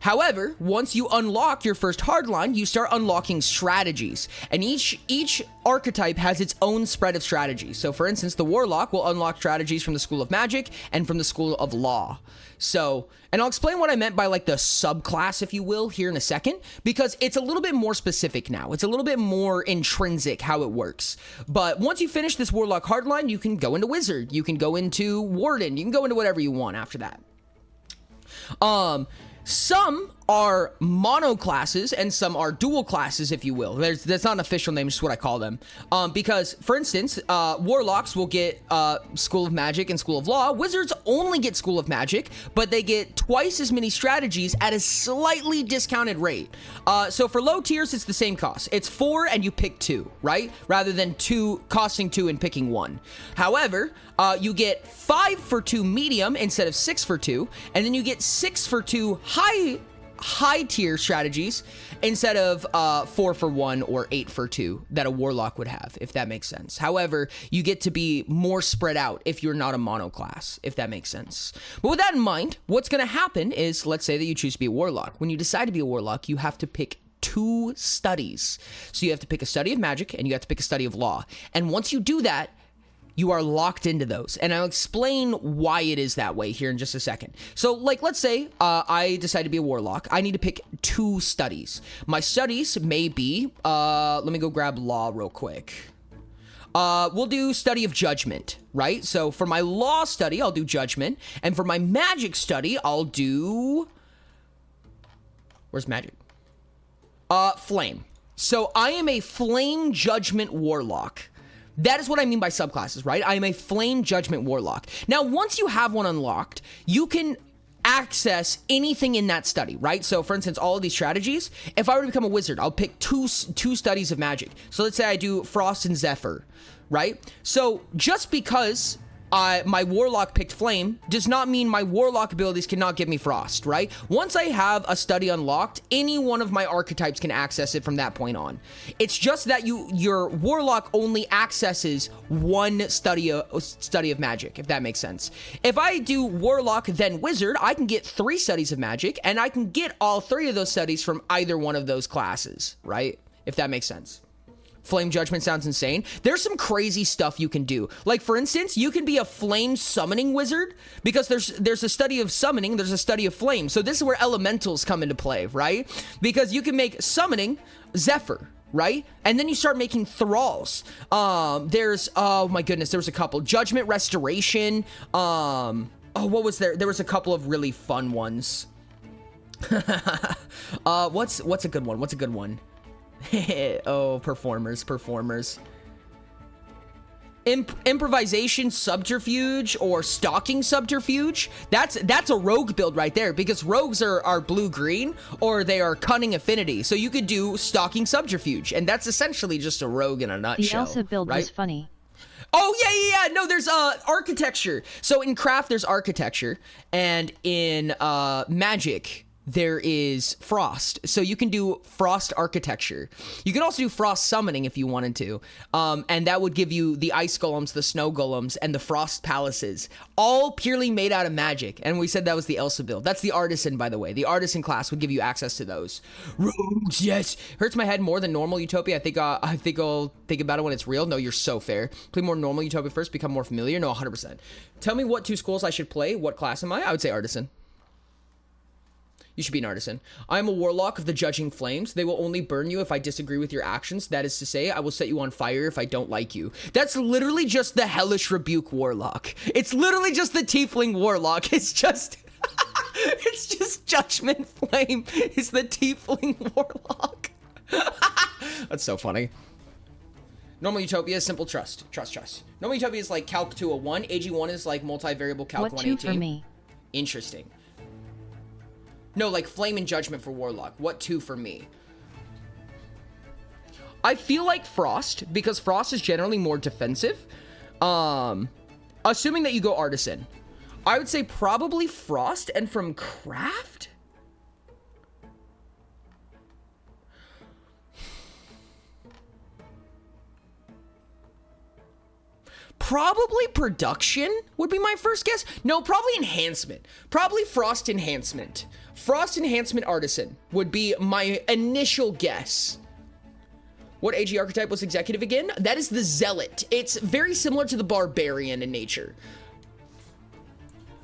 However, once you unlock your first hardline, you start unlocking strategies, and each archetype has its own spread of strategies. So for instance, the Warlock will unlock strategies from the School of Magic and from the School of Law. So, and I'll explain what I meant by like the subclass, if you will, here in a second, because it's a little bit more specific now. It's a little bit more intrinsic how it works. But once you finish this Warlock hardline, you can go into Wizard, you can go into Warden, you can go into whatever you want after that. Some are mono classes and some are dual classes, if you will. That's not an official name, it's just what I call them. Because, for instance, Warlocks will get School of Magic and School of Law. Wizards only get School of Magic, but they get twice as many strategies at a slightly discounted rate. So for low tiers, it's the same cost. It's 4 and you pick 2, right? Rather than costing 2 and picking 1. However, you get 5 for 2 medium instead of 6 for 2, and then you get 6 for 2 high tier strategies instead of 4 for 1 or 8 for 2 that a Warlock would have, if that makes sense. However, you get to be more spread out if you're not a mono class, if that makes sense. But with that in mind, what's going to happen is, let's say that you choose to be a Warlock. When you decide to be a Warlock, you have to pick 2 studies. So you have to pick a study of magic and you have to pick a study of law. And once you do that, you are locked into those. And I'll explain why it is that way here in just a second. So, like, let's say I decide to be a Warlock. I need to pick 2 studies. My studies may be, let me go grab law real quick. We'll do study of judgment, right? So for my law study, I'll do judgment. And for my magic study, I'll do... Where's magic? Flame. So I am a flame judgment warlock. That is what I mean by subclasses, right? I am a Flame Judgment Warlock. Now, once you have one unlocked, you can access anything in that study, right? So, for instance, all of these strategies, if I were to become a wizard, I'll pick two studies of magic. So let's say I do Frost and Zephyr, right? So just because my Warlock picked Flame does not mean my Warlock abilities cannot give me Frost, right? Once I have a study unlocked, any one of my archetypes can access it from that point on. It's just that your Warlock only accesses one study of magic, if that makes sense. If I do Warlock then Wizard, I can get 3 studies of magic, and I can get all 3 of those studies from either one of those classes, right? If that makes sense. Flame Judgment sounds insane. There's some crazy stuff you can do. Like, for instance, you can be a flame summoning wizard because there's a study of summoning, there's a study of flame. So this is where elementals come into play, right? Because you can make summoning Zephyr, right? And then you start making thralls. There's, oh my goodness, there was a couple. Judgment Restoration. Oh, what was there? There was a couple of really fun ones. What's a good one? What's a good one? Oh, performers. Improvisation subterfuge or stalking subterfuge. That's a rogue build right there, because rogues are blue-green or they are cunning affinity. So you could do stalking subterfuge, and that's essentially just a rogue in a nutshell. The Elsa build right? was funny. Oh, yeah. No, there's architecture. So in craft, there's architecture, and in magic, there is frost. So you can do frost architecture. You can also do frost summoning if you wanted to. And that would give you the ice golems, the snow golems, and the frost palaces, all purely made out of magic. And we said that was the Elsa build. That's the artisan, by the way. The artisan class would give you access to those. Rogues, yes. Hurts my head more than normal Utopia. I think I'll think about it when it's real. No, you're so fair. Play more normal Utopia first, become more familiar. No, 100%. Tell me what 2 schools I should play. What class am I? I would say artisan. You should be an artisan. I am a warlock of the judging flames. They will only burn you if I disagree with your actions. That is to say, I will set you on fire if I don't like you. That's literally just the hellish rebuke warlock. It's literally just the tiefling warlock. It's just it's just judgment flame is the tiefling warlock. That's so funny. Normal Utopia is simple trust. Normal Utopia is like Calc 201. AG1 is like multivariable Calc 118. What 2 for me? Interesting. No, like Flame and Judgment for Warlock. What 2 for me? I feel like Frost, because Frost is generally more defensive. Assuming that you go Artisan. I would say probably Frost, and from Craft? Probably production would be my first guess. No, probably enhancement. Probably frost enhancement. Frost enhancement artisan would be my initial guess. What AG archetype was executive again? That is the zealot. It's very similar to the barbarian in nature.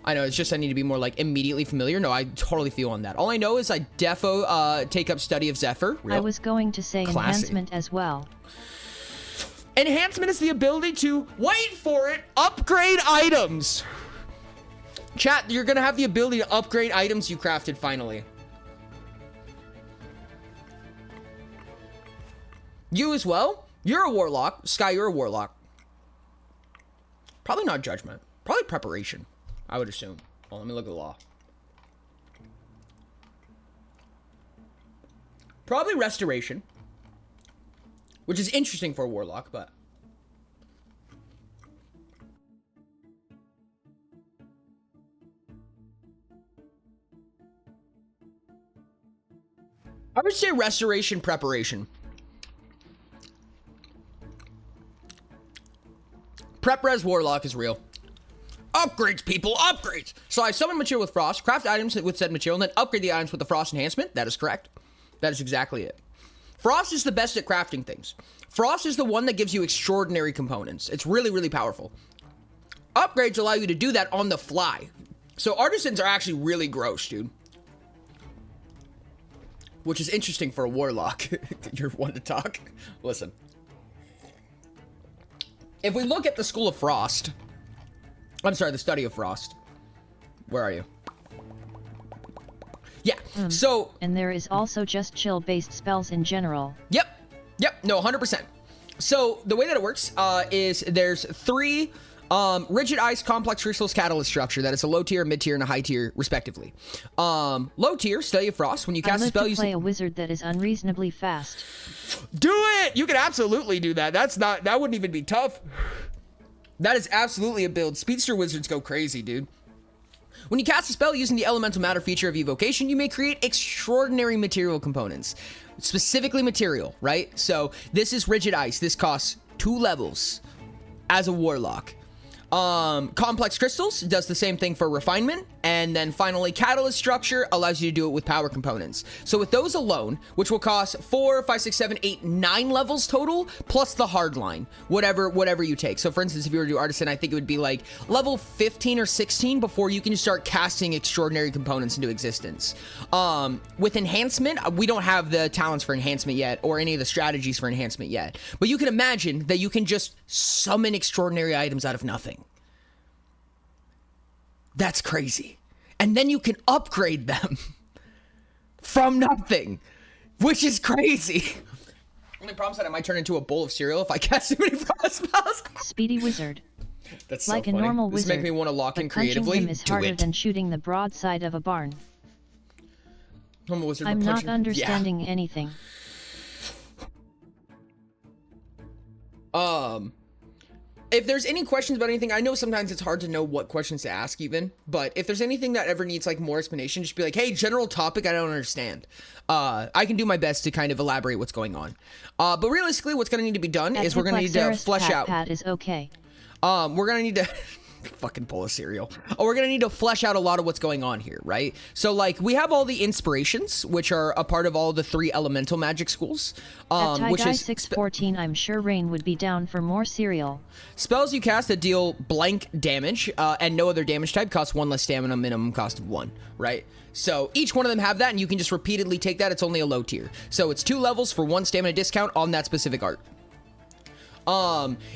I know, it's just I need to be more like immediately familiar. No, I totally feel on that. All I know is I defo take up study of Zephyr. I was going to say Classy. enhancement as well. Enhancement is the ability to, wait for it, upgrade items. Chat, you're gonna have the ability to upgrade items you crafted finally. You as well? You're a warlock. Sky, you're a warlock. Probably not judgment. Probably preparation, I would assume. Well, let me look at the law. Probably restoration. Which is interesting for a warlock, but... I would say restoration, preparation. Prep res warlock is real. Upgrades, people, upgrades! So I summon material with frost, craft items with said material, and then upgrade the items with the frost enhancement. That is correct. That is exactly it. Frost is the best at crafting things. Frost is the one that gives you extraordinary components. It's really, really powerful. Upgrades allow you to do that on the fly. So artisans are actually really gross, dude. Which is interesting for a warlock. You're one to talk. Listen. If we look at the School of Frost... I'm sorry, the Study of Frost. Where are you? Yeah, so... And there is also just chill-based spells in general. Yep, no, 100%. So the way that it works is there's 3 rigid ice, complex crystals, catalyst structure. That is a low tier, mid tier, and a high tier, respectively. Low tier, Study of Frost. When you cast a spell, you play a wizard that is unreasonably fast. Do it! You can absolutely do that. That wouldn't even be tough. That is absolutely a build. Speedster wizards go crazy, dude. When you cast a spell using the elemental matter feature of evocation, you may create extraordinary material components. Specifically material, right? So this is rigid ice. This costs 2 levels as a warlock. Complex crystals does the same thing for refinement. And then finally, catalyst structure allows you to do it with power components. So with those alone, which will cost 4, 5, 6, 7, 8, 9 levels total, plus the hard line, whatever you take. So for instance, if you were to do artisan, I think it would be like level 15 or 16 before you can start casting extraordinary components into existence. With enhancement, we don't have the talents for enhancement yet, or any of the strategies for enhancement yet. But you can imagine that you can just summon extraordinary items out of nothing. That's crazy. And then you can upgrade them from nothing, which is crazy. Only problem is that I might turn into a bowl of cereal if I cast too many frost spells. Speedy wizard. That's so like funny. a normal This wizard, makes me want to lock in but punching creatively. him is Do harder it. than shooting the broadside of a barn. Normal wizard, I'm but not punching- understanding anything. If there's any questions about anything, I know sometimes it's hard to know what questions to ask even, but if there's anything that ever needs like more explanation, just be like, hey, general topic, I don't understand. I can do my best to kind of elaborate what's going on. But realistically, what's going to need to be done is we're going to need to flesh out. Pat is okay. We're going to need to... fucking bowl of cereal. We're gonna need to flesh out a lot of what's going on here, right? So like we have all the inspirations, which are a part of all the 3 elemental magic schools. At Which is 614, I'm sure Rain would be down for more cereal. spells you cast that deal blank damage and no other damage type cost 1 less stamina, minimum cost of 1, right? So each one of them have that, and you can just repeatedly take that. It's only a low tier, so it's 2 levels for 1 stamina discount on that specific art.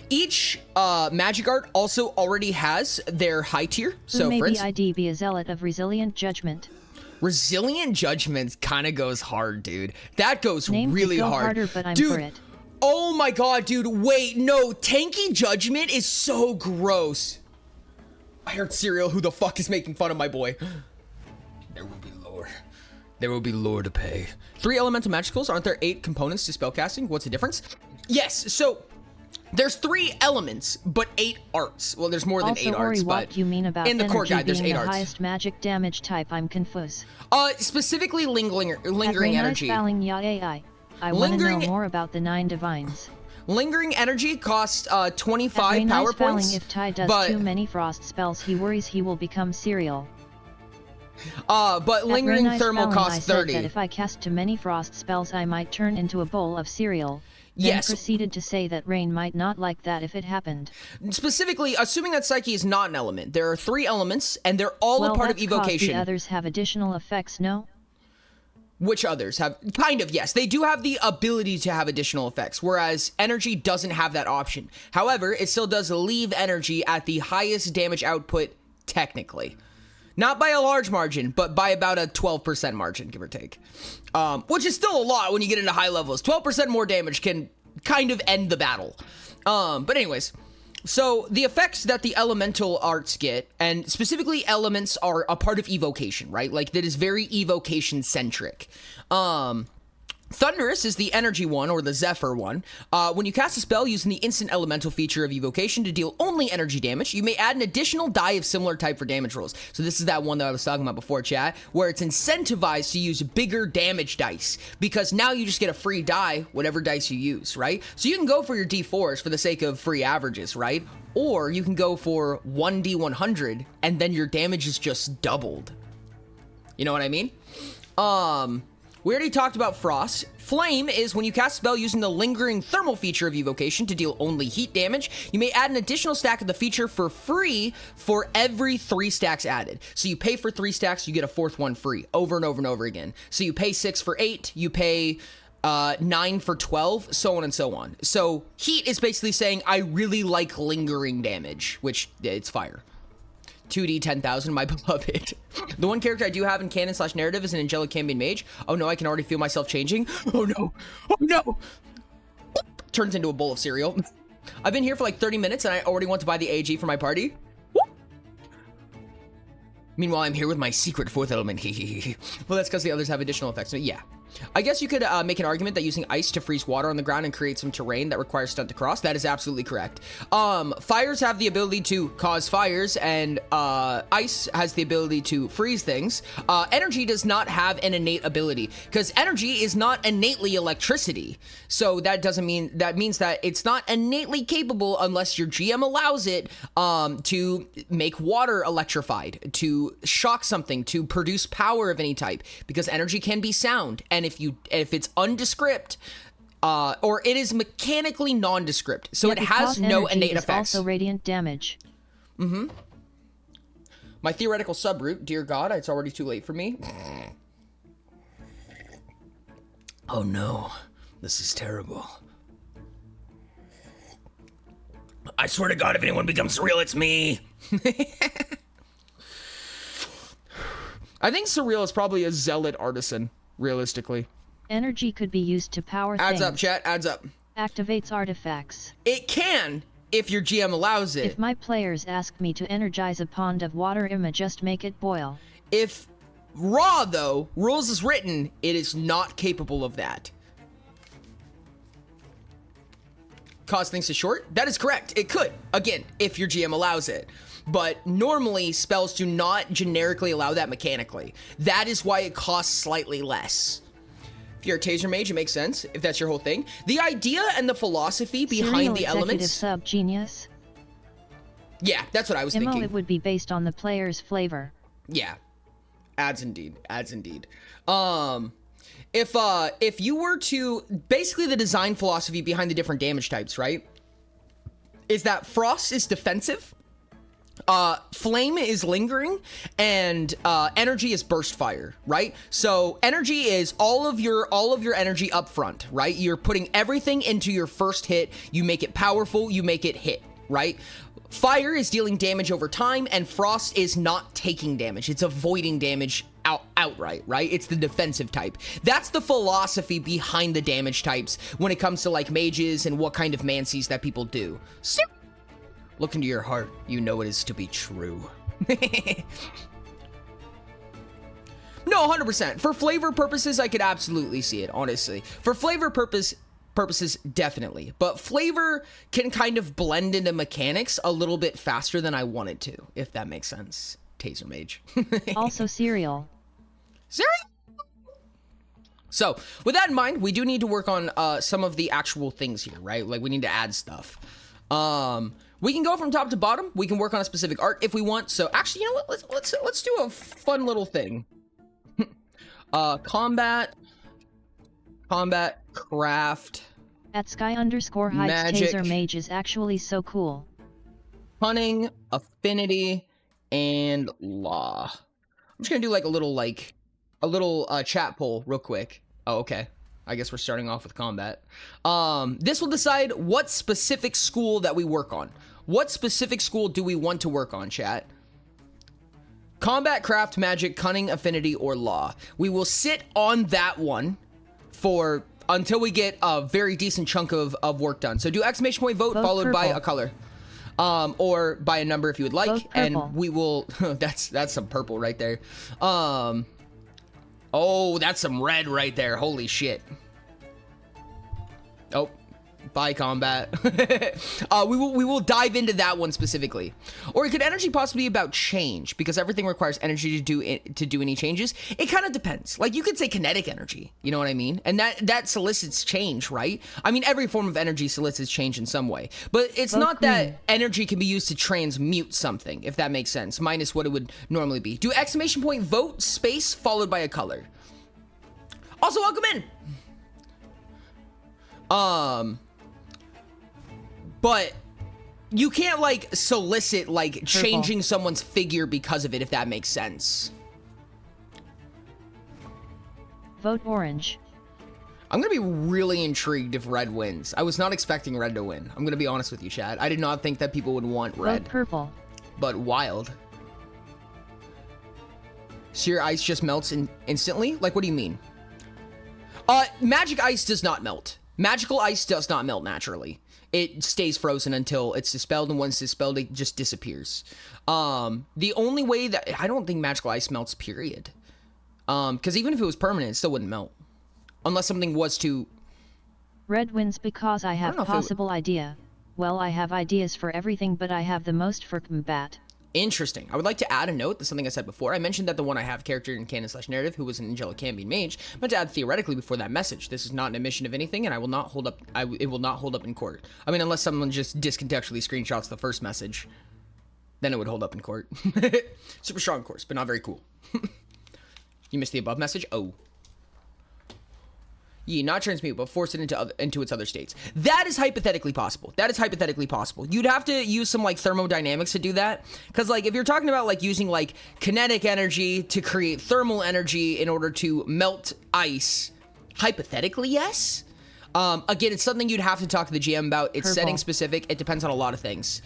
Each magic art also already has their high tier. So for maybe instance, ID be a zealot of resilient judgment. Resilient Judgment kind of goes hard, dude. That goes Name really could go hard. harder, but I'm dude, for it. Oh my god, dude. Wait, no. Tanky Judgment is so gross. I heard Cereal. Who the fuck is making fun of my boy? There will be lore. There will be lore to pay. 3 elemental magicals. Aren't there 8 components to spellcasting? What's the difference? Yes, so... there's 3 elements, but 8 arts. Well, there's more than Also, 8 arts, Ori, but what you mean about in the core energy guide, there's being 8 the arts. highest magic damage type? I'm confused. Specifically lingering At energy. I want to know Lingering- more about the 9 divines. Lingering energy costs At 25 Rain power Ice Fouling, points. if Ty does but too many frost spells, he worries he will become cereal. but At lingering Rain Ice thermal Fouling, I costs said 30. that if I cast too many frost spells, I might turn into a bowl of cereal. Then Yes. proceeded to say that Rain might not like that if it happened. Specifically, assuming that Psyche is not an element, there are 3 elements, and they're all Well, a part of that's 'cause evocation. the others have additional effects, no? Which others have? Kind of, yes. They do have the ability to have additional effects, whereas energy doesn't have that option. However, it still does leave energy at the highest damage output, technically. Not by a large margin, but by about a 12% margin, give or take. Which is still a lot when you get into high levels. 12% more damage can kind of end the battle. But anyways, so the effects that the elemental arts get, and specifically elements, are a part of evocation, right? Like, that is very evocation centric. Thunderous is the energy one, or the Zephyr one. When you cast a spell using the instant elemental feature of evocation to deal only energy damage, you may add an additional die of similar type for damage rolls. So this is that one that I was talking about before, chat, where it's incentivized to use bigger damage dice, because now you just get a free die, whatever dice you use, right? So you can go for your D4s for the sake of free averages, right? Or you can go for 1D100, and then your damage is just doubled. You know what I mean? We already talked about Frost. Flame is when you cast a spell using the lingering thermal feature of evocation to deal only heat damage. You may add an additional stack of the feature for free for every 3 stacks added. So you pay for 3 stacks, you get a 4th one free over and over and over again. So you pay 6 for 8, you pay 9 for 12, so on and so on. So heat is basically saying, I really like lingering damage, which it's fire. 2D 10,000, my beloved. The one character I do have in canon/narrative is an Angelic Cambion Mage. Oh no, I can already feel myself changing. Oh no, oh no. Turns into a bowl of cereal. I've been here for like 30 minutes and I already want to buy the AG for my party. Meanwhile, I'm here with my secret 4th element. Well, that's because the others have additional effects. So yeah. I guess you could make an argument that using ice to freeze water on the ground and create some terrain that requires stunt to cross. That is absolutely correct. Fires have the ability to cause fires, and ice has the ability to freeze things. Energy does not have an innate ability, because energy is not innately electricity. So that means that it's not innately capable unless your GM allows it to make water electrified, to shock something, to produce power of any type, because energy can be sound. And if it's undescript, or it is mechanically nondescript, so Yet it has no energy innate is effects. Also radiant damage. My theoretical subroot, dear God, it's already too late for me. Oh no, this is terrible. I swear to God, if anyone becomes real, it's me. I think Surreal is probably a zealot artisan, realistically. Energy could be used to power Adds things. up, chat, adds up. Activates artifacts. It can, if your GM allows it. If my players ask me to energize a pond of water, I'ma just make it boil. If raw, though, rules is written, it is not capable of that. Cause things to short? That is correct. It could, again, if your GM allows it. But normally, spells do not generically allow that mechanically. That is why it costs slightly less. If you're a Taser Mage, it makes sense, if that's your whole thing. The idea and the philosophy behind Serial the executive elements... sub genius. Yeah, that's what I was MO, thinking. it would be based on the player's flavor. Yeah. Ads indeed. Ads indeed. If you were to... Basically, the design philosophy behind the different damage types, right? Is that Frost is defensive, Flame is lingering, and energy is burst fire, right? So energy is all of your energy up front, right? You're putting everything into your first hit. You make it powerful, you make it hit, right? Fire is dealing damage over time, and Frost is not taking damage. It's avoiding damage outright, right? It's the defensive type. That's the philosophy behind the damage types when it comes to like mages and what kind of mancies that people do. So look into your heart, you know it is to be true. No, 100%. For flavor purposes, I could absolutely see it, honestly. For flavor purposes, definitely. But flavor can kind of blend into mechanics a little bit faster than I want it to, if that makes sense. Taser Mage. Also cereal. Cereal? So with that in mind, we do need to work on some of the actual things here, right? Like we need to add stuff. We can go from top to bottom. We can work on a specific art if we want. So actually, you know what? Let's do a fun little thing. Combat, craft. At Sky_Heights Magic. Taser Mage is actually so cool. Cunning, affinity, and law. I'm just gonna do like a little chat poll real quick. Oh, okay. I guess we're starting off with combat. This will decide what specific school that we work on. What specific school do we want to work on, chat? Combat, craft, magic, cunning, affinity, or law. We will sit on that one for until we get a very decent chunk of work done. So do exclamation point vote followed by purple. a color. Or by a number if you would like. Vote purple. And we will that's some purple right there. Oh, that's some red right there. Holy shit. Oh, bye combat. We will dive into that one specifically. Or could energy possibly be about change? Because everything requires energy to do any changes. It kind of depends. Like you could say kinetic energy, you know what I mean? And that solicits change, right? I mean, every form of energy solicits change in some way. But it's Vote not green. that energy can be used to transmute something, if that makes sense, minus what it would normally be. Do exclamation point vote space followed by a color. Also, welcome in. But you can't like solicit like changing someone's figure because of it, if that makes sense. Vote orange. I'm gonna be really intrigued if red wins. I was not expecting red to win. I'm gonna be honest with you, Chad. I did not think that people would want red. Vote purple. But wild. So your ice just melts instantly? Like, what do you mean? Magic ice does not melt. Magical ice does not melt naturally. It stays frozen until it's dispelled, and once dispelled, it just disappears. The only way that... I don't think magical ice melts, period. Because even if it was permanent, it still wouldn't melt. Unless something was to... Red wins because I have know if it possible idea. Well, I have ideas for everything, but I have the most for combat. Interesting. I would like to add a note to something I said before. I mentioned that the one I have character in canon/narrative who was an angelic Cambion mage meant to add theoretically before that message. This is not an admission of anything, and I will not hold up. It will not hold up in court. I mean, unless someone just discontextually screenshots the first message, then it would hold up in court. Super strong, of course, but not very cool. You missed the above message. Oh. Yeah, not transmute, but force it into its other states. That is hypothetically possible. That is hypothetically possible. You'd have to use some like thermodynamics to do that. Because like if you're talking about like using like kinetic energy to create thermal energy in order to melt ice, hypothetically, yes. Again, it's something you'd have to talk to the GM about. It's Purple. setting specific. It depends on a lot of things.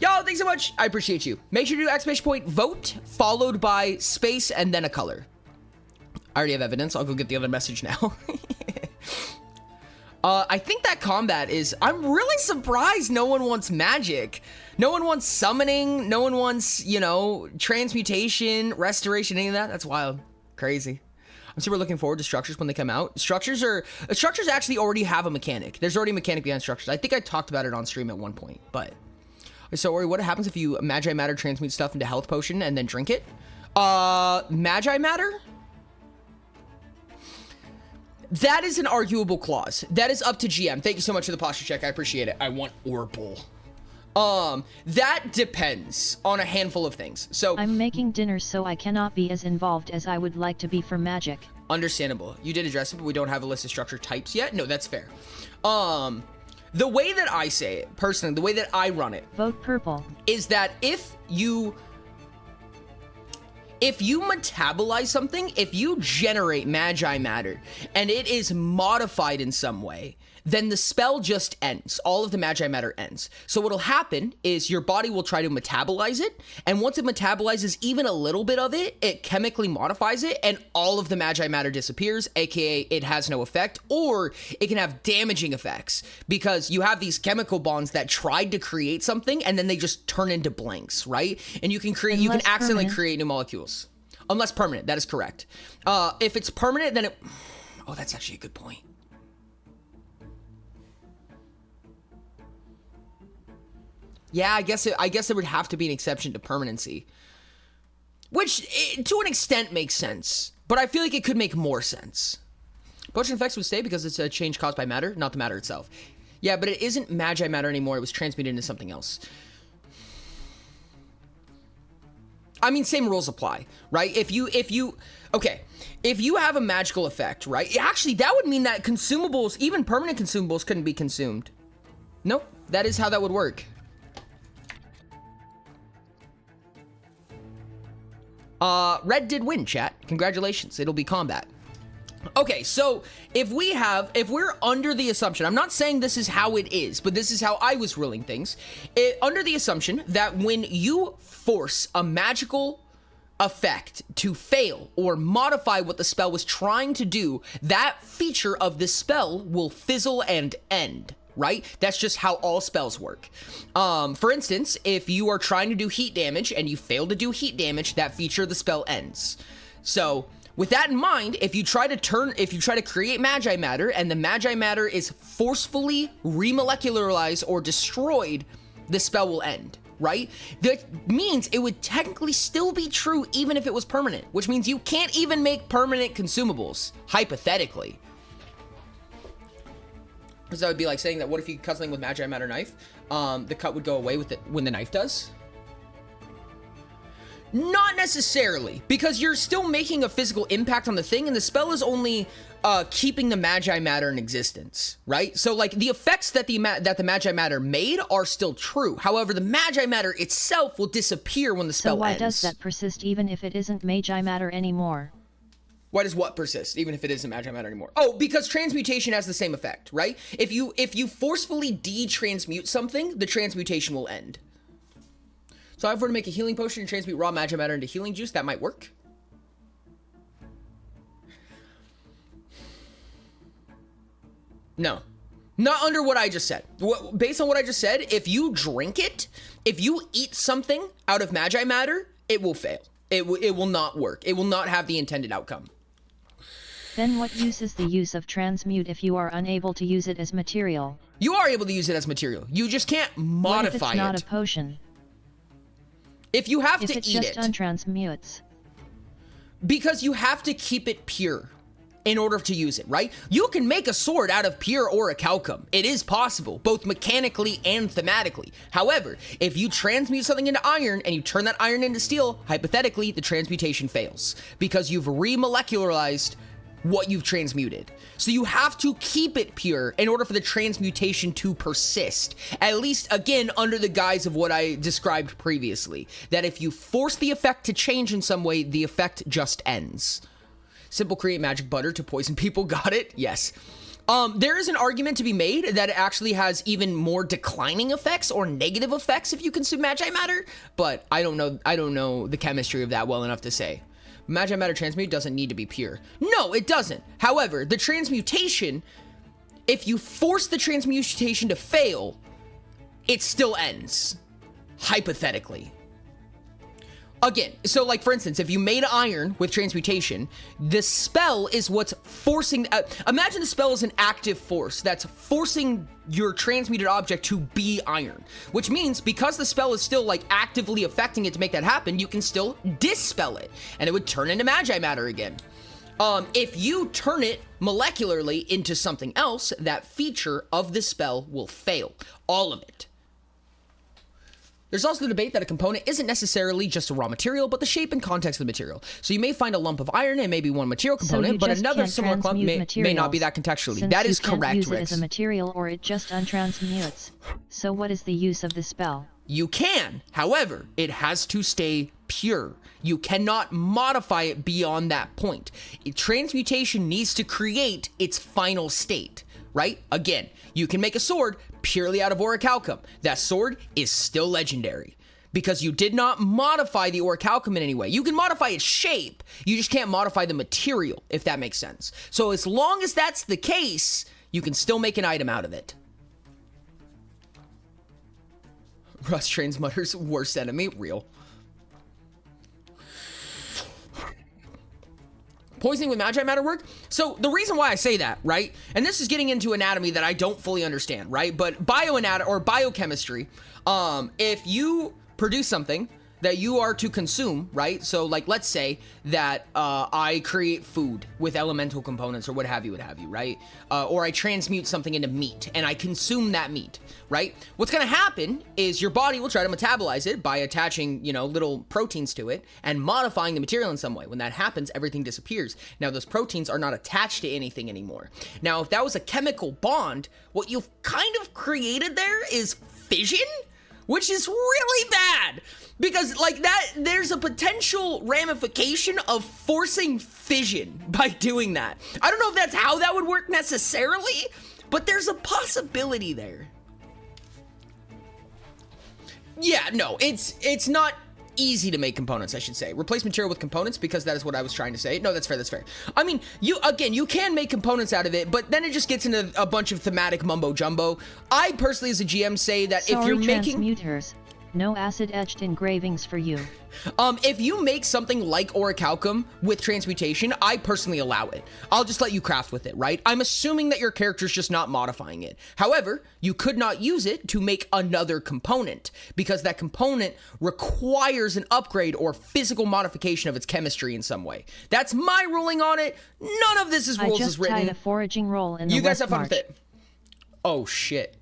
Yo, thanks so much. I appreciate you. Make sure to do exclamation point vote followed by space and then a color. I already have evidence. I'll go get the other message now. I think that combat is... I'm really surprised no one wants magic. No one wants summoning. No one wants, you know, transmutation, restoration, any of that. That's wild. Crazy. I'm super looking forward to structures when they come out. Structures actually already have a mechanic. There's already a mechanic behind structures. I think I talked about it on stream at one point, but... So, Ori, what happens if you Magi Matter transmute stuff into Health Potion and then drink it? Magi Matter? That is an arguable clause. That is up to GM. Thank you so much for the posture check. I appreciate it. I want Orbital. That depends on a handful of things. So I'm making dinner, so I cannot be as involved as I would like to be for magic. understandable. You did address it, but we don't have a list of structure types yet. No, that's fair. The way that I say it, personally, the way that I run it, Vote purple. is that if you metabolize something, if you generate Magi Matter, and it is modified in some way, then the spell just ends. All of the Magi Matter ends. So what'll happen is your body will try to metabolize it, and once it metabolizes even a little bit of it, it chemically modifies it, and all of the Magi Matter disappears, aka it has no effect, or it can have damaging effects, because you have these chemical bonds that tried to create something, and then they just turn into blanks, right? And you can create, you can Unless accidentally permanent. create new molecules. Unless permanent, that is correct. If it's permanent, then it... Oh, that's actually a good point. Yeah, I guess there would have to be an exception to permanency. Which, to an extent, makes sense. But I feel like it could make more sense. Potion effects would stay because it's a change caused by matter, not the matter itself. Yeah, but it isn't magi matter anymore. It was transmuted into something else. I mean, same rules apply, right? If you have a magical effect, right? Actually, that would mean that consumables, even permanent consumables, couldn't be consumed. Nope, that is how that would work. Red did win, chat. Congratulations. It'll be combat. Okay, so if we're under the assumption, I'm not saying this is how it is, but this is how I was ruling things. Under the assumption that when you force a magical effect to fail or modify what the spell was trying to do, that feature of the spell will fizzle and end. Right? That's just how all spells work. For instance, if you are trying to do heat damage and you fail to do heat damage, that feature of the spell ends. So, with that in mind, if you try to create magi matter and the magi matter is forcefully remolecularized or destroyed, the spell will end, right? That means it would technically still be true even if it was permanent, which means you can't even make permanent consumables, hypothetically. Because that would be like saying that what if you cut something with magi matter knife, the cut would go away with it when the knife does? Not necessarily, because you're still making a physical impact on the thing, and the spell is only keeping the magi matter in existence, right? So like the effects that the magi matter made are still true. However, the magi matter itself will disappear when the spell ends. So why does that persist even if it isn't magi matter anymore? Why does what persist, even if it isn't magi matter anymore? Oh, because transmutation has the same effect, right? If you forcefully de-transmute something, the transmutation will end. So if I were to make a healing potion and transmute raw magi matter into healing juice, that might work. No. Not under what I just said. Based on what I just said, if you drink it, if you eat something out of magi matter, it will fail. It will not work. It will not have the intended outcome. Then what use is the use of transmute if you are unable to use it as material? You are able to use it as material. You just can't modify it. What if it's not a potion? If you have to If it eat just untransmutes. Because you have to keep it pure in order to use it, right? You can make a sword out of pure orichalcum. It is possible, both mechanically and thematically. However, if you transmute something into iron and you turn that iron into steel, hypothetically, the transmutation fails because you've remolecularized what you've transmuted. So you have to keep it pure in order for the transmutation to persist. At least, again, under the guise of what I described previously. That if you force the effect to change in some way, the effect just ends. Simple create magic butter to poison people. Got it? Yes. There is an argument to be made that it actually has even more declining effects or negative effects if you consume magi matter, but I don't know the chemistry of that well enough to say. Magi matter transmute doesn't need to be pure. No, it doesn't. However, the transmutation, if you force the transmutation to fail, it still ends. Hypothetically. Again, so like for instance, if you made iron with transmutation, the spell is what's forcing, imagine the spell is an active force that's forcing your transmuted object to be iron, which means because the spell is still like actively affecting it to make that happen, you can still dispel it and it would turn into magi matter again. If you turn it molecularly into something else, that feature of the spell will fail, all of it. There's also the debate that a component isn't necessarily just a raw material, but the shape and context of the material. So you may find a lump of iron and maybe one material component, but another similar clump may not be that contextually. That is correct, Rex. You can't use it as a material or it just untransmutes. So what is the use of the spell? You can. However, it has to stay pure. You cannot modify it beyond that point. Transmutation needs to create its final state, right? Again, you can make a sword purely out of orichalcum. That sword is still legendary because you did not modify the orichalcum in any way. You can modify its shape, you just can't modify the material, if that makes sense. So as long as that's the case, you can still make an item out of it. Rust Transmutter's worst enemy, real. Poisoning with magi matter work? So the reason why I say that, right? And this is getting into anatomy that I don't fully understand, right? But bioanatomy or biochemistry, if you produce something that you are to consume, right? So like, let's say that I create food with elemental components or what have you, right? Or I transmute something into meat and I consume that meat, right? What's gonna happen is your body will try to metabolize it by attaching, you know, little proteins to it and modifying the material in some way. When that happens, everything disappears. Now those proteins are not attached to anything anymore. Now, if that was a chemical bond, what you've kind of created there is fission, which is really bad. Because like that, there's a potential ramification of forcing fission by doing that. I don't know if that's how that would work necessarily, but there's a possibility there. Yeah, no, it's not easy to make components, I should say. Replace material with components, because that is what I was trying to say. No, that's fair, that's fair. I mean, you can make components out of it, but then it just gets into a bunch of thematic mumbo jumbo. I personally, as a GM, say that if you're making... Transmuters. No acid-etched engravings for you. If you make something like orichalcum with transmutation, I personally allow it. I'll just let you craft with it, right? I'm assuming that your character's just not modifying it. However, you could not use it to make another component, because that component requires an upgrade or physical modification of its chemistry in some way. That's my ruling on it. None of this is rules is written. I just tied a foraging roll in the You guys have fun March. with it. Oh, shit.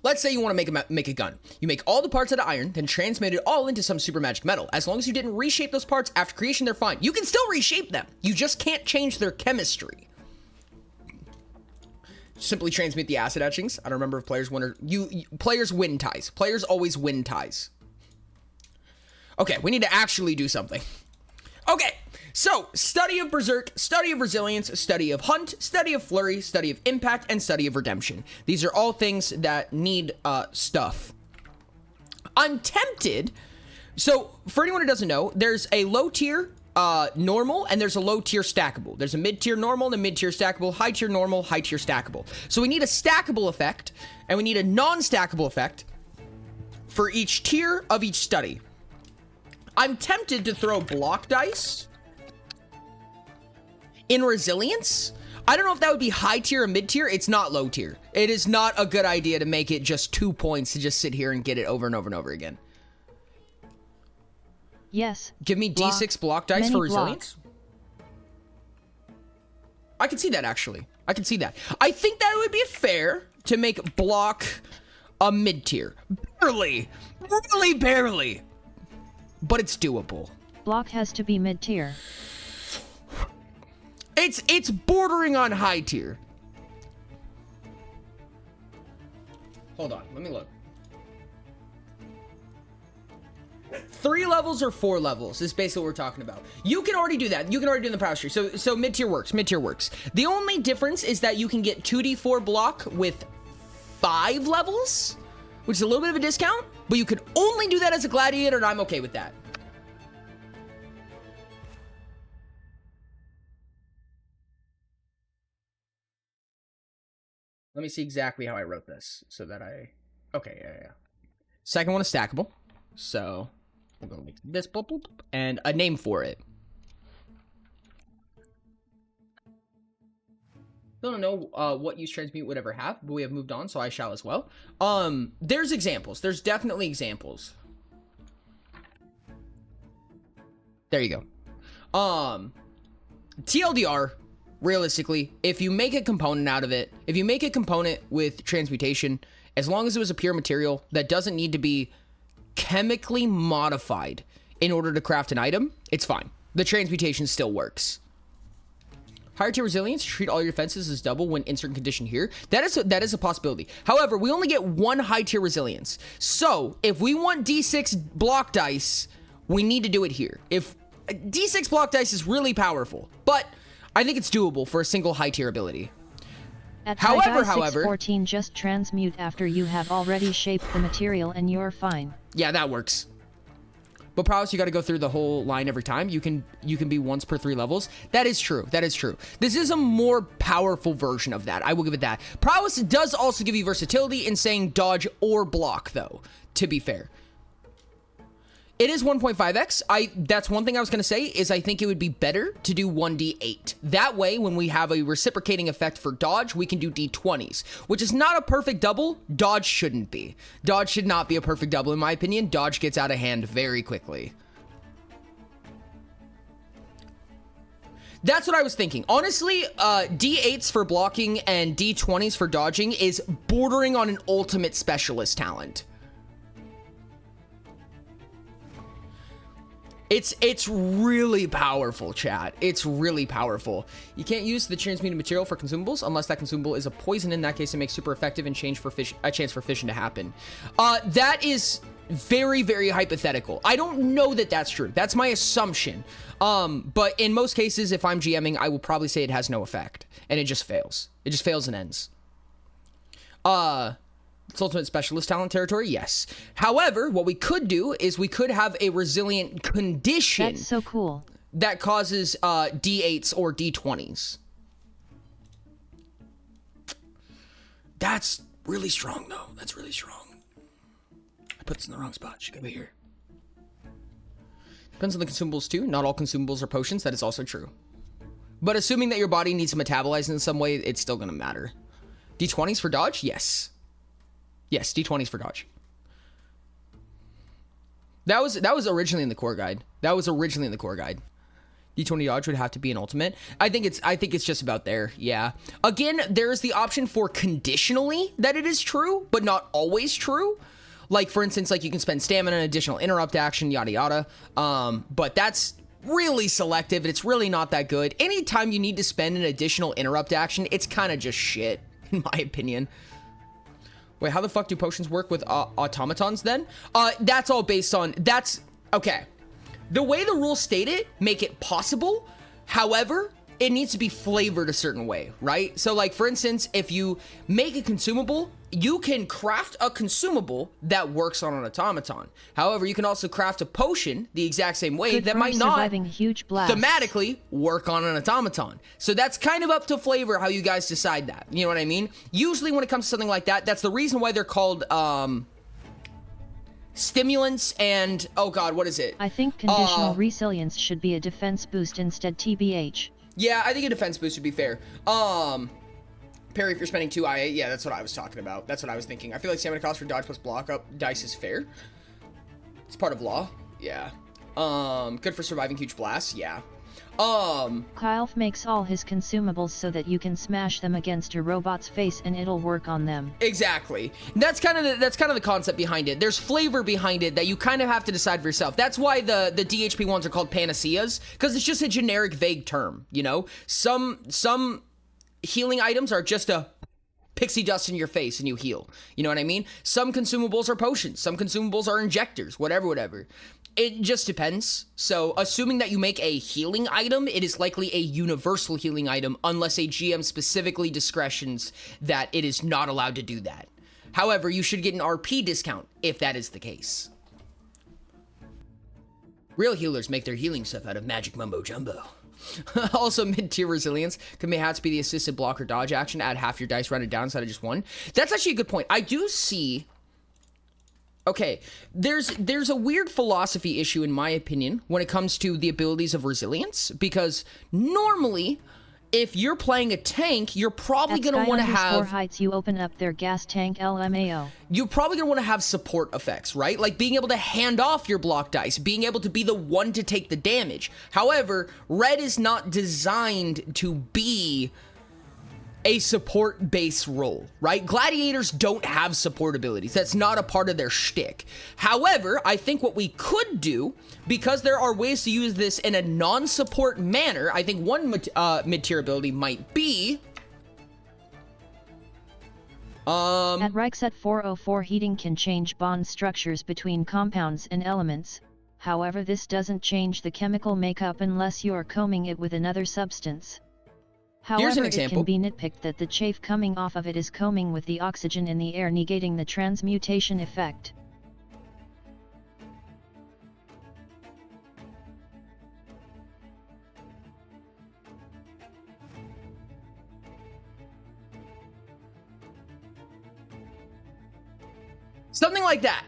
Let's say you want to make a gun. You make all the parts out of iron, then transmute it all into some super magic metal. As long as you didn't reshape those parts after creation, they're fine. You can still reshape them. You just can't change their chemistry. Simply transmute the acid etchings. I don't remember if players win or... Players win ties. Players always win ties. Okay, we need to actually do something. Okay, so study of Berserk, study of Resilience, study of Hunt, study of Flurry, study of Impact, and study of Redemption. These are all things that need stuff. I'm tempted. So for anyone who doesn't know, there's a low tier normal and there's a low tier stackable. There's a mid tier normal and a mid tier stackable, high tier normal, high tier stackable. So we need a stackable effect and we need a non-stackable effect for each tier of each study. I'm tempted to throw block dice in Resilience. I don't know if that would be high tier or mid tier. It's not low tier. It is not a good idea to make it just 2 points to just sit here and get it over and over and over again. Yes. Give me D6 block dice for Resilience. I can see that, actually. I can see that. I think that it would be fair to make block a mid tier. Barely. Really barely. But it's doable. Block has to be mid-tier. It's bordering on high tier. Hold on, let me look. 3 levels or 4 levels is basically what we're talking about. You can already do that. You can already do it in the power tree. So mid-tier works. Mid-tier works. The only difference is that you can get 2d4 block with 5 levels, which is a little bit of a discount, but you could only do that as a gladiator, and I'm okay with that. Let me see exactly how I wrote this so that okay, yeah. Second one is stackable. So I'm going to make this and a name for it. Don't know what use transmute would ever have, but we have moved on, so I shall as well. There's examples. There's definitely examples. There you go. TLDR, realistically, if you make a component out of it, if you make a component with transmutation, as long as it was a pure material that doesn't need to be chemically modified in order to craft an item, it's fine. The transmutation still works. Higher tier Resilience, treat all your defenses as double when insert condition here. That is a possibility. However, we only get 1 high tier Resilience. So if we want D6 block dice, we need to do it here. If D6 block dice is really powerful, but I think it's doable for a single high tier ability. At However, 614, just transmute after you have already shaped the material and you're fine. Yeah, that works. But prowess, you got to go through the whole line every time. You can be once per 3 levels. That is true. That is true. This is a more powerful version of that. I will give it that. Prowess does also give you versatility in saying dodge or block, though, to be fair. It is 1.5x. That's one thing I was going to say is I think it would be better to do 1d8. That way, when we have a reciprocating effect for dodge, we can do d20s, which is not a perfect double. Dodge shouldn't be. Dodge should not be a perfect double, in my opinion. Dodge gets out of hand very quickly. That's what I was thinking. Honestly, D8s for blocking and D20s for dodging is bordering on an ultimate specialist talent. It's really powerful, chat. It's really powerful. You can't use the transmuted material for consumables unless that consumable is a poison. In that case, it makes super effective and change for a chance for fission to happen. That is very, very hypothetical. I don't know that that's true. That's my assumption. But in most cases, if I'm GMing, I will probably say it has no effect and it just fails. It just fails and ends. It's ultimate specialist talent territory, yes. However, what we could do is we could have a resilient condition. That's so cool. That causes D8s or D20s. That's really strong, though. That's really strong. I put this in the wrong spot. Should go here. Depends on the consumables, too. Not all consumables are potions. That is also true. But assuming that your body needs to metabolize in some way, it's still going to matter. D20s for dodge? Yes. Yes, D20s for dodge. That was originally in the core guide. D20 dodge would have to be an ultimate. I think it's just about there. Yeah. Again, there is the option for conditionally that it is true, but not always true. Like for instance, like you can spend stamina, an additional interrupt action, yada yada. But that's really selective. It's really not that good. Anytime you need to spend an additional interrupt action, it's kind of just shit, in my opinion. Wait, how the fuck do potions work with automatons then? That's all based on, that's, okay. The way the rules state it, make it possible. However, it needs to be flavored a certain way, right? So like, for instance, if you make a consumable, you can craft a consumable that works on an automaton. However, you can also craft a potion the exact same way Good that for might not surviving huge blasts. thematically work on an automaton. So that's kind of up to flavor how you guys decide that. You know what I mean? Usually when it comes to something like that, that's the reason why they're called stimulants and, oh god, what is it? I think conditional resilience should be a defense boost instead, TBH. Yeah, I think a defense boost would be fair. Parry if you're spending 2 IA. Yeah, that's what I was talking about. That's what I was thinking. I feel like stamina cost for dodge plus block up dice is fair. It's part of law. Yeah. Good for surviving huge blasts. Yeah. Kyle makes all his consumables so that you can smash them against your robot's face and it'll work on them. Exactly. That's kind of the concept behind it. There's flavor behind it that you kind of have to decide for yourself. That's why the DHP ones are called panaceas, because it's just a generic vague term, you know? Some healing items are just a pixie dust in your face and you heal. You know what I mean? Some consumables are potions. Some consumables are injectors, whatever. It just depends. So assuming that you make a healing item, it is likely a universal healing item unless a GM specifically discretions that it is not allowed to do that. However, you should get an RP discount if that is the case. Real healers make their healing stuff out of magic mumbo jumbo. Also, mid-tier resilience can perhaps be the assisted block or dodge action. Add half your dice rounded down instead of just one. That's actually a good point. I do see... Okay, there's a weird philosophy issue in my opinion when it comes to the abilities of resilience, because normally if you're playing a tank, you're probably going to want to have heights you open up their gas tank LMAO. You're probably going to want to have support effects, right? Like being able to hand off your block dice, being able to be the one to take the damage. However, red is not designed to be a support-based role, right? Gladiators don't have support abilities. That's not a part of their shtick. However, I think what we could do, because there are ways to use this in a non-support manner, I think one mid-tier ability might be... At Reichset 404, heating can change bond structures between compounds and elements. However, this doesn't change the chemical makeup unless you are combing it with another substance. However, it can be nitpicked that the chafe coming off of it is combing with the oxygen in the air, negating the transmutation effect. Something like that.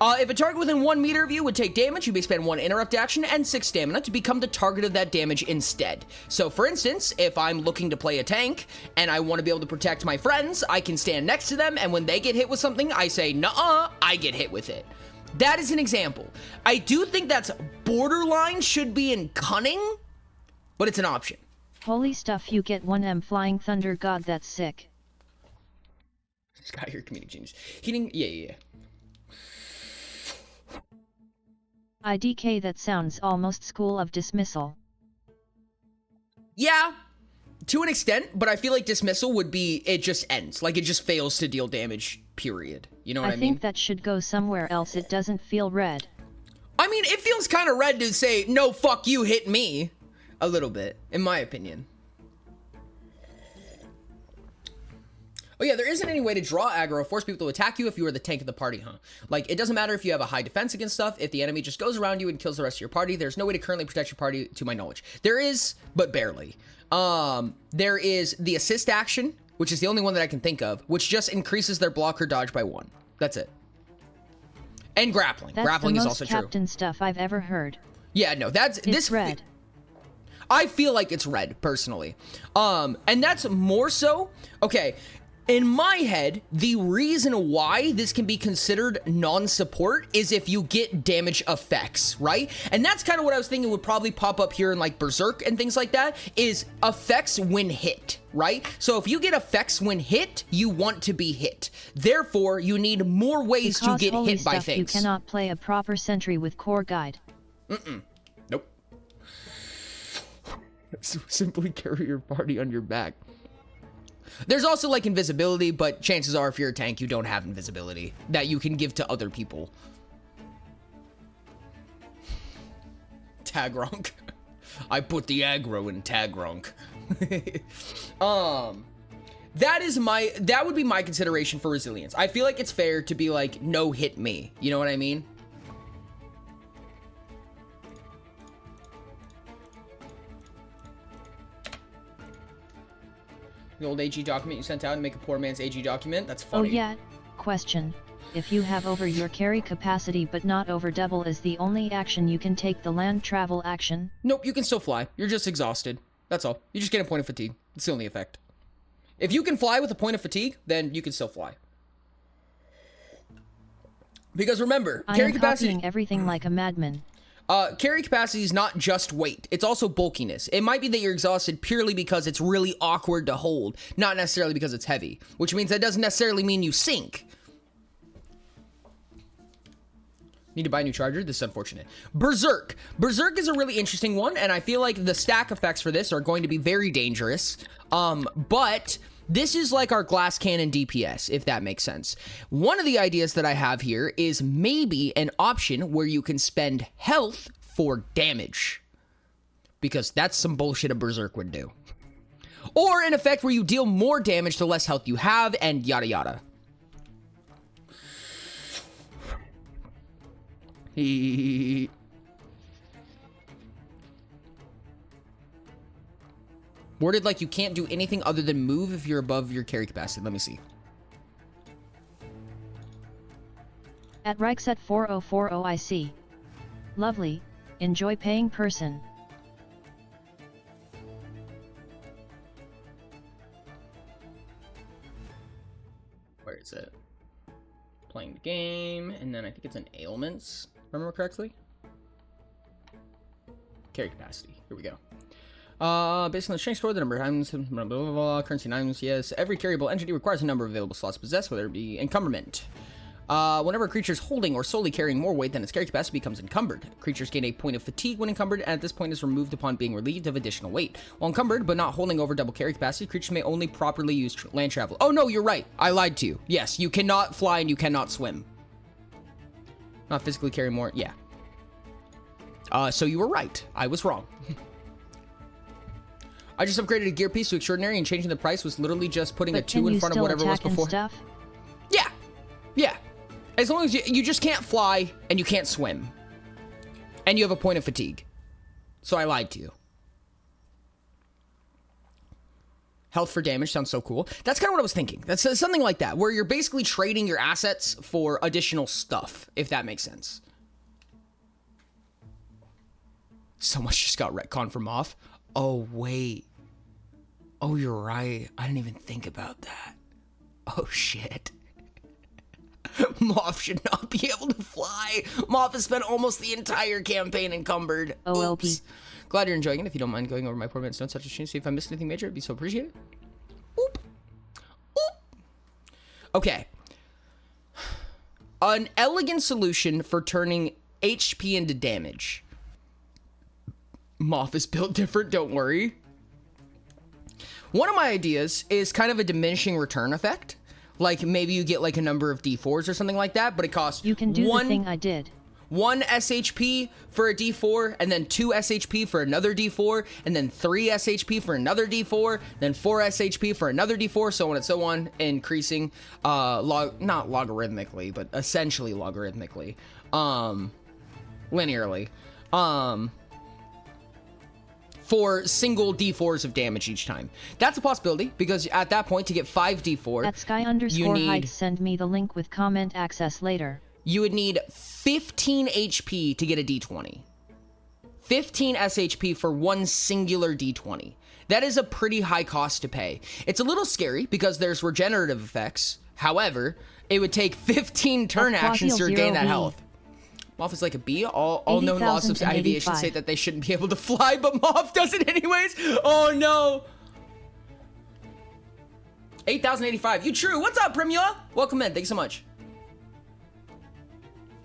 If a target within 1 meter of you would take damage, you may spend 1 interrupt action and 6 stamina to become the target of that damage instead. So for instance, if I'm looking to play a tank and I want to be able to protect my friends, I can stand next to them, and when they get hit with something, I say, nuh-uh, I get hit with it. That is an example. I do think that's borderline should be in cunning, but it's an option. Holy stuff, you get 1M Flying Thunder God, that's sick. This guy here, comedic genius. Heating, yeah. IDK, that sounds almost School of Dismissal. Yeah, to an extent, but I feel like dismissal would be, it just ends. Like, it just fails to deal damage, period. You know what I mean? I think that should go somewhere else, it doesn't feel red. I mean, it feels kind of red to say, no, fuck you, hit me. A little bit, in my opinion. Oh yeah, there isn't any way to draw aggro or force people to attack you if you are the tank of the party, huh? Like, it doesn't matter if you have a high defense against stuff. If the enemy just goes around you and kills the rest of your party, there's no way to currently protect your party, to my knowledge. There is, but barely. There is the assist action, which is the only one that I can think of, which just increases their block or dodge by 1. That's it. And grappling. That's Grappling the is most also true. Captain stuff I've ever heard. Yeah, no, that's... It's red. I feel like it's red, personally. And that's more so... Okay, in my head, the reason why this can be considered non-support is if you get damage effects, right? And that's kind of what I was thinking would probably pop up here in, like, Berserk and things like that, is effects when hit, right? So if you get effects when hit, you want to be hit. Therefore, you need more ways Because to get holy hit by stuff, things. You cannot play a proper sentry with core guide. Nope. Simply carry your party on your back. There's also, like, invisibility, but chances are if you're a tank, you don't have invisibility that you can give to other people. Tagronk. I put the aggro in Tagronk. That would be my consideration for resilience. I feel like it's fair to be like, no, hit me. You know what I mean? The old AG document you sent out to make a poor man's AG document? That's funny. Oh yeah, question. If you have over your carry capacity but not over double, is the only action you can take the land travel action? Nope, you can still fly. You're just exhausted. That's all. You just get a point of fatigue. It's the only effect. If you can fly with a point of fatigue, then you can still fly. Because remember, I carry am capacity... copying everything like a madman. Carry capacity is not just weight. It's also bulkiness. It might be that you're exhausted purely because it's really awkward to hold, not necessarily because it's heavy, which means that doesn't necessarily mean you sink. Need to buy a new charger? This is unfortunate. Berserk. Berserk is a really interesting one, and I feel like the stack effects for this are going to be very dangerous. But this is like our glass cannon DPS, if that makes sense. One of the ideas that I have here is maybe an option where you can spend health for damage. Because that's some bullshit a Berserk would do. Or an effect where you deal more damage the less health you have, and yada yada. Worded like you can't do anything other than move if you're above your carry capacity. Let me see. At Reichset 4040 I see. Lovely. Enjoy paying person. Where is it? Playing the game, and then I think it's in ailments. Remember correctly? Carry capacity. Here we go. Based on the strength score, the number of items, blah, blah, blah, currency and items, yes. Every carryable entity requires a number of available slots possessed, whether it be encumberment. Whenever a creature is holding or solely carrying more weight than its carry capacity becomes encumbered. Creatures gain a point of fatigue when encumbered, and at this point is removed upon being relieved of additional weight. While encumbered, but not holding over double carry capacity, creatures may only properly use land travel. Oh no, you're right. I lied to you. Yes, you cannot fly and you cannot swim. Not physically carry more. Yeah. So you were right. I was wrong. I just upgraded a gear piece to extraordinary, and changing the price was literally just putting a 2 in front of whatever it was before. Stuff? Yeah. Yeah. As long as you just can't fly and you can't swim. And you have a point of fatigue. So I lied to you. Health for damage sounds so cool. That's kind of what I was thinking. That's something like that, where you're basically trading your assets for additional stuff, if that makes sense. So much just got retconned from Moth. Oh, wait. Oh, you're right. I didn't even think about that. Oh, shit. Moth should not be able to fly. Moth has spent almost the entire campaign encumbered. OLP. Oops. Glad you're enjoying it. If you don't mind going over my poor man's notes such a stream, see if I missed anything major, it'd be so appreciated. Oop. Oop. Okay. An elegant solution for turning HP into damage. Moth is built different, don't worry. One of my ideas is kind of a diminishing return effect. Like, maybe you get, like, a number of D4s or something like that, but it costs You can do the thing I did. 1 SHP for a D4, and then 2 SHP for another D4, and then 3 SHP for another D4, then 4 SHP for another D4, so on and so on, increasing, not logarithmically, but essentially logarithmically, linearly, for single D4s of damage each time. That's a possibility, because at that point, to get 5 D4, At Sky_Hide send me the link with comment access later. you would need 15 HP to get a D20. 15 SHP for one singular D20. That is a pretty high cost to pay. It's a little scary because there's regenerative effects. However, it would take 15 turn actions to regain that health. Moth is like a bee. All known laws of aviation say that they shouldn't be able to fly, but Moth does it anyways. Oh no. 8,085. You true. What's up, Primula? Welcome in. Thank you so much.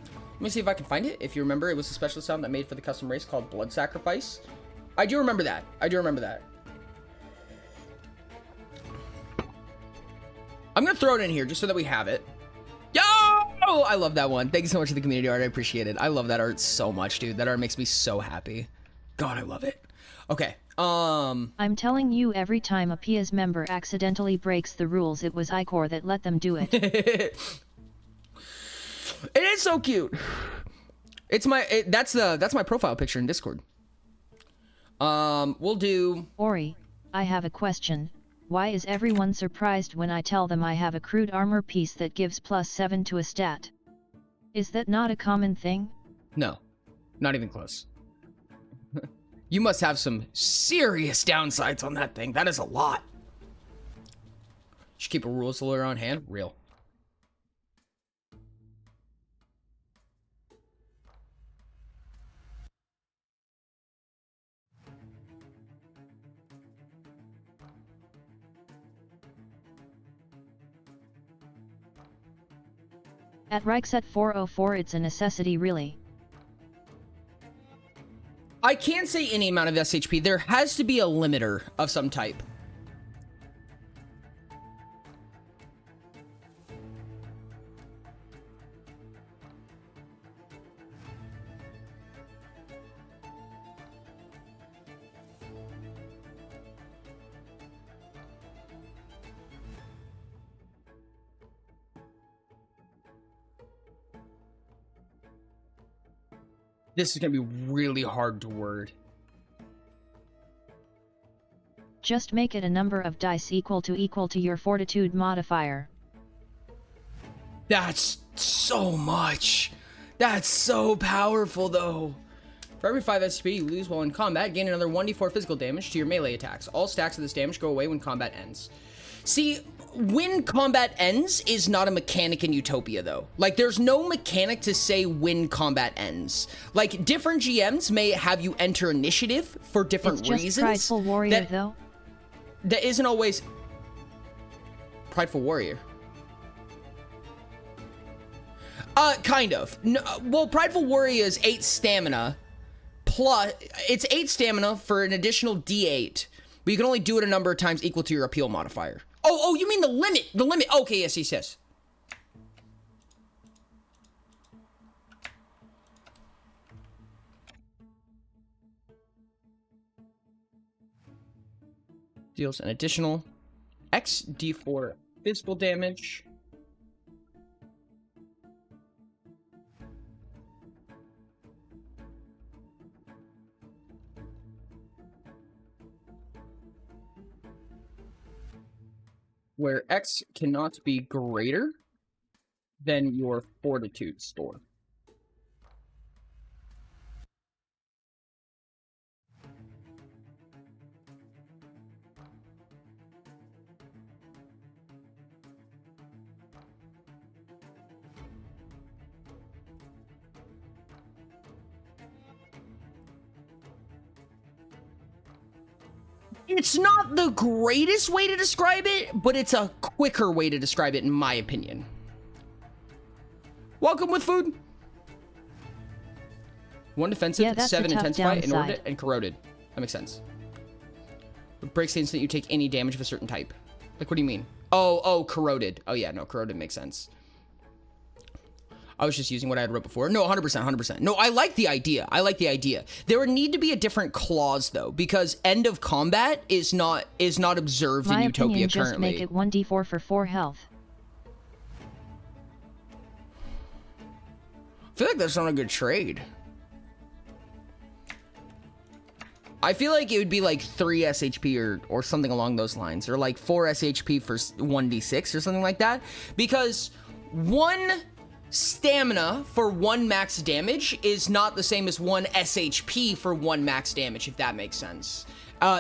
Let me see if I can find it. If you remember, it was a special sound that made for the custom race called Blood Sacrifice. I do remember that. I do remember that. I'm going to throw it in here just so that we have it. Yo! I love that one. Thank you so much for the community art. I appreciate it. I love that art so much, dude. That art makes me so happy. God, I love it. Okay. I'm telling you, every time a Pia's member accidentally breaks the rules, it was Icor that let them do it. It is so cute. It's my that's my profile picture in Discord. We'll do Ori, I have a question. Why is everyone surprised when I tell them I have a crude armor piece that gives +7 to a stat? Is that not a common thing? No. Not even close. You must have some serious downsides on that thing. That is a lot. Should keep a rules lawyer on hand. Real. At Reichset 404, it's a necessity, really. I can't say any amount of SHP. There has to be a limiter of some type. This is going to be really hard to word. Just make it a number of dice equal to your fortitude modifier. That's so much. That's so powerful, though. For every 5 SP you lose while in combat, gain another 1d4 physical damage to your melee attacks. All stacks of this damage go away when combat ends. See, when combat ends is not a mechanic in Utopia, though. Like, there's no mechanic to say when combat ends. Like, different GMs may have you enter initiative for different reasons. It's just Prideful Warrior, though. That isn't always... Prideful Warrior. Kind of. No, well, Prideful Warrior is 8 stamina. Plus, it's 8 stamina for an additional D8. But you can only do it a number of times equal to your appeal modifier. Oh, you mean the limit. The limit. Okay, yes. Deals an additional X D4 physical damage. where X cannot be greater than your fortitude score. It's not the greatest way to describe it, but it's a quicker way to describe it, in my opinion. Welcome with food. 1 defensive, Yeah, that's a 7 tough intensify, downside. inordinate, and corroded. That makes sense. It breaks the instant you take any damage of a certain type. Like, what do you mean? Oh, corroded. Oh yeah, no, corroded makes sense. I was just using what I had wrote before. No, 100%, 100%. No, I like the idea. I like the idea. There would need to be a different clause though, because end of combat is not observed My in Utopia opinion, just currently. make it 1d4 for 4 health. I feel like that's not a good trade. I feel like it would be like 3 SHP or something along those lines, or like 4 SHP for 1d6 or something like that, because 1 stamina for 1 max damage is not the same as 1 SHP for 1 max damage, if that makes sense.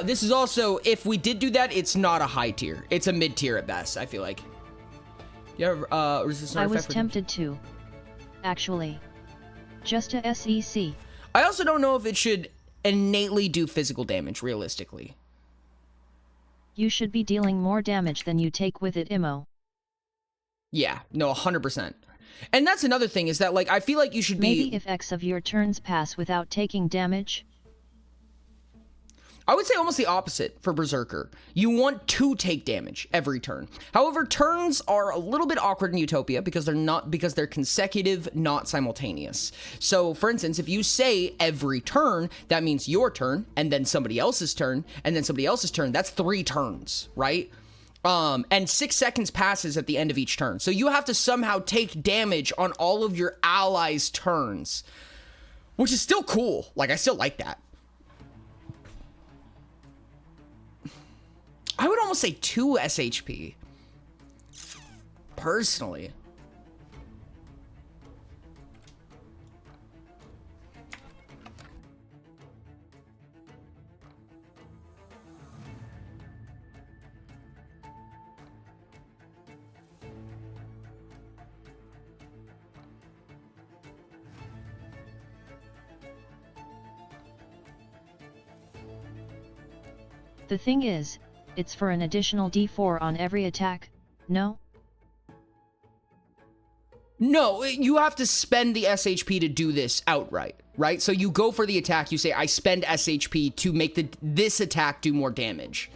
This is also, if we did do that, it's not a high tier. It's a mid tier at best, I feel like. Yeah, resistance I was artifact for- tempted to. Actually. Just a SEC. I also don't know if it should innately do physical damage, realistically. You should be dealing more damage than you take with it, Immo. Yeah, no, 100%. And that's another thing, is that, like, I feel like you should be... Maybe if X of your turns pass without taking damage? I would say almost the opposite for Berserker. You want to take damage every turn. However, turns are a little bit awkward in Utopia because they're consecutive, not simultaneous. So, for instance, if you say every turn, that means your turn, and then somebody else's turn, and then somebody else's turn. That's 3 turns, right? And 6 seconds passes at the end of each turn. So you have to somehow take damage on all of your allies' turns, which is still cool. Like, I still like that. I would almost say 2 SHP. Personally. The thing is, it's for an additional d4 on every attack, no? No, you have to spend the SHP to do this outright, right? So you go for the attack, you say, I spend SHP to make this attack do more damage.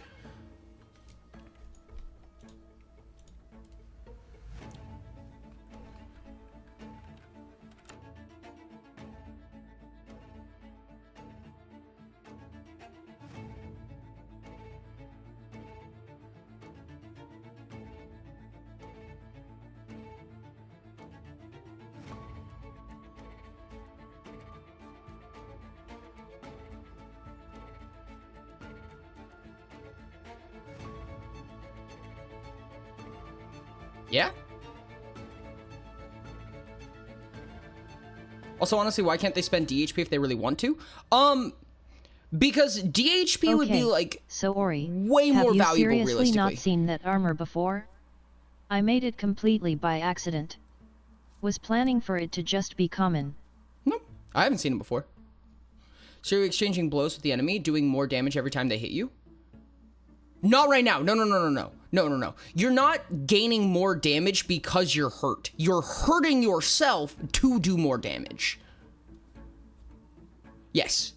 Yeah? Also, honestly, why can't they spend DHP if they really want to? Because DHP would be, like, so Ori, way more valuable, have you seriously realistically. not seen that armor before? I made it completely by accident. Was planning for it to just be common. Nope, I haven't seen it before. So you're exchanging blows with the enemy, doing more damage every time they hit you? Not right now. No. You're not gaining more damage because you're hurt. You're hurting yourself to do more damage. Yes.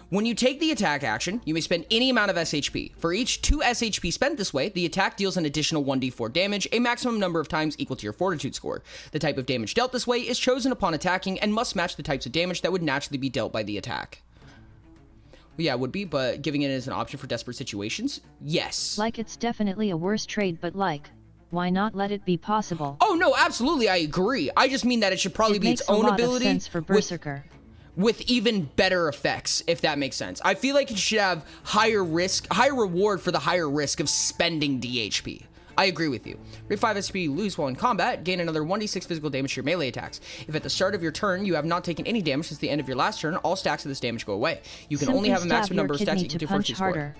When you take the attack action, you may spend any amount of SHP. For each 2 SHP spent this way, the attack deals an additional 1d4 damage, a maximum number of times equal to your fortitude score. The type of damage dealt this way is chosen upon attacking and must match the types of damage that would naturally be dealt by the attack. Yeah, it would be, but giving it as an option for desperate situations? Yes. Like it's definitely a worse trade, but like, why not let it be possible? Oh no, absolutely, I agree. I just mean that it should probably be its own ability. It makes a lot of sense for Berserker. with even better effects, if that makes sense. I feel like it should have higher risk, higher reward for the higher risk of spending DHP. I agree with you. Rate 5 SP, you lose while in combat, gain another 1d6 physical damage to your melee attacks. If at the start of your turn you have not taken any damage since the end of your last turn, all stacks of this damage go away. You can only have a maximum number of stacks equal to punch 40 score. harder.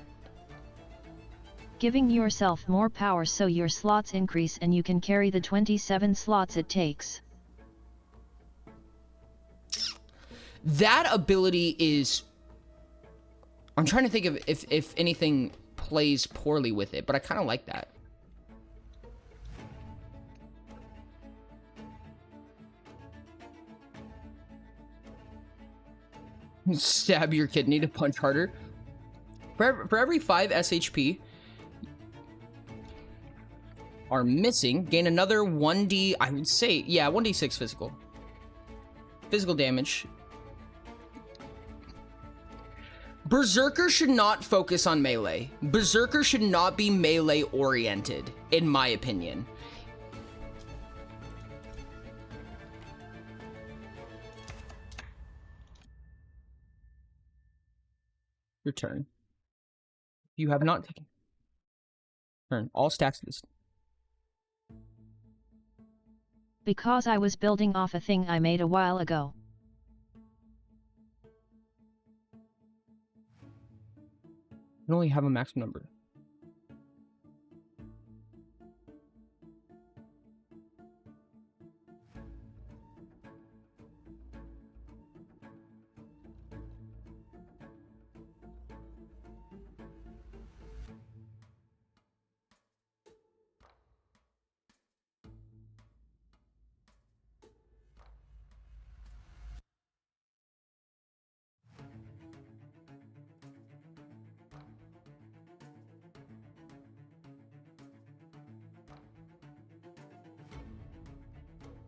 Giving yourself more power so your slots increase and you can carry the 27 slots it takes. That ability is... I'm trying to think of if anything plays poorly with it, but I kind of like that. Stab your kidney to punch harder. For every 5 SHP are missing, gain another 1d, I would say, yeah, 1d6 physical damage. Berserker should not focus on melee. Berserker should not be melee oriented, in my opinion. Your turn. You have not taken turn. All stacks of this. Because I was building off a thing I made a while ago. You can only have a maximum number.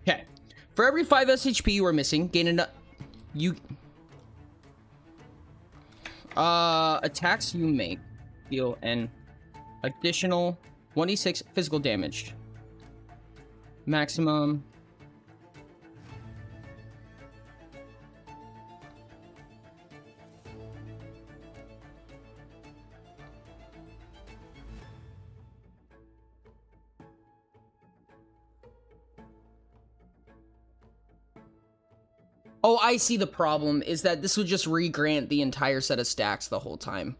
Okay. For every 5 SHP you are missing, gain enough. Attacks you make deal an additional 1d6 physical damage. Maximum. Oh, I see the problem, is that this would just re-grant the entire set of stacks the whole time.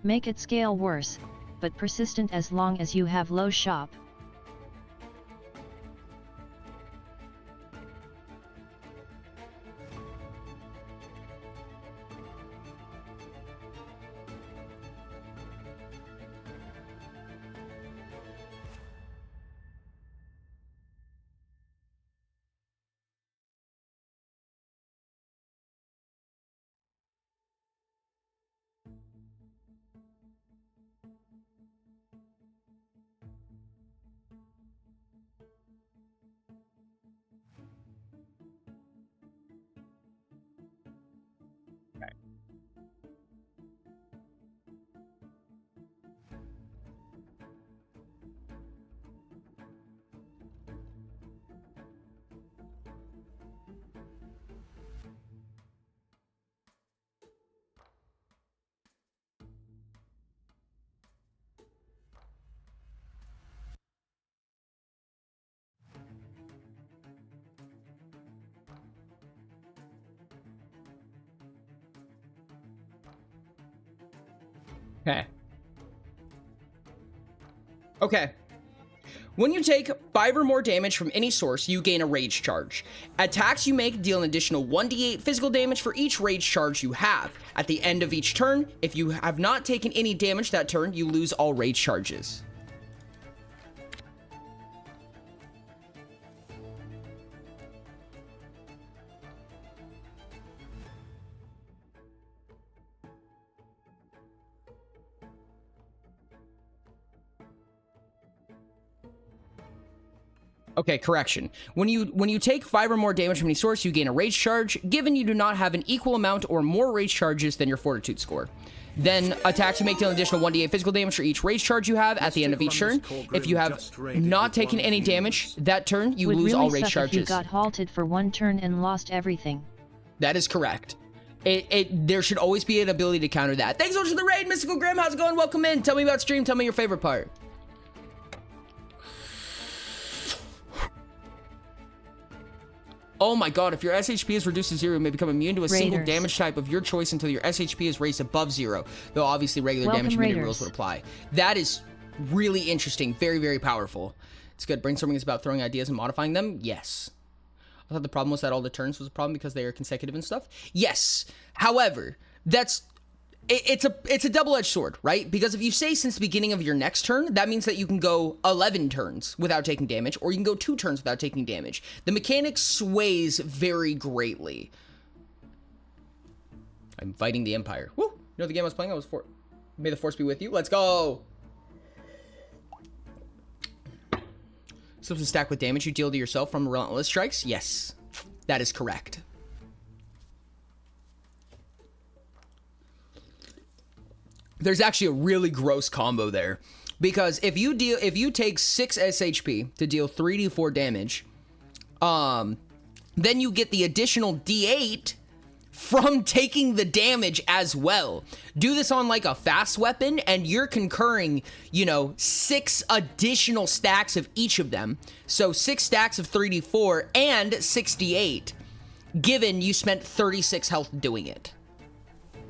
Make it scale worse, but persistent as long as you have low shop. Okay. Okay. When you take 5 or more damage from any source, you gain a rage charge. Attacks you make deal an additional 1d8 physical damage for each rage charge you have. At the end of each turn, if you have not taken any damage that turn, you lose all rage charges. Okay, correction. When you take 5 or more damage from any source, you gain a rage charge, given you do not have an equal amount or more rage charges than your fortitude score. Then attacks you make deal an additional 1d8 physical damage for each rage charge you have at the end of each turn. If you have not taken any damage that turn, you Would lose really all rage suck charges. if you got halted for 1 turn and lost everything. That is correct. There should always be an ability to counter that. Thanks so much for the raid, Mystical Grim. How's it going? Welcome in. Tell me about stream. Tell me your favorite part. Oh my god, if your SHP is reduced to 0, you may become immune to a single Raiders. damage type of your choice until your SHP is raised above 0. Though obviously regular Welcome, damage immunity Raiders. rules would apply. That is really interesting. Very, very powerful. It's good. Brainstorming is about throwing ideas and modifying them? Yes. I thought the problem was that all the turns was a problem because they are consecutive and stuff? Yes. However, it's a double-edged sword, right? Because if you say since the beginning of your next turn, that means that you can go 11 turns without taking damage, or you can go 2 turns without taking damage. The mechanic sways very greatly. I'm fighting the Empire. Woo! You know the game I was playing? May the Force be with you. Let's go! Slips a stack with damage you deal to yourself from relentless strikes? Yes. That is correct. There's actually a really gross combo there, because if you take 6 SHP to deal 3d4 damage, then you get the additional d8 from taking the damage as well. Do this on like a fast weapon and you're concurring, 6 additional stacks of each of them. So 6 stacks of 3d4 and 6d8, given you spent 36 health doing it.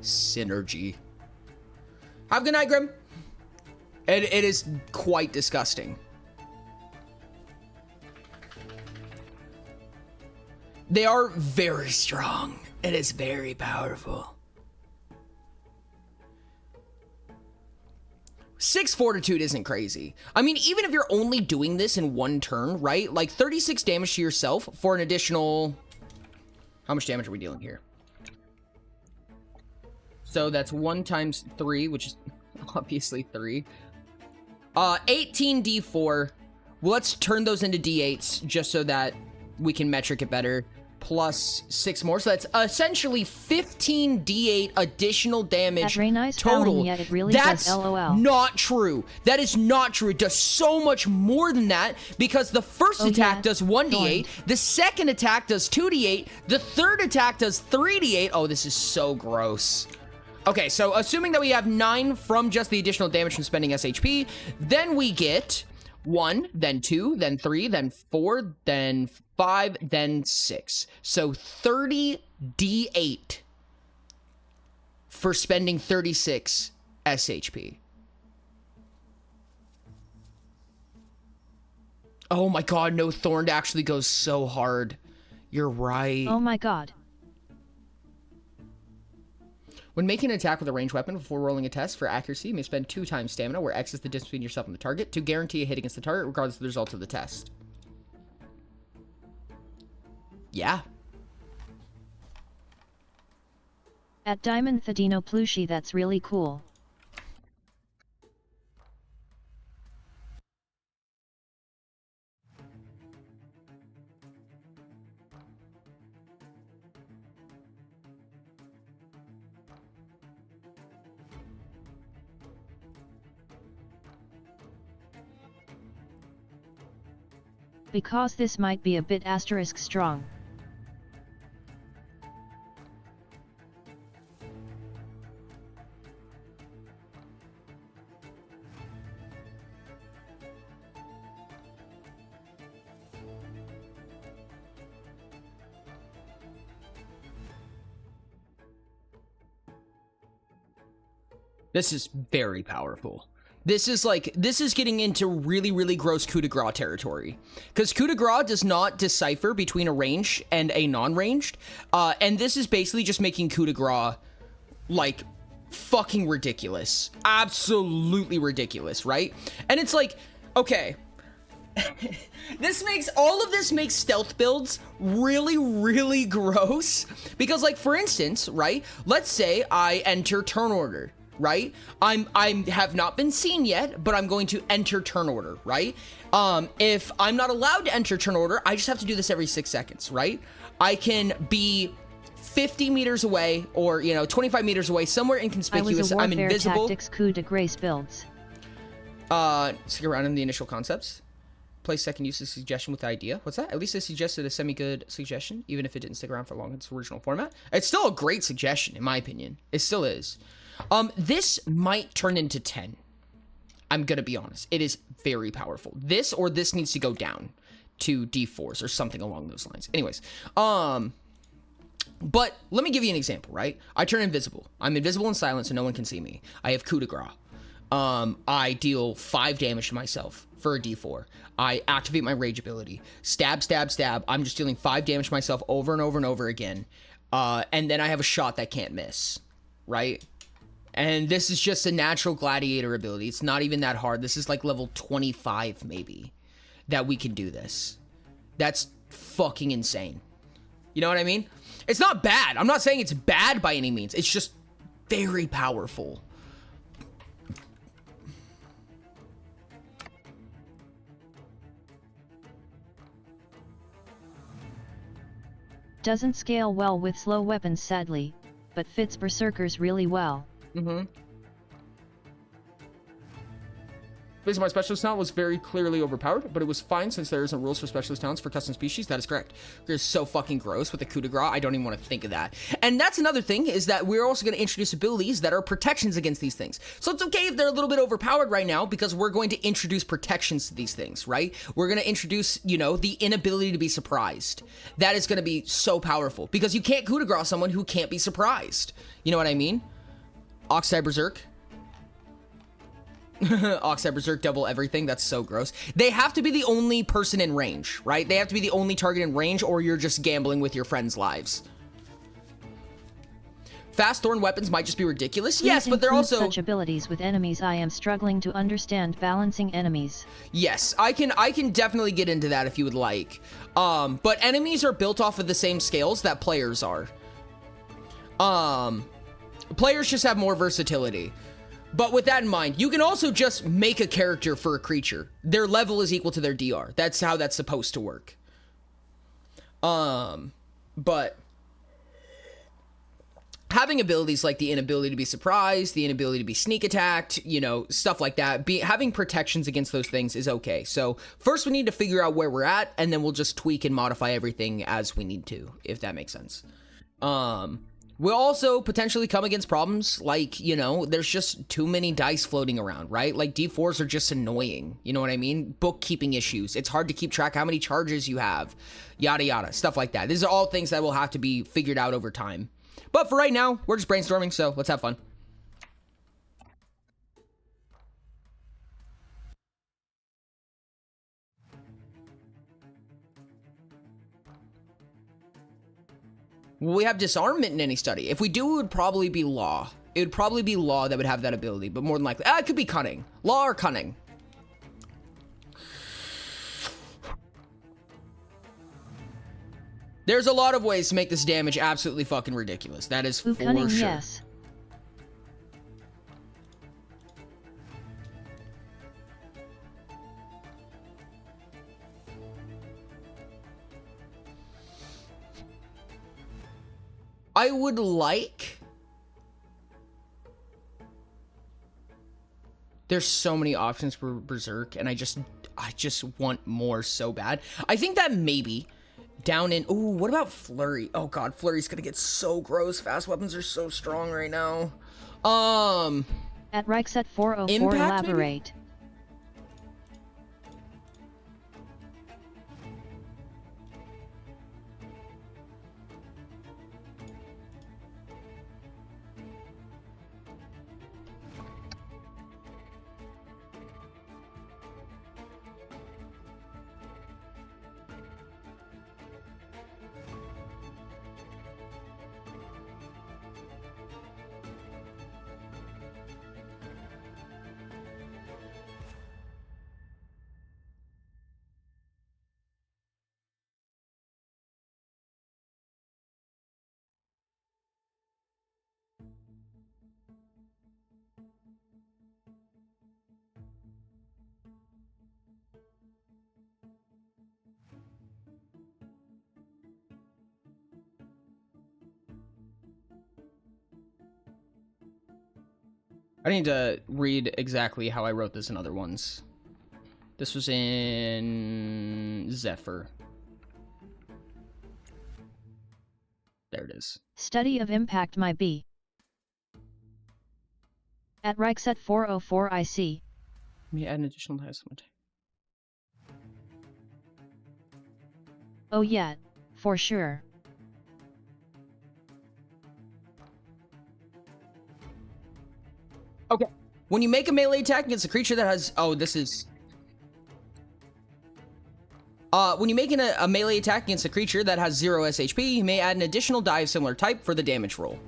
Synergy. Have a good night, Grim. It is quite disgusting. They are very strong. It is very powerful. 6 fortitude isn't crazy. I mean, even if you're only doing this in 1 turn, right? Like 36 damage to yourself for an additional... How much damage are we dealing here? So that's 1 times 3, which is obviously 3. 18d4. Well, let's turn those into d8s just so that we can metric it better. Plus 6 more. So that's essentially 15 d8 additional damage At Raynice total. Fallon, yet it really That's does LOL. not true. That is not true. It does so much more than that, because the first Oh, attack yeah. does 1d8, Darn. the second attack does 2d8, the third attack does 3d8. Oh, this is so gross. Okay, so assuming that we have 9 from just the additional damage from spending SHP, then we get 1, then 2, then 3, then 4, then 5, then 6. So 30 d8 for spending 36 SHP. Oh my god, no, Thorned actually goes so hard. You're right. Oh my god. When making an attack with a ranged weapon before rolling a test for accuracy, you may spend 2 times stamina, where X is the distance between yourself and the target, to guarantee a hit against the target, regardless of the results of the test. Yeah. At Diamond Thadino Plushie, that's really cool. Because this might be a bit asterisk strong. This is very powerful. This is getting into really, really gross coup de grace territory. Because coup de grace does not decipher between a ranged and a non-ranged. And this is basically just making coup de grace, like, fucking ridiculous. Absolutely ridiculous, right? And it's like, okay. All of this makes stealth builds really, really gross. Because, like, for instance, right? Let's say I enter turn order. right? I have not been seen yet, but I'm going to enter turn order, right? If I'm not allowed to enter turn order, I just have to do this every 6 seconds, right? I can be 50 meters away or, 25 meters away, somewhere I inconspicuous. was a I'm Warfare invisible. Tactics coup de grace builds. Stick around in the initial concepts. Play second use of suggestion with the idea. What's that? At least I suggested a semi-good suggestion, even if it didn't stick around for long in its original format. It's still a great suggestion, in my opinion. It still is. This might turn into 10. I'm gonna be honest. It is very powerful. This or this needs to go down to D4s or something along those lines. Anyways, but let me give you an example, right? I turn invisible. I'm invisible in silence so no one can see me. I have coup de grace. I deal 5 damage to myself for a D4. I activate my rage ability. Stab, stab, stab. I'm just dealing 5 damage to myself over and over and over again. And then I have a shot that can't miss, right? And this is just a natural gladiator ability. It's not even that hard. This is like level 25 maybe that we can do this. That's fucking insane. You know what I mean? It's not bad. I'm not saying it's bad by any means. It's just very powerful. Doesn't scale well with slow weapons sadly, but fits berserkers really well. Based on my specialist talent was very clearly overpowered, but it was fine since there isn't rules for specialist talents for custom species. That is correct. They're so fucking gross with the coup de grace. I don't even want to think of that. And that's another thing, is that we're also going to introduce abilities that are protections against these things. So it's okay if they're a little bit overpowered right now, because we're going to introduce protections to these things, right? We're going to introduce, the inability to be surprised. That is going to be so powerful, because you can't coup de grace someone who can't be surprised. You know what I mean? Oxide Berserk. Oxide Berserk, double everything. That's so gross. They have to be the only person in range, right? They have to be the only target in range, or you're just gambling with your friends' lives. Fast thorn weapons might just be ridiculous. Yes, but they're Include also such abilities with enemies. I am struggling to understand balancing enemies. Yes, I can definitely get into that if you would like. But enemies are built off of the same scales that players are. Players just have more versatility. But with that in mind, you can also just make a character for a creature. Their level is equal to their DR. That's how that's supposed to work. But having abilities like the inability to be surprised, the inability to be sneak attacked, stuff like that, having protections against those things is okay. So first we need to figure out where we're at, and then we'll just tweak and modify everything as we need to, if that makes sense. We'll also potentially come against problems like, there's just too many dice floating around, right? Like D4s are just annoying. You know what I mean? Bookkeeping issues. It's hard to keep track how many charges you have, yada, yada, stuff like that. These are all things that will have to be figured out over time. But for right now, we're just brainstorming, so let's have fun. Will we have disarmament in any study? If we do, it would probably be law. It would probably be law that would have that ability, but more than likely, it could be cunning. Law or cunning. There's a lot of ways to make this damage absolutely fucking ridiculous. That is for Cunning, sure. yes. I would like... There's so many options for Berserk, and I just want more so bad. I think that maybe down in... Ooh, what about Flurry? Oh god, Flurry's gonna get so gross. Fast weapons are so strong right now. At Reichset 404 Impact, maybe? elaborate. I need to read exactly how I wrote this in other ones. This was in Zephyr. There it is. Study of impact my B. At Reichset 404 IC. Let me add an additional die. Oh yeah, for sure. Okay. When you make a melee attack against a creature that has... Oh, this is... when you make a melee attack against a creature that has 0 SHP, you may add an additional die of similar type for the damage roll.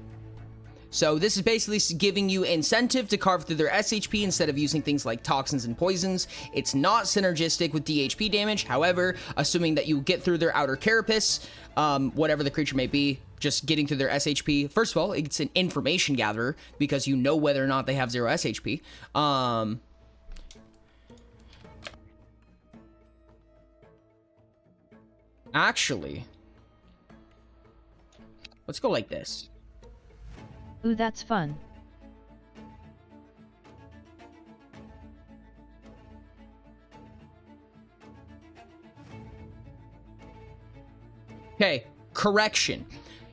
So this is basically giving you incentive to carve through their SHP instead of using things like toxins and poisons. It's not synergistic with DHP damage. However, assuming that you get through their outer carapace, whatever the creature may be, just getting through their SHP. First of all, it's an information gatherer because you know whether or not they have 0 SHP. Actually, let's go like this. Ooh, that's fun. Okay, correction.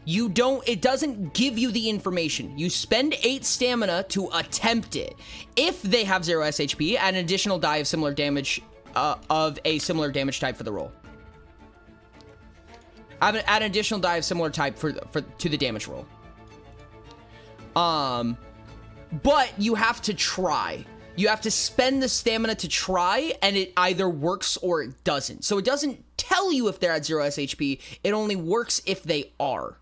It doesn't give you the information. You spend 8 stamina to attempt it. If they have 0 SHP, add an additional die of similar damage, of a similar damage type for the roll. Add an additional die of similar type to the damage roll. But you have to try. You have to spend the stamina to try, and it either works or it doesn't. So it doesn't tell you if they're at 0 SHP. It only works if they are,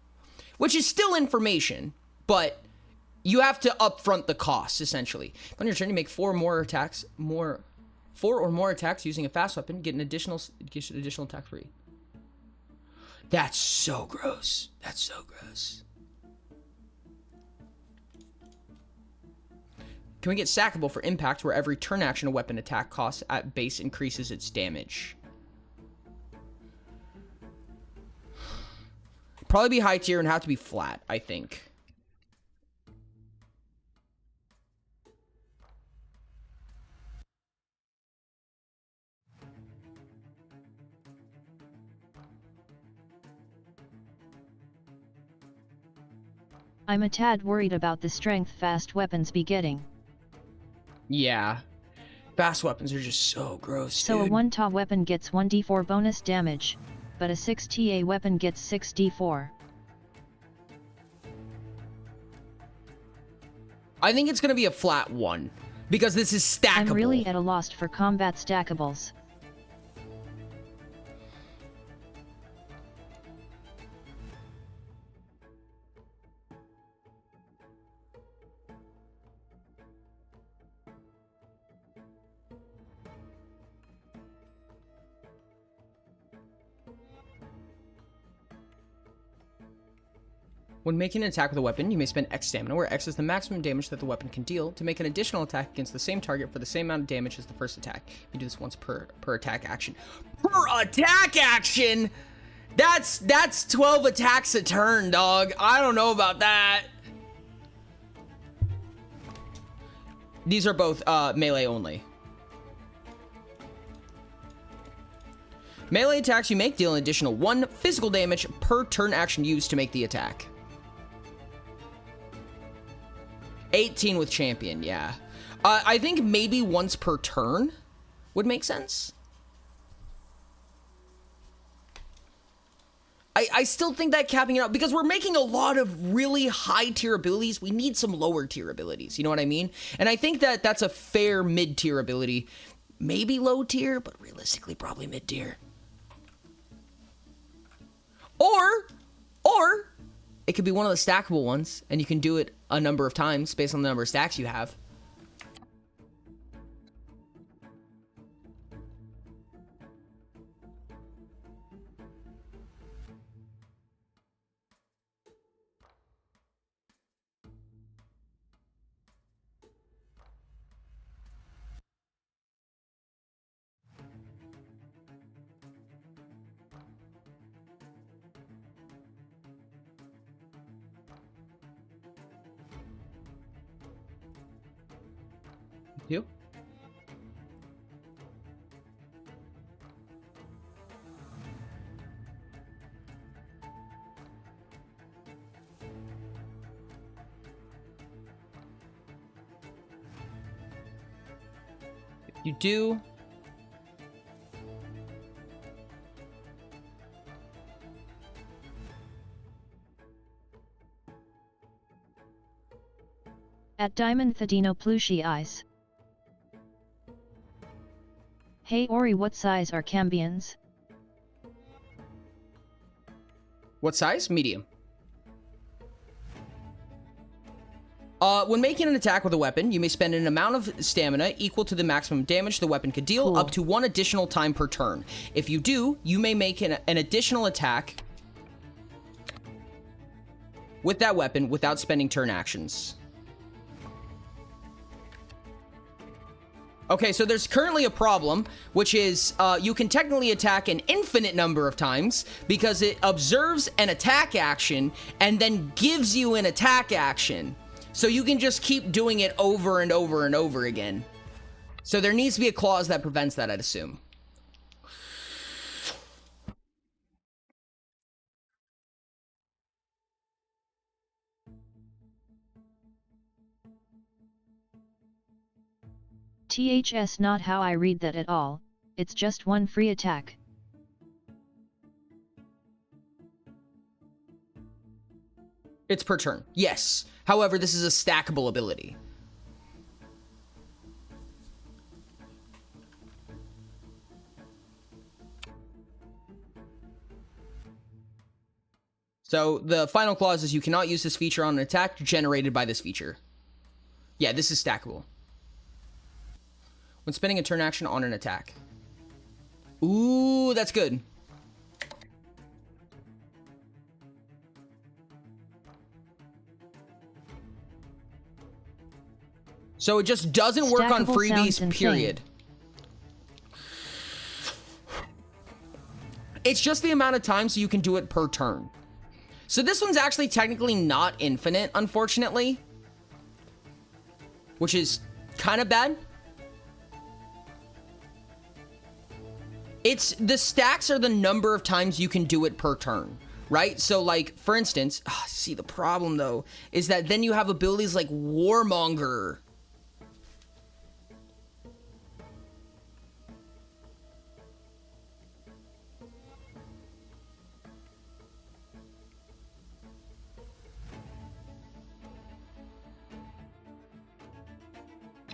which is still information, but you have to upfront the cost, essentially. On your turn, you make 4 or more attacks using a fast weapon, get an additional attack free. That's so gross. That's so gross. Can we get stackable for impact where every turn action a weapon attack cost at base increases its damage? Probably be high tier and have to be flat, I think. I'm a tad worried about the strength fast weapons be getting. Yeah. Fast weapons are just so gross, So dude. a 1-ta weapon gets 1d4 bonus damage, but a 6ta weapon gets 6d4. I think it's going to be a flat 1, because this is stackable. I'm really at a loss for combat stackables. When making an attack with a weapon, you may spend X stamina, where X is the maximum damage that the weapon can deal, to make an additional attack against the same target for the same amount of damage as the first attack. You do this once per attack action. Per attack action? That's 12 attacks a turn, dog. I don't know about that. These are both melee only. Melee attacks you make deal an additional 1 physical damage per turn action used to make the attack. 18 with champion, yeah. I think maybe once per turn would make sense. I still think that capping it out, because we're making a lot of really high tier abilities. We need some lower tier abilities, you know what I mean? And I think that that's a fair mid tier ability. Maybe low tier, but realistically probably mid tier. Or it could be one of the stackable ones, and you can do it a number of times based on the number of stacks you have. You? If you do, At Diamond Thadino Plushy Eyes. Hey Ori, what size are Cambions? what size? Medium. When making an attack with a weapon, you may spend an amount of stamina equal to the maximum damage the weapon could deal, Cool. up to 1 additional time per turn. If you do, you may make an additional attack with that weapon without spending turn actions. Okay, so there's currently a problem, which is you can technically attack an infinite number of times because it observes an attack action and then gives you an attack action. So you can just keep doing it over and over and over again. So there needs to be a clause that prevents that, I'd assume. THS, not how I read that at all, it's just one free attack. It's per turn. Yes. However, this is a stackable ability. So the final clause is you cannot use this feature on an attack generated by this feature. Yeah, this is stackable. When spending a turn action on an attack. Ooh, that's good. So it just doesn't work on Stackable freebies, sounds insane. period. It's just the amount of times you can do it per turn. So this one's actually technically not infinite, unfortunately. Which is kind of bad. It's the stacks are the number of times you can do it per turn, right? So like, for instance, see the problem though, is that then you have abilities like Warmonger.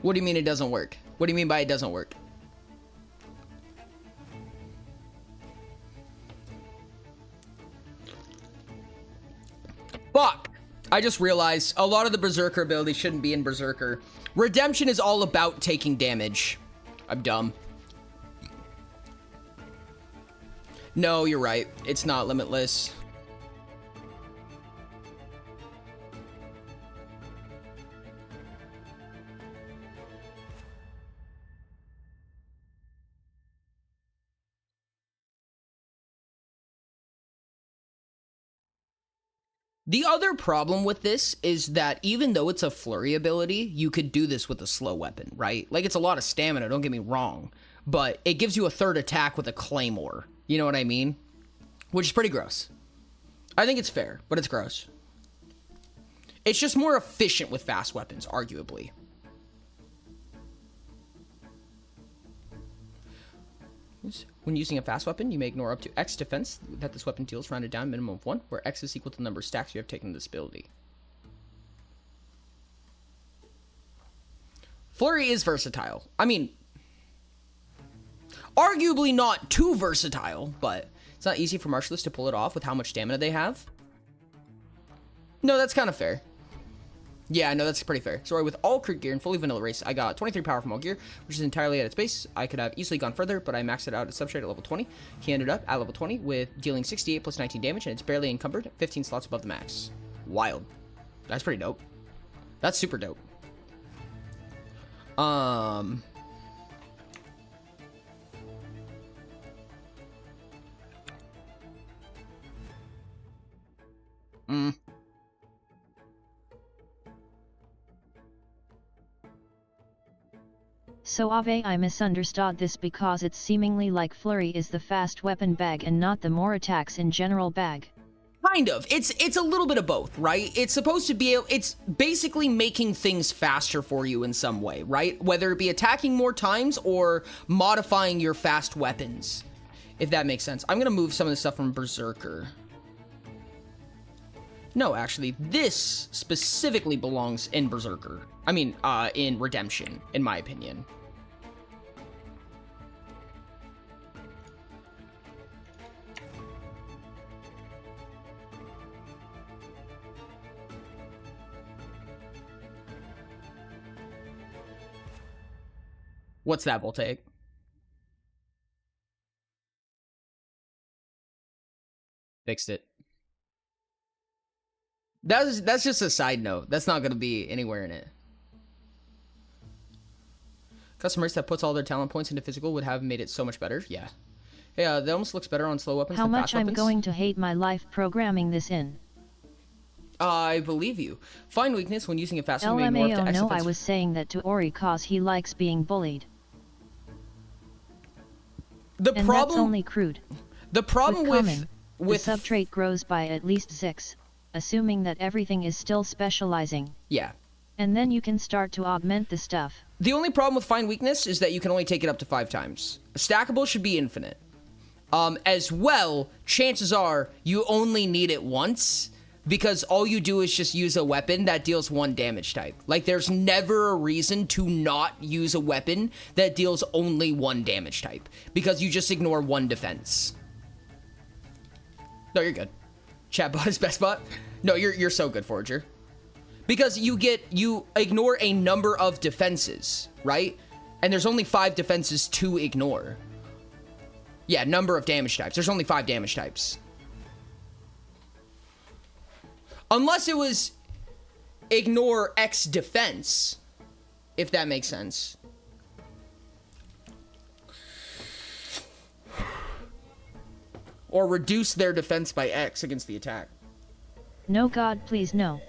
What do you mean it doesn't work? What do you mean by it doesn't work? Fuck! I just realized a lot of the Berserker abilities shouldn't be in Berserker. Redemption is all about taking damage. I'm dumb. No, you're right. It's not limitless. The other problem with this is that even though it's a flurry ability, you could do this with a slow weapon, right? Like, it's a lot of stamina, don't get me wrong, but it gives you a third attack with a claymore. You know what I mean? Which is pretty gross. I think it's fair, but it's gross. It's just more efficient with fast weapons, arguably. When using a fast weapon, you may ignore up to X defense that this weapon deals, rounded down minimum of 1, where X is equal to the number of stacks you have taken this ability. Flurry is versatile. I mean, arguably not too versatile, but it's not easy for martialists to pull it off with how much stamina they have. No, that's kind of fair. Yeah, no, that's pretty fair. Sorry, with all crit gear and fully vanilla race, I got 23 power from all gear, which is entirely at its base. I could have easily gone further, but I maxed it out at substrate at level 20. He ended up at level 20 with dealing 68 plus 19 damage, and it's barely encumbered, 15 slots above the max. Wild. That's pretty dope. That's super dope. So Ave, I misunderstood this because it's seemingly like Flurry is the fast weapon bag and not the more attacks in general bag. Kind of. It's a little bit of both, right? It's supposed to be, it's basically making things faster for you in some way, right? Whether it be attacking more times or modifying your fast weapons, if that makes sense. I'm gonna move some of the stuff from Berserker. No, actually, this specifically belongs in Berserker. I mean, in Redemption, in my opinion. What's that, Voltaic? Fixed it. That's just a side note. That's not going to be anywhere in it. Customers that puts all their talent points into physical would have made it so much better. Yeah. Yeah, that almost looks better on slow weapons How than much fast I'm weapons. going to hate my life programming this in. I believe you. Find weakness when using a fast weapon. More up to LMAO, X no, I defense. was saying that to Ori cause he likes being bullied. The And problem. that's only crude. The problem with common, the subtrait grows by at least 6, assuming that everything is still specializing. yeah. And then you can start to augment the stuff. The only problem with Find Weakness is that you can only take it up to 5 times. Stackable should be infinite. As well, chances are you only need it once, because all you do is just use a weapon that deals 1 damage type. Like, there's never a reason to not use a weapon that deals only 1 damage type, because you just ignore 1 defense. No, you're good. Chatbot is best bot. No, you're so good, Forager. Because you ignore a number of defenses, right? And there's only 5 defenses to ignore. Yeah, number of damage types. There's only 5 damage types. Unless it was ignore X defense, if that makes sense. Or reduce their defense by X against the attack. No, God, please, no.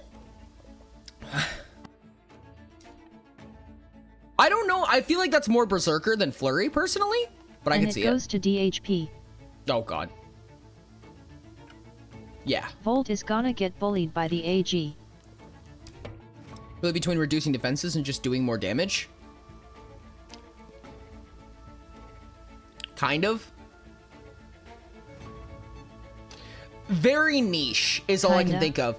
I don't know. I feel like that's more Berserker than Flurry, personally. But I And can see it goes to DHP. Oh, God. Yeah. Volt is gonna get bullied by the AG. Really between reducing defenses and just doing more damage? Kind of. Very niche is all I can Kinda. think of.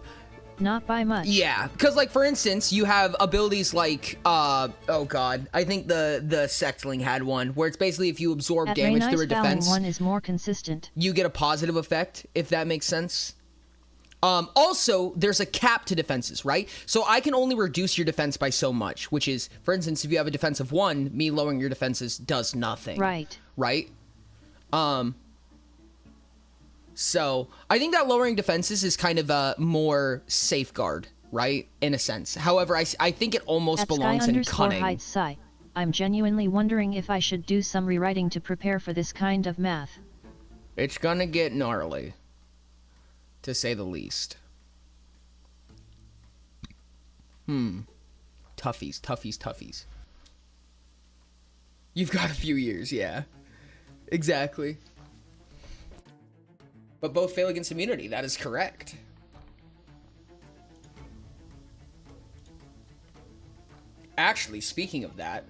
Not by much. Yeah, because like for instance, you have abilities like oh god, I think the Sectling had one where it's basically if you absorb At damage Reynice through a Valley defense, one is more consistent. you get a positive effect, if that makes sense. Also, there's a cap to defenses, right? So I can only reduce your defense by so much, which is, for instance, if you have a defense of 1, me lowering your defenses does nothing. Right. Right? So I think that lowering defenses is kind of a more safeguard, right? In a sense. However, I think it almost At belongs in cunning. Sky_Heights Psi, I'm genuinely wondering if I should do some rewriting to prepare for this kind of math. It's gonna get gnarly, to say the least. Toughies. You've got a few years, yeah. Exactly. But both fail against immunity, that is correct. Actually, speaking of that,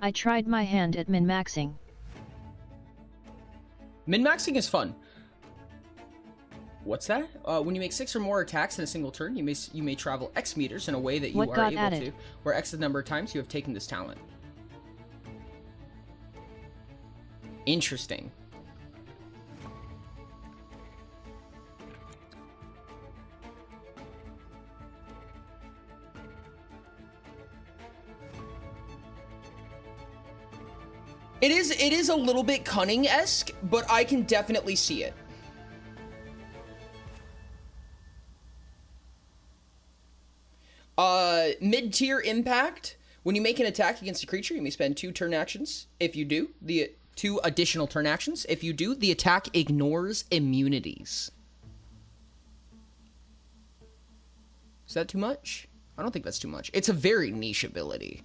I tried my hand at min-maxing. min-maxing is fun. What's that? When you make 6 or more attacks in a single turn, you may travel X meters in a way that you What are got able added? to, where X is the number of times you have taken this talent. Interesting. It is a little bit cunning-esque, but I can definitely see it. Mid-tier impact. When you make an attack against a creature, you may spend 2 turn actions. If you do, the 2 additional turn actions. If you do, the attack ignores immunities. Is that too much? I don't think that's too much. It's a very niche ability.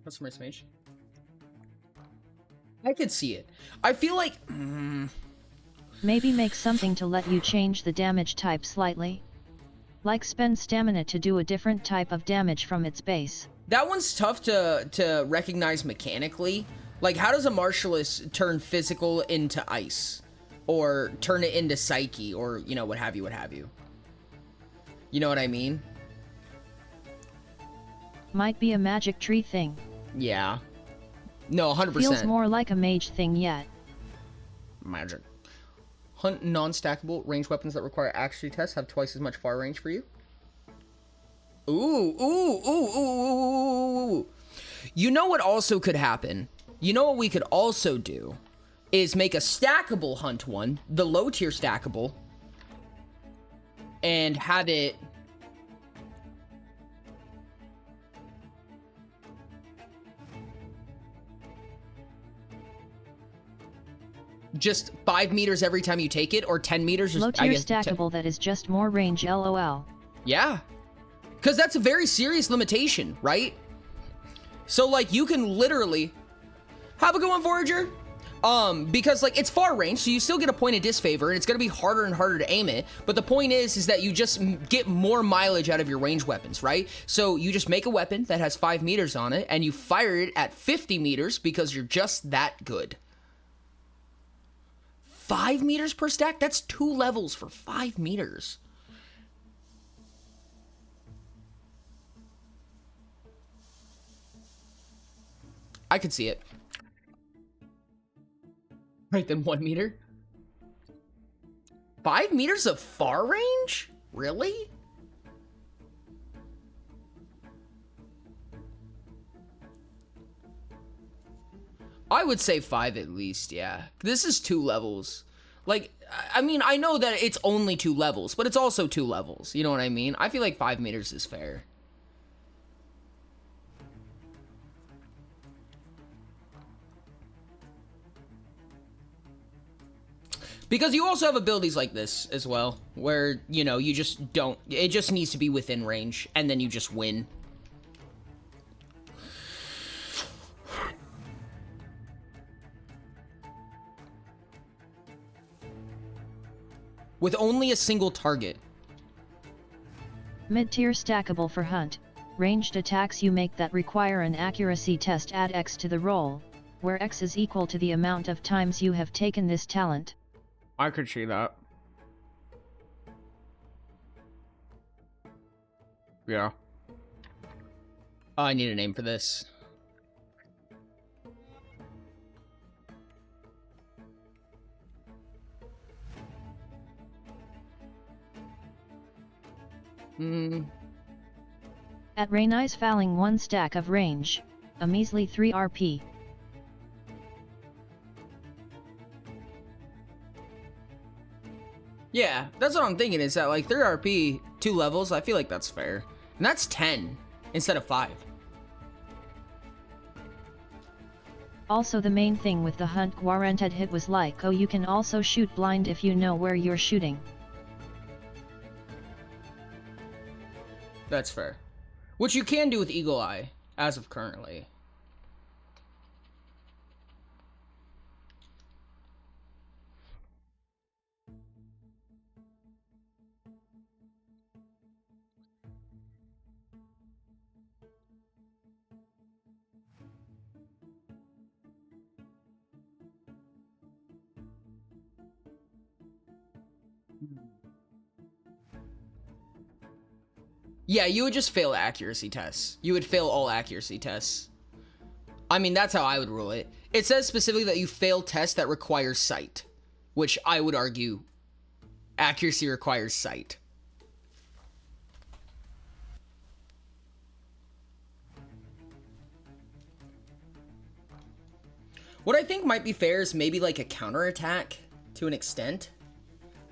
Customer mage. I could see it. I feel like Maybe make something to let you change the damage type slightly. Like spend stamina to do a different type of damage from its base. that one's tough to recognize mechanically. Like, how does a Martialist turn physical into ice? Or turn it into psyche, or, you know, what have you, what have you. You know what I mean? Might be a magic tree thing. Yeah. No, 100%. Feels more like a mage thing yet. Magic. Hunt non-stackable ranged weapons that require accuracy tests have twice as much far range for you. Ooh. You know what also could happen? You know what we could also do? Is make a stackable hunt one, the low tier stackable, and have it... just 5 meters every time you take it, or 10 meters. Low I tier guess, stackable that is just more range LOL. Yeah. Because that's a very serious limitation, right? So, like, you can literally... Have a good one, Forager. Because, like, it's far range, so you still get a point of disfavor, and it's going to be harder and harder to aim it. But the point is that you just get more mileage out of your ranged weapons, right? So you just make a weapon that has 5 meters on it, and you fire it at 50 meters because you're just that good. 5 meters per stack? That's 2 levels for 5 meters. I could see it. Right, then 1 meter. 5 meters of far range? Really? I would say 5 at least, yeah. This is 2 levels. Like, I mean, I know that it's only 2 levels, but it's also 2 levels. You know what I mean? I feel like 5 meters is fair. Because you also have abilities like this as well, where, you know, you just don't... It just needs to be within range, and then you just win. With only a single target. Mid-tier stackable for hunt. Ranged attacks you make that require an accuracy test add X to the roll, where X is equal to the amount of times you have taken this talent. I could see that. Yeah. I need a name for this. At Rainey's fouling 1 stack of range, a measly 3 RP. Yeah, that's what I'm thinking, is that, like, 3 RP, 2 levels, I feel like that's fair. And that's 10 instead of 5. Also the main thing with the hunt guaranteed hit was like, oh, you can also shoot blind if you know where you're shooting. That's fair. Which you can do with Eagle Eye, as of currently. Yeah, you would just fail accuracy tests. You would fail all accuracy tests. I mean, that's how I would rule it. It says specifically that you fail tests that require sight, which I would argue accuracy requires sight. What I think might be fair is maybe like a counterattack to an extent,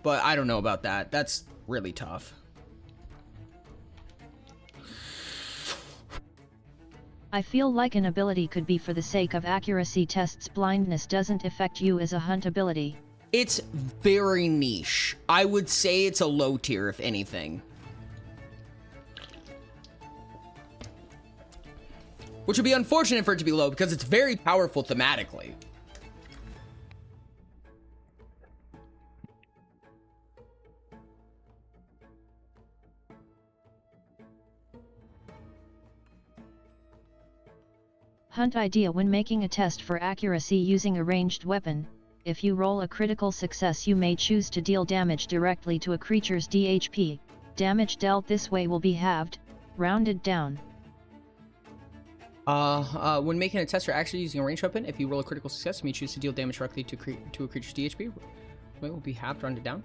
but I don't know about that. That's really tough. I feel like an ability could be for the sake of accuracy tests. Blindness doesn't affect you as a hunt ability. It's very niche. I would say it's a low tier, if anything. Which would be unfortunate for it to be low because it's very powerful thematically. Hunt idea: when making a test for accuracy using a ranged weapon, if you roll a critical success you may choose to deal damage directly to a creature's DHP. Damage dealt this way will be halved, rounded down. When making a test for actually using a ranged weapon, if you roll a critical success, you may choose to deal damage directly to a creature's DHP. It will be halved, rounded down.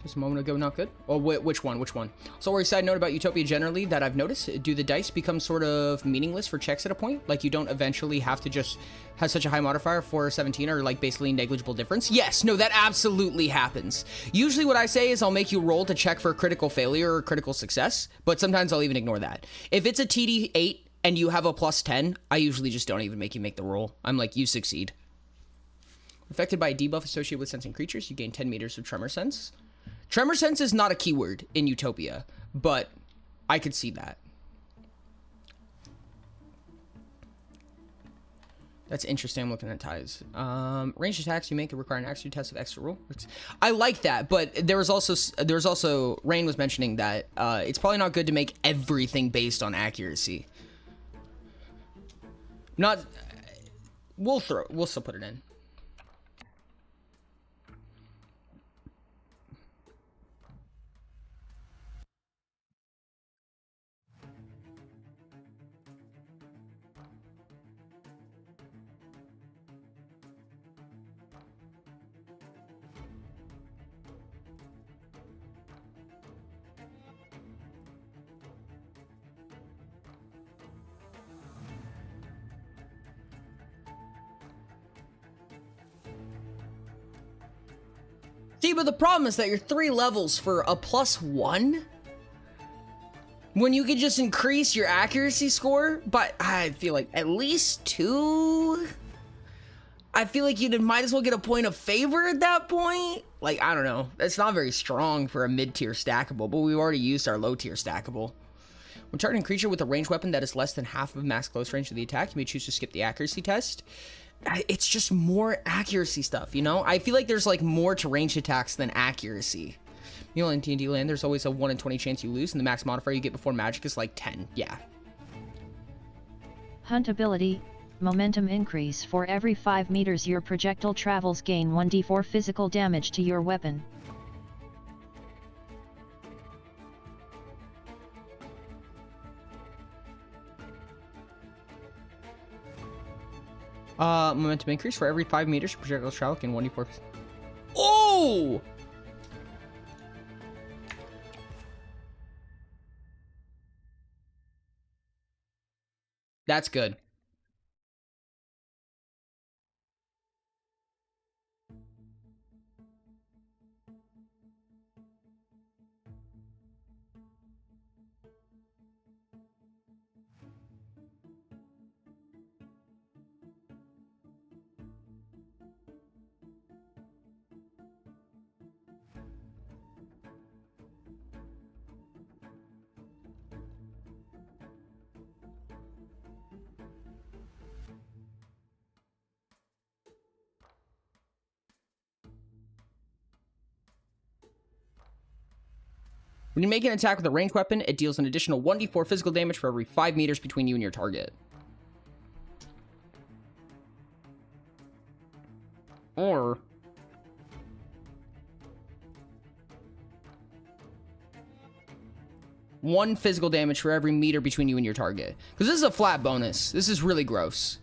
Just a moment ago, not good. Oh, which one? Which one? So, a side note about Utopia generally that I've noticed: do the dice become sort of meaningless for checks at a point? Like you don't eventually have to just have such a high modifier for 17 or like basically negligible difference? Yes, no, that absolutely happens. Usually, what I say is I'll make you roll to check for critical failure or critical success, but sometimes I'll even ignore that. If it's a TD8 and you have a plus 10, I usually just don't even make you make the roll. I'm like, you succeed. Affected by a debuff associated with sensing creatures, you gain 10 meters of tremor sense. Tremor sense is not a keyword in Utopia, but I could see that. That's interesting. I'm looking at ties. Ranged attacks you make require an accuracy test of extra rule. I like that, but there's also Rain was mentioning that it's probably not good to make everything based on accuracy. We'll still put it in. See, but the problem is that you're 3 levels for a +1? When you could just increase your accuracy score, but I feel like at least 2? I feel like you might as well get a point of favor at that point. Like, I don't know. That's not very strong for a mid-tier stackable, but we've already used our low-tier stackable. When targeting a creature with a ranged weapon that is less than half of max close range of the attack, you may choose to skip the accuracy test. It's just more accuracy stuff, you know? I feel like there's like more to ranged attacks than accuracy. You know, in D&D land, there's always a 1 in 20 chance you lose, and the max modifier you get before magic is like 10. Yeah. Hunt ability: momentum increase. For every 5 meters your projectile travels, gain 1d4 physical damage to your weapon. Momentum increase. For every 5 meters your projectile travel, gain 1d4. Oh! That's good. When you make an attack with a ranged weapon, it deals an additional 1d4 physical damage for every 5 meters between you and your target. Or... 1 physical damage for every meter between you and your target. Because this is a flat bonus. This is really gross.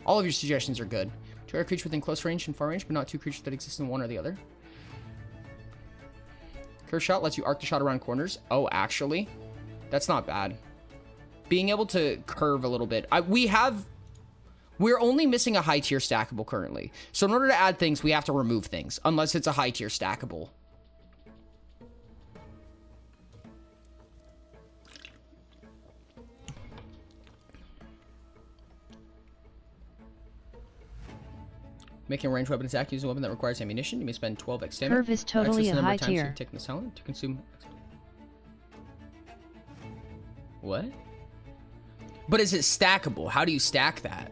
All of your suggestions are good. Target creature within close range and far range, but not 2 creatures that exist in one or the other. Curve shot lets you arc the shot around corners. Oh, actually, that's not bad. Being able to curve a little bit. We're only missing a high tier stackable currently. So in order to add things, we have to remove things, unless it's a high tier stackable. Making a ranged weapon attack using a weapon that requires ammunition. You may spend 12x stamina. Curve is totally a high tier. Taking this talent to consume. What? But is it stackable? How do you stack that?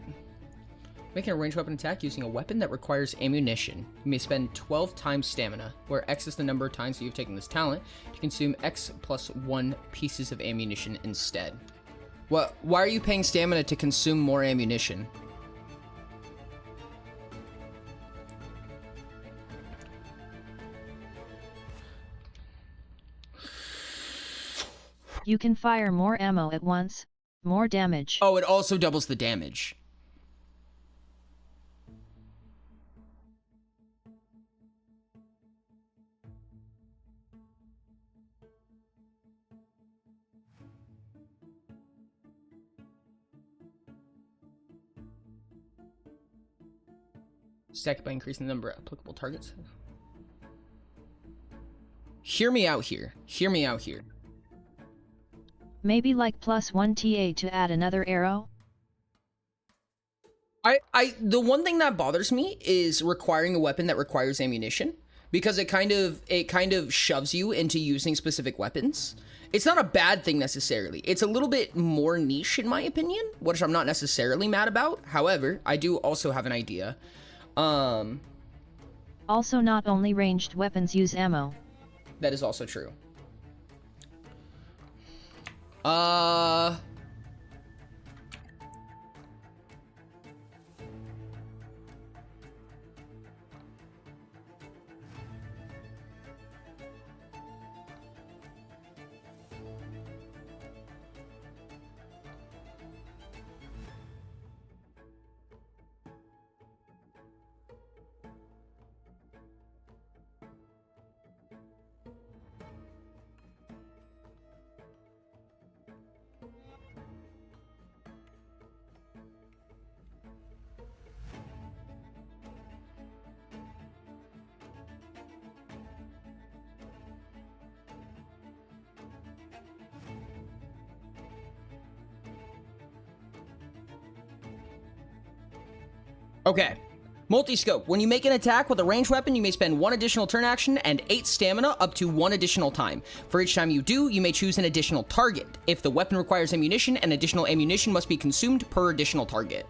Making a ranged weapon attack using a weapon that requires ammunition. You may spend 12 times stamina, where X is the number of times that you've taken this talent, to consume X plus 1 pieces of ammunition instead. What? Why are you paying stamina to consume more ammunition? You can fire more ammo at once, more damage. Oh, it also doubles the damage. Stack it by increasing the number of applicable targets. Hear me out here. Hear me out here. Maybe like +1 TA to add another arrow? The one thing that bothers me is requiring a weapon that requires ammunition, because it kind of shoves you into using specific weapons. It's not a bad thing necessarily. It's a little bit more niche in my opinion, which I'm not necessarily mad about. However, I do also have an idea. Also, not only ranged weapons use ammo. That is also true. Okay. Multi-scope. When you make an attack with a ranged weapon, you may spend 1 additional turn action and 8 stamina up to 1 additional time. For each time you do, you may choose an additional target. If the weapon requires ammunition, an additional ammunition must be consumed per additional target.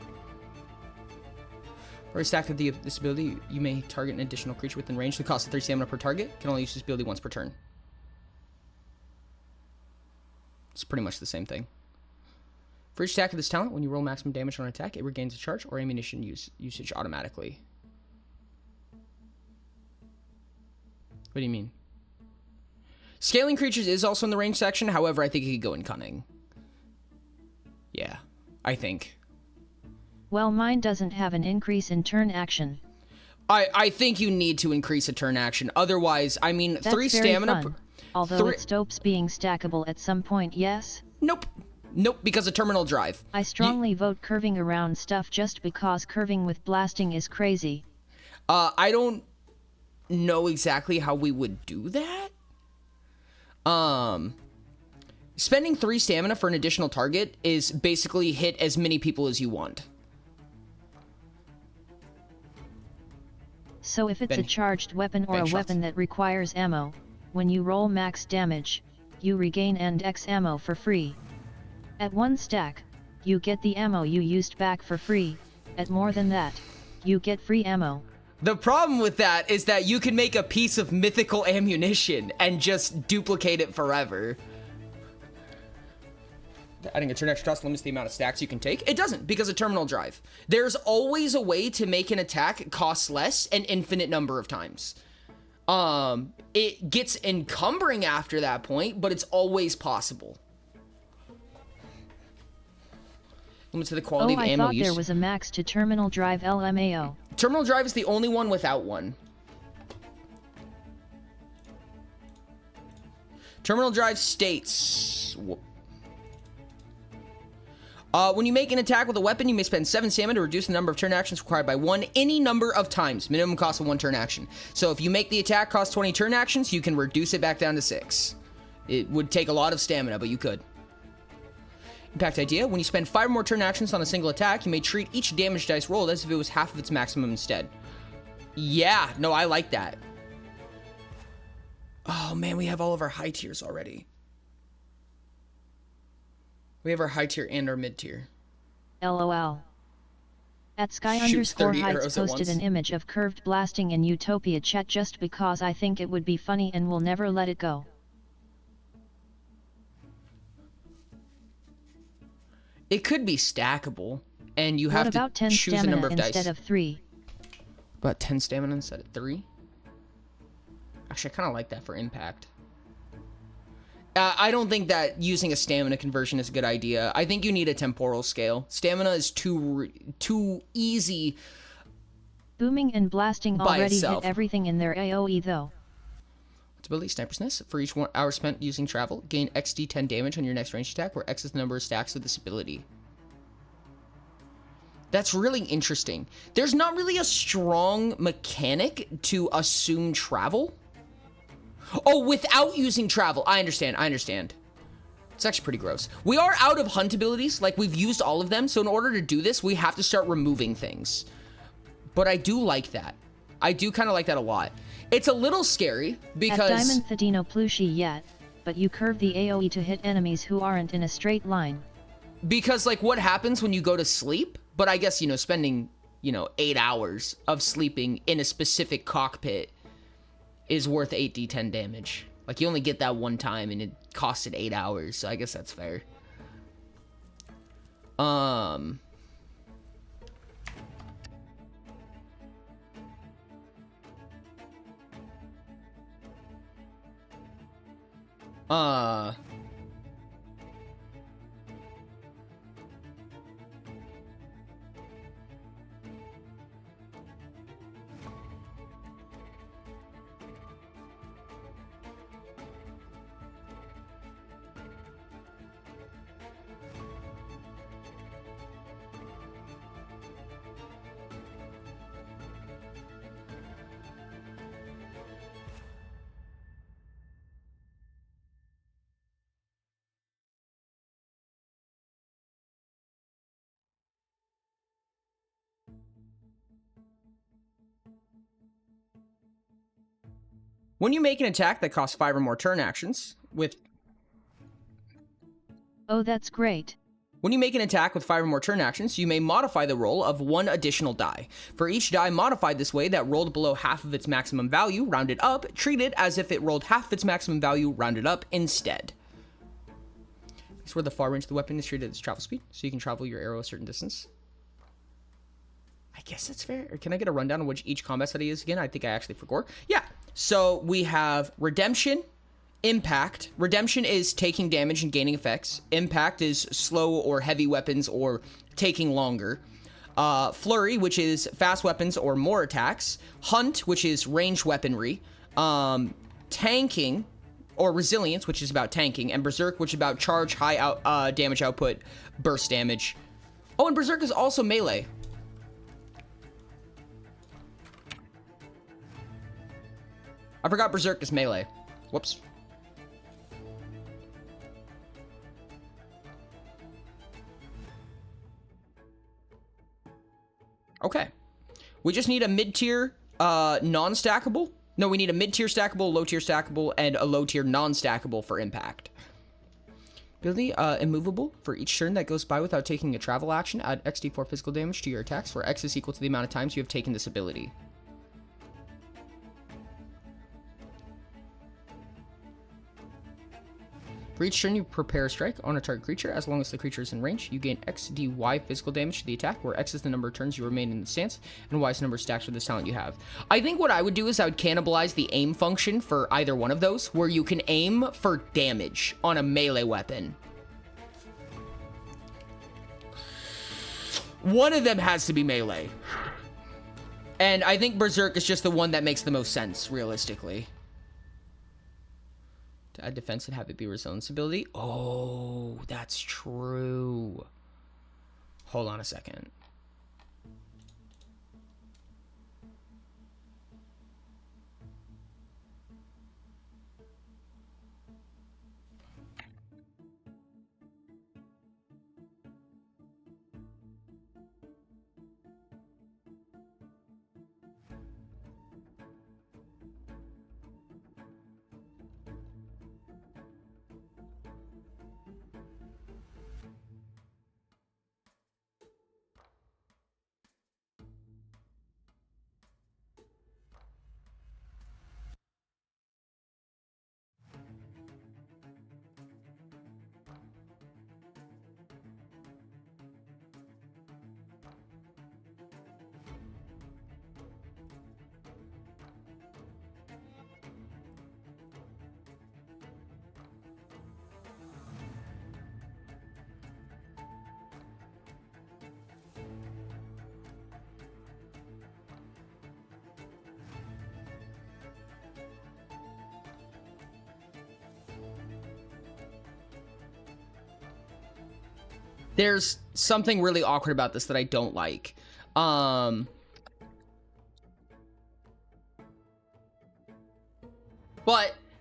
For a stack of this ability, you may target an additional creature within range. The cost of 3 stamina per target. Can only use this ability once per turn. It's pretty much the same thing. For each attack of this talent, when you roll maximum damage on an attack, it regains a charge or ammunition usage automatically. What do you mean? Scaling creatures is also in the range section. However, I think it could go in cunning. Yeah, I think. Well, mine doesn't have an increase in turn action. I think you need to increase a turn action. Otherwise, I mean, That's 3 stamina. Fun. Although it stops being stackable at some point, yes? Nope. Nope, because of terminal drive. I strongly vote curving around stuff just because curving with blasting is crazy. I don't know exactly how we would do that. Spending 3 stamina for an additional target is basically hit as many people as you want. So if it's a charged weapon or a weapon that requires ammo, when you roll max damage, you regain and X ammo for free. At 1 stack, you get the ammo you used back for free. At more than that, you get free ammo. The problem with that is that you can make a piece of mythical ammunition and just duplicate it forever. Adding a turn extra cost limits the amount of stacks you can take. It doesn't, because of terminal drive. There's always a way to make an attack cost less an infinite number of times. It gets encumbering after that point, but it's always possible. Limit to the quality Oh, of I ammo thought use. there was a max to terminal drive LMAO. Terminal drive is the only one without one. Terminal drive states... when you make an attack with a weapon, you may spend 7 stamina to reduce the number of turn actions required by 1 any number of times. Minimum cost of 1 turn action. So if you make the attack cost 20 turn actions, you can reduce it back down to 6. It would take a lot of stamina, but you could. Impact idea. When you spend 5 or more turn actions on a single attack, you may treat each damage dice rolled as if it was half of its maximum instead. Yeah, no, I like that. Oh man, we have all of our high tiers already. We have our high tier and our mid tier. LOL. At Sky Shoots underscore 30 Heights arrows at posted once. an image of curved blasting in Utopia chat just because I think it would be funny and will never let it go. It could be stackable, and you have What about to 10 choose a stamina number of dice. instead of 3? About 10 stamina instead of 3? Actually, I kind of like that for impact. I don't think that using a stamina conversion is a good idea. I think you need a temporal scale. Stamina is too easy. Booming and blasting By already itself. hit everything in their AoE though. Ability Sniper's Nest. For each 1 hour spent using travel, gain XD 10 damage on your next ranged attack, where X is the number of stacks of this ability. That's really interesting. There's not really a strong mechanic to assume travel. Oh, without using travel. I understand. It's actually pretty gross. We are out of hunt abilities. Like, we've used all of them. So in order to do this, we have to start removing things. But I do like that. I do kind of like that a lot. It's a little scary because... At Diamond Thadino Plushie yet, but you curve the AoE to hit enemies who aren't in a straight line. Because, like, what happens when you go to sleep? But I guess, you know, spending, 8 hours of sleeping in a specific cockpit is worth 8d10 damage. Like, you only get that one time, and it costed 8 hours, so I guess that's fair. When you make an attack that costs 5 or more turn actions, Oh, that's great. When you make an attack with 5 or more turn actions, you may modify the roll of 1 additional die. For each die modified this way that rolled below half of its maximum value, rounded up, treat it as if it rolled half of its maximum value, rounded up instead. This is where the far range of the weapon is treated as travel speed, so you can travel your arrow a certain distance. I guess that's fair. Or can I get a rundown on which each combat study is again? I think I actually forgot. Yeah. So we have Redemption, Impact. Redemption is taking damage and gaining effects. Impact is slow or heavy weapons or taking longer. Flurry, which is fast weapons or more attacks. Hunt, which is ranged weaponry. Tanking, or Resilience, which is about tanking. And Berserk, which is about charge, high damage output, burst damage. Oh, and Berserk is also melee. I forgot Berserk is melee. Whoops. Okay. We just need a mid-tier non-stackable. No, we need a mid-tier stackable, low-tier stackable, and a low-tier non-stackable for impact. Ability, immovable. For each turn that goes by without taking a travel action, add XD4 physical damage to your attacks, where X is equal to the amount of times you have taken this ability. For each turn you prepare a strike on a target creature. As long as the creature is in range, you gain XDY physical damage to the attack, where X is the number of turns you remain in the stance, and Y is the number of stacks with this talent you have. I think what I would do is I would cannibalize the aim function for either one of those, where you can aim for damage on a melee weapon. One of them has to be melee. And I think Berserk is just the one that makes the most sense, realistically. To add defense and have it be resilience ability. Oh, that's true. Hold on a second. There's something really awkward about this that I don't like. But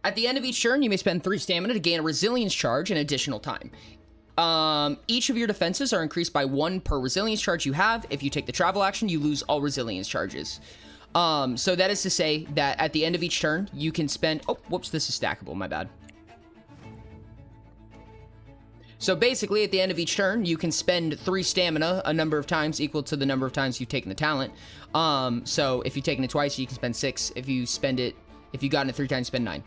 at the end of each turn, you may spend 3 stamina to gain a resilience charge and additional time. Each of your defenses are increased by 1 per resilience charge you have. If you take the travel action, you lose all resilience charges. So that is to say that at the end of each turn, you can spend... Oh, whoops, this is stackable, my bad. So basically, at the end of each turn, you can spend 3 stamina a number of times equal to the number of times you've taken the talent. So if you've taken it twice, you can spend 6. If you've gotten it 3 times, spend 9.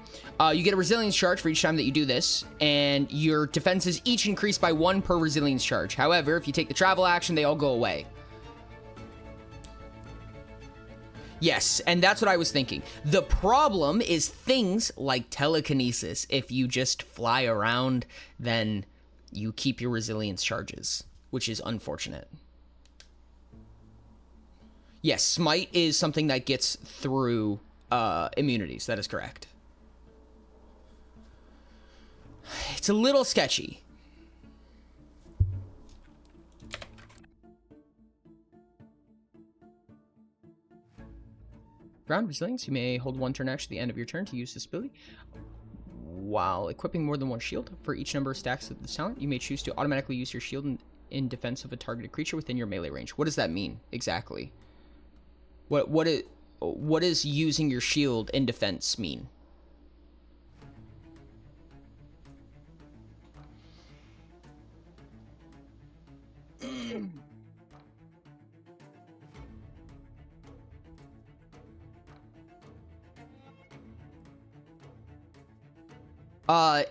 You get a resilience charge for each time that you do this, and your defenses each increase by 1 per resilience charge. However, if you take the travel action, they all go away. Yes, and that's what I was thinking. The problem is things like telekinesis. If you just fly around, then you keep your resilience charges, which is unfortunate. Yes, smite is something that gets through immunities. That is correct. It's a little sketchy. Ground resilience. You may hold 1 turn action at the end of your turn to use this ability. While equipping more than 1 shield for each number of stacks of this talent, you may choose to automatically use your shield in defense of a targeted creature within your melee range. What does that mean exactly? What does using your shield in defense mean?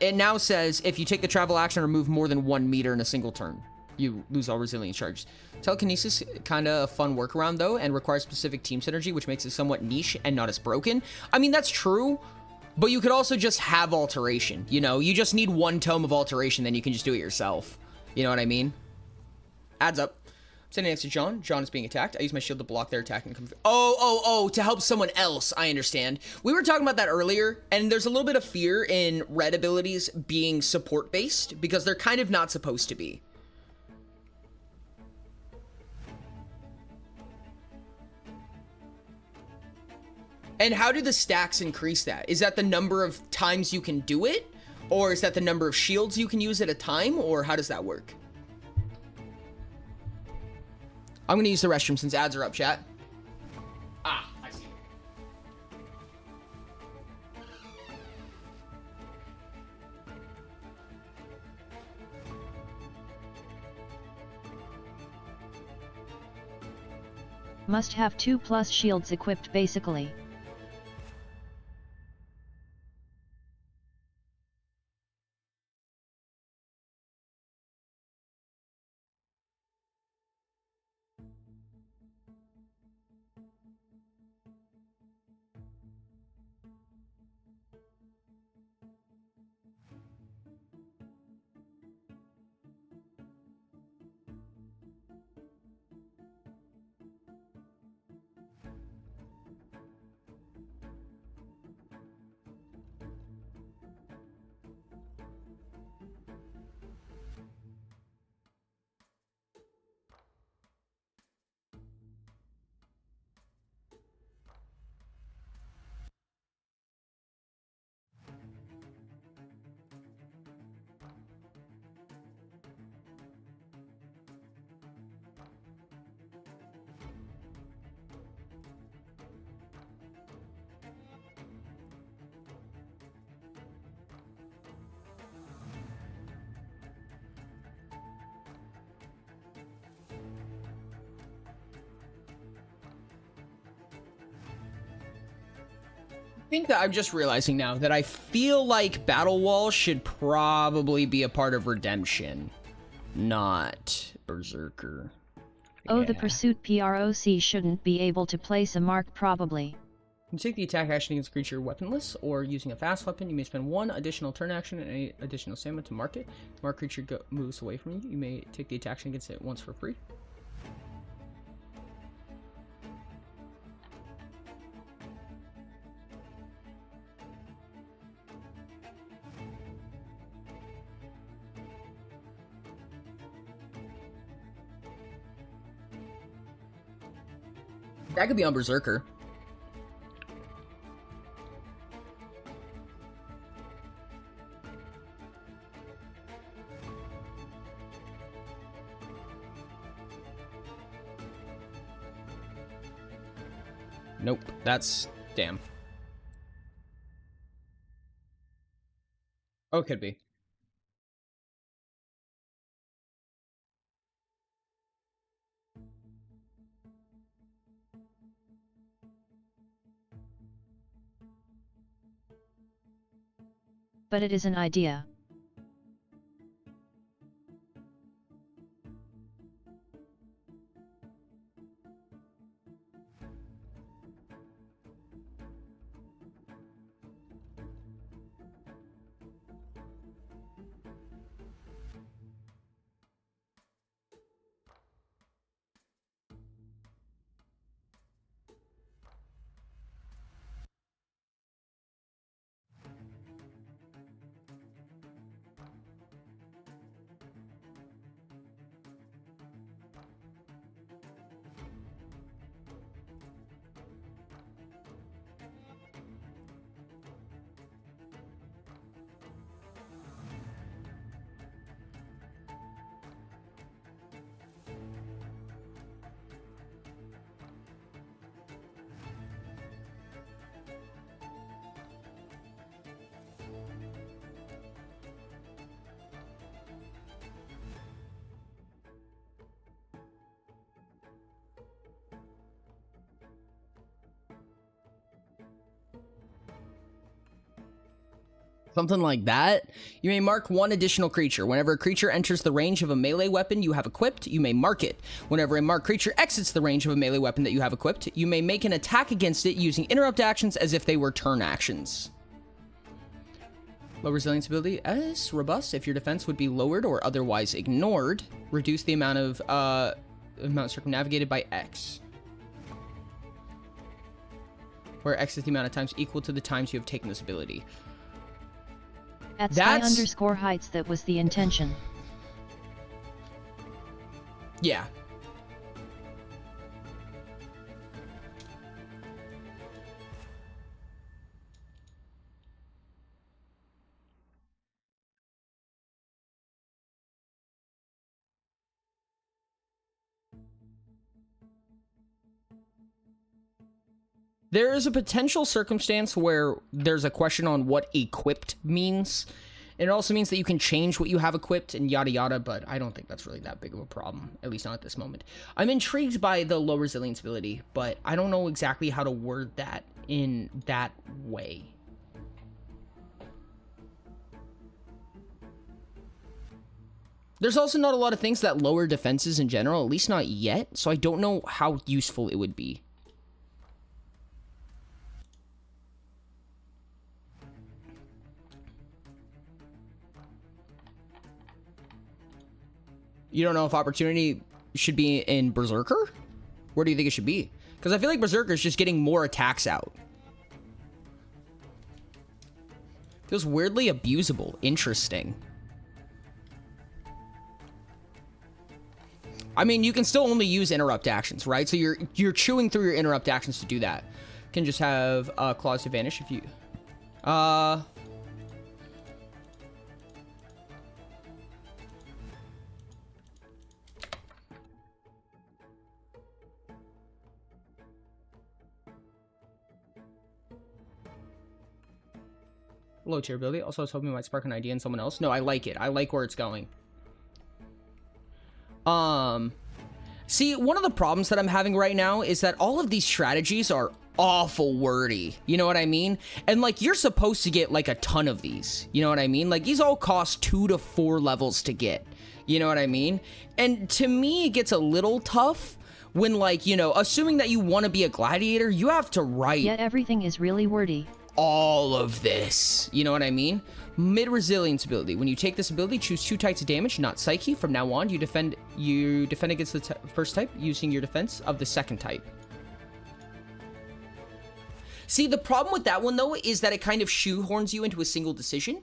It now says if you take the travel action or move more than 1 meter in a single turn, you lose all resilience charges. Telekinesis, kind of a fun workaround though, and requires specific team synergy, which makes it somewhat niche and not as broken. I mean, that's true, but you could also just have alteration. You know, you just need 1 tome of alteration, then you can just do it yourself. You know what I mean? Adds up. Standing next to John. John is being attacked. I use my shield to block their attack and come through. Oh, to help someone else. I understand. We were talking about that earlier, and there's a little bit of fear in red abilities being support-based, because they're kind of not supposed to be. And how do the stacks increase that? Is that the number of times you can do it? Or is that the number of shields you can use at a time? Or how does that work? I'm going to use the restroom since ads are up, chat. Ah, I see. Must have 2+ shields equipped basically. think that I'm just realizing now that I feel like Battle Wall should probably be a part of Redemption, not Berserker. Oh, the Yeah. Pursuit PROC shouldn't be able to place a mark probably. You take the attack action against a creature weaponless or using a fast weapon. You may spend one additional turn action and any additional stamina to mark it. The marked creature moves away from you. You may take the attack action against it once for free. That could be on Berserker. Nope, that's... damn. Oh, it could be. But it is an idea. Something like that. You may mark one additional creature. Whenever a creature enters the range of a melee weapon you have equipped, you may mark it. Whenever a marked creature exits the range of a melee weapon that you have equipped, you may make an attack against it using interrupt actions as if they were turn actions. Low resilience ability as robust if your defense would be lowered or otherwise ignored. Reduce the amount of circumnavigated by X. Where X is the amount of times equal to the times you have taken this ability. At Spy_Heights, that was the intention. Yeah. There is a potential circumstance where there's a question on what equipped means. It also means that you can change what you have equipped and yada yada, but I don't think that's really that big of a problem, at least not at this moment. I'm intrigued by the low resilience ability, but I don't know exactly how to word that in that way. There's also not a lot of things that lower defenses in general, at least not yet, so I don't know how useful it would be. You don't know if Opportunity should be in Berserker? Where do you think it should be? Because I feel like Berserker is just getting more attacks out. Feels weirdly abusable. Interesting. I mean, you can still only use interrupt actions, right? So you're chewing through your interrupt actions to do that. You can just have Claws to Vanish if you... Low tier ability. Also, I was hoping it might spark an idea in someone else. No, I like it. I like where it's going. See, one of the problems that I'm having right now is that all of these strategies are awful wordy. You know what I mean? And like, you're supposed to get like a ton of these. You know what I mean? Like, these all cost 2 to 4 levels to get. You know what I mean? And to me, it gets a little tough when, like, you know, assuming that you want to be a gladiator, you have to write Yet everything is really wordy. all of this. You know what I mean? Mid-resilience ability. When you take this ability, choose 2 types of damage, not psyche. From now on, you defend against the first type using your defense of the second type. See, the problem with that one, though, is that it kind of shoehorns you into a single decision.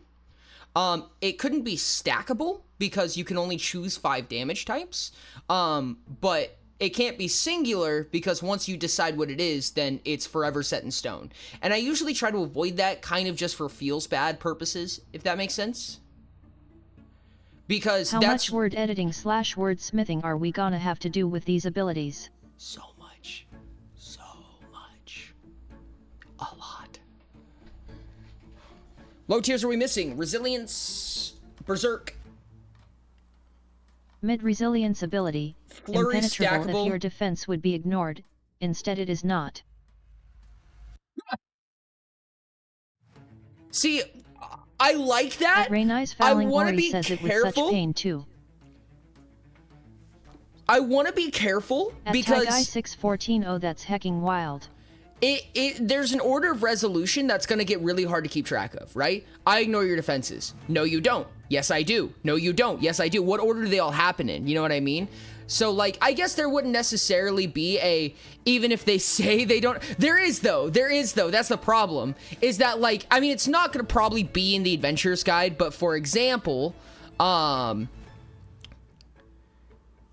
It couldn't be stackable because you can only choose 5 damage types. But it can't be singular because once you decide what it is, then it's forever set in stone. And I usually try to avoid that kind of just for feels bad purposes, if that makes sense. Because How that's much word editing / wordsmithing are we gonna have to do with these abilities? so much. A lot. Low tiers are we missing? Resilience, Berserk, Mid-resilience ability, Flurry, impenetrable stackable. if your defense would be ignored, instead it is not. See, I like that. Rainey's I Fouling want to Ori be says it with such careful. pain too. I want to be careful At because Tag 614, oh that's hecking wild. there's an order of resolution that's going to get really hard to keep track of, right? I ignore your defenses. No, you don't. Yes, I do. No, you don't. Yes, I do. What order do they all happen in? You know what I mean? So, like, I guess there wouldn't necessarily be a, even if they say they don't, there is though, that's the problem, is that, like, I mean, it's not going to probably be in the Adventurer's Guide, but for example,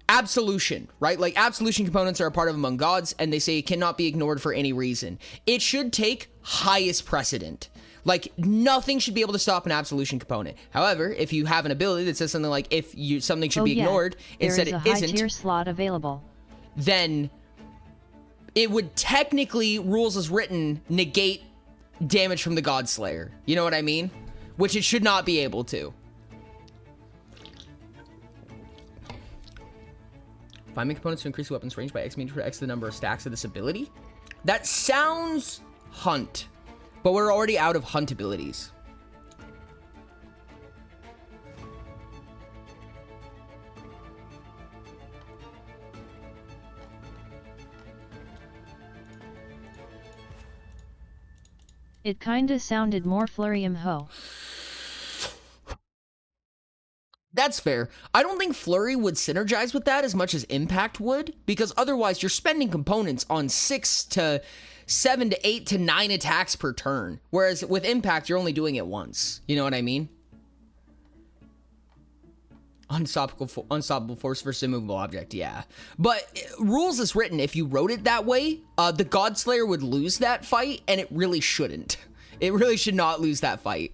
Absolution, right? Like, absolution components are a part of Among Gods, and they say it cannot be ignored for any reason. It should take highest precedent. Like, nothing should be able to stop an absolution component. However, if you have an ability that says something like, something should be ignored, instead it there is a isn't, high-tier slot available. then it would technically, rules as written, negate damage from the Godslayer. You know what I mean? Which it should not be able to. Finding components to increase the weapon's range by X means for X the number of stacks of this ability. That sounds hunt, but we're already out of hunt abilities. It kinda sounded more Flurry ho. That's fair. I don't think Flurry would synergize with that as much as Impact would, because otherwise you're spending components on 6 to 7 to 8 to 9 attacks per turn. Whereas with Impact, you're only doing it once. You know what I mean? Unstoppable force versus immovable object, yeah. But rules as written, if you wrote it that way, the Godslayer would lose that fight, and it really shouldn't. It really should not lose that fight.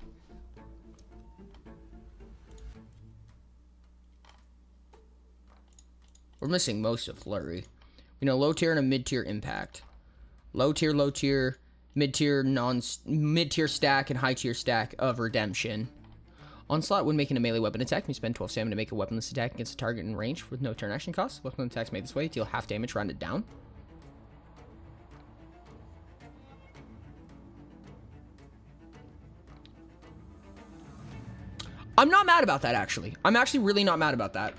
We're missing most of Flurry. We know low tier and a mid tier impact. Low tier, mid tier stack, and high tier stack of redemption. Onslaught, when making a melee weapon attack, you spend 12 stamina to make a weaponless attack against a target in range with no turn action cost. Weapon attacks made this way deal half damage, rounded down. I'm not mad about that, actually. I'm actually really not mad about that.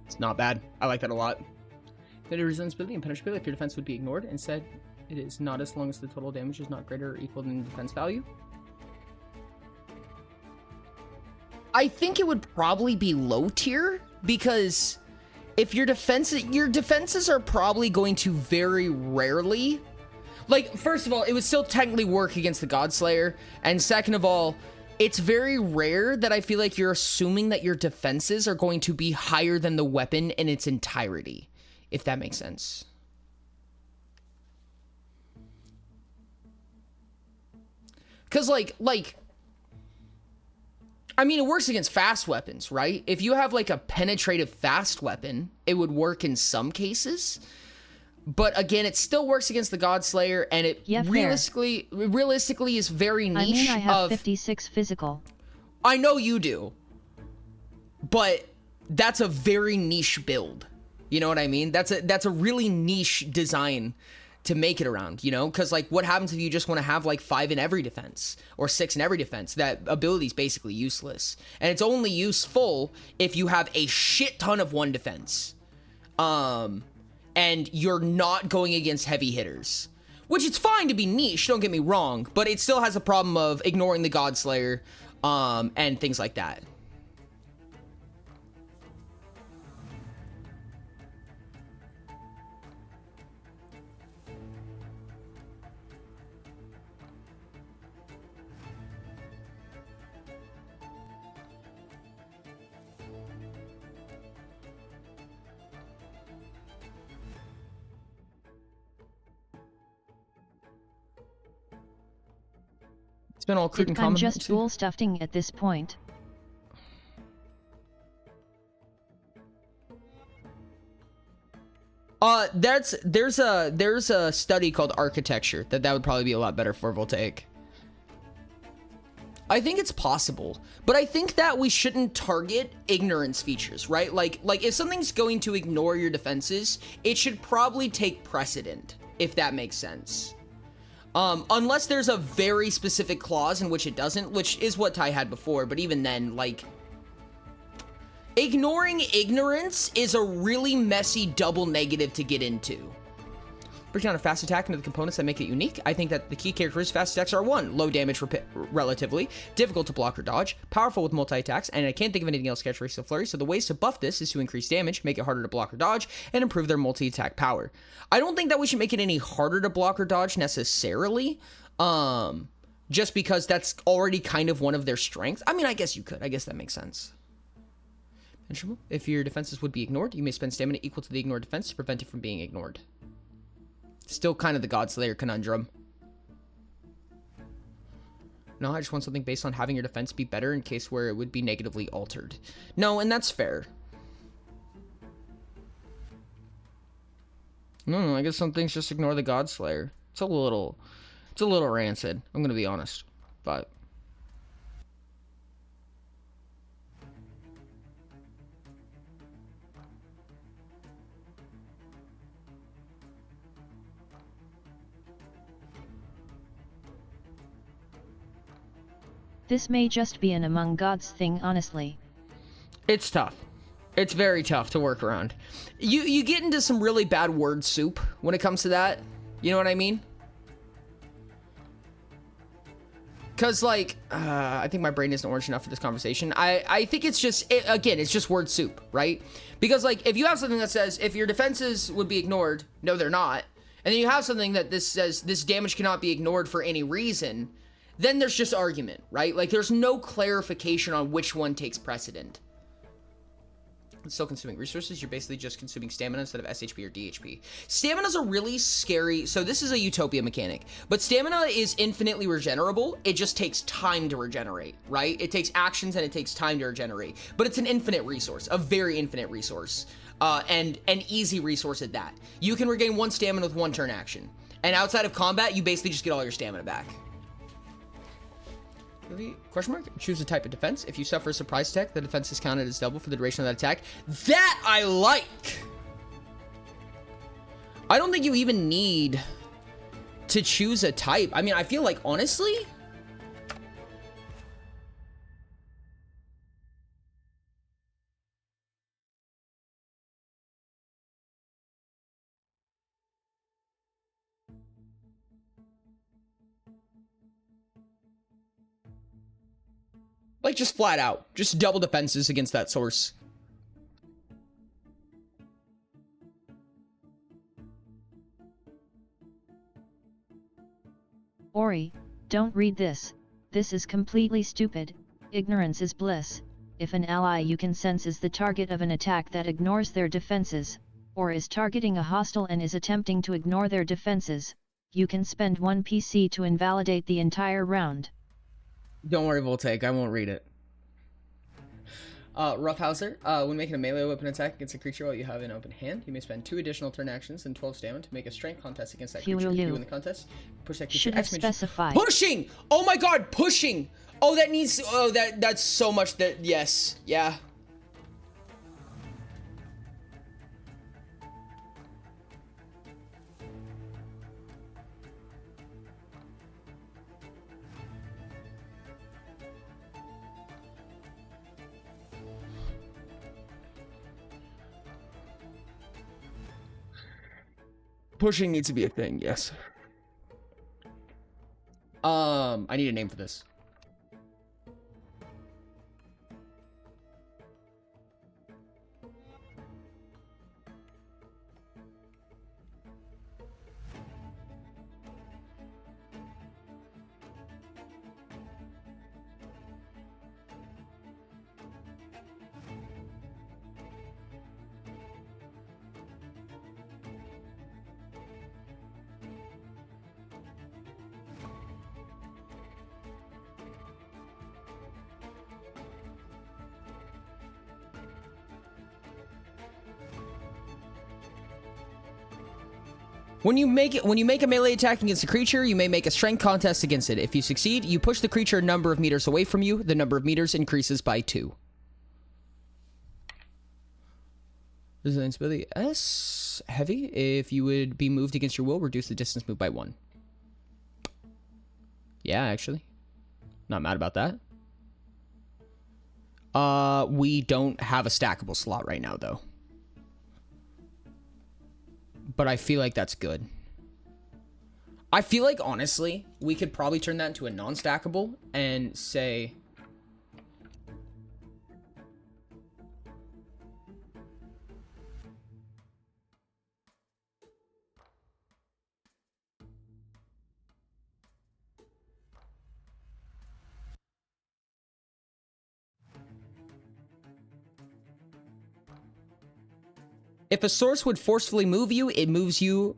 It's not bad. I like that a lot. That resistance ability and penetrability if your defense would be ignored. Instead, it is not as long as the total damage is not greater or equal than the defense value. I think it would probably be low tier because if your defenses are probably going to very rarely, like, first of all, it would still technically work against the Godslayer, and second of all, it's very rare that I feel like you're assuming that your defenses are going to be higher than the weapon in its entirety, if that makes sense. Because, I mean, it works against fast weapons, right? If you have, like, a penetrative fast weapon, it would work in some cases. But, again, it still works against the Godslayer, and it realistically is very niche. I mean, I have 56 physical. I know you do. But that's a very niche build. You know what I mean? That's a really niche design to make it around, you know? Because, like, what happens if you just want to have, like, 5 in every defense or 6 in every defense? That ability is basically useless. And it's only useful if you have a shit ton of 1 defense. And you're not going against heavy hitters. Which it's fine to be niche, don't get me wrong, but it still has a problem of ignoring the Godslayer, and things like that. It's been all crude and common. I'm just dual stuffing at this point. There's a study called architecture that would probably be a lot better for Voltaic. I think it's possible, but I think that we shouldn't target ignorance features, right? Like if something's going to ignore your defenses, it should probably take precedent, if that makes sense. Unless there's a very specific clause in which it doesn't, which is what Ty had before, but even then, like, ignoring ignorance is a really messy double negative to get into. Break down a fast attack into the components that make it unique. I think that the key characteristics of fast attacks are 1, low damage relatively, difficult to block or dodge, powerful with multi-attacks, and I can't think of anything else characteristic of Flurry, so the ways to buff this is to increase damage, make it harder to block or dodge, and improve their multi-attack power. I don't think that we should make it any harder to block or dodge necessarily, just because that's already kind of one of their strengths. I mean, I guess you could. I guess that makes sense. If your defenses would be ignored, you may spend stamina equal to the ignored defense to prevent it from being ignored. Still kind of the Godslayer conundrum. No, I just want something based on having your defense be better in case where it would be negatively altered. No, and that's fair. No, I guess some things just ignore the Godslayer. It's a little rancid, I'm gonna be honest. But This may just be an Among Gods thing, honestly. it's tough. It's very tough to work around. You get into some really bad word soup when it comes to that. You know what I mean? Because, like, I think my brain isn't orange enough for this conversation. I think it's just, again, it's just word soup, right? Because, like, if you have something that says, if your defenses would be ignored, no, they're not. And then you have something that this says, this damage cannot be ignored for any reason, then there's just argument, right? Like, there's no clarification on which one takes precedent. It's still consuming resources. You're basically just consuming stamina instead of SHP or DHP. Stamina's a really scary... So this is a Utopia mechanic. But stamina is infinitely regenerable. It just takes time to regenerate, right? It takes actions and it takes time to regenerate. But it's an infinite resource. A very infinite resource. And an easy resource at that. You can regain 1 stamina with 1 turn action. And outside of combat, you basically just get all your stamina back. Question mark? Choose a type of defense. If you suffer a surprise attack, the defense is counted as double for the duration of that attack. That I like! I don't think you even need to choose a type. I mean, I feel like, honestly... Like, just flat out. Just double defenses against that source. Ori, don't read this. This is completely stupid. Ignorance is bliss. If an ally you can sense is the target of an attack that ignores their defenses, or is targeting a hostile and is attempting to ignore their defenses, you can spend 1 PC to invalidate the entire round. Don't worry, Voltaic, I won't read it. Roughhouser, when making a melee weapon attack against a creature while you have an open hand, you may spend 2 additional turn actions and 12 stamina to make a strength contest against that creature. If you win the contest, push that creature. Should have specified. Pushing! Oh my god, pushing! Oh, that needs, oh, that's so much that, yes, yeah. Pushing needs to be a thing, yes. I need a name for this. When you make a melee attack against a creature, you may make a strength contest against it. If you succeed, you push the creature a number of meters away from you. The number of meters increases by 2. Resilience ability S heavy. If you would be moved against your will, reduce the distance moved by 1. Yeah, actually, not mad about that. We don't have a stackable slot right now, though. But I feel like that's good. I feel like, honestly, we could probably turn that into a non-stackable and say... If a source would forcefully move you, it moves you...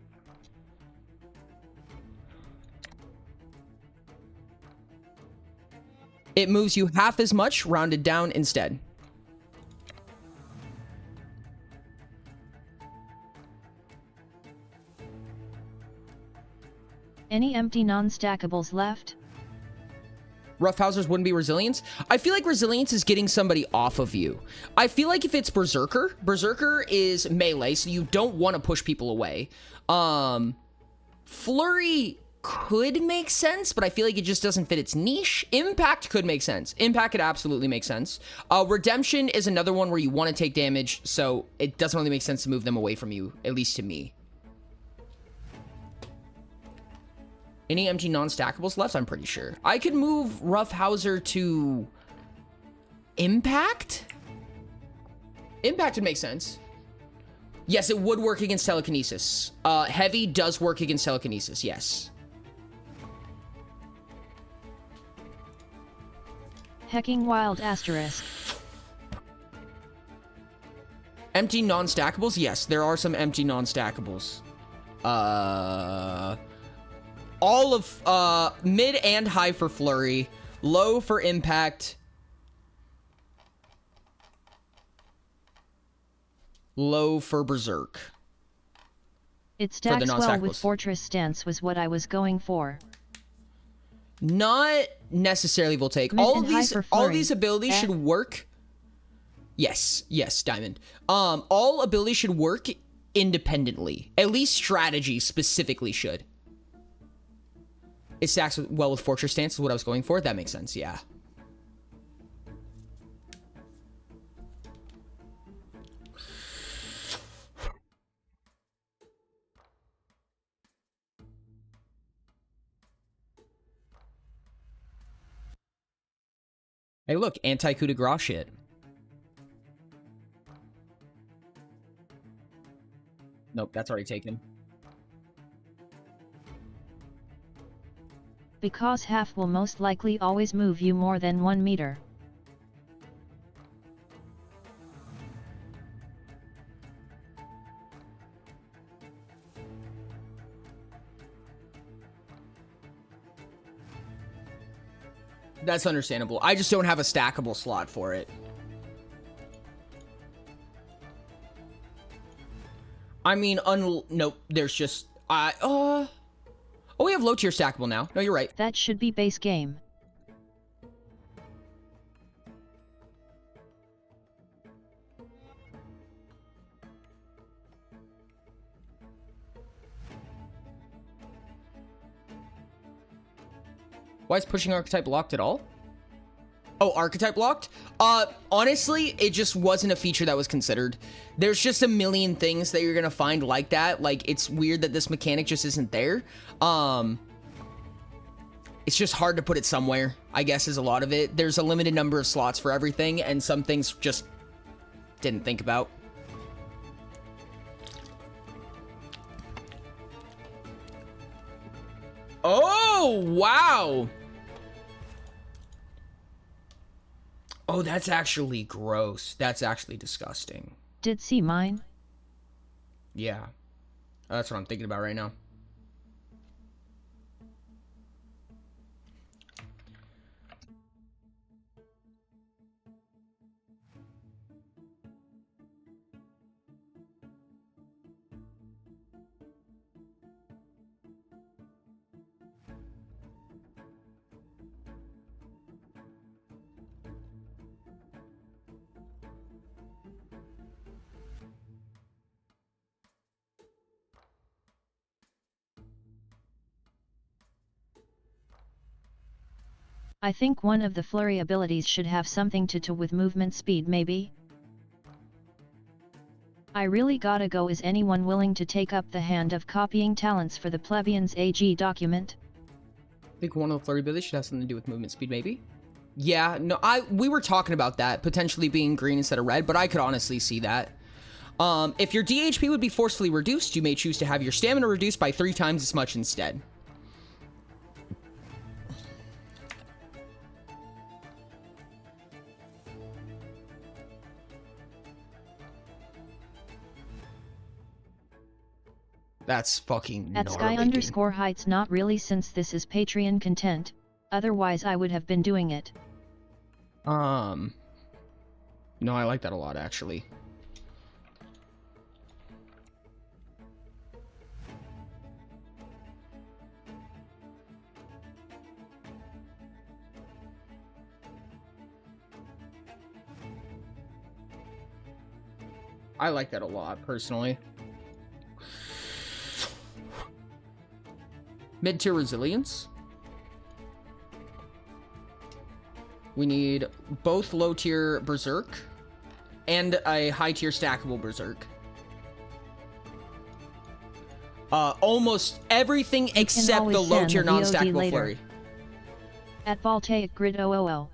It moves you half as much, rounded down instead. Any empty non-stackables left? Roughhousers wouldn't be resilience. I feel like resilience is getting somebody off of you. I feel like if it's Berserker, Berserker is melee, so you don't want to push people away. Flurry could make sense, but I feel like it just doesn't fit its niche. Impact could make sense. Impact could absolutely make sense. Redemption is another one where you want to take damage, so it doesn't really make sense to move them away from you, at least to me. Any empty non-stackables left? I'm pretty sure. I could move Roughhouser to Impact? Impact would make sense. Yes, it would work against telekinesis. Heavy does work against telekinesis, yes. Hecking Wild asterisk. Empty non-stackables? Yes, there are some empty non-stackables. All of, mid and high for Flurry, low for Impact, low for Berserk. It stacks well with Fortress Stance was what I was going for. Not necessarily Voltaic. All of these abilities should work. Yes, Diamond. All abilities should work independently. At least strategy specifically should. It stacks well with Fortress Stance is what I was going for. That makes sense, yeah. Hey, look, anti-coup de grace shit. Nope, that's already taken. Because half will most likely always move you more than 1 meter. That's understandable. I just don't have a stackable slot for it. I mean, nope, there's just, oh, we have low tier stackable now. No, you're right. That should be base game. Why is pushing archetype locked at all? Oh, archetype locked? Honestly, it just wasn't a feature that was considered. There's just a million things that you're gonna find like that. Like, it's weird that this mechanic just isn't there. It's just hard to put it somewhere, I guess, is a lot of it. There's a limited number of slots for everything, and some things just didn't think about. Oh, wow. Oh, that's actually gross. That's actually disgusting. Did see mine? Yeah. That's what I'm thinking about right now. I think one of the flurry abilities should have something to do with movement speed maybe? I really gotta go. Is anyone willing to take up the hand of copying talents for the plebeians AG document? I think one of the flurry abilities should have something to do with movement speed, maybe? Yeah, no, we were talking about that, potentially being green instead of red, but I could honestly see that. If your DHP would be forcefully reduced, you may choose to have your stamina reduced by 3 times as much instead. That's fucking At gnarly, Sky dude. underscore heights, not really, since this is Patreon content, otherwise I would have been doing it. No, I like that a lot, actually. I like that a lot, personally. Mid-tier resilience. We need both low-tier berserk and a high-tier stackable berserk. Almost everything except the always low-tier send the VOD non-stackable later. flurry. At Voltaic Grid 000.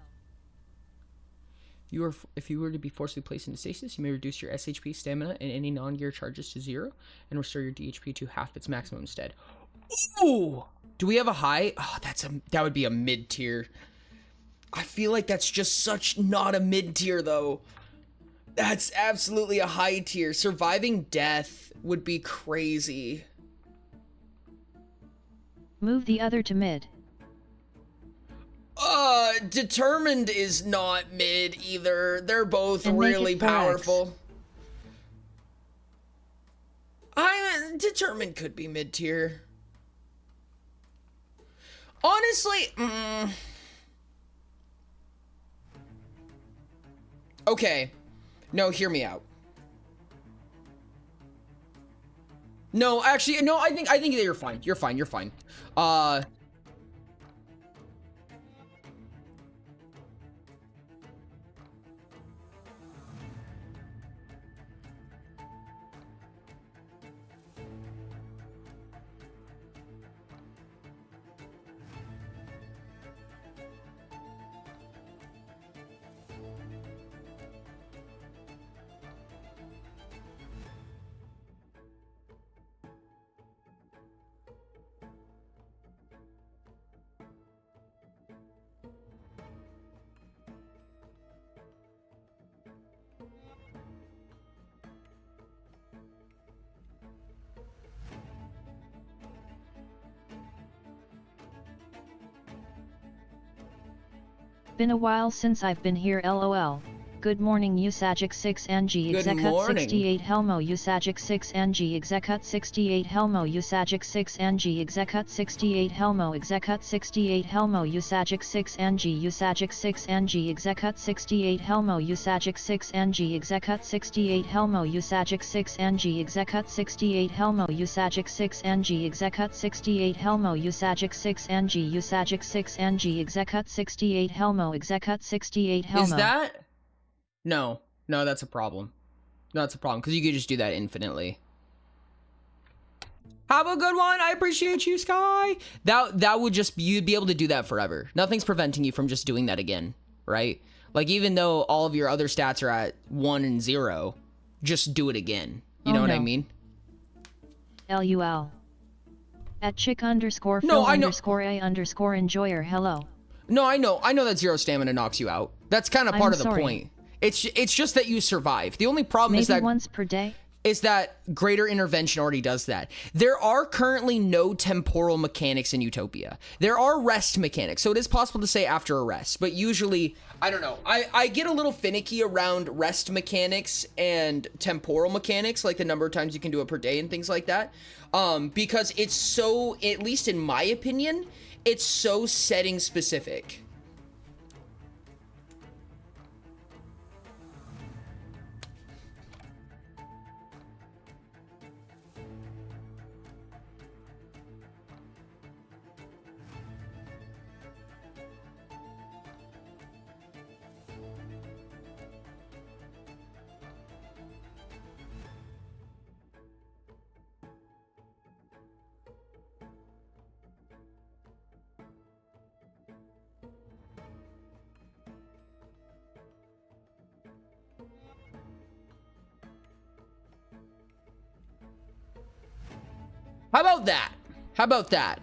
If you were to be forcibly placed into stasis, you may reduce your SHP, stamina, and any non-gear charges to 0, and restore your DHP to half its maximum instead. Ooh! Do we have a high? Oh, that would be a mid-tier. I feel like that's just such not a mid-tier, though. That's absolutely a high tier. Surviving death would be crazy. Move the other to mid. Determined is not mid either. They're both And make it really 4x. powerful. Determined could be mid tier. Honestly, okay. No, hear me out. No, actually, no, I think that you're fine. You're fine. You're fine. been a while since I've been here lol. Good morning Usagic 6 Angie Good Execut morning. 68 Helmo Usagic 6 Angie Execut 68 Helmo Usagic 6 Angie Execut 68 Helmo Execut 68 Helmo Usagic 6 Angie Usagic 6 Angie Execut 68 Helmo Usagic 6 Angie Execut 68 Helmo Usagic 6 Angie Execut 68 Helmo Usagic 6 Angie Execut 68 Helmo Usagic 6 Angie Usagic 6 Angie Execut 68 Helmo Execut 68 Helmo. Is that? No, that's a problem. No, that's a problem because you could just do that infinitely. Have a good one. I appreciate you, Sky. That would just you'd be able to do that forever. Nothing's preventing you from just doing that again, right? Like even though all of your other stats are at 1 and 0, just do it again. You know what I mean? LUL. At chick underscore No, Phil I know- underscore A underscore enjoyer hello. No, I know that 0 stamina knocks you out. That's kind of I'm part of the sorry. point. It's just that you survive. The only problem Maybe is that once per day? that greater intervention already does that. There are currently no temporal mechanics in Utopia. There are rest mechanics, so it is possible to say after a rest, but usually, I don't know. I get a little finicky around rest mechanics and temporal mechanics, like the number of times you can do it per day and things like that, because it's so, at least in my opinion, it's so setting specific. How about that? How about that?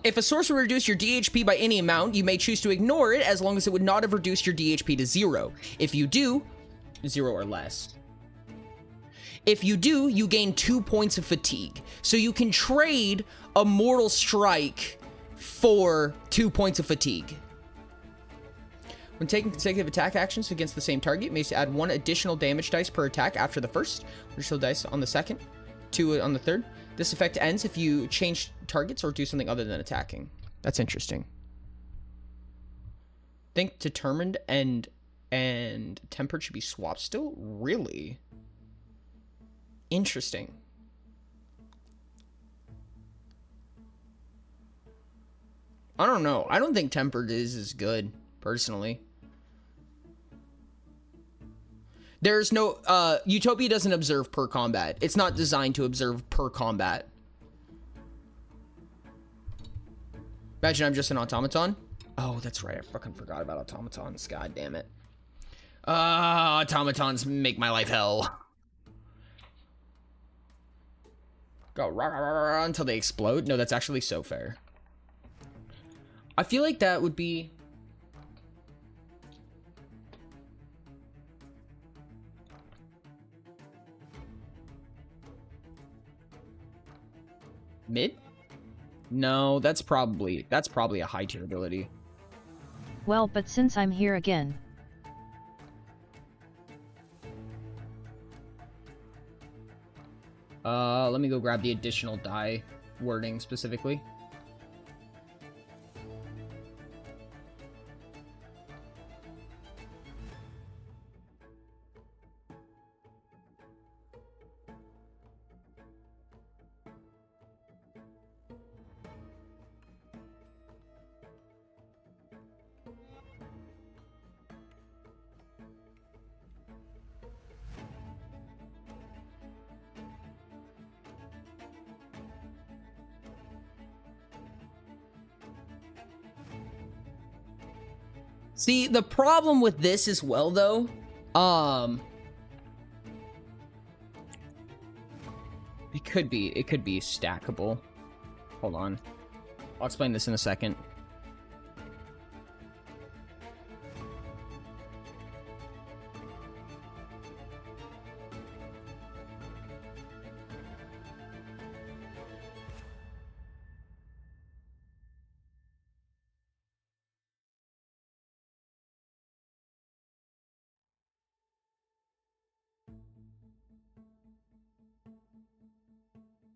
If a source will reduce your DHP by any amount, you may choose to ignore it as long as it would not have reduced your DHP to 0. If you do, 0 or less. If you do, you gain 2 points of fatigue. So you can trade a Mortal Strike for 2 points of fatigue. When taking consecutive attack actions against the same target, you may add 1 additional damage dice per attack after the first, additional dice on the second, 2 on the third. This effect ends if you change targets or do something other than attacking. That's interesting. Think determined and tempered should be swapped still? Really? Interesting. I don't know. I don't think tempered is as good, personally. There's no, Utopia doesn't observe per combat. It's not designed to observe per combat. Imagine I'm just an automaton. Oh, that's right. I fucking forgot about automatons. God damn it. Automatons make my life hell. Go rah, rah, rah, rah, until they explode. No, that's actually so fair. I feel like that would be... Mid? No, that's probably a high tier ability. Well, but since I'm here again. Let me go grab the additional die wording specifically. See, the problem with this as well, though, it could be stackable. Hold on. I'll explain this in a second.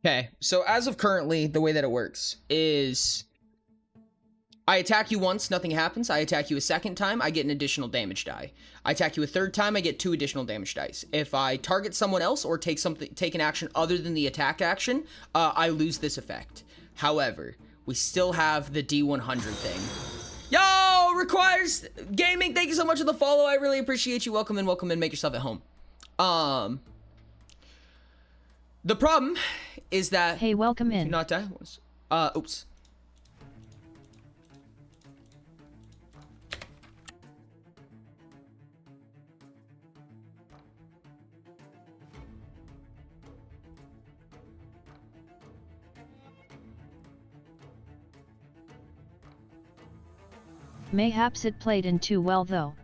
Okay, so as of currently, the way that it works is I attack you once, nothing happens. I attack you a second time, I get an additional damage die. I attack you a third time, I get 2 additional damage dice. If I target someone else or take an action other than the attack action, I lose this effect. However, we still have the D100 thing. Yo, Requires Gaming, thank you so much for the follow. I really appreciate you. Welcome in, make yourself at home. The problem is that Hey, welcome in. do not die. Oops. Mayhaps it played in too well though.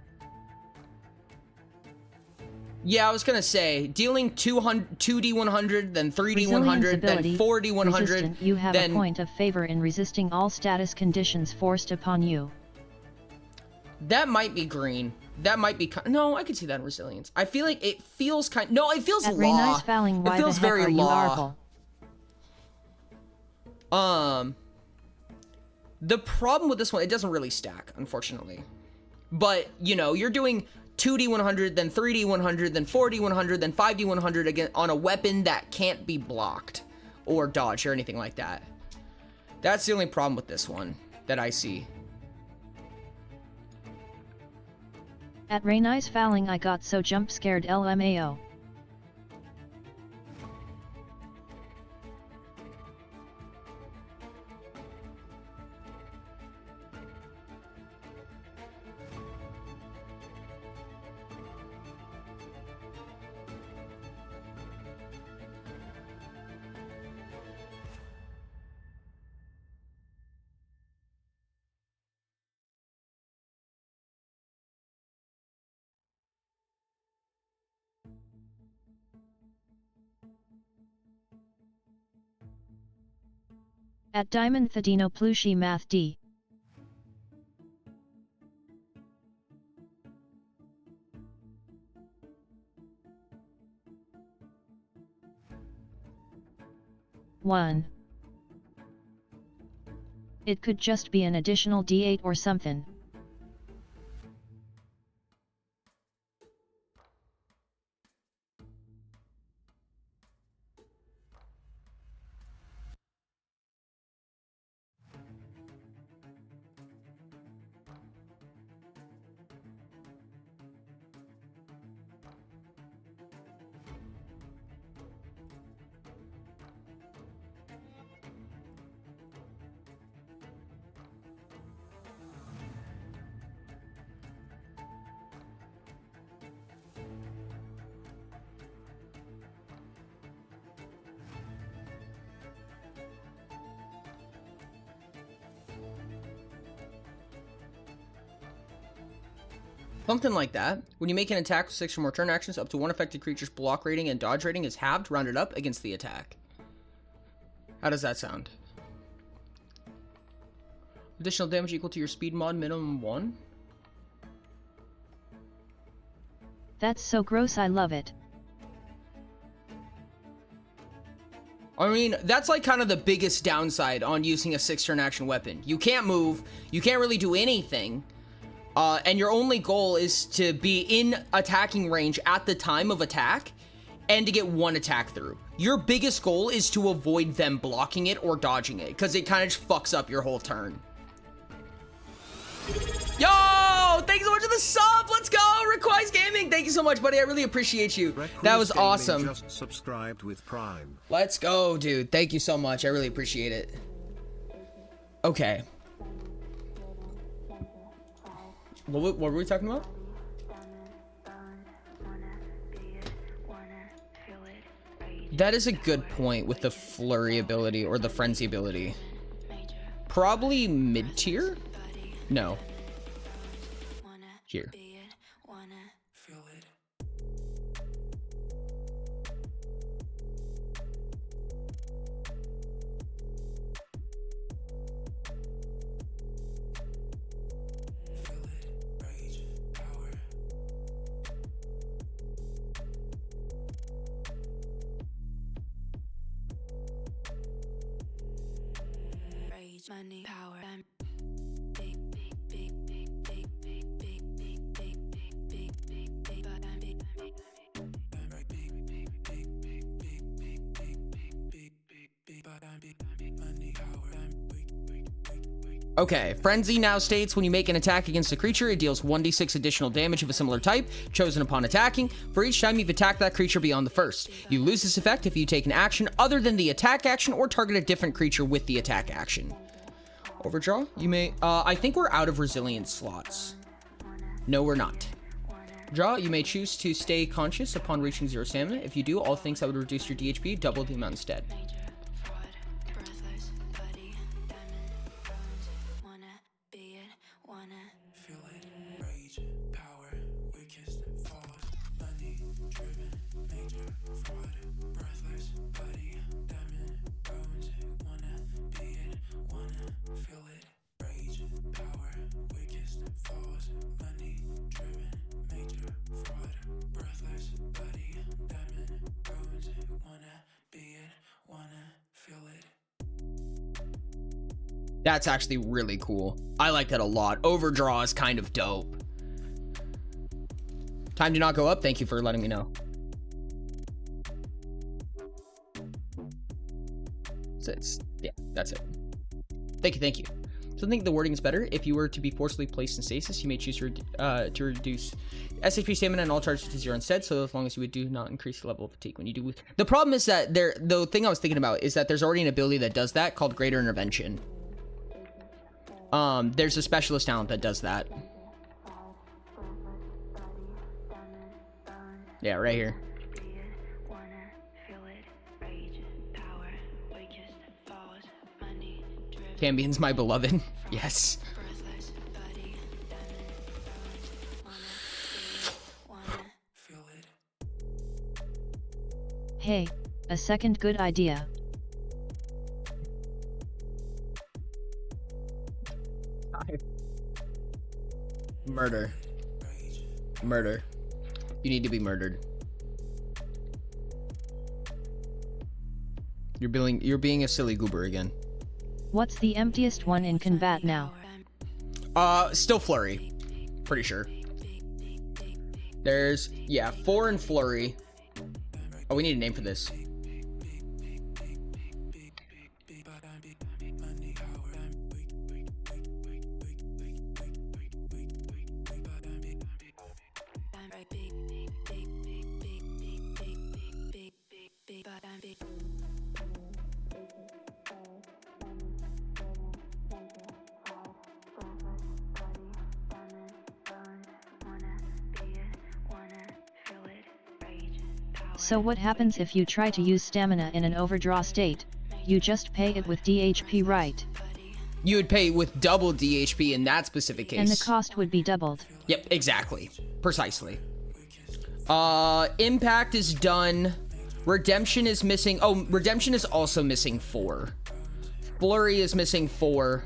Yeah, I was gonna say, dealing 2D100, then 3D100, then Resilience ability, 4D100, resistant, you have then... a point of favor in resisting all status conditions forced upon you. That might be green. That might be... No, I could see that in Resilience. I feel like it feels kind... No, it feels At law. Ray Nice Fouling, why It feels the heck very are you law. Arval? The problem with this one, it doesn't really stack, unfortunately. But, you know, you're doing 2D100, then 3D100, then 4D100, then 5D100 again on a weapon that can't be blocked or dodged or anything like that. That's the only problem with this one that I see. At Ray Nice Fouling, I got so jump scared LMAO. At Diamond Thadino Plushi Math D. One. It could just be an additional D8 or something. Something like that. When you make an attack with 6 or more turn actions, up to 1 affected creature's block rating and dodge rating is halved, rounded up against the attack. How does that sound? Additional damage equal to your speed mod minimum 1? That's so gross, I love it. I mean, that's like kind of the biggest downside on using a 6-turn action weapon. You can't move, you can't really do anything, and your only goal is to be in attacking range at the time of attack and to get 1 attack through. Your biggest goal is to avoid them blocking it or dodging it, because it kind of just fucks up your whole turn. Yo! Thanks so much for the sub! Let's go! Requires Gaming! Thank you so much, buddy. I really appreciate you. That was Gaming awesome. Just subscribed with Prime. Let's go, dude. Thank you so much. I really appreciate it. Okay. What were we talking about? That is a good point with the flurry ability or the frenzy ability. Probably mid-tier? No. Here. rage, money, power. Okay, Frenzy now states when you make an attack against a creature, it deals 1d6 additional damage of a similar type, chosen upon attacking, for each time you've attacked that creature beyond the first. You lose this effect if you take an action other than the attack action or target a different creature with the attack action. Overdraw? You may, I think we're out of resilience slots. No, we're not. Draw, you may choose to stay conscious upon reaching 0 stamina. If you do, all things that would reduce your DHP, double the amount instead. That's actually really cool. I like that a lot. Overdraw is kind of dope. Time to not go up. Thank you for letting me know. So yeah, that's it. Thank you. So I think the wording is better. If you were to be forcibly placed in stasis, you may choose to reduce SHP stamina and all charges to 0 instead, so as long as you do not increase the level of fatigue when you do. The problem is that the thing I was thinking about is that there's already an ability that does that called Greater Intervention. There's a specialist talent that does that. Yeah, right here. Cambion's my beloved. Yes. Hey, a second good idea. Murder. You need to be murdered. You're being a silly goober again. What's the emptiest one in combat now? Still Flurry. Pretty sure. There's, yeah, 4 in Flurry. Oh, we need a name for this. So what happens if you try to use stamina in an overdraw state? You just pay it with DHP, right? You would pay with double DHP in that specific case. And the cost would be doubled. Yep, exactly. Precisely. Impact is done. Redemption is missing. Oh, Redemption is also missing 4. Flurry is missing 4.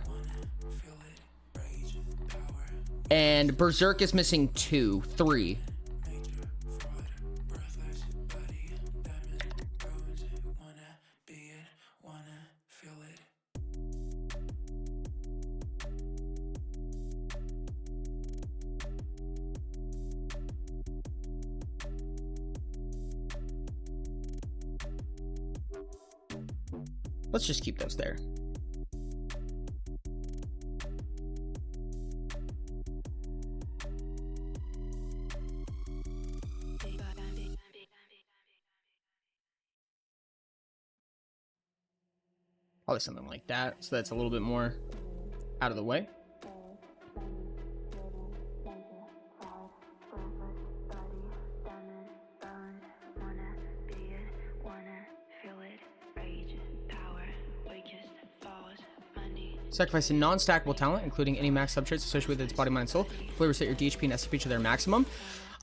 And Berserk is missing 3. Let's just keep those there. Probably something like that, so that's a little bit more out of the way. Sacrifice a non-stackable talent, including any max subtraits associated with its body, mind, and soul. Fully reset your DHP and SCP to their maximum.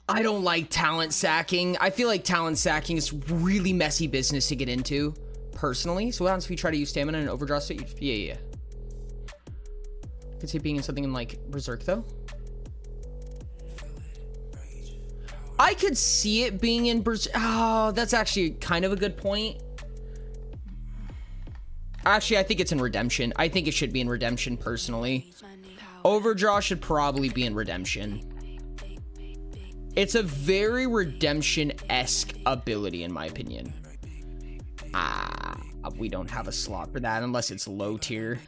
I don't like talent sacking. I feel like talent sacking is really messy business to get into, personally. So what happens if you try to use stamina in an overdraw state? Yeah. I could see it being in something in like Berserk though. I could see it being in Berserk. Oh, that's actually kind of a good point. Actually, I think it's in Redemption. I think it should be in Redemption, personally. Overdraw should probably be in Redemption. It's a very Redemption-esque ability, in my opinion. We don't have a slot for that unless it's low tier.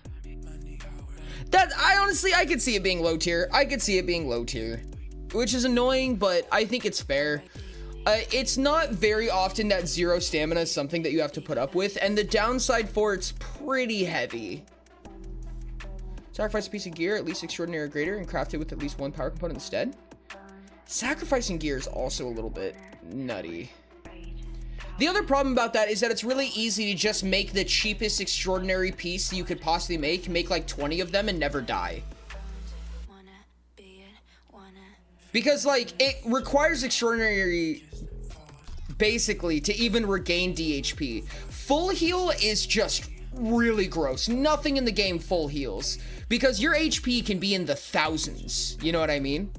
I could see it being low tier. I could see it being low tier, which is annoying, but I think it's fair. It's not very often that 0 stamina is something that you have to put up with, and the downside for it's pretty heavy. Sacrifice a piece of gear, at least extraordinary or greater, and craft it with at least 1 power component instead. Sacrificing gear is also a little bit nutty. The other problem about that is that it's really easy to just make the cheapest extraordinary piece you could possibly make like 20 of them and never die. Because like it requires extraordinary basically to even regain DHP. Full heal is just really gross. Nothing in the game full heals because your HP can be in the thousands. You know what I mean?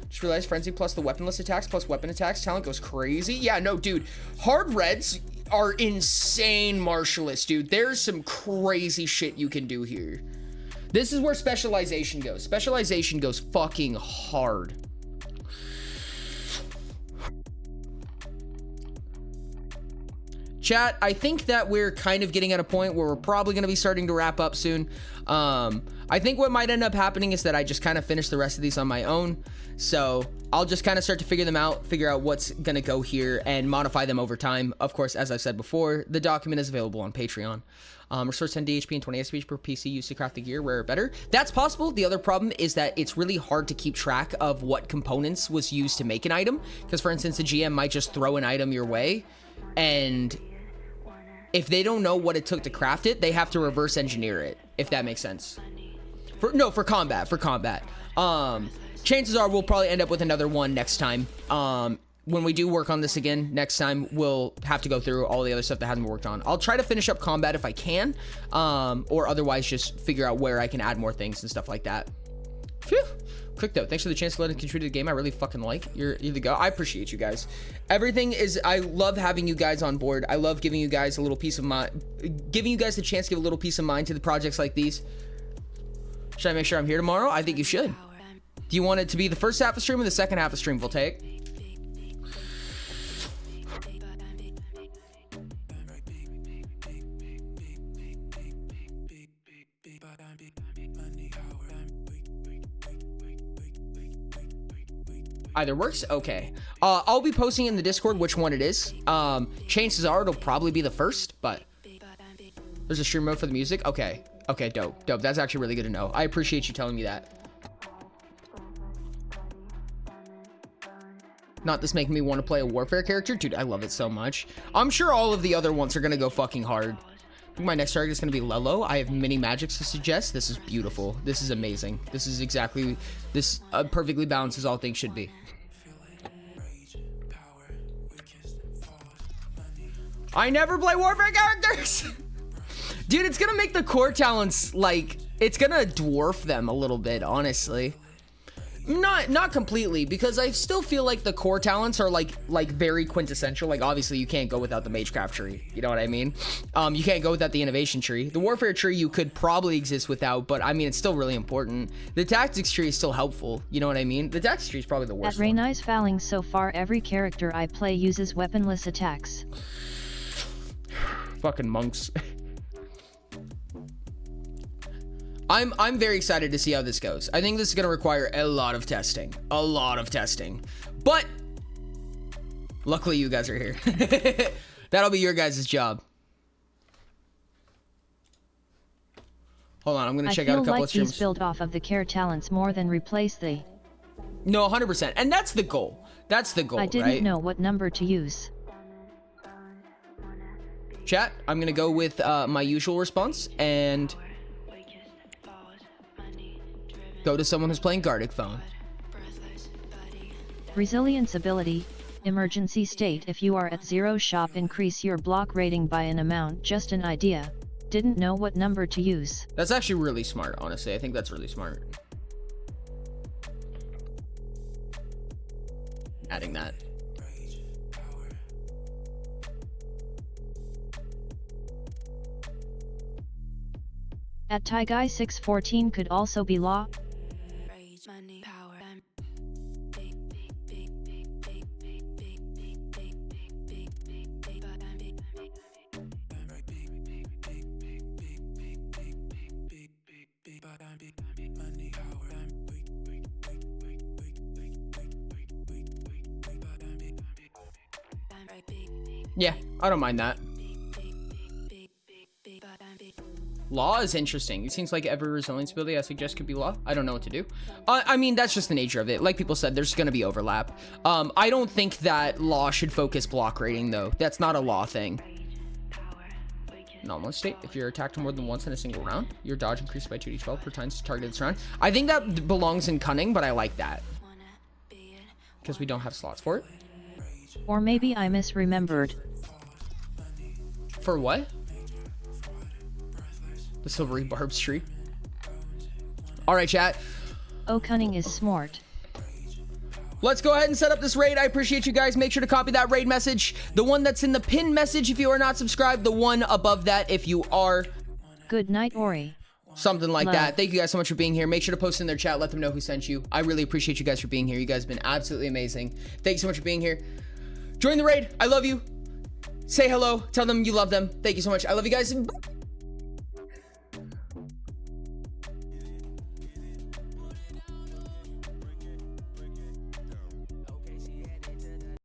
Just realized Frenzy plus the weaponless attacks plus weapon attacks talent goes crazy. Yeah, no, dude. Hard reds are insane martialists, dude. There's some crazy shit you can do here. This is where specialization goes. Specialization goes fucking hard. Chat, I think that we're kind of getting at a point where we're probably going to be starting to wrap up soon. I think what might end up happening is that I just kind of finish the rest of these on my own. So I'll just kind of start to figure them out, figure out what's going to go here and modify them over time. Of course, as I've said before, the document is available on Patreon. Restores 10 DHP and 20 SP per PC used to craft the gear, rare or better. That's possible. The other problem is that it's really hard to keep track of what components was used to make an item. Because for instance, the GM might just throw an item your way, and if they don't know what it took to craft it, they have to reverse engineer it, if that makes sense. For combat. Chances are we'll probably end up with another one next time. When we do work on this again next time, we'll have to go through all the other stuff that hasn't been worked on. I'll try to finish up combat if I can, or otherwise just figure out where I can add more things and stuff like that. Phew. Quick though, thanks for the chance to let it contribute to the game. I really fucking like. You're the go. I appreciate you guys. Everything is, I love having you guys on board. I love giving you guys a little peace of mind, giving you guys the chance to give a little peace of mind to the projects like these. Should I make sure I'm here tomorrow? I think you should. Do you want it to be the first half of stream or the second half of stream, Voltaic? Either works? Okay. I'll be posting in the Discord which one it is. Chances are it'll probably be the first, but there's a stream mode for the music. Okay. Okay, dope. That's actually really good to know. I appreciate you telling me that. Not this making me want to play a Warfare character? Dude, I love it so much. I'm sure all of the other ones are going to go fucking hard. I think my next target is going to be Lelo. I have many magics to suggest. This is beautiful. This is amazing. This is exactly... This perfectly balanced as all things should be. I never play Warfare characters! Dude, it's going to make the core talents, like... It's going to dwarf them a little bit, honestly. Not completely, because I still feel like the core talents are like very quintessential. Like obviously you can't go without the Magecraft tree, you know what I mean? You can't go without the innovation tree. The warfare tree you could probably exist without, but I mean it's still really important. The tactics tree is still helpful, you know what I mean? The tactics tree is probably the worst. At Rainai's Fouling, so far every character I play uses weaponless attacks. Fucking monks. I'm very excited to see how this goes. I think this is going to require a lot of testing. But luckily you guys are here. That'll be your guys' job. Hold on, I'm going to check out a couple of streams. I feel like these build off of the care talents more than replace the... No, 100%. And that's the goal. That's the goal, I didn't right? know what number to use. Chat, I'm going to go with my usual response and... go to someone who's playing Gartic Phone. Resilience ability, emergency state. If you are at 0 shop, increase your block rating by an amount. Just an idea. Didn't know what number to use. That's actually really smart, honestly. I think that's really smart. Adding that. At Tyguy614 could also be law. Rage, money, power. Yeah, I don't mind that. Law is interesting. It seems like every resilience ability I suggest could be law. I don't know what to do. I mean, that's just the nature of it. Like people said, there's going to be overlap. I don't think that law should focus block rating, though. That's not a law thing. Anomalous state. If you're attacked more than once in a single round, your dodge increases by 2d12 per time targeted this round. I think that belongs in cunning, but I like that. Because we don't have slots for it. Or maybe I misremembered. For what? The silvery barbs tree. Alright, chat. Oh, cunning is smart. Let's go ahead and set up this raid. I appreciate you guys. Make sure to copy that raid message. The one that's in the pin message if you are not subscribed. The one above that if you are. Good night, Ori. Something like Love. that. Thank you guys so much for being here. Make sure to post in their chat. Let them know who sent you. I really appreciate you guys for being here. You guys have been absolutely amazing. Thank you so much for being here. Join the raid. I love you. Say hello. Tell them you love them. Thank you so much. I love you guys. Bye.